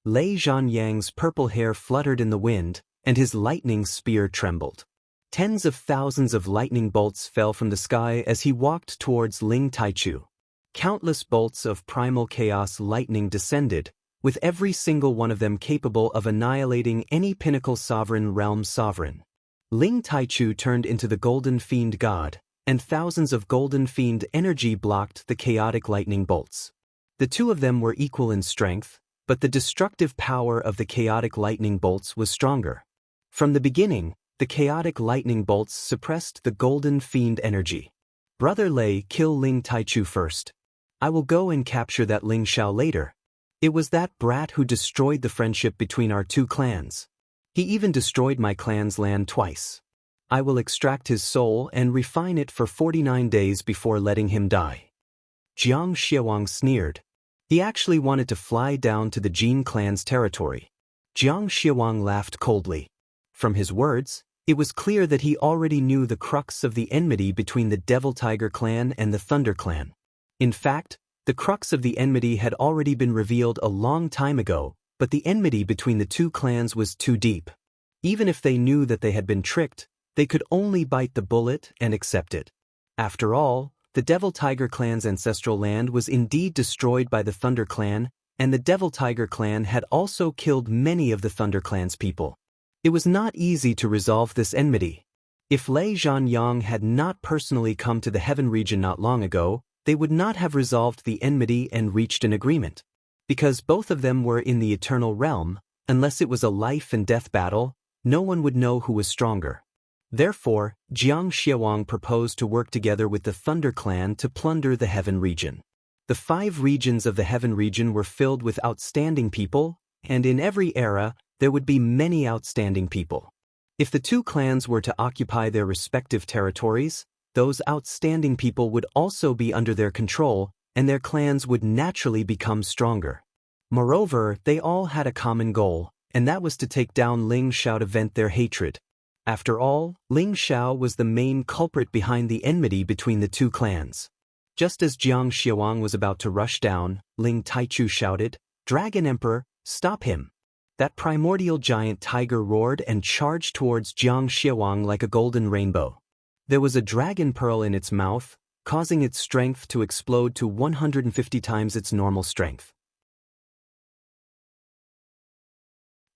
Lei Zhanyang's purple hair fluttered in the wind, and his lightning spear trembled. Tens of thousands of lightning bolts fell from the sky as he walked towards Ling Taichu. Countless bolts of primal chaos lightning descended, with every single one of them capable of annihilating any pinnacle sovereign realm sovereign. Ling Taichu turned into the Golden Fiend God, and thousands of Golden Fiend energy blocked the chaotic lightning bolts. The two of them were equal in strength, but the destructive power of the chaotic lightning bolts was stronger. From the beginning, the chaotic lightning bolts suppressed the Golden Fiend energy. Brother Lei, kill Ling Taichu first. I will go and capture that Ling Xiao later. It was that brat who destroyed the friendship between our two clans. He even destroyed my clan's land twice. I will extract his soul and refine it for 49 days before letting him die. Jiang Xiawang sneered. He actually wanted to fly down to the Jin clan's territory. Jiang Xiawang laughed coldly. From his words, it was clear that he already knew the crux of the enmity between the Devil Tiger clan and the Thunder clan. In fact, the crux of the enmity had already been revealed a long time ago, but the enmity between the two clans was too deep. Even if they knew that they had been tricked, they could only bite the bullet and accept it. After all, the Devil Tiger clan's ancestral land was indeed destroyed by the Thunder clan, and the Devil Tiger clan had also killed many of the Thunder clan's people. It was not easy to resolve this enmity. If Lei Zhanyang had not personally come to the Heaven region not long ago, they would not have resolved the enmity and reached an agreement. Because both of them were in the Eternal Realm, unless it was a life and death battle, no one would know who was stronger. Therefore, Jiang Xiawang proposed to work together with the Thunder Clan to plunder the Heaven region. The 5 regions of the Heaven region were filled with outstanding people, and in every era, there would be many outstanding people. If the two clans were to occupy their respective territories, those outstanding people would also be under their control, and their clans would naturally become stronger. Moreover, they all had a common goal, and that was to take down Ling Xiao to vent their hatred. After all, Ling Xiao was the main culprit behind the enmity between the two clans. Just as Jiang Xiawang was about to rush down, Ling Taichu shouted, "Dragon Emperor, stop him!" That primordial giant tiger roared and charged towards Jiang Xiawang like a golden rainbow. There was a dragon pearl in its mouth, causing its strength to explode to 150 times its normal strength.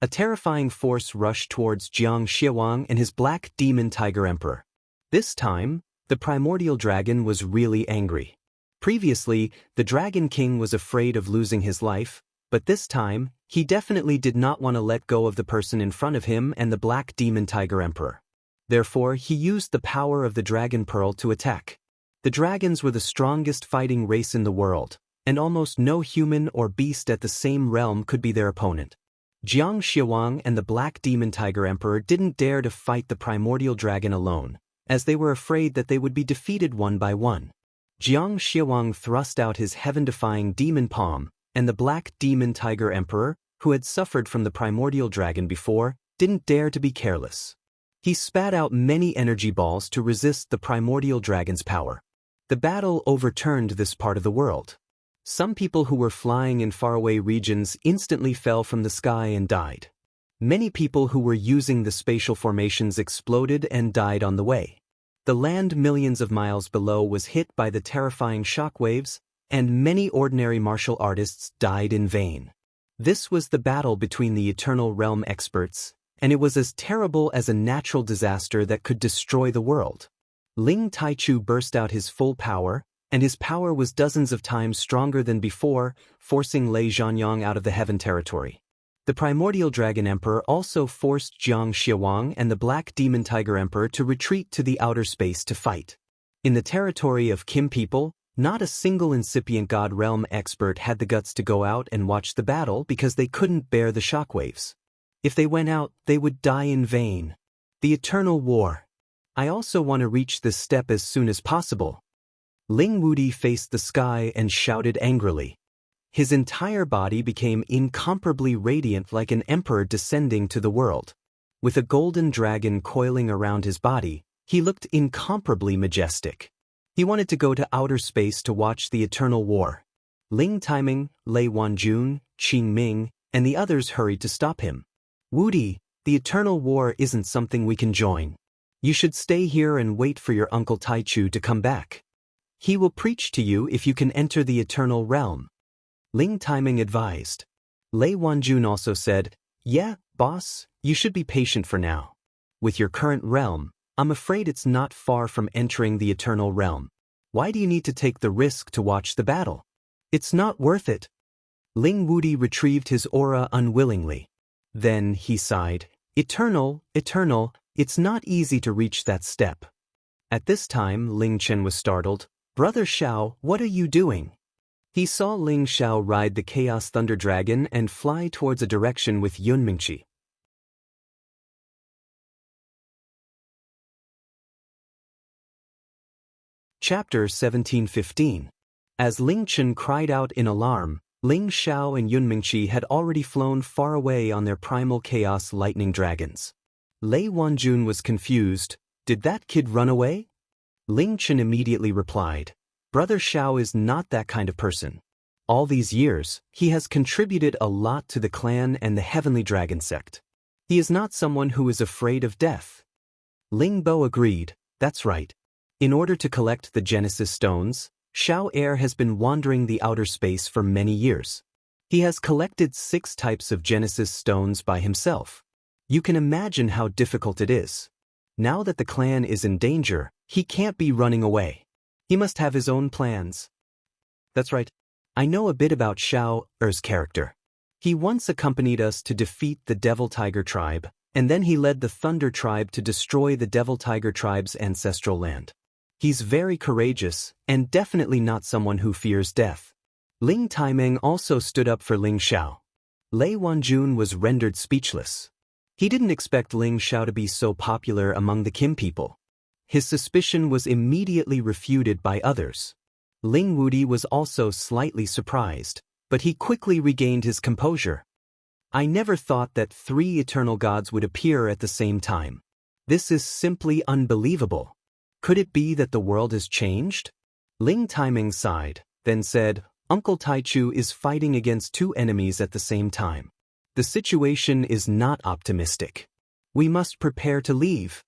A terrifying force rushed towards Jiang Xiawang and his black demon tiger emperor. This time, the primordial dragon was really angry. Previously, the Dragon King was afraid of losing his life, but this time, he definitely did not want to let go of the person in front of him and the black demon tiger emperor. Therefore, he used the power of the dragon pearl to attack. The dragons were the strongest fighting race in the world, and almost no human or beast at the same realm could be their opponent. Jiang Xiawang and the black demon tiger emperor didn't dare to fight the primordial dragon alone, as they were afraid that they would be defeated one by one. Jiang Xiawang thrust out his heaven-defying demon palm, and the black demon tiger emperor, who had suffered from the primordial dragon before, didn't dare to be careless. He spat out many energy balls to resist the primordial dragon's power. The battle overturned this part of the world. Some people who were flying in faraway regions instantly fell from the sky and died. Many people who were using the spatial formations exploded and died on the way. The land millions of miles below was hit by the terrifying shockwaves, and many ordinary martial artists died in vain. This was the battle between the Eternal Realm experts, and it was as terrible as a natural disaster that could destroy the world. Ling Taichu burst out his full power, and his power was dozens of times stronger than before, forcing Lei Zhanyang out of the heaven territory. The primordial dragon emperor also forced Jiang Xiawang and the black demon tiger emperor to retreat to the outer space to fight. In the territory of Kim people, not a single incipient God Realm expert had the guts to go out and watch the battle because they couldn't bear the shockwaves. If they went out, they would die in vain. The eternal war. I also want to reach this step as soon as possible. Ling Wudi faced the sky and shouted angrily. His entire body became incomparably radiant like an emperor descending to the world. With a golden dragon coiling around his body, he looked incomparably majestic. He wanted to go to outer space to watch the eternal war. Ling Taiming, Lei Wanjun, Qing Ming, and the others hurried to stop him. Wudi, the eternal war isn't something we can join. You should stay here and wait for your uncle Taichu to come back. He will preach to you if you can enter the eternal realm. Ling Taiming advised. Lei Wanjun also said, Yeah, boss, you should be patient for now. With your current realm, I'm afraid it's not far from entering the eternal realm. Why do you need to take the risk to watch the battle? It's not worth it. Ling Wudi retrieved his aura unwillingly. Then he sighed, Eternal, it's not easy to reach that step. At this time, Ling Chen was startled. Brother Xiao, what are you doing? He saw Ling Xiao ride the Chaos Thunder Dragon and fly towards a direction with Yunmingqi. Chapter 1715. As Ling Chen cried out in alarm, Ling Xiao and Yunmingqi had already flown far away on their primal chaos lightning dragons. Lei Wanjun was confused. Did that kid run away? Ling Chen immediately replied, Brother Xiao is not that kind of person. All these years, he has contributed a lot to the clan and the Heavenly Dragon sect. He is not someone who is afraid of death. Ling Bo agreed, that's right. In order to collect the Genesis stones, Xiao Air has been wandering the outer space for many years. He has collected 6 types of Genesis stones by himself. You can imagine how difficult it is. Now that the clan is in danger, he can't be running away. He must have his own plans. That's right. I know a bit about Xiao Er's character. He once accompanied us to defeat the Devil Tiger tribe, and then he led the Thunder tribe to destroy the Devil Tiger tribe's ancestral land. He's very courageous, and definitely not someone who fears death. Ling Taiming also stood up for Ling Xiao. Lei Wanjun was rendered speechless. He didn't expect Ling Xiao to be so popular among the Kim people. His suspicion was immediately refuted by others. Ling Wudi was also slightly surprised, but he quickly regained his composure. I never thought that 3 eternal gods would appear at the same time. This is simply unbelievable. Could it be that the world has changed? Ling Taiming sighed, then said, Uncle Taichu is fighting against 2 enemies at the same time. The situation is not optimistic. We must prepare to leave.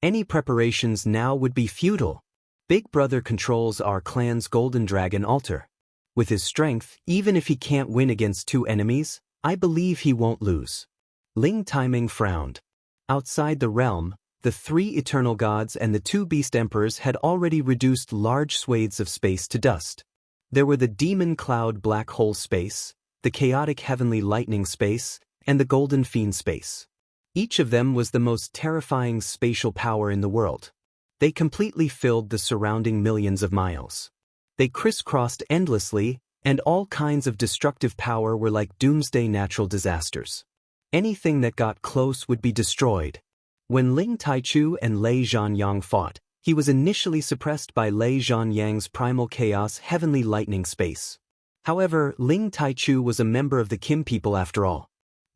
Any preparations now would be futile. Big Brother controls our clan's Golden Dragon altar. With his strength, even if he can't win against 2 enemies, I believe he won't lose. Ling Taiming frowned. Outside the realm, the 3 eternal gods and the 2 beast emperors had already reduced large swathes of space to dust. There were the demon cloud black hole space, the chaotic heavenly lightning space, and the golden fiend space. Each of them was the most terrifying spatial power in the world. They completely filled the surrounding millions of miles. They crisscrossed endlessly, and all kinds of destructive power were like doomsday natural disasters. Anything that got close would be destroyed. When Ling Taichu and Lei Zhanyang fought, he was initially suppressed by Lei Zhanyang's primal chaos heavenly lightning space. However, Ling Taichu was a member of the Kim people after all.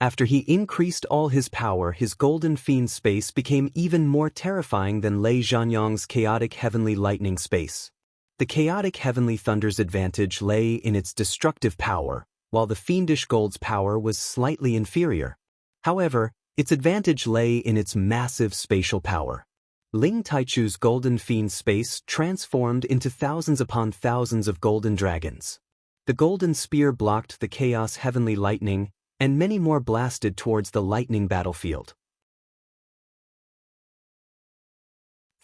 After he increased all his power, his golden fiend space became even more terrifying than Lei Zhanyang's chaotic heavenly lightning space. The chaotic heavenly thunder's advantage lay in its destructive power, while the fiendish gold's power was slightly inferior. However, its advantage lay in its massive spatial power. Ling Taichu's golden fiend space transformed into thousands upon thousands of golden dragons. The golden spear blocked the chaos heavenly lightning, and many more blasted towards the lightning battlefield.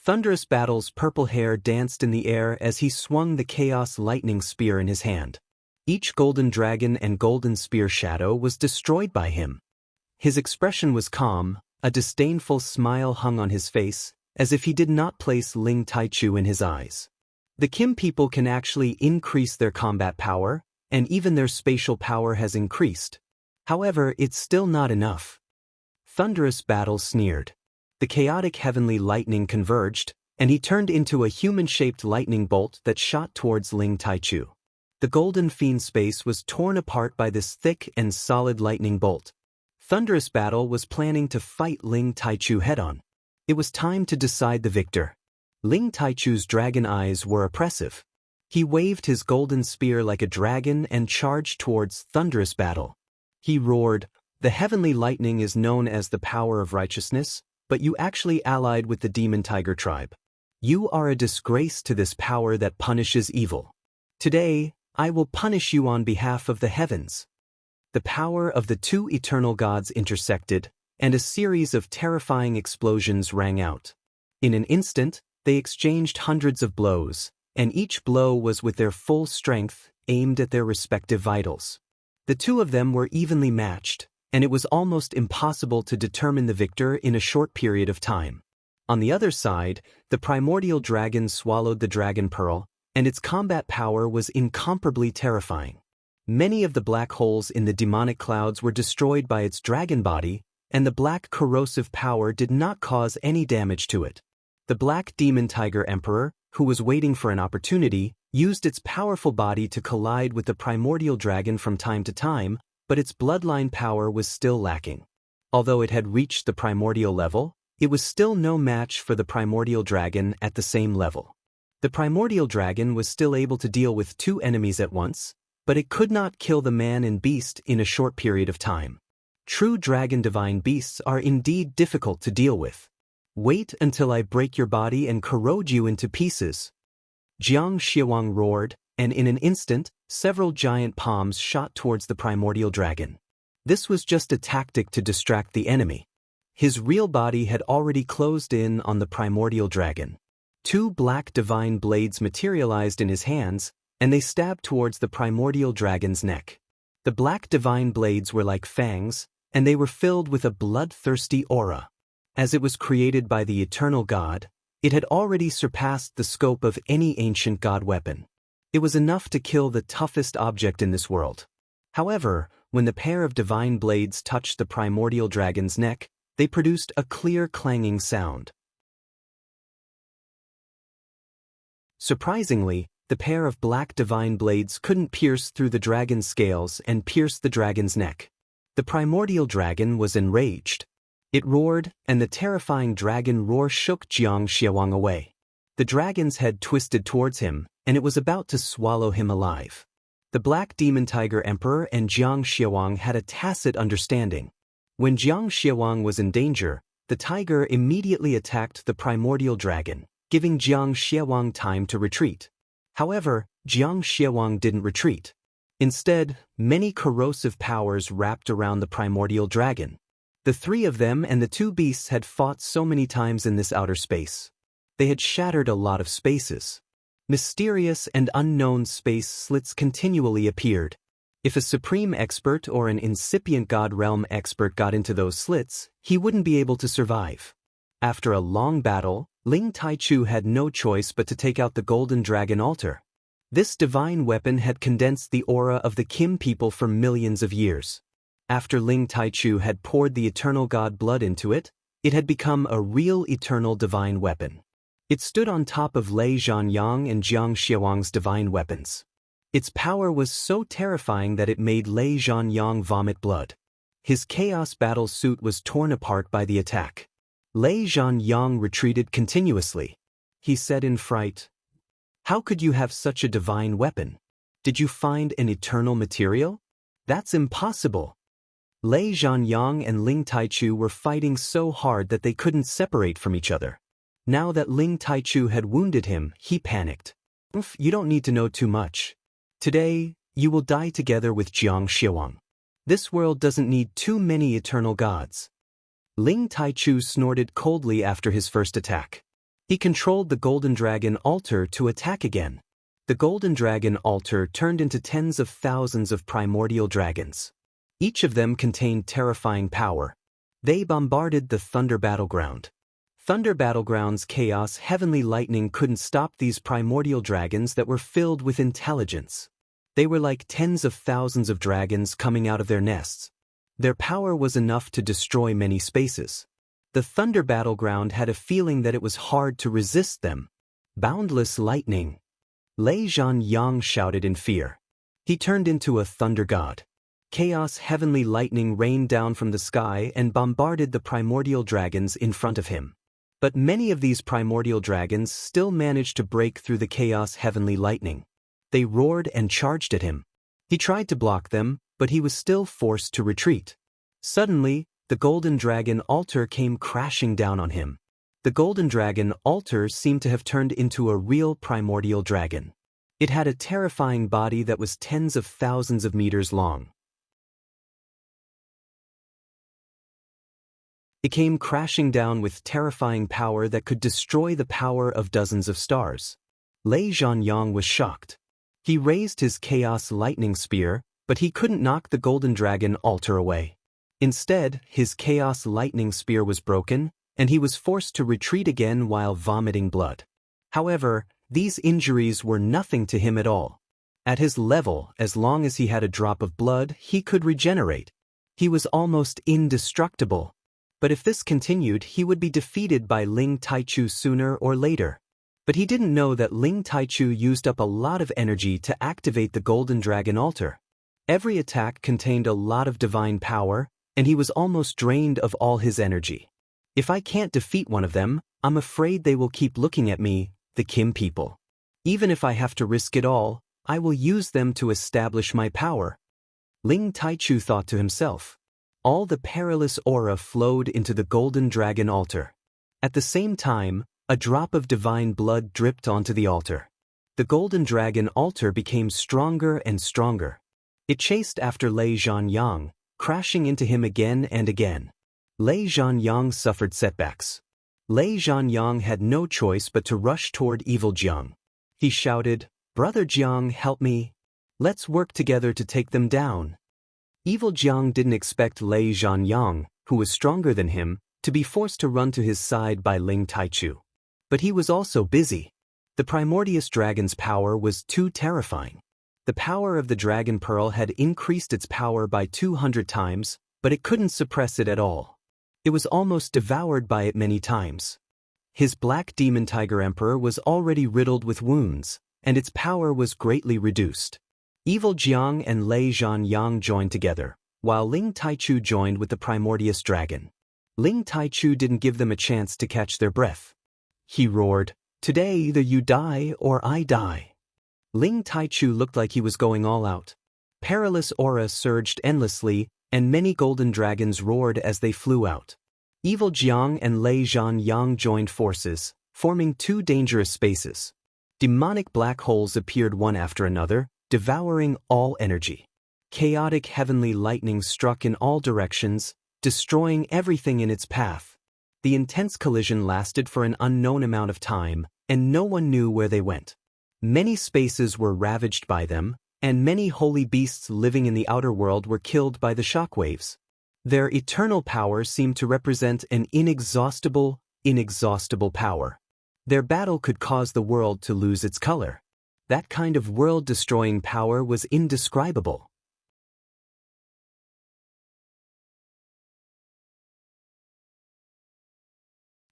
Thunderous Battle's purple hair danced in the air as he swung the chaos lightning spear in his hand. Each golden dragon and golden spear shadow was destroyed by him. His expression was calm, a disdainful smile hung on his face, as if he did not place Ling Taichu in his eyes. The Kim people can actually increase their combat power, and even their spatial power has increased. However, it's still not enough. Thunderous Battle sneered. The chaotic heavenly lightning converged, and he turned into a human-shaped lightning bolt that shot towards Ling Taichu. The golden fiend space was torn apart by this thick and solid lightning bolt. Thunderous Battle was planning to fight Ling Taichu head-on. It was time to decide the victor. Ling Taichu's dragon eyes were oppressive. He waved his golden spear like a dragon and charged towards Thunderous Battle. He roared, "The heavenly lightning is known as the power of righteousness, but you actually allied with the demon tiger tribe. You are a disgrace to this power that punishes evil. Today, I will punish you on behalf of the heavens." The power of the two eternal gods intersected, and a series of terrifying explosions rang out. In an instant, they exchanged hundreds of blows, and each blow was with their full strength, aimed at their respective vitals. The two of them were evenly matched, and it was almost impossible to determine the victor in a short period of time. On the other side, the primordial dragon swallowed the dragon pearl, and its combat power was incomparably terrifying. Many of the black holes in the demonic clouds were destroyed by its dragon body, and the black corrosive power did not cause any damage to it. The Black Demon Tiger Emperor, who was waiting for an opportunity, used its powerful body to collide with the primordial dragon from time to time, but its bloodline power was still lacking. Although it had reached the primordial level, it was still no match for the primordial dragon at the same level. The primordial dragon was still able to deal with two enemies at once, but it could not kill the man and beast in a short period of time. True dragon divine beasts are indeed difficult to deal with. "Wait until I break your body and corrode you into pieces." Jiang Xiawang roared, and in an instant, several giant palms shot towards the primordial dragon. This was just a tactic to distract the enemy. His real body had already closed in on the primordial dragon. Two black divine blades materialized in his hands, and they stabbed towards the primordial dragon's neck. The black divine blades were like fangs, and they were filled with a bloodthirsty aura. As it was created by the eternal God, it had already surpassed the scope of any ancient god weapon. It was enough to kill the toughest object in this world. However, when the pair of divine blades touched the primordial dragon's neck, they produced a clear clanging sound. Surprisingly, the pair of black divine blades couldn't pierce through the dragon's scales and pierce the dragon's neck. The primordial dragon was enraged. It roared, and the terrifying dragon roar shook Jiang Xiawang away. The dragon's head twisted towards him, and it was about to swallow him alive. The Black Demon Tiger Emperor and Jiang Xiawang had a tacit understanding. When Jiang Xiawang was in danger, the tiger immediately attacked the primordial dragon, giving Jiang Xiawang time to retreat. However, Jiang Xiawang didn't retreat. Instead, many corrosive powers wrapped around the primordial dragon. The three of them and the two beasts had fought so many times in this outer space. They had shattered a lot of spaces. Mysterious and unknown space slits continually appeared. If a supreme expert or an incipient god realm expert got into those slits, he wouldn't be able to survive. After a long battle, Ling Taichu had no choice but to take out the golden dragon altar. This divine weapon had condensed the aura of the Kim people for millions of years. After Ling Taichu had poured the eternal god blood into it, it had become a real eternal divine weapon. It stood on top of Lei Zhanyang and Jiang Xiawang's divine weapons. Its power was so terrifying that it made Lei Zhanyang vomit blood. His chaos battle suit was torn apart by the attack. Lei Zhanyang retreated continuously. He said in fright, How could you have such a divine weapon? Did you find an eternal material? That's impossible. Lei Zhanyang and Ling Taichu were fighting so hard that they couldn't separate from each other. Now that Ling Taichu had wounded him, he panicked. You don't need to know too much. Today, you will die together with Jiang Xiawang. This world doesn't need too many eternal gods. Ling Taichu snorted coldly after his first attack. He controlled the Golden Dragon altar to attack again. The Golden Dragon altar turned into tens of thousands of primordial dragons. Each of them contained terrifying power. They bombarded the Thunder Battleground. Thunder Battleground's chaos heavenly lightning couldn't stop these primordial dragons that were filled with intelligence. They were like tens of thousands of dragons coming out of their nests. Their power was enough to destroy many spaces. The Thunder Battleground had a feeling that it was hard to resist them. Boundless lightning. Lei Zhanyang shouted in fear. He turned into a thunder god. Chaos heavenly lightning rained down from the sky and bombarded the primordial dragons in front of him. But many of these primordial dragons still managed to break through the chaos heavenly lightning. They roared and charged at him. He tried to block them, but he was still forced to retreat. Suddenly, the Golden Dragon altar came crashing down on him. The Golden Dragon altar seemed to have turned into a real primordial dragon. It had a terrifying body that was tens of thousands of meters long. It came crashing down with terrifying power that could destroy the power of dozens of stars. Lei Zhanyang was shocked. He raised his Chaos Lightning Spear, but he couldn't knock the Golden Dragon altar away. Instead, his Chaos Lightning Spear was broken, and he was forced to retreat again while vomiting blood. However, these injuries were nothing to him at all. At his level, as long as he had a drop of blood, he could regenerate. He was almost indestructible. But if this continued, he would be defeated by Ling Taichu sooner or later. But he didn't know that Ling Taichu used up a lot of energy to activate the Golden Dragon altar. Every attack contained a lot of divine power, and he was almost drained of all his energy. If I can't defeat one of them, I'm afraid they will keep looking at me, the Kim people. Even if I have to risk it all, I will use them to establish my power. Ling Taichu thought to himself. All the perilous aura flowed into the Golden Dragon altar. At the same time, a drop of divine blood dripped onto the altar. The Golden Dragon altar became stronger and stronger. It chased after Lei Zhanyang, crashing into him again and again. Lei Zhanyang suffered setbacks. Lei Zhanyang had no choice but to rush toward evil Jiang. He shouted, "Brother Jiang, help me. Let's work together to take them down." Evil Jiang didn't expect Lei Zhanyang, who was stronger than him, to be forced to run to his side by Ling Taichu. But he was also busy. The primordious dragon's power was too terrifying. The power of the Dragon Pearl had increased its power by 200 times, but it couldn't suppress it at all. It was almost devoured by it many times. His Black Demon Tiger Emperor was already riddled with wounds, and its power was greatly reduced. Evil Jiang and Lei Zhanyang joined together, while Ling Taichu joined with the primordious dragon. Ling Taichu didn't give them a chance to catch their breath. He roared, "Today either you die or I die." Ling Taichu looked like he was going all out. Perilous aura surged endlessly, and many golden dragons roared as they flew out. Evil Jiang and Lei Zhanyang joined forces, forming two dangerous spaces. Demonic black holes appeared one after another, devouring all energy. Chaotic heavenly lightning struck in all directions, destroying everything in its path. The intense collision lasted for an unknown amount of time, and no one knew where they went. Many spaces were ravaged by them, and many holy beasts living in the outer world were killed by the shockwaves. Their eternal power seemed to represent an inexhaustible power. Their battle could cause the world to lose its color. That kind of world-destroying power was indescribable.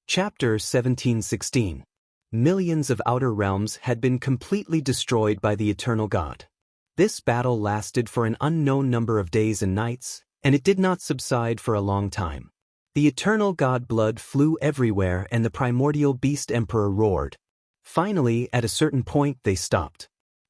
Chapter 1716. Millions of outer realms had been completely destroyed by the Eternal God. This battle lasted for an unknown number of days and nights, and it did not subside for a long time. The Eternal God blood flew everywhere and the primordial beast emperor roared. Finally, at a certain point they stopped.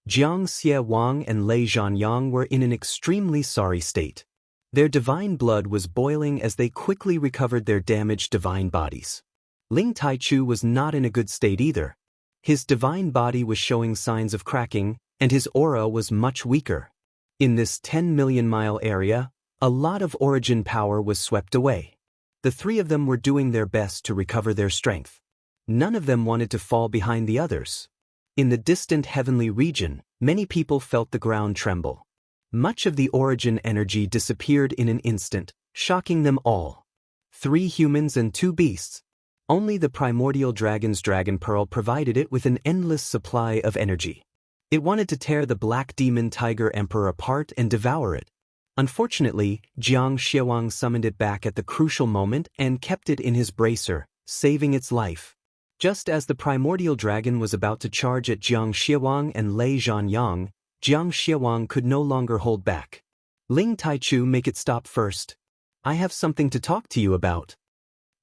Jiang Xie Wang and Lei Zhanyang were in an extremely sorry state. Their divine blood was boiling as they quickly recovered their damaged divine bodies. Ling Taichu was not in a good state either. His divine body was showing signs of cracking, and his aura was much weaker. In this 10-million-mile area, a lot of origin power was swept away. The three of them were doing their best to recover their strength. None of them wanted to fall behind the others. In the distant heavenly region, many people felt the ground tremble. Much of the origin energy disappeared in an instant, shocking them all. 3 humans and 2 beasts. Only the primordial dragon's dragon pearl provided it with an endless supply of energy. It wanted to tear the black demon tiger emperor apart and devour it. Unfortunately, Jiang Xiewang summoned it back at the crucial moment and kept it in his bracer, saving its life. Just as the primordial dragon was about to charge at Jiang Xiewang and Lei Zhanyang, Jiang Xiewang could no longer hold back. Ling Taichu, make it stop first. I have something to talk to you about.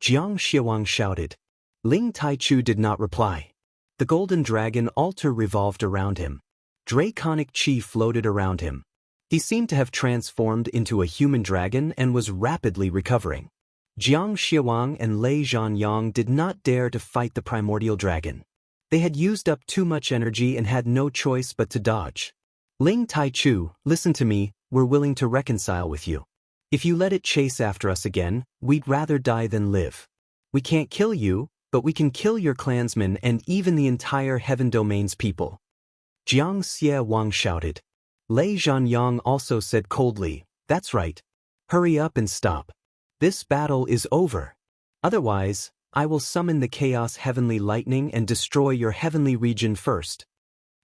Jiang Xiewang shouted. Ling Taichu did not reply. The golden dragon altar revolved around him. Draconic chi floated around him. He seemed to have transformed into a human dragon and was rapidly recovering. Jiang Xiewang and Lei Zhanyang did not dare to fight the primordial dragon. They had used up too much energy and had no choice but to dodge. Ling Taichu, listen to me, we're willing to reconcile with you. If you let it chase after us again, we'd rather die than live. We can't kill you, but we can kill your clansmen and even the entire Heaven Domain's people. Jiang Xie Wang shouted. Lei Zhanyang also said coldly, that's right. Hurry up and stop. This battle is over. Otherwise, I will summon the chaos heavenly lightning and destroy your heavenly region first.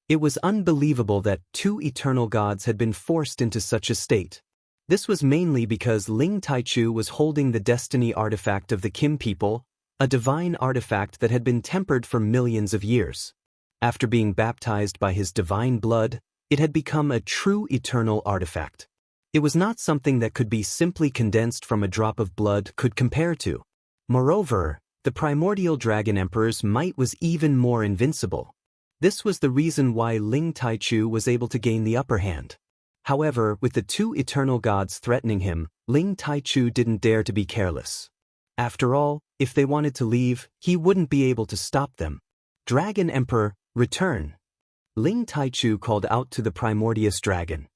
It was unbelievable that 2 eternal gods had been forced into such a state. This was mainly because Ling Taichu was holding the destiny artifact of the Kim people, a divine artifact that had been tempered for millions of years. After being baptized by his divine blood, it had become a true eternal artifact. It was not something that could be simply condensed from a drop of blood could compare to. Moreover, the primordial dragon emperor's might was even more invincible. This was the reason why Ling Taichu was able to gain the upper hand. However, with the 2 eternal gods threatening him, Ling Taichu didn't dare to be careless. After all, if they wanted to leave, he wouldn't be able to stop them. Dragon Emperor, return. Ling Taichu called out to the primordious dragon.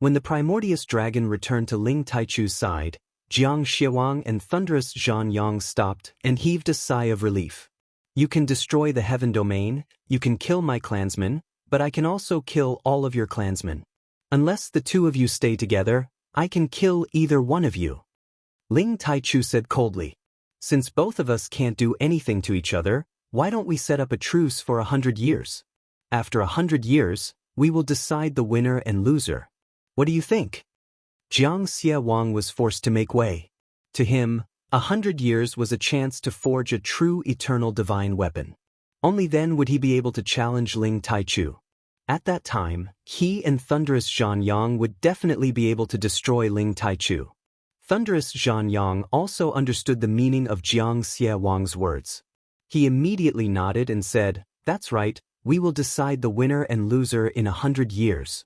When the primordious dragon returned to Ling Taichu's side, Jiang Xiewang and thunderous Zhanyang stopped and heaved a sigh of relief. You can destroy the Heaven Domain, you can kill my clansmen, but I can also kill all of your clansmen. Unless the 2 of you stay together, I can kill either one of you. Ling Taichu said coldly. Since both of us can't do anything to each other, why don't we set up a truce for 100 years? After 100 years, we will decide the winner and loser. What do you think? Jiang Xie Wang was forced to make way. To him, 100 years was a chance to forge a true eternal divine weapon. Only then would he be able to challenge Ling Taichu. At that time, he and thunderous Zhanyang would definitely be able to destroy Ling Taichu. Thunderous Zhanyang also understood the meaning of Jiang Xie Wang's words. He immediately nodded and said, that's right, we will decide the winner and loser in 100 years.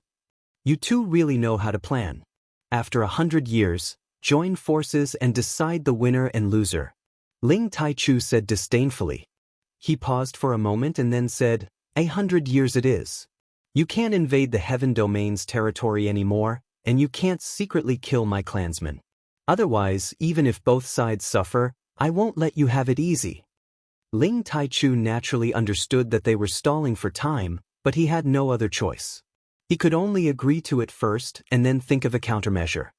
You 2 really know how to plan. After 100 years, join forces and decide the winner and loser. Ling Taichu said disdainfully. He paused for a moment and then said, 100 years it is. You can't invade the Heaven Domain's territory anymore, and you can't secretly kill my clansmen. Otherwise, even if both sides suffer, I won't let you have it easy. Ling Taichu naturally understood that they were stalling for time, but he had no other choice. He could only agree to it first and then think of a countermeasure.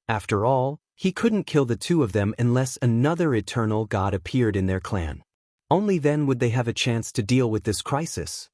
After all, he couldn't kill the 2 of them unless another eternal god appeared in their clan. Only then would they have a chance to deal with this crisis.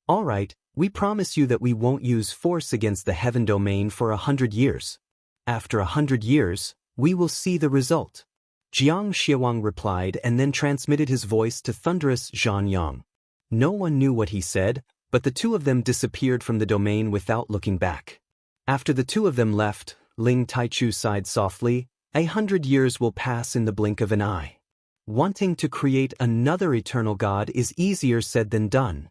All right, we promise you that we won't use force against the Heaven Domain for 100 years. After 100 years, we will see the result. Jiang Xiewang replied and then transmitted his voice to thunderous Zhanyang. No one knew what he said, but the 2 of them disappeared from the domain without looking back. After the 2 of them left, Ling Taichu sighed softly, 100 years will pass in the blink of an eye. Wanting to create another eternal god is easier said than done.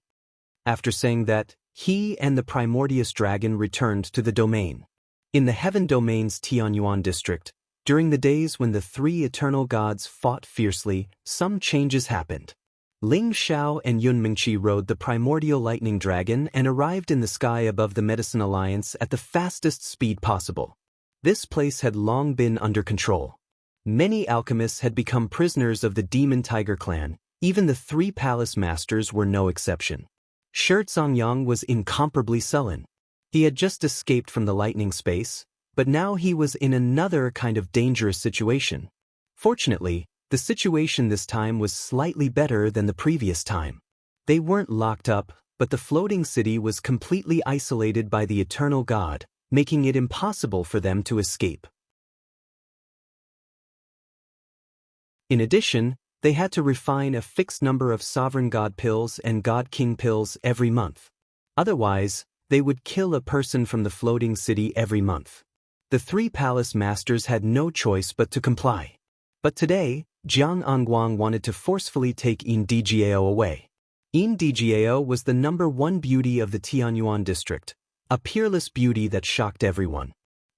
After saying that, he and the primordial dragon returned to the domain. In the Heaven Domain's Tianyuan district, during the days when the three eternal gods fought fiercely, some changes happened. Ling Xiao and Yun Mingqi rode the primordial lightning dragon and arrived in the sky above the Medicine Alliance at the fastest speed possible. This place had long been under control. Many alchemists had become prisoners of the Demon Tiger clan, even the three palace masters were no exception. Shi Zongyang was incomparably sullen. He had just escaped from the lightning space, but now he was in another kind of dangerous situation. Fortunately, the situation this time was slightly better than the previous time. They weren't locked up, but the floating city was completely isolated by the eternal god, making it impossible for them to escape. In addition, they had to refine a fixed number of sovereign god pills and god king pills every month. Otherwise, they would kill a person from the floating city every month. The three palace masters had no choice but to comply. But today, Jiang Angguang wanted to forcefully take Yin Dijiao away. Yin Dijiao was the #1 beauty of the Tianyuan district, a peerless beauty that shocked everyone.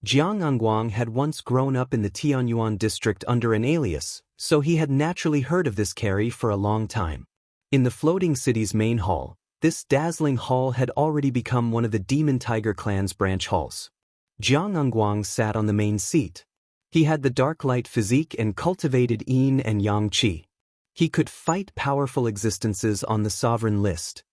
Jiang Angguang had once grown up in the Tianyuan district under an alias, so he had naturally heard of this carry for a long time. In the floating city's main hall, this dazzling hall had already become one of the Demon Tiger clan's branch halls. Jiang Angguang sat on the main seat. He had the dark light physique and cultivated yin and yang qi. He could fight powerful existences on the sovereign list.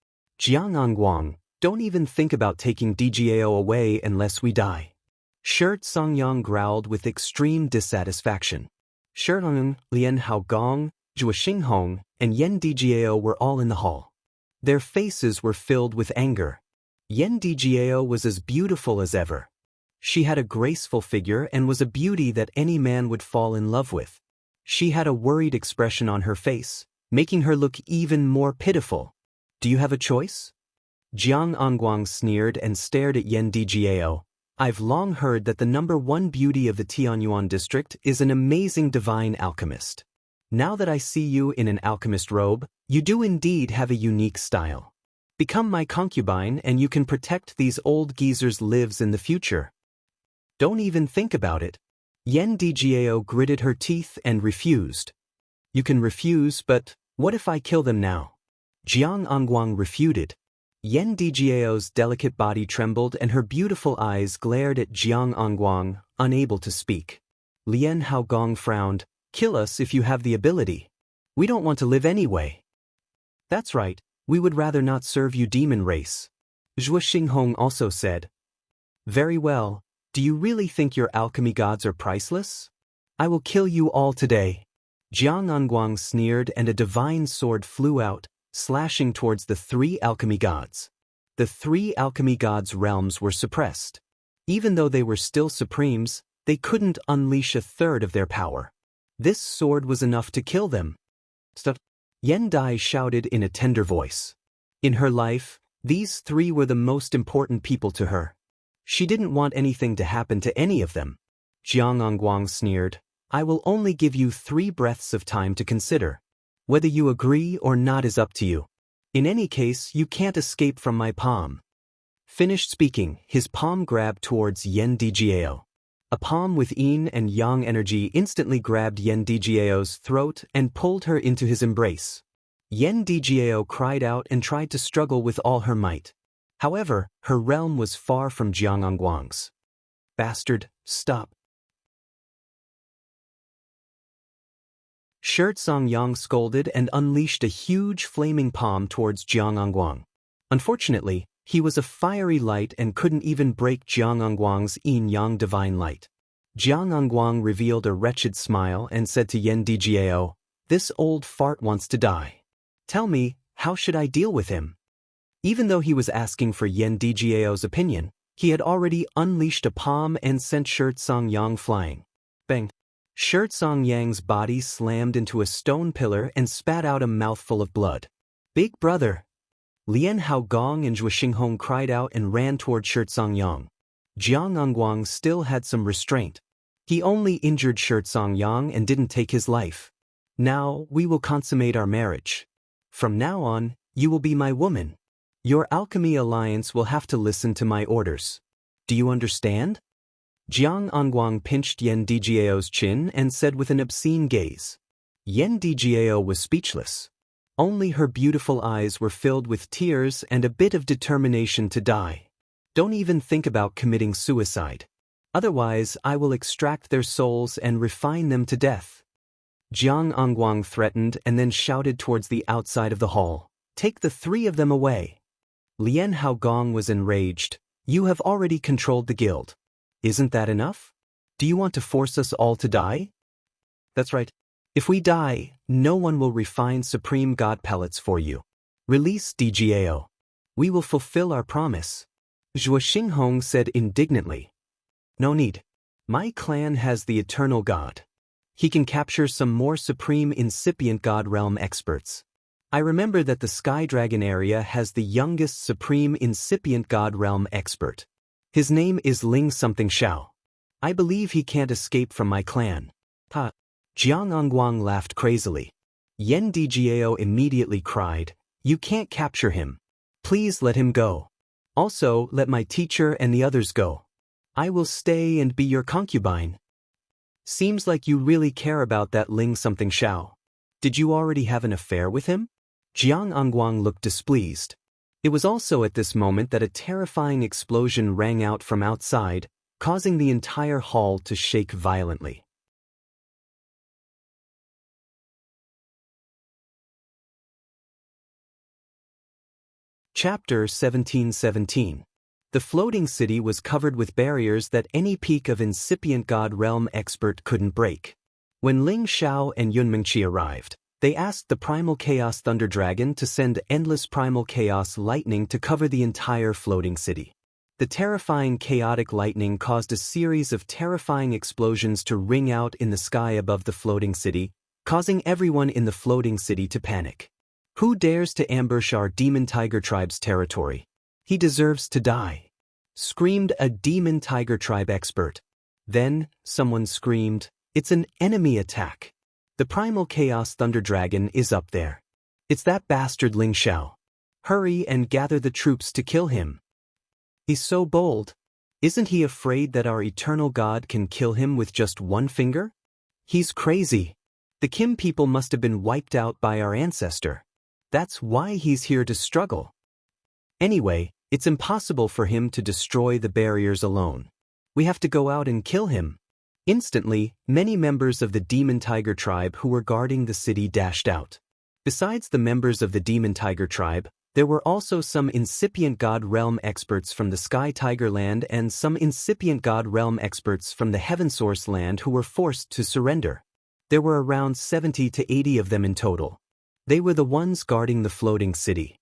Jiang Angguang, don't even think about taking DGAO away unless we die. Shi Zongyang growled with extreme dissatisfaction. Shi Rong, Lian Haogong, Zhuo Xinghong, and Yen Dijiao were all in the hall. Their faces were filled with anger. Yen Dijiao was as beautiful as ever. She had a graceful figure and was a beauty that any man would fall in love with. She had a worried expression on her face, making her look even more pitiful. Do you have a choice? Jiang Angguang sneered and stared at Yen Dijiao. I've long heard that the #1 beauty of the Tianyuan district is an amazing divine alchemist. Now that I see you in an alchemist robe, you do indeed have a unique style. Become my concubine and you can protect these old geezers' lives in the future. Don't even think about it. Yen Dijiao gritted her teeth and refused. You can refuse, but what if I kill them now? Jiang Angguang refuted. Yen Dijiao's delicate body trembled and her beautiful eyes glared at Jiang Angguang, unable to speak. Lian Haogong frowned. Kill us if you have the ability. We don't want to live anyway. That's right, we would rather not serve you demon race. Zhuo Xinghong also said. Very well, do you really think your alchemy gods are priceless? I will kill you all today. Jiang Angguang sneered and a divine sword flew out, slashing towards the three alchemy gods. The three alchemy gods' realms were suppressed. Even though they were still supremes, they couldn't unleash a third of their power. This sword was enough to kill them. Stop! Yen Dai shouted in a tender voice. In her life, these three were the most important people to her. She didn't want anything to happen to any of them. Jiang Angguang sneered. I will only give you 3 breaths of time to consider. Whether you agree or not is up to you. In any case, you can't escape from my palm. Finished speaking, his palm grabbed towards Yen Dijiao. A palm with yin and yang energy instantly grabbed Yen Dijiao's throat and pulled her into his embrace. Yen Dijiao cried out and tried to struggle with all her might. However, her realm was far from Jiang Angguang's. Bastard, stop. Shi Zongyang scolded and unleashed a huge flaming palm towards Jiang Angguang. Unfortunately, he was a fiery light and couldn't even break Jiang Angguang's yin-yang divine light. Jiang Angguang revealed a wretched smile and said to Yen Dijiao, "This old fart wants to die. Tell me, how should I deal with him?" Even though he was asking for Yen Dijiao's opinion, he had already unleashed a palm and sent Shi Zongyang flying. Bang! Shi Zongyang's body slammed into a stone pillar and spat out a mouthful of blood. Big brother! Lian Haogong and Zhuo Xinghong cried out and ran toward Shi Zongyang. Jiang Angguang still had some restraint. He only injured Shi Zongyang and didn't take his life. Now, we will consummate our marriage. From now on, you will be my woman. Your alchemy alliance will have to listen to my orders. Do you understand? Jiang Anguang pinched Yen Djiao's chin and said with an obscene gaze. Yen Djiao was speechless. Only her beautiful eyes were filled with tears and a bit of determination to die. Don't even think about committing suicide. Otherwise, I will extract their souls and refine them to death. Jiang Anguang threatened and then shouted towards the outside of the hall. Take the three of them away. Lien Haogong was enraged. You have already controlled the guild. Isn't that enough? Do you want to force us all to die? That's right. If we die, no one will refine supreme god pellets for you. Release Djiao. We will fulfill our promise. Zhuo Xinghong said indignantly. No need. My clan has the eternal god. He can capture some more supreme incipient god realm experts. I remember that the Sky Dragon area has the youngest supreme incipient god realm expert. His name is Ling something Xiao. I believe he can't escape from my clan. Ha! Jiang Anguang laughed crazily. Yen Djiao immediately cried, You can't capture him. Please let him go. Also, let my teacher and the others go. I will stay and be your concubine. Seems like you really care about that Ling something Xiao. Did you already have an affair with him? Jiang Anguang looked displeased. It was also at this moment that a terrifying explosion rang out from outside, causing the entire hall to shake violently. Chapter 1717. The floating city was covered with barriers that any peak of incipient god realm expert couldn't break. When Ling Xiao and Yun Mingqi arrived, they asked the Primal Chaos Thunder Dragon to send endless Primal Chaos Lightning to cover the entire floating city. The terrifying chaotic lightning caused a series of terrifying explosions to ring out in the sky above the floating city, causing everyone in the floating city to panic. Who dares to ambush our Demon Tiger Tribe's territory? He deserves to die, screamed a Demon Tiger Tribe expert. Then, someone screamed, It's an enemy attack. The Primal Chaos Thunder Dragon is up there. It's that bastard Ling Xiao. Hurry and gather the troops to kill him. He's so bold. Isn't he afraid that our eternal god can kill him with just one finger? He's crazy. The Kim people must have been wiped out by our ancestor. That's why he's here to struggle. Anyway, it's impossible for him to destroy the barriers alone. We have to go out and kill him. Instantly, many members of the Demon Tiger Tribe who were guarding the city dashed out. Besides the members of the Demon Tiger Tribe, there were also some incipient god realm experts from the Sky Tiger Land and some incipient god realm experts from the Heaven Source Land who were forced to surrender. There were around 70 to 80 of them in total. They were the ones guarding the floating city.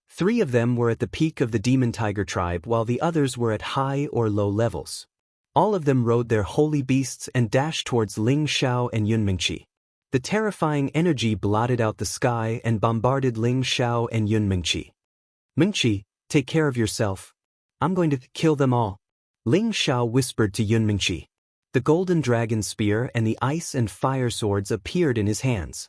3 of them were at the peak of the Demon Tiger Tribe while the others were at high or low levels. All of them rode their holy beasts and dashed towards Ling Xiao and Yun Mingqi. The terrifying energy blotted out the sky and bombarded Ling Xiao and Yun Mingqi. Mingqi, take care of yourself. I'm going to kill them all. Ling Xiao whispered to Yun Mingqi. The golden dragon spear and the ice and fire swords appeared in his hands.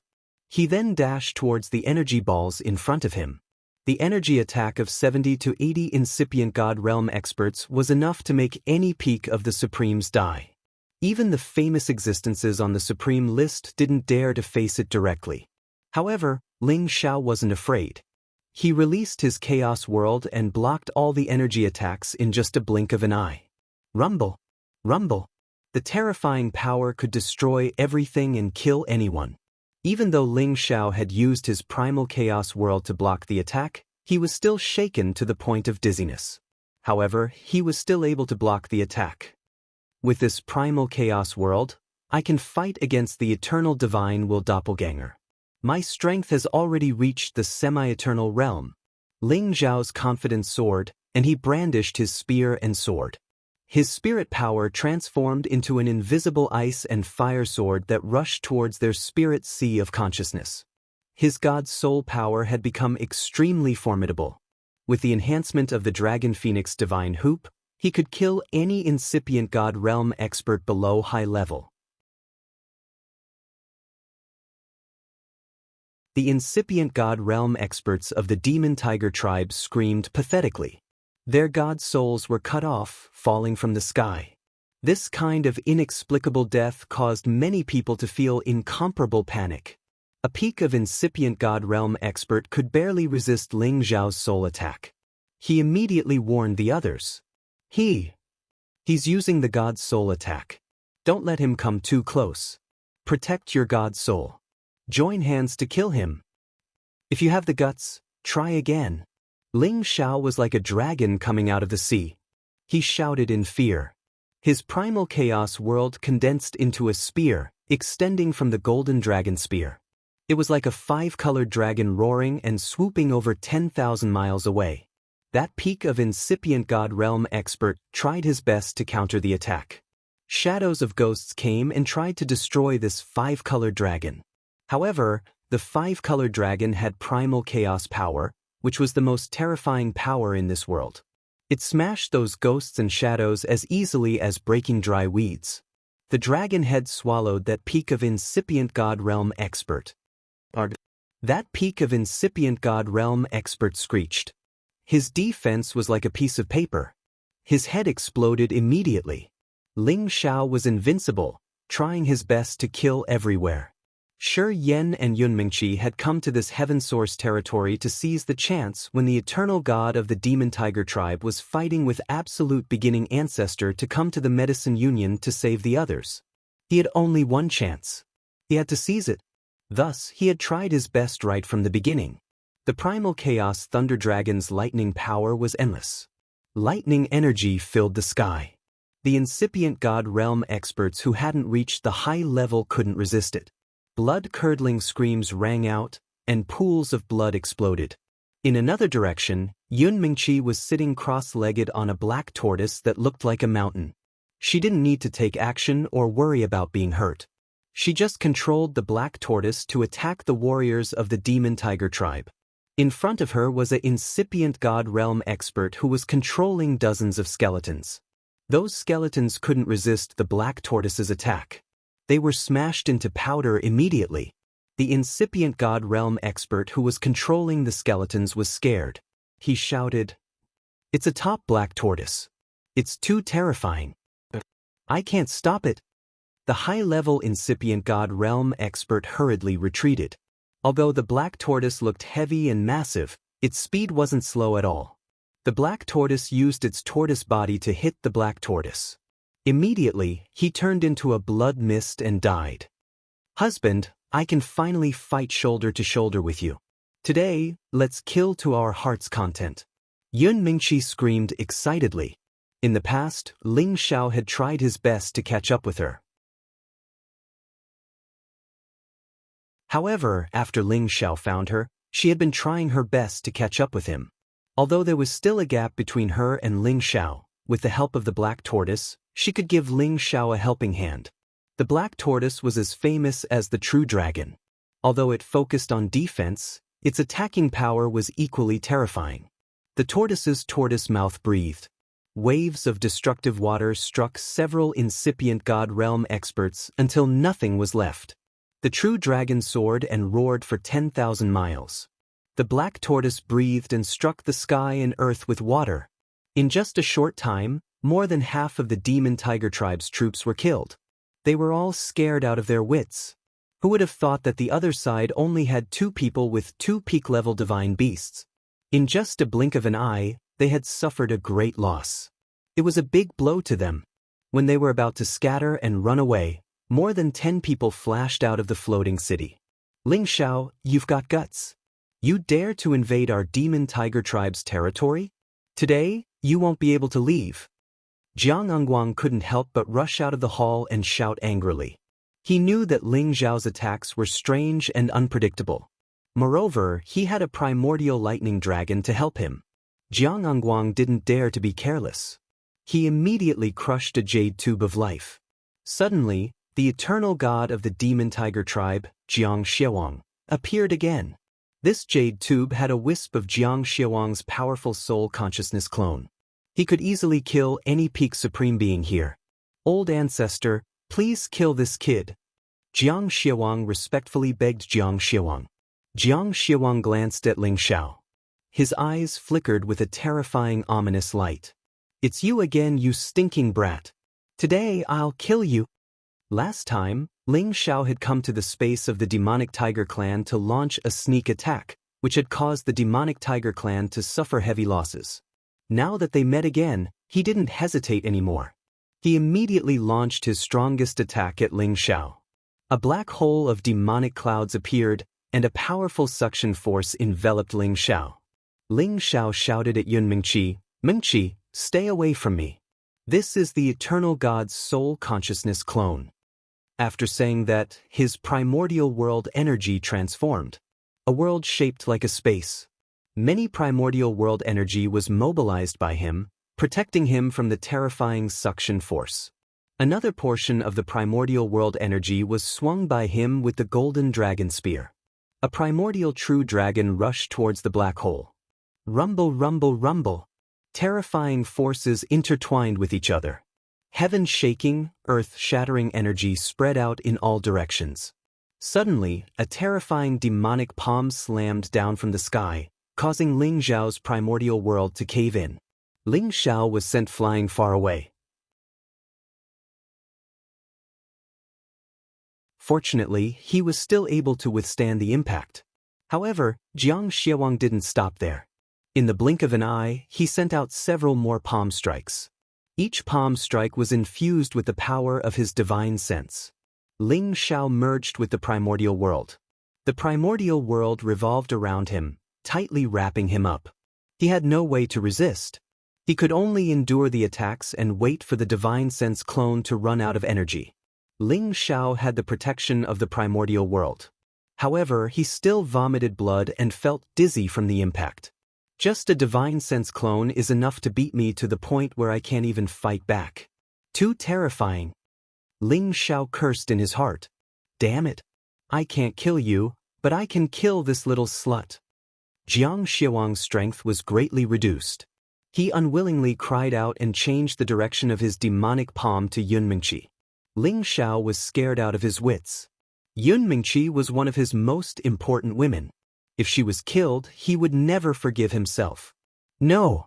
He then dashed towards the energy balls in front of him. The energy attack of 70 to 80 incipient god realm experts was enough to make any peak of the Supremes die. Even the famous existences on the Supreme list didn't dare to face it directly. However, Ling Xiao wasn't afraid. He released his Chaos World and blocked all the energy attacks in just a blink of an eye. Rumble! Rumble! The terrifying power could destroy everything and kill anyone. Even though Ling Xiao had used his Primal Chaos World to block the attack, he was still shaken to the point of dizziness. However, he was still able to block the attack. With this Primal Chaos World, I can fight against the Eternal Divine Will Doppelganger. My strength has already reached the semi-eternal realm. Ling Xiao's confidence soared, and he brandished his spear and sword. His spirit power transformed into an invisible ice and fire sword that rushed towards their spirit sea of consciousness. His god's soul power had become extremely formidable. With the enhancement of the Dragon Phoenix Divine Hoop, he could kill any incipient god realm expert below high level. The incipient god realm experts of the demon tiger tribe screamed pathetically. Their god souls were cut off, falling from the sky. This kind of inexplicable death caused many people to feel incomparable panic. A peak of incipient god realm expert could barely resist Ling Zhao's soul attack. He immediately warned the others. He's using the god's soul attack. Don't let him come too close. Protect your god's soul. Join hands to kill him. If you have the guts, try again. Ling Zhao was like a dragon coming out of the sea. He shouted in fear. His primal chaos world condensed into a spear, extending from the golden dragon spear. It was like a 5-colored dragon roaring and swooping over 10,000 miles away. That peak of incipient god realm expert tried his best to counter the attack. Shadows of ghosts came and tried to destroy this 5-colored dragon. However, the 5-colored dragon had primal chaos power, which was the most terrifying power in this world. It smashed those ghosts and shadows as easily as breaking dry weeds. The dragon head swallowed that peak of incipient god realm expert. That peak of incipient god realm expert screeched. His defense was like a piece of paper. His head exploded immediately. Ling Zhao was invincible, trying his best to kill everywhere. Shi Yan and Yunmingqi had come to this heaven source territory to seize the chance when the eternal god of the demon tiger tribe was fighting with absolute beginning ancestor to come to the medicine union to save the others. He had only one chance. He had to seize it. Thus, he had tried his best right from the beginning. The primal chaos thunder dragon's lightning power was endless. Lightning energy filled the sky. The incipient god realm experts who hadn't reached the high level couldn't resist it. Blood-curdling screams rang out, and pools of blood exploded. In another direction, Yunmingqi was sitting cross-legged on a black tortoise that looked like a mountain. She didn't need to take action or worry about being hurt. She just controlled the black tortoise to attack the warriors of the demon tiger tribe. In front of her was an incipient god realm expert who was controlling dozens of skeletons. Those skeletons couldn't resist the black tortoise's attack. They were smashed into powder immediately. The incipient god realm expert who was controlling the skeletons was scared. He shouted, "It's a top black tortoise. It's too terrifying. I can't stop it." The high-level incipient god realm expert hurriedly retreated. Although the black tortoise looked heavy and massive, its speed wasn't slow at all. The black tortoise used its tortoise body to hit the black tortoise. Immediately, he turned into a blood mist and died. "Husband, I can finally fight shoulder to shoulder with you. Today, let's kill to our heart's content." Yunmingqi screamed excitedly. In the past, Ling Zhao had tried his best to catch up with her. However, after Ling Zhao found her, she had been trying her best to catch up with him. Although there was still a gap between her and Ling Zhao, with the help of the black tortoise, she could give Ling Zhao a helping hand. The black tortoise was as famous as the true dragon. Although it focused on defense, its attacking power was equally terrifying. The tortoise's tortoise mouth breathed. Waves of destructive water struck several incipient god realm experts until nothing was left. The true dragon soared and roared for 10,000 miles. The black tortoise breathed and struck the sky and earth with water. In just a short time, more than half of the demon tiger tribe's troops were killed. They were all scared out of their wits. Who would have thought that the other side only had 2 people with 2 peak-level divine beasts? In just a blink of an eye, they had suffered a great loss. It was a big blow to them. When they were about to scatter and run away, more than 10 people flashed out of the floating city. "Ling Zhao, you've got guts. You dare to invade our demon tiger tribe's territory? Today, you won't be able to leave." Jiang Engguang couldn't help but rush out of the hall and shout angrily. He knew that Ling Zhao's attacks were strange and unpredictable. Moreover, he had a primordial lightning dragon to help him. Jiang Engguang didn't dare to be careless. He immediately crushed a jade tube of life. Suddenly, the eternal god of the demon tiger tribe, Jiang Xiaowang, appeared again. This jade tube had a wisp of Jiang Xiaowang's powerful soul consciousness clone. He could easily kill any peak supreme being here. "Old ancestor, please kill this kid." Jiang Xiaowang respectfully begged Jiang Xiaowang. Jiang Xiaowang glanced at Ling Xiao. His eyes flickered with a terrifying, ominous light. "It's you again, you stinking brat. Today I'll kill you." Last time, Ling Xiao had come to the space of the demonic tiger clan to launch a sneak attack, which had caused the demonic tiger clan to suffer heavy losses. Now that they met again, he didn't hesitate anymore. He immediately launched his strongest attack at Ling Xiao. A black hole of demonic clouds appeared, and a powerful suction force enveloped Ling Xiao. Ling Xiao shouted at Yun Mingqi, "Mingqi, stay away from me. This is the eternal God's soul consciousness clone." After saying that, his primordial world energy transformed. A world shaped like a space. Many primordial world energy was mobilized by him, protecting him from the terrifying suction force. Another portion of the primordial world energy was swung by him with the golden dragon spear. A primordial true dragon rushed towards the black hole. Rumble, rumble, rumble. Terrifying forces intertwined with each other. Heaven shaking, earth shattering energy spread out in all directions. Suddenly, a terrifying demonic palm slammed down from the sky, causing Ling Xiao's primordial world to cave in. Ling Xiao was sent flying far away. Fortunately, he was still able to withstand the impact. However, Jiang Xiaowang didn't stop there. In the blink of an eye, he sent out several more palm strikes. Each palm strike was infused with the power of his divine sense. Ling Xiao merged with the primordial world. The primordial world revolved around him, tightly wrapping him up. He had no way to resist. He could only endure the attacks and wait for the divine sense clone to run out of energy. Ling Xiao had the protection of the primordial world. However, he still vomited blood and felt dizzy from the impact. Just a divine sense clone is enough to beat me to the point where I can't even fight back. Too terrifying. Ling Xiao cursed in his heart. Damn it. I can't kill you, but I can kill this little slut. Jiang Xiaowang's strength was greatly reduced. He unwillingly cried out and changed the direction of his demonic palm to Yun Mingqi. Ling Xiao was scared out of his wits. Yun Mingqi was one of his most important women. If she was killed, he would never forgive himself. No!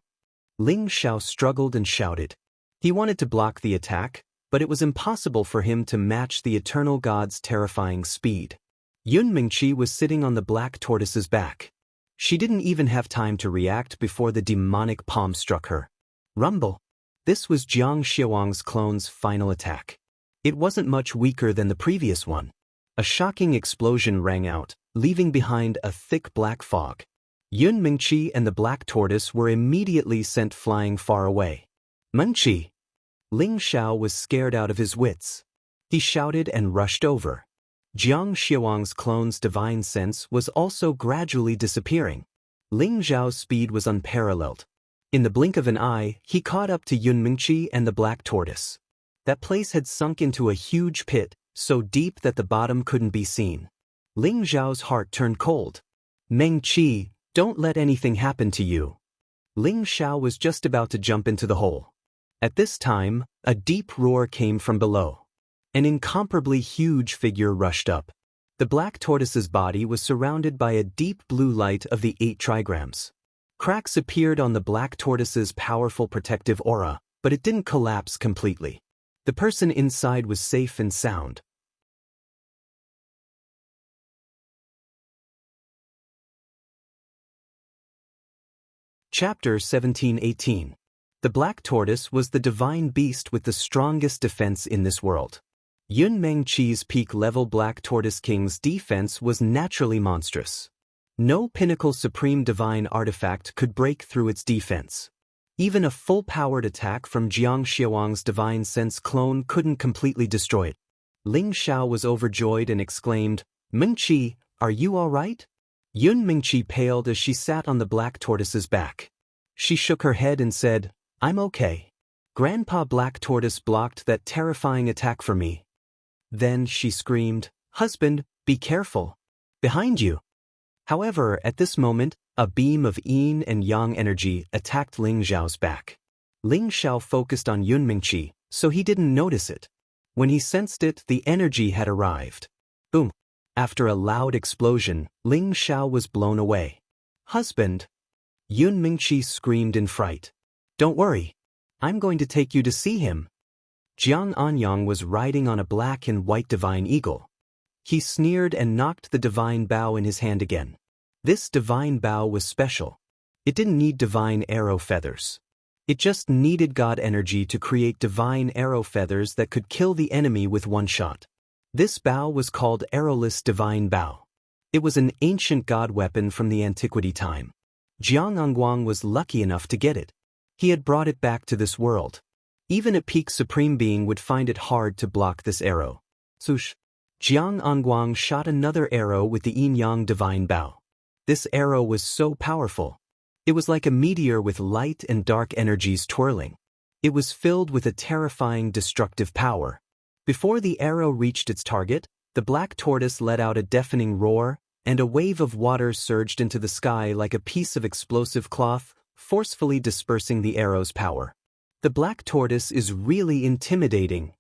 Ling Xiao struggled and shouted. He wanted to block the attack, but it was impossible for him to match the eternal god's terrifying speed. Yun Mingqi was sitting on the black tortoise's back. She didn't even have time to react before the demonic palm struck her. Rumble! This was Jiang Xiaowang's clone's final attack. It wasn't much weaker than the previous one. A shocking explosion rang out, leaving behind a thick black fog. Yun Mingqi and the black tortoise were immediately sent flying far away. Mingqi! Ling Xiao was scared out of his wits. He shouted and rushed over. Jiang Xiaowang's clone's divine sense was also gradually disappearing. Ling Xiao's speed was unparalleled. In the blink of an eye, he caught up to Yun Mingqi and the black tortoise. That place had sunk into a huge pit, so deep that the bottom couldn't be seen. Ling Xiao's heart turned cold. Mingqi, don't let anything happen to you. Ling Xiao was just about to jump into the hole. At this time, a deep roar came from below. An incomparably huge figure rushed up. The black tortoise's body was surrounded by a deep blue light of the 8 trigrams. Cracks appeared on the black tortoise's powerful protective aura, but it didn't collapse completely. The person inside was safe and sound. Chapter 17-18. The black tortoise was the divine beast with the strongest defense in this world. Yun Mingqi's peak-level black tortoise king's defense was naturally monstrous. No pinnacle supreme divine artifact could break through its defense. Even a full-powered attack from Jiang Xiaowang's divine sense clone couldn't completely destroy it. Ling Xiao was overjoyed and exclaimed, Mingqi, are you all right? Yun Mingqi paled as she sat on the black tortoise's back. She shook her head and said, I'm okay. Grandpa Black Tortoise blocked that terrifying attack for me. Then she screamed, Husband, be careful. Behind you. However, at this moment, a beam of yin and yang energy attacked Ling Xiao's back. Ling Xiao focused on Yun Mingqi, so he didn't notice it. When he sensed it, the energy had arrived. Boom! After a loud explosion, Ling Xiao was blown away. "Husband!" Yun Mingqi screamed in fright. "Don't worry. I'm going to take you to see him." Jiang Anyang was riding on a black and white divine eagle. He sneered and knocked the divine bow in his hand again. This divine bow was special. It didn't need divine arrow feathers. It just needed God energy to create divine arrow feathers that could kill the enemy with one shot. This bow was called Arrowless Divine Bow. It was an ancient god weapon from the antiquity time. Jiang Angguang was lucky enough to get it. He had brought it back to this world. Even a peak supreme being would find it hard to block this arrow. Swoosh! Jiang Angguang shot another arrow with the yin-yang divine bow. This arrow was so powerful. It was like a meteor with light and dark energies twirling. It was filled with a terrifying destructive power. Before the arrow reached its target, the black tortoise let out a deafening roar, and a wave of water surged into the sky like a piece of explosive cloth, forcefully dispersing the arrow's power. The black tortoise is really intimidating.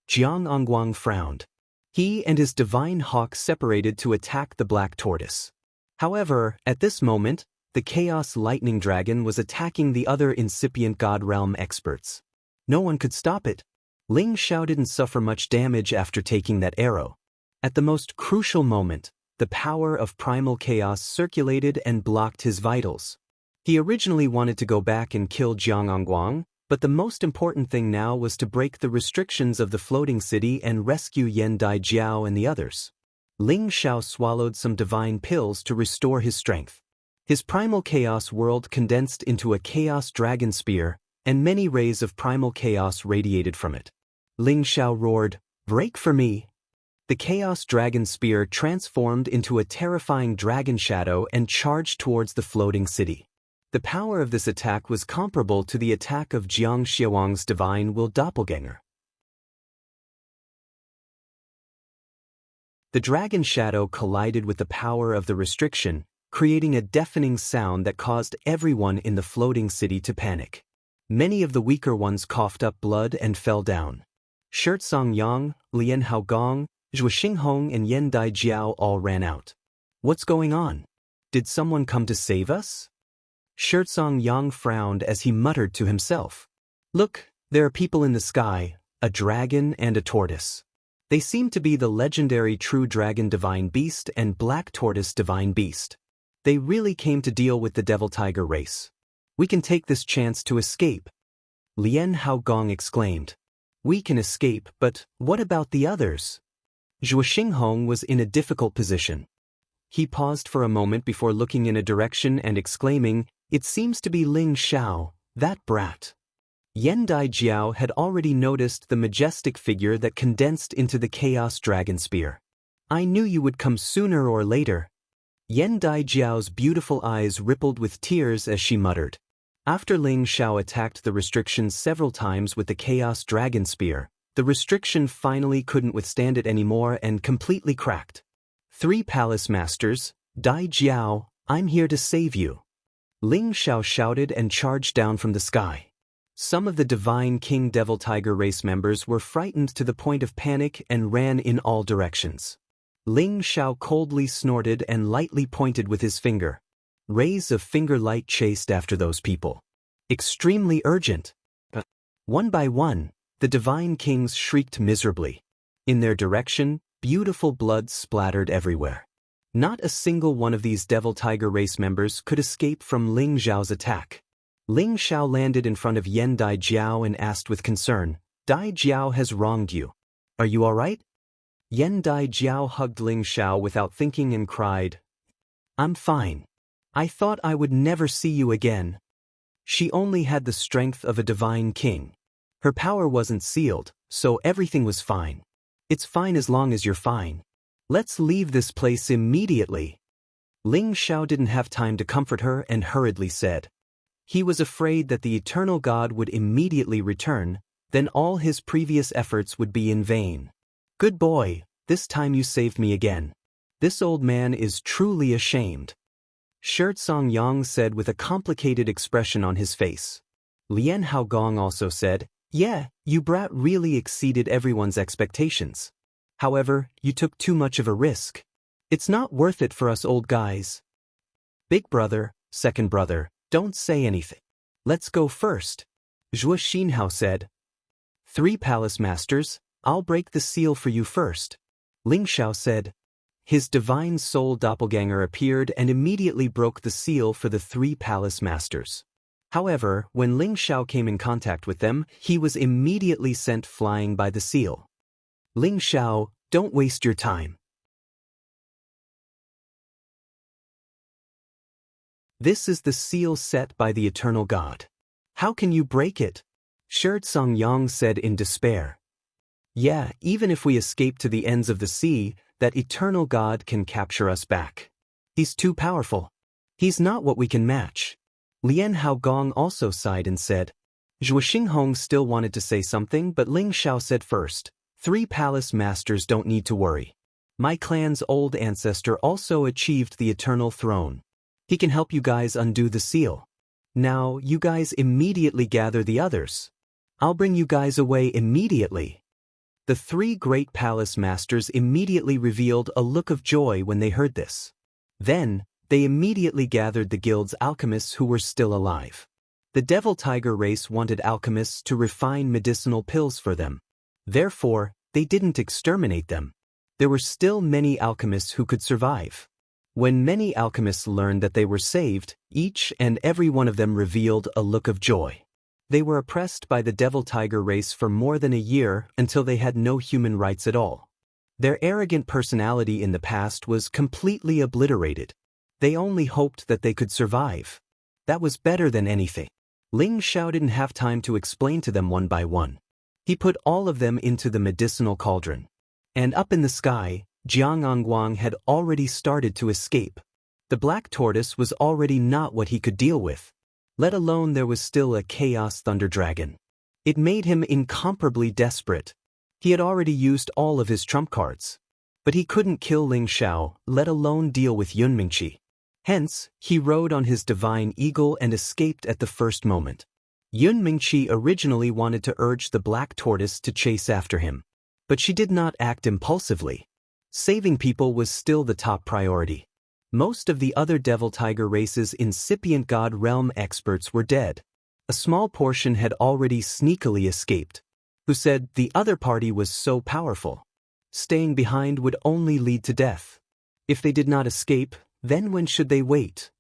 Jiang Angguang frowned. He and his divine hawk separated to attack the black tortoise. However, at this moment, the Chaos Lightning Dragon was attacking the other incipient God Realm experts. No one could stop it. Ling Xiao didn't suffer much damage after taking that arrow. At the most crucial moment, the power of primal chaos circulated and blocked his vitals. He originally wanted to go back and kill Jiang Angguang, but the most important thing now was to break the restrictions of the floating city and rescue Yan Daijiao and the others. Ling Xiao swallowed some divine pills to restore his strength. His primal chaos world condensed into a chaos dragon spear, and many rays of primal chaos radiated from it. Ling Xiao roared, "Break for me!" The chaos dragon spear transformed into a terrifying dragon shadow and charged towards the floating city. The power of this attack was comparable to the attack of Jiang Xiaowang's divine will doppelganger. The dragon shadow collided with the power of the restriction, creating a deafening sound that caused everyone in the floating city to panic. Many of the weaker ones coughed up blood and fell down. Shirtsong Yang, Lian Haogong, Zhuo Xinghong and Yan Daijiao all ran out. "What's going on? Did someone come to save us?" Shirtsong Yang frowned as he muttered to himself. "Look, there are people in the sky, a dragon and a tortoise. They seem to be the legendary True Dragon Divine Beast and Black Tortoise Divine Beast. They really came to deal with the Devil Tiger race. We can take this chance to escape." Lian Haogong exclaimed. "We can escape, but what about the others?" Zhuo Xinghong was in a difficult position. He paused for a moment before looking in a direction and exclaiming, "It seems to be Ling Xiao, that brat." Yan Daijiao had already noticed the majestic figure that condensed into the Chaos Dragon Spear. "I knew you would come sooner or later." Yan Daijiao's beautiful eyes rippled with tears as she muttered. After Ling Xiao attacked the restrictions several times with the Chaos Dragon Spear, the restriction finally couldn't withstand it anymore and completely cracked. "Three Palace Masters, Daijiao, I'm here to save you." Ling Xiao shouted and charged down from the sky. Some of the Divine King Devil Tiger race members were frightened to the point of panic and ran in all directions. Ling Xiao coldly snorted and lightly pointed with his finger. Rays of finger light chased after those people. Extremely urgent. One by one, the Divine Kings shrieked miserably. In their direction, beautiful blood splattered everywhere. Not a single one of these Devil Tiger race members could escape from Ling Xiao's attack. Ling Xiao landed in front of Yan Daijiao and asked with concern, "Daijiao has wronged you. Are you all right?" Yan Daijiao hugged Ling Xiao without thinking and cried, "I'm fine. I thought I would never see you again." She only had the strength of a divine king. Her power wasn't sealed, so everything was fine. "It's fine as long as you're fine. Let's leave this place immediately." Ling Xiao didn't have time to comfort her and hurriedly said. He was afraid that the eternal God would immediately return, then all his previous efforts would be in vain. "Good boy, this time you saved me again. This old man is truly ashamed." Shirtsong Yang said with a complicated expression on his face. Lian Haogong also said, "Yeah, you brat really exceeded everyone's expectations. However, you took too much of a risk. It's not worth it for us old guys. Big brother, second brother, don't say anything. Let's go first. Zhuo Xinhao said. 3 palace masters, I'll break the seal for you first. Ling Xiao said. His divine soul doppelganger appeared and immediately broke the seal for the 3 palace masters. However, when Ling Xiao came in contact with them, he was immediately sent flying by the seal. Ling Xiao, don't waste your time. This is the seal set by the eternal God. How can you break it? Shirtsong Yang said in despair. Yeah, even if we escape to the ends of the sea, that eternal God can capture us back. He's too powerful. He's not what we can match. Lian Haogong also sighed and said. Zhuo Xinghong still wanted to say something, but Ling Xiao said first, 3 palace masters don't need to worry. My clan's old ancestor also achieved the eternal throne. He can help you guys undo the seal. Now, you guys immediately gather the others. I'll bring you guys away immediately. The 3 great palace masters immediately revealed a look of joy when they heard this. Then, they immediately gathered the guild's alchemists who were still alive. The Devil Tiger race wanted alchemists to refine medicinal pills for them. Therefore, they didn't exterminate them. There were still many alchemists who could survive. When many alchemists learned that they were saved, each and every one of them revealed a look of joy. They were oppressed by the Devil Tiger race for more than a year until they had no human rights at all. Their arrogant personality in the past was completely obliterated. They only hoped that they could survive. That was better than anything. Ling Xiao didn't have time to explain to them one by one. He put all of them into the medicinal cauldron. And up in the sky, Jiang Angguang had already started to escape. The black tortoise was already not what he could deal with. Let alone there was still a chaos thunder dragon. It made him incomparably desperate. He had already used all of his trump cards. But he couldn't kill Ling Xiao, let alone deal with Yun Mingqi. Hence, he rode on his divine eagle and escaped at the first moment. Yun Mingqi originally wanted to urge the black tortoise to chase after him. But she did not act impulsively. Saving people was still the top priority. Most of the other Devil Tiger race's incipient God Realm experts were dead. A small portion had already sneakily escaped, who said the other party was so powerful. Staying behind would only lead to death. If they did not escape, then when should they wait?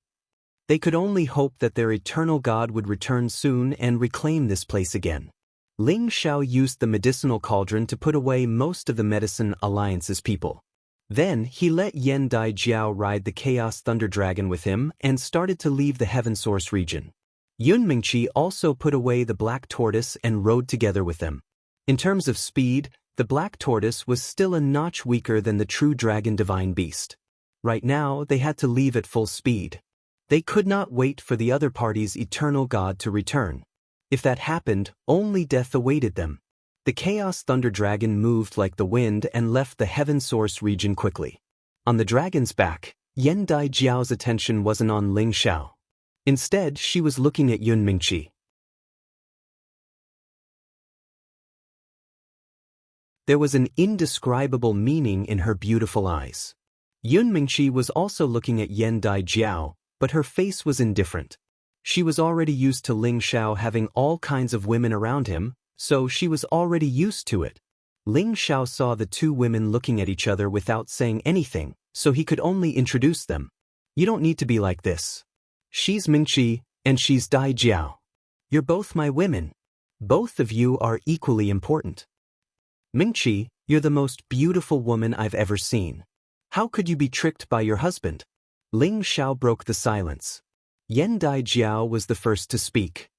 They could only hope that their eternal God would return soon and reclaim this place again. Ling Xiao used the medicinal cauldron to put away most of the Medicine Alliance's people. Then he let Yen Dai Jiao ride the Chaos Thunder Dragon with him and started to leave the Heaven Source region. Yun Mingqi also put away the Black Tortoise and rode together with them. In terms of speed, the Black Tortoise was still a notch weaker than the true Dragon Divine Beast. Right now, they had to leave at full speed. They could not wait for the other party's eternal God to return. If that happened, only death awaited them. The Chaos Thunder Dragon moved like the wind and left the Heaven Source region quickly. On the dragon's back, Yen Dai Jiao's attention wasn't on Ling Xiao. Instead, she was looking at Yun Mingqi. There was an indescribable meaning in her beautiful eyes. Yun Mingqi was also looking at Yen Dai Jiao, but her face was indifferent. She was already used to Ling Xiao having all kinds of women around him, so she was already used to it. Ling Xiao saw the 2 women looking at each other without saying anything, so he could only introduce them. You don't need to be like this. She's Mingqi, and she's Dai Jiao. You're both my women. Both of you are equally important. Mingqi, you're the most beautiful woman I've ever seen. How could you be tricked by your husband? Ling Xiao broke the silence. Yen Dai Jiao was the first to speak.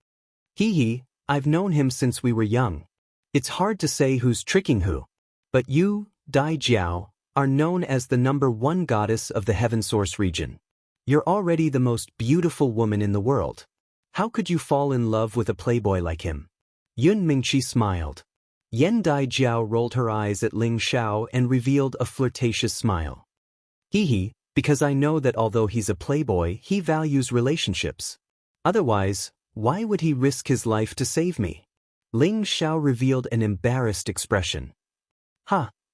He, I've known him since we were young. It's hard to say who's tricking who. But you, Dai Jiao, are known as the #1 goddess of the Heaven Source region. You're already the most beautiful woman in the world. How could you fall in love with a playboy like him? Yun Mingqi smiled. Yen Dai Jiao rolled her eyes at Ling Xiao and revealed a flirtatious smile. Because I know that although he's a playboy, he values relationships. Otherwise, why would he risk his life to save me? Ling Xiao revealed an embarrassed expression.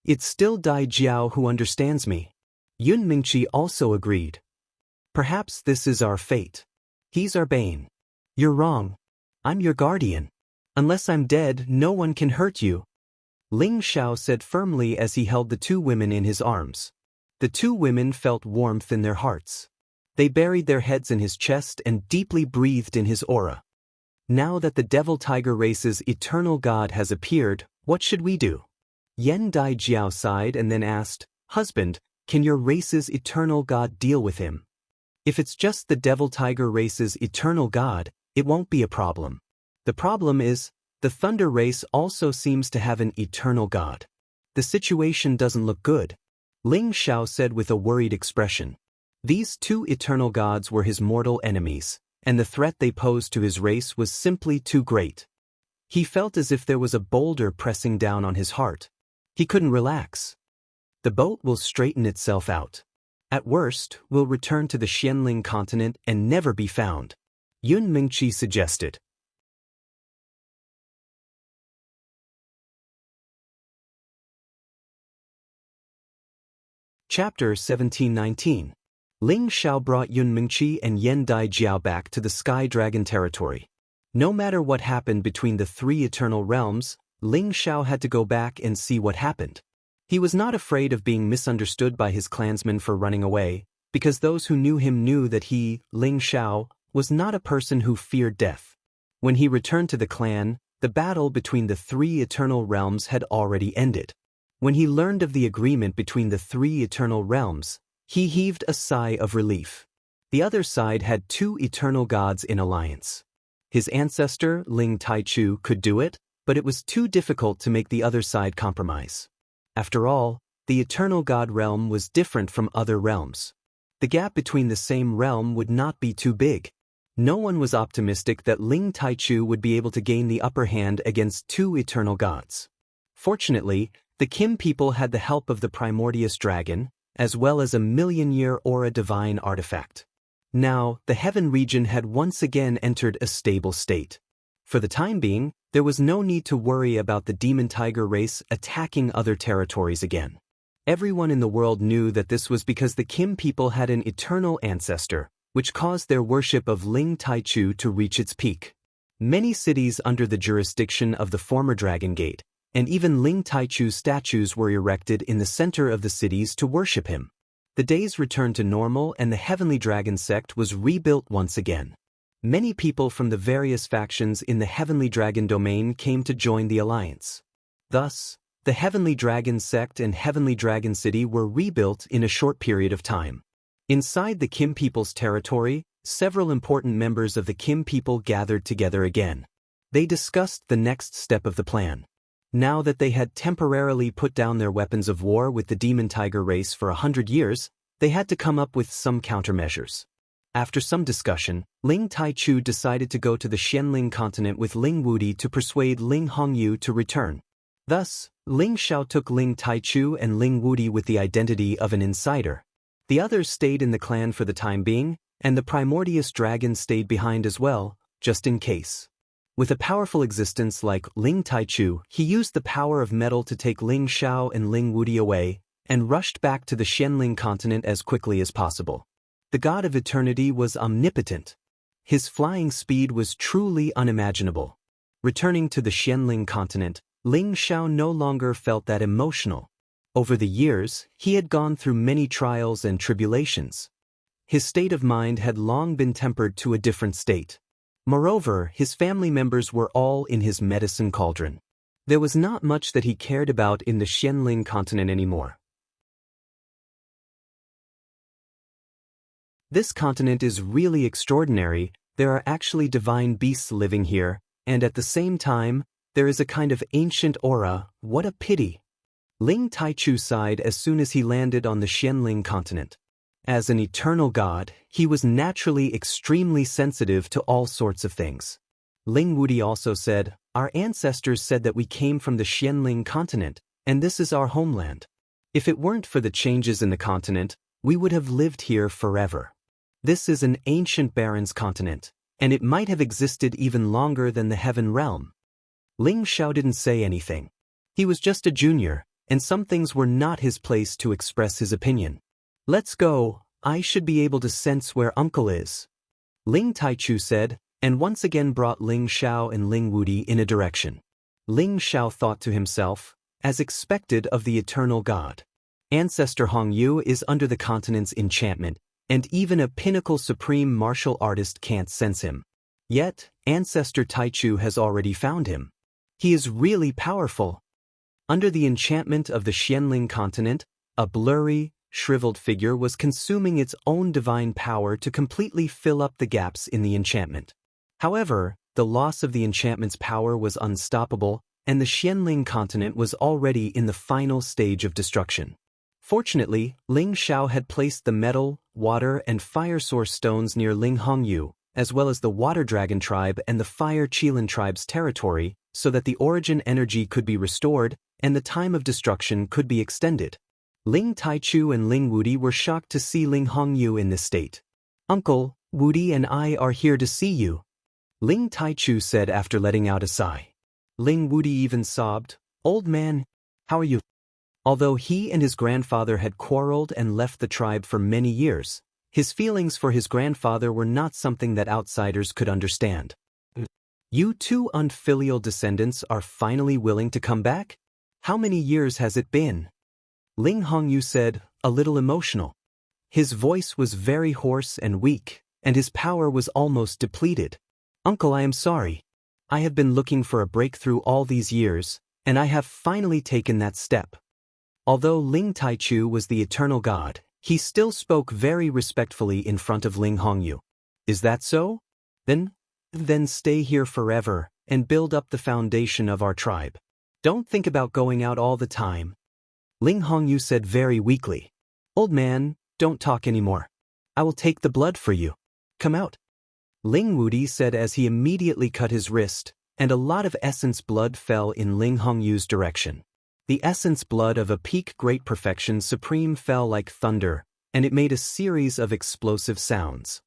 It's still Dai Jiao who understands me. Yun Mingqi also agreed. Perhaps this is our fate. He's our bane. You're wrong. I'm your guardian. Unless I'm dead, no one can hurt you. Ling Xiao said firmly as he held the two women in his arms. The two women felt warmth in their hearts. They buried their heads in his chest and deeply breathed in his aura. Now that the devil-tiger race's eternal god has appeared, what should we do? Yan Dai Jiao sighed and then asked, Husband, can your race's eternal god deal with him? If it's just the devil-tiger race's eternal god, it won't be a problem. The problem is, the thunder race also seems to have an eternal god. The situation doesn't look good. Ling Xiao said with a worried expression. These two eternal gods were his mortal enemies, and the threat they posed to his race was simply too great. He felt as if there was a boulder pressing down on his heart. He couldn't relax. The boat will straighten itself out. At worst, we'll return to the Xianling continent and never be found, Yun Mingqi suggested. Chapter 1719. Ling Xiao brought Yun Mingqi and Yan Dai Jiao back to the Sky Dragon territory. No matter what happened between the three eternal realms, Ling Xiao had to go back and see what happened. He was not afraid of being misunderstood by his clansmen for running away, because those who knew him knew that he, Ling Xiao, was not a person who feared death. When he returned to the clan, the battle between the three eternal realms had already ended. When he learned of the agreement between the three eternal realms, he heaved a sigh of relief. The other side had two eternal gods in alliance. His ancestor, Ling Taichu, could do it, but it was too difficult to make the other side compromise. After all, the eternal god realm was different from other realms. The gap between the same realm would not be too big. No one was optimistic that Ling Taichu would be able to gain the upper hand against two eternal gods. Fortunately, the Kim people had the help of the primordious dragon, as well as a million-year aura divine artifact. Now, the heaven region had once again entered a stable state. For the time being, there was no need to worry about the demon tiger race attacking other territories again. Everyone in the world knew that this was because the Kim people had an eternal ancestor, which caused their worship of Ling Taichu to reach its peak. Many cities under the jurisdiction of the former Dragon Gate, and even Ling Taichu's statues were erected in the center of the cities to worship him. The days returned to normal and the Heavenly Dragon sect was rebuilt once again. Many people from the various factions in the Heavenly Dragon domain came to join the alliance. Thus, the Heavenly Dragon sect and Heavenly Dragon City were rebuilt in a short period of time. Inside the Kim people's territory, several important members of the Kim people gathered together again. They discussed the next step of the plan. Now that they had temporarily put down their weapons of war with the demon tiger race for 100 years, they had to come up with some countermeasures. After some discussion, Ling Taichu decided to go to the Xianling continent with Ling Wudi to persuade Ling Hongyu to return. Thus, Ling Xiao took Ling Taichu and Ling Wudi with the identity of an insider. The others stayed in the clan for the time being, and the primordious dragon stayed behind as well, just in case. With a powerful existence like Ling Taichu, he used the power of metal to take Ling Xiao and Ling Wudi away, and rushed back to the Xianling continent as quickly as possible. The god of eternity was omnipotent. His flying speed was truly unimaginable. Returning to the Xianling continent, Ling Xiao no longer felt that emotional. Over the years, he had gone through many trials and tribulations. His state of mind had long been tempered to a different state. Moreover, his family members were all in his medicine cauldron. There was not much that he cared about in the Xianling continent anymore. This continent is really extraordinary. There are actually divine beasts living here, and at the same time, there is a kind of ancient aura. What a pity. Ling Taichu sighed as soon as he landed on the Xianling continent. As an eternal god, he was naturally extremely sensitive to all sorts of things. Ling Wudi also said, Our ancestors said that we came from the Xianling continent, and this is our homeland. If it weren't for the changes in the continent, we would have lived here forever. This is an ancient baron's continent, and it might have existed even longer than the heaven realm. Ling Xiao didn't say anything. He was just a junior, and some things were not his place to express his opinion. Let's go, I should be able to sense where Uncle is. Ling Taichu said, and once again brought Ling Xiao and Ling Wudi in a direction. Ling Xiao thought to himself, as expected of the eternal god. Ancestor Hong Yu is under the continent's enchantment, and even a pinnacle supreme martial artist can't sense him. Yet, Ancestor Taichu has already found him. He is really powerful. Under the enchantment of the Xianling continent, a blurry, shriveled figure was consuming its own divine power to completely fill up the gaps in the enchantment. However, the loss of the enchantment's power was unstoppable, and the Xianling continent was already in the final stage of destruction. Fortunately, Ling Xiao had placed the metal, water, and fire source stones near Ling Hongyu, as well as the Water Dragon tribe and the Fire Qilin tribe's territory, so that the origin energy could be restored and the time of destruction could be extended. Ling Taichu and Ling Wudi were shocked to see Ling Hongyu in this state. "Uncle, Wudi and I are here to see you," Ling Taichu said after letting out a sigh. Ling Wudi even sobbed, "Old man, how are you?" Although he and his grandfather had quarreled and left the tribe for many years, his feelings for his grandfather were not something that outsiders could understand. "You two unfilial descendants are finally willing to come back? How many years has it been?" Ling Hongyu said, a little emotional. His voice was very hoarse and weak, and his power was almost depleted. "Uncle, I am sorry. I have been looking for a breakthrough all these years, and I have finally taken that step." Although Ling Taichu was the eternal god, he still spoke very respectfully in front of Ling Hongyu. "Is that so? Then stay here forever and build up the foundation of our tribe. Don't think about going out all the time." Ling Hongyu said very weakly, "Old man, don't talk anymore. I will take the blood for you. Come out." Ling Wudi said as he immediately cut his wrist, and a lot of essence blood fell in Ling Hongyu's direction. The essence blood of a peak great perfection supreme fell like thunder, and it made a series of explosive sounds.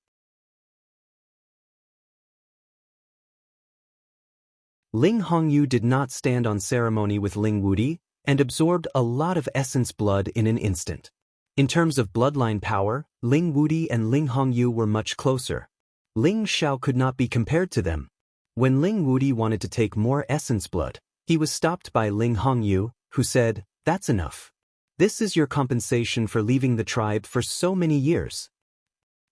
Ling Hongyu did not stand on ceremony with Ling Wudi, and absorbed a lot of essence blood in an instant. In terms of bloodline power, Ling Wudi and Ling Hongyu were much closer. Ling Xiao could not be compared to them. When Ling Wudi wanted to take more essence blood, he was stopped by Ling Hongyu, who said, "That's enough. This is your compensation for leaving the tribe for so many years.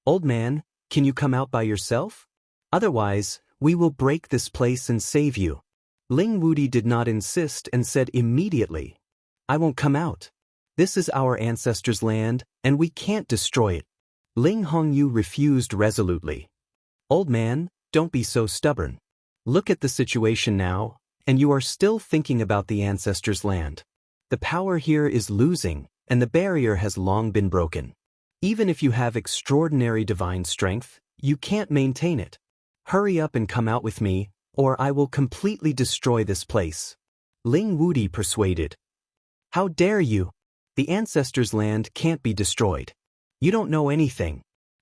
Old man, can you come out by yourself? Otherwise, we will break this place and save you." Ling Wudi did not insist and said immediately, "I won't come out. This is our ancestors' land, and we can't destroy it." Ling Hongyu refused resolutely. "Old man, don't be so stubborn. Look at the situation now, and you are still thinking about the ancestors' land. The power here is losing, and the barrier has long been broken. Even if you have extraordinary divine strength, you can't maintain it. Hurry up and come out with me, or I will completely destroy this place." Ling Wudi persuaded. "How dare you? The ancestors' land can't be destroyed. You don't know anything."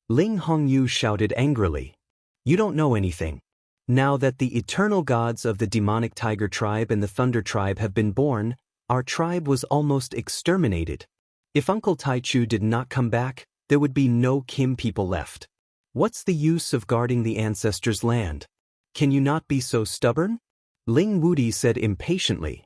Ling Hongyu shouted angrily. "You don't know anything. Now that the eternal gods of the demonic tiger tribe and the thunder tribe have been born, our tribe was almost exterminated. If Uncle Taichu did not come back, there would be no Kim people left. What's the use of guarding the ancestors' land? Can you not be so stubborn?" Ling Wudi said impatiently.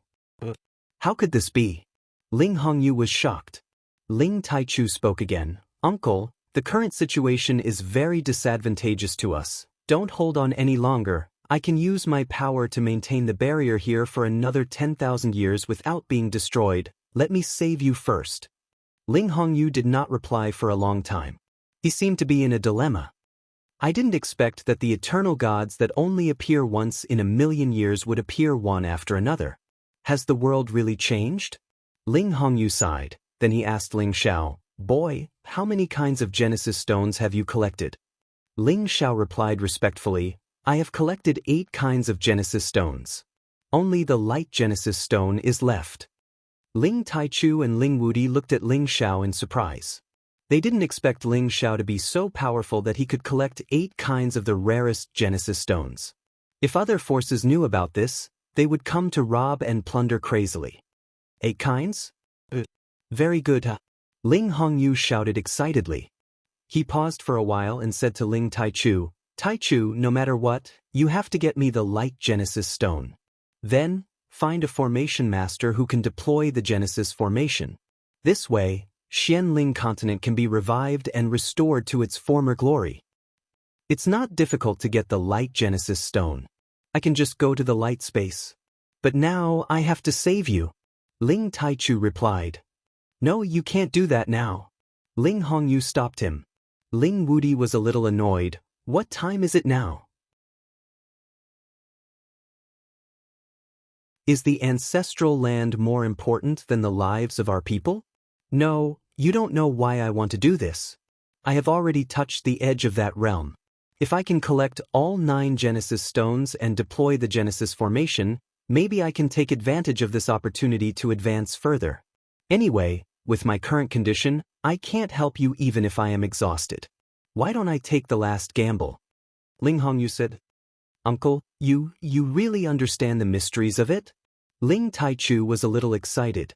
"How could this be?" Ling Hongyu was shocked. Ling Taichu spoke again. "Uncle, the current situation is very disadvantageous to us. Don't hold on any longer. I can use my power to maintain the barrier here for another 10,000 years without being destroyed. Let me save you first." Ling Hongyu did not reply for a long time. He seemed to be in a dilemma. "I didn't expect that the eternal gods that only appear once in a million years would appear one after another. Has the world really changed?" Ling Hongyu sighed. Then he asked Ling Xiao, "Boy, how many kinds of Genesis stones have you collected?" Ling Xiao replied respectfully, "I have collected 8 kinds of Genesis stones. Only the light Genesis stone is left." Ling Taichu and Ling Wudi looked at Ling Xiao in surprise. They didn't expect Ling Xiao to be so powerful that he could collect 8 kinds of the rarest Genesis stones. If other forces knew about this, they would come to rob and plunder crazily. 8 kinds? Very good, huh? Ling Hongyu shouted excitedly. He paused for a while and said to Ling Taichu, Taichu, no matter what, you have to get me the Light Genesis Stone. Then, find a formation master who can deploy the Genesis formation. This way, Xianling continent can be revived and restored to its former glory. It's not difficult to get the Light Genesis Stone. I can just go to the light space. But now I have to save you. Ling Taichu replied. No, you can't do that now. Ling Hongyu stopped him. Ling Wudi was a little annoyed. What time is it now? Is the ancestral land more important than the lives of our people? No, you don't know why I want to do this. I have already touched the edge of that realm. If I can collect all 9 Genesis stones and deploy the Genesis formation, maybe I can take advantage of this opportunity to advance further. Anyway, with my current condition, I can't help you even if I am exhausted. Why don't I take the last gamble? Ling Hongyu said. Uncle, you really understand the mysteries of it? Ling Taichu was a little excited.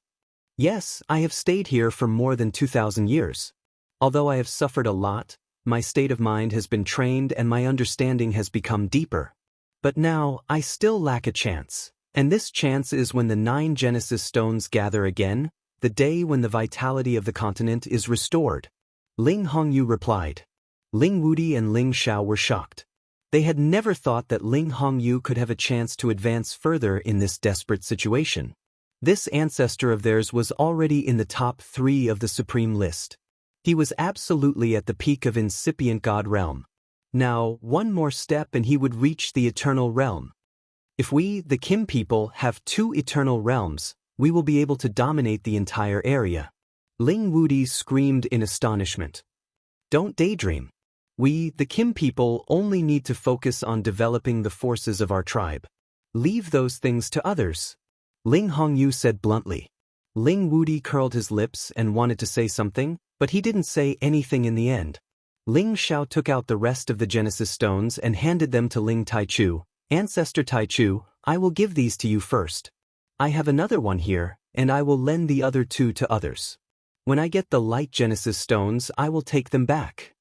Yes, I have stayed here for more than 2,000 years. Although I have suffered a lot, my state of mind has been trained and my understanding has become deeper. But now, I still lack a chance. And this chance is when the 9 Genesis stones gather again, the day when the vitality of the continent is restored. Ling Hongyu replied. Ling Wudi and Ling Xiao were shocked. They had never thought that Ling Hongyu could have a chance to advance further in this desperate situation. This ancestor of theirs was already in the top 3 of the supreme list. He was absolutely at the peak of incipient God realm. Now, one more step and he would reach the eternal realm. If we, the Kim people, have 2 eternal realms, we will be able to dominate the entire area. Ling Wudi screamed in astonishment. Don't daydream. We, the Kim people, only need to focus on developing the forces of our tribe. Leave those things to others. Ling Hongyu said bluntly. Ling Wudi curled his lips and wanted to say something, but he didn't say anything in the end. Ling Xiao took out the rest of the Genesis stones and handed them to Ling Taichu. Ancestor Taichu, I will give these to you first. I have another one here, and I will lend the other 2 to others. When I get the Light Genesis stones, I will take them back.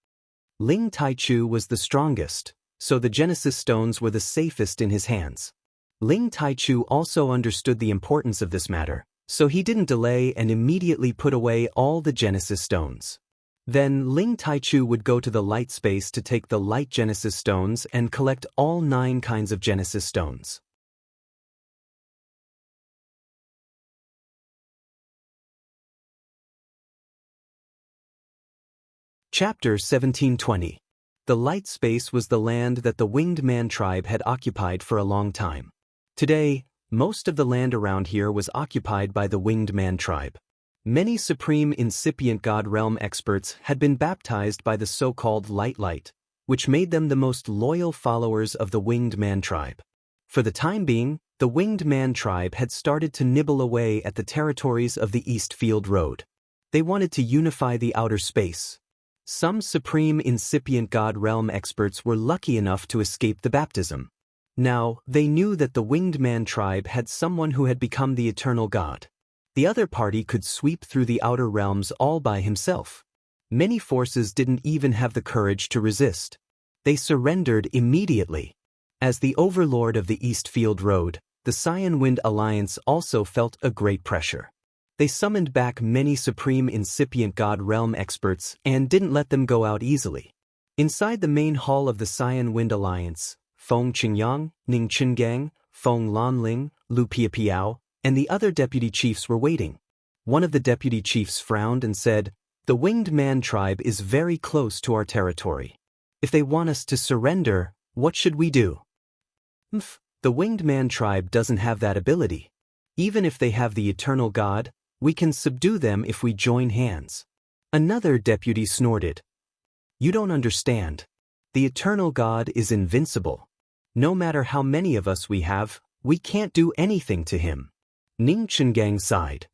Ling Taichu was the strongest, so the Genesis stones were the safest in his hands. Ling Taichu also understood the importance of this matter, so he didn't delay and immediately put away all the Genesis stones. Then Ling Taichu would go to the light space to take the Light Genesis stones and collect all 9 kinds of Genesis stones. Chapter 1720. The light space was the land that the Winged Man tribe had occupied for a long time. Today, most of the land around here was occupied by the Winged Man tribe. Many supreme incipient God realm experts had been baptized by the so-called Light, which made them the most loyal followers of the Winged Man tribe. For the time being, the Winged Man tribe had started to nibble away at the territories of the East Field Road. They wanted to unify the outer space. Some supreme incipient God realm experts were lucky enough to escape the baptism. Now, they knew that the Winged Man tribe had someone who had become the eternal God. The other party could sweep through the outer realms all by himself. Many forces didn't even have the courage to resist. They surrendered immediately. As the overlord of the East Field Road, the Cyan Wind Alliance also felt a great pressure. They summoned back many supreme incipient God realm experts and didn't let them go out easily. Inside the main hall of the Cyan Wind Alliance, Feng Qingyang, Ning Qingang, Feng Lanling, Lu Piapiao, and the other deputy chiefs were waiting. One of the deputy chiefs frowned and said, "The Winged Man tribe is very close to our territory. If they want us to surrender, what should we do?" The Winged Man tribe doesn't have that ability. Even if they have the eternal God, we can subdue them if we join hands. Another deputy snorted. You don't understand. The eternal God is invincible. No matter how many of us we have, we can't do anything to him. Ning Qingang sighed.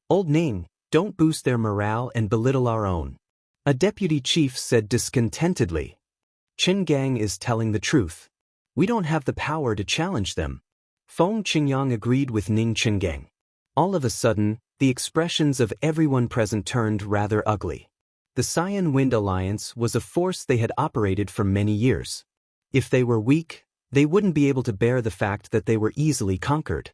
Old Ning, don't boost their morale and belittle our own. A deputy chief said discontentedly. Qingang is telling the truth. We don't have the power to challenge them. Feng Qingyang agreed with Ning Qingang. All of a sudden, the expressions of everyone present turned rather ugly. The Cyan Wind Alliance was a force they had operated for many years. If they were weak, they wouldn't be able to bear the fact that they were easily conquered.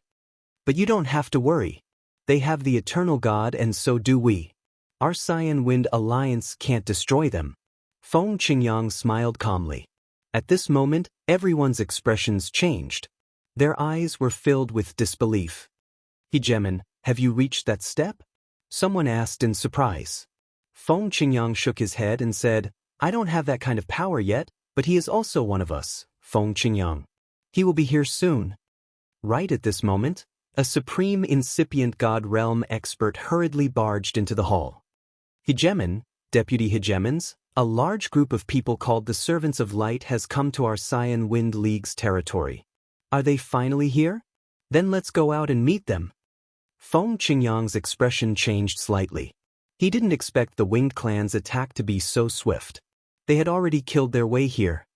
But you don't have to worry. They have the eternal God and so do we. Our Cyan Wind Alliance can't destroy them. Feng Qingyang smiled calmly. At this moment, everyone's expressions changed. Their eyes were filled with disbelief. Hegemon, have you reached that step? Someone asked in surprise. Feng Qingyang shook his head and said, I don't have that kind of power yet, but he is also one of us, Feng Qingyang. He will be here soon. Right at this moment, a supreme incipient god realm expert hurriedly barged into the hall. Hegemon, Deputy Hegemons, a large group of people called the Servants of Light has come to our Cyan Wind League's territory. Are they finally here? Then let's go out and meet them. Feng Qingyang's expression changed slightly. He didn't expect the Winged Clan's attack to be so swift. They had already killed their way here.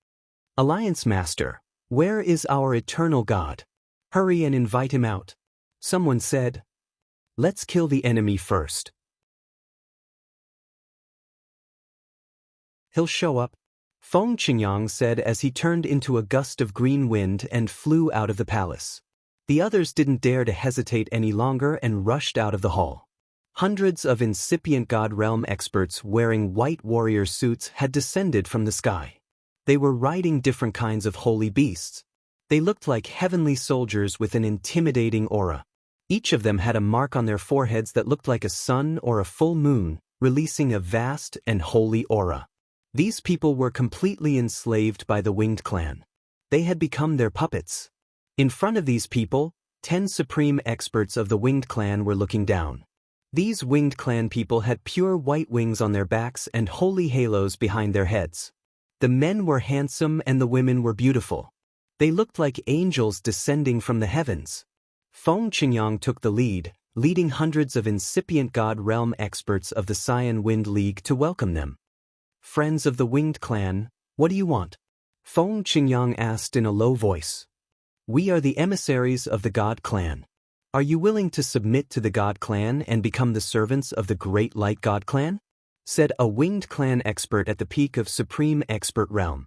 Alliance Master, where is our eternal God? Hurry and invite him out. Someone said. Let's kill the enemy first. He'll show up, Feng Qingyang said as he turned into a gust of green wind and flew out of the palace. The others didn't dare to hesitate any longer and rushed out of the hall. Hundreds of incipient god realm experts wearing white warrior suits had descended from the sky. They were riding different kinds of holy beasts. They looked like heavenly soldiers with an intimidating aura. Each of them had a mark on their foreheads that looked like a sun or a full moon, releasing a vast and holy aura. These people were completely enslaved by the Winged Clan. They had become their puppets. In front of these people, 10 supreme experts of the Winged Clan were looking down. These Winged Clan people had pure white wings on their backs and holy halos behind their heads. The men were handsome and the women were beautiful. They looked like angels descending from the heavens. Feng Qingyang took the lead, leading hundreds of incipient god realm experts of the Cyan Wind League to welcome them. Friends of the Winged Clan, what do you want? Feng Qingyang asked in a low voice. We are the emissaries of the God Clan. Are you willing to submit to the God Clan and become the servants of the Great Light God Clan? Said a Winged Clan expert at the peak of Supreme Expert Realm.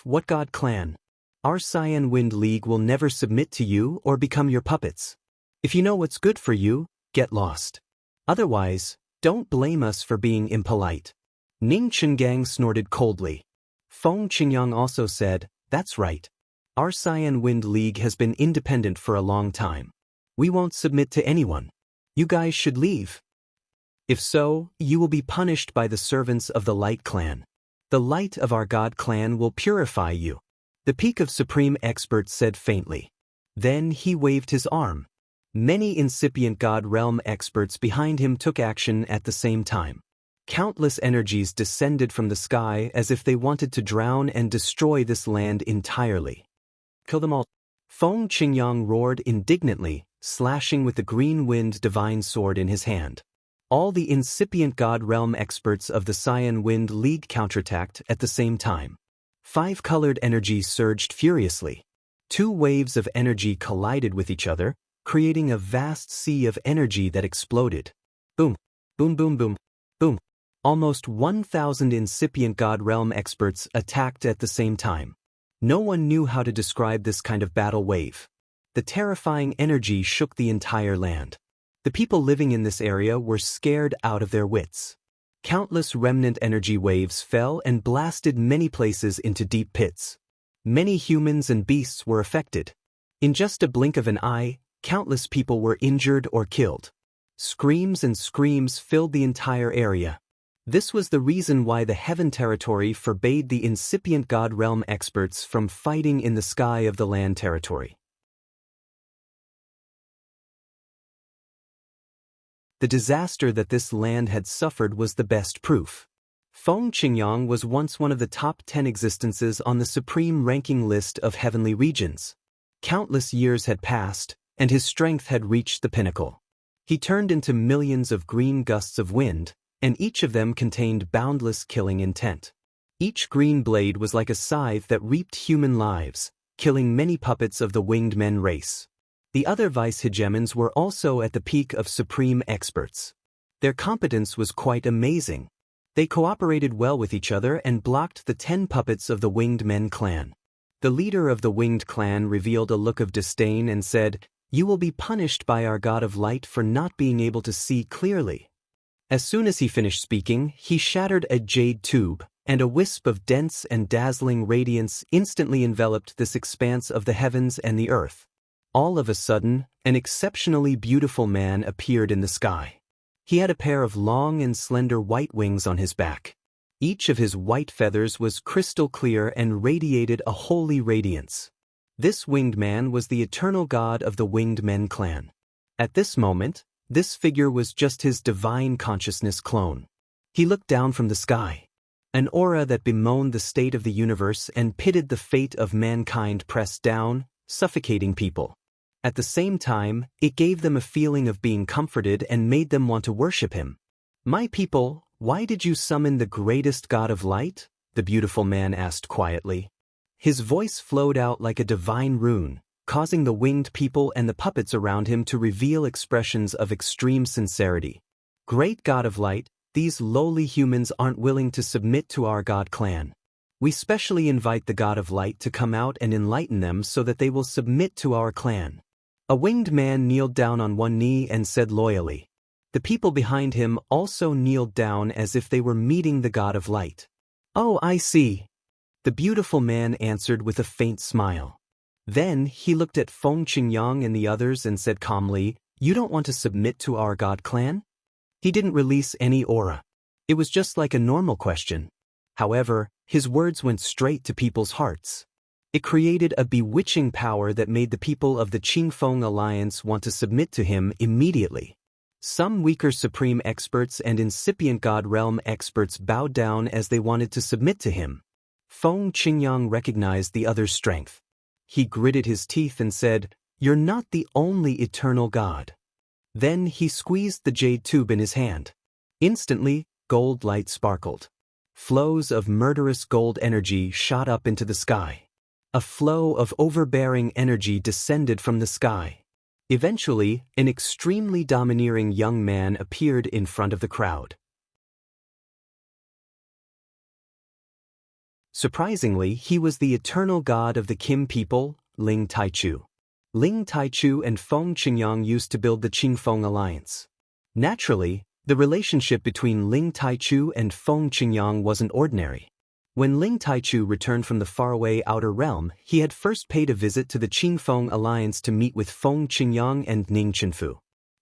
What God Clan? Our Cyan Wind League will never submit to you or become your puppets. If you know what's good for you, get lost. Otherwise, don't blame us for being impolite. Ning Chengang snorted coldly. Feng Qingyang also said, that's right. Our Cyan Wind League has been independent for a long time. We won't submit to anyone. You guys should leave. If so, you will be punished by the servants of the Light Clan. The light of our God Clan will purify you. The peak of Supreme Expert said faintly. Then he waved his arm. Many incipient God Realm experts behind him took action at the same time. Countless energies descended from the sky as if they wanted to drown and destroy this land entirely. Kill them all. Feng Qingyang roared indignantly, slashing with the green wind divine sword in his hand. All the incipient god realm experts of the Cyan Wind League counterattacked at the same time. 5 colored energies surged furiously. 2 waves of energy collided with each other, creating a vast sea of energy that exploded. Boom, boom, boom, boom, boom. Almost 1,000 incipient god realm experts attacked at the same time. No one knew how to describe this kind of battle wave. The terrifying energy shook the entire land. The people living in this area were scared out of their wits. Countless remnant energy waves fell and blasted many places into deep pits. Many humans and beasts were affected. In just a blink of an eye, countless people were injured or killed. Screams and screams filled the entire area. This was the reason why the Heaven Territory forbade the incipient God Realm experts from fighting in the sky of the land territory. The disaster that this land had suffered was the best proof. Feng Qingyang was once one of the top 10 existences on the supreme ranking list of heavenly regions. Countless years had passed, and his strength had reached the pinnacle. He turned into millions of green gusts of wind, and each of them contained boundless killing intent. Each green blade was like a scythe that reaped human lives, killing many puppets of the winged men race. The other vice-hegemons were also at the peak of supreme experts. Their competence was quite amazing. They cooperated well with each other and blocked the 10 puppets of the Winged Men clan. The leader of the Winged clan revealed a look of disdain and said, "You will be punished by our god of light for not being able to see clearly." As soon as he finished speaking, he shattered a jade tube, and a wisp of dense and dazzling radiance instantly enveloped this expanse of the heavens and the earth. All of a sudden, an exceptionally beautiful man appeared in the sky. He had a pair of long and slender white wings on his back. Each of his white feathers was crystal clear and radiated a holy radiance. This winged man was the eternal god of the Winged Men clan. At this moment, this figure was just his divine consciousness clone. He looked down from the sky. An aura that bemoaned the state of the universe and pitted the fate of mankind pressed down, suffocating people. At the same time, it gave them a feeling of being comforted and made them want to worship him. "My people, why did you summon the greatest god of light?" the beautiful man asked quietly. His voice flowed out like a divine rune, causing the winged people and the puppets around him to reveal expressions of extreme sincerity. "Great god of light, these lowly humans aren't willing to submit to our god clan. We specially invite the god of light to come out and enlighten them so that they will submit to our clan." A winged man kneeled down on one knee and said loyally. The people behind him also kneeled down as if they were meeting the god of light. "Oh, I see." The beautiful man answered with a faint smile. Then he looked at Feng Qingyang and the others and said calmly, "You don't want to submit to our god clan?" He didn't release any aura. It was just like a normal question. However, his words went straight to people's hearts. It created a bewitching power that made the people of the Qingfeng Alliance want to submit to him immediately. Some weaker supreme experts and incipient god realm experts bowed down as they wanted to submit to him. Feng Qingyang recognized the other's strength. He gritted his teeth and said, "You're not the only eternal god." Then he squeezed the jade tube in his hand. Instantly, gold light sparkled. Flows of murderous gold energy shot up into the sky. A flow of overbearing energy descended from the sky. Eventually, an extremely domineering young man appeared in front of the crowd. Surprisingly, he was the eternal god of the Kim people, Ling Taichu. Ling Taichu and Feng Qingyang used to build the Qingfeng Alliance. Naturally, the relationship between Ling Taichu and Feng Qingyang wasn't ordinary. When Ling Taichu returned from the faraway outer realm, he had first paid a visit to the Qingfeng Alliance to meet with Feng Qingyang and Ning Chenfu.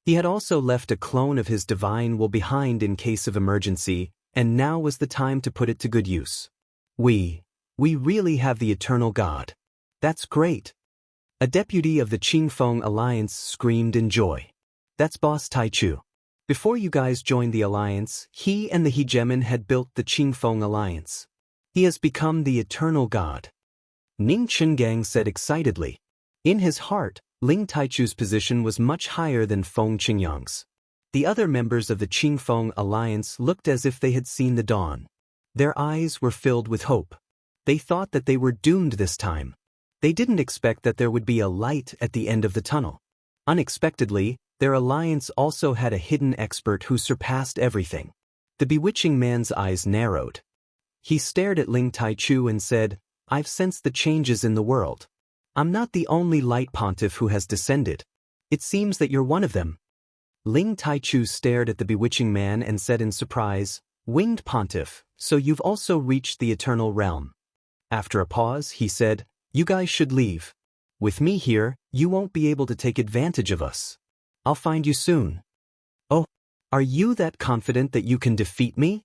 He had also left a clone of his divine will behind in case of emergency, and now was the time to put it to good use. We really have the eternal god. That's great." A deputy of the Qingfeng Alliance screamed in joy. "That's Boss Taichu. Before you guys joined the alliance, he and the hegemon had built the Qingfeng Alliance. He has become the eternal god." Ning Chengang said excitedly. In his heart, Ling Taichu's position was much higher than Feng Qingyang's. The other members of the Qingfeng Alliance looked as if they had seen the dawn. Their eyes were filled with hope. They thought that they were doomed this time. They didn't expect that there would be a light at the end of the tunnel. Unexpectedly, their alliance also had a hidden expert who surpassed everything. The bewitching man's eyes narrowed. He stared at Ling Taichu and said, "I've sensed the changes in the world. I'm not the only light pontiff who has descended. It seems that you're one of them." Ling Taichu stared at the bewitching man and said in surprise, "Winged pontiff, so you've also reached the eternal realm." After a pause, he said, "You guys should leave. With me here, you won't be able to take advantage of us. I'll find you soon." "Oh, are you that confident that you can defeat me?"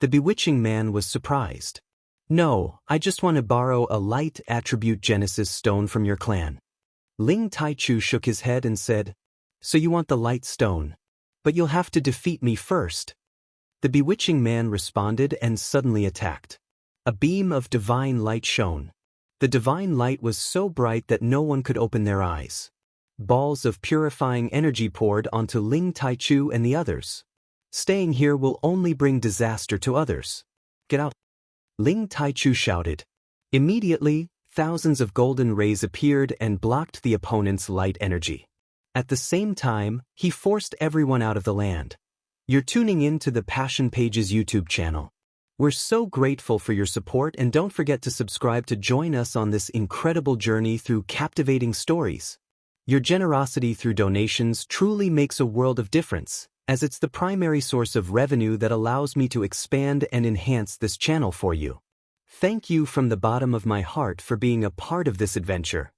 The bewitching man was surprised. "No, I just want to borrow a light attribute Genesis stone from your clan." Ling Taichu shook his head and said, "So you want the light stone? But you'll have to defeat me first." The bewitching man responded and suddenly attacked. A beam of divine light shone. The divine light was so bright that no one could open their eyes. Balls of purifying energy poured onto Ling Taichu and the others. "Staying here will only bring disaster to others. Get out." Ling Taichu shouted. Immediately, thousands of golden rays appeared and blocked the opponent's light energy. At the same time, he forced everyone out of the land. You're tuning in to the Passion Pages YouTube channel. We're so grateful for your support, and don't forget to subscribe to join us on this incredible journey through captivating stories. Your generosity through donations truly makes a world of difference, as it's the primary source of revenue that allows me to expand and enhance this channel for you. Thank you from the bottom of my heart for being a part of this adventure.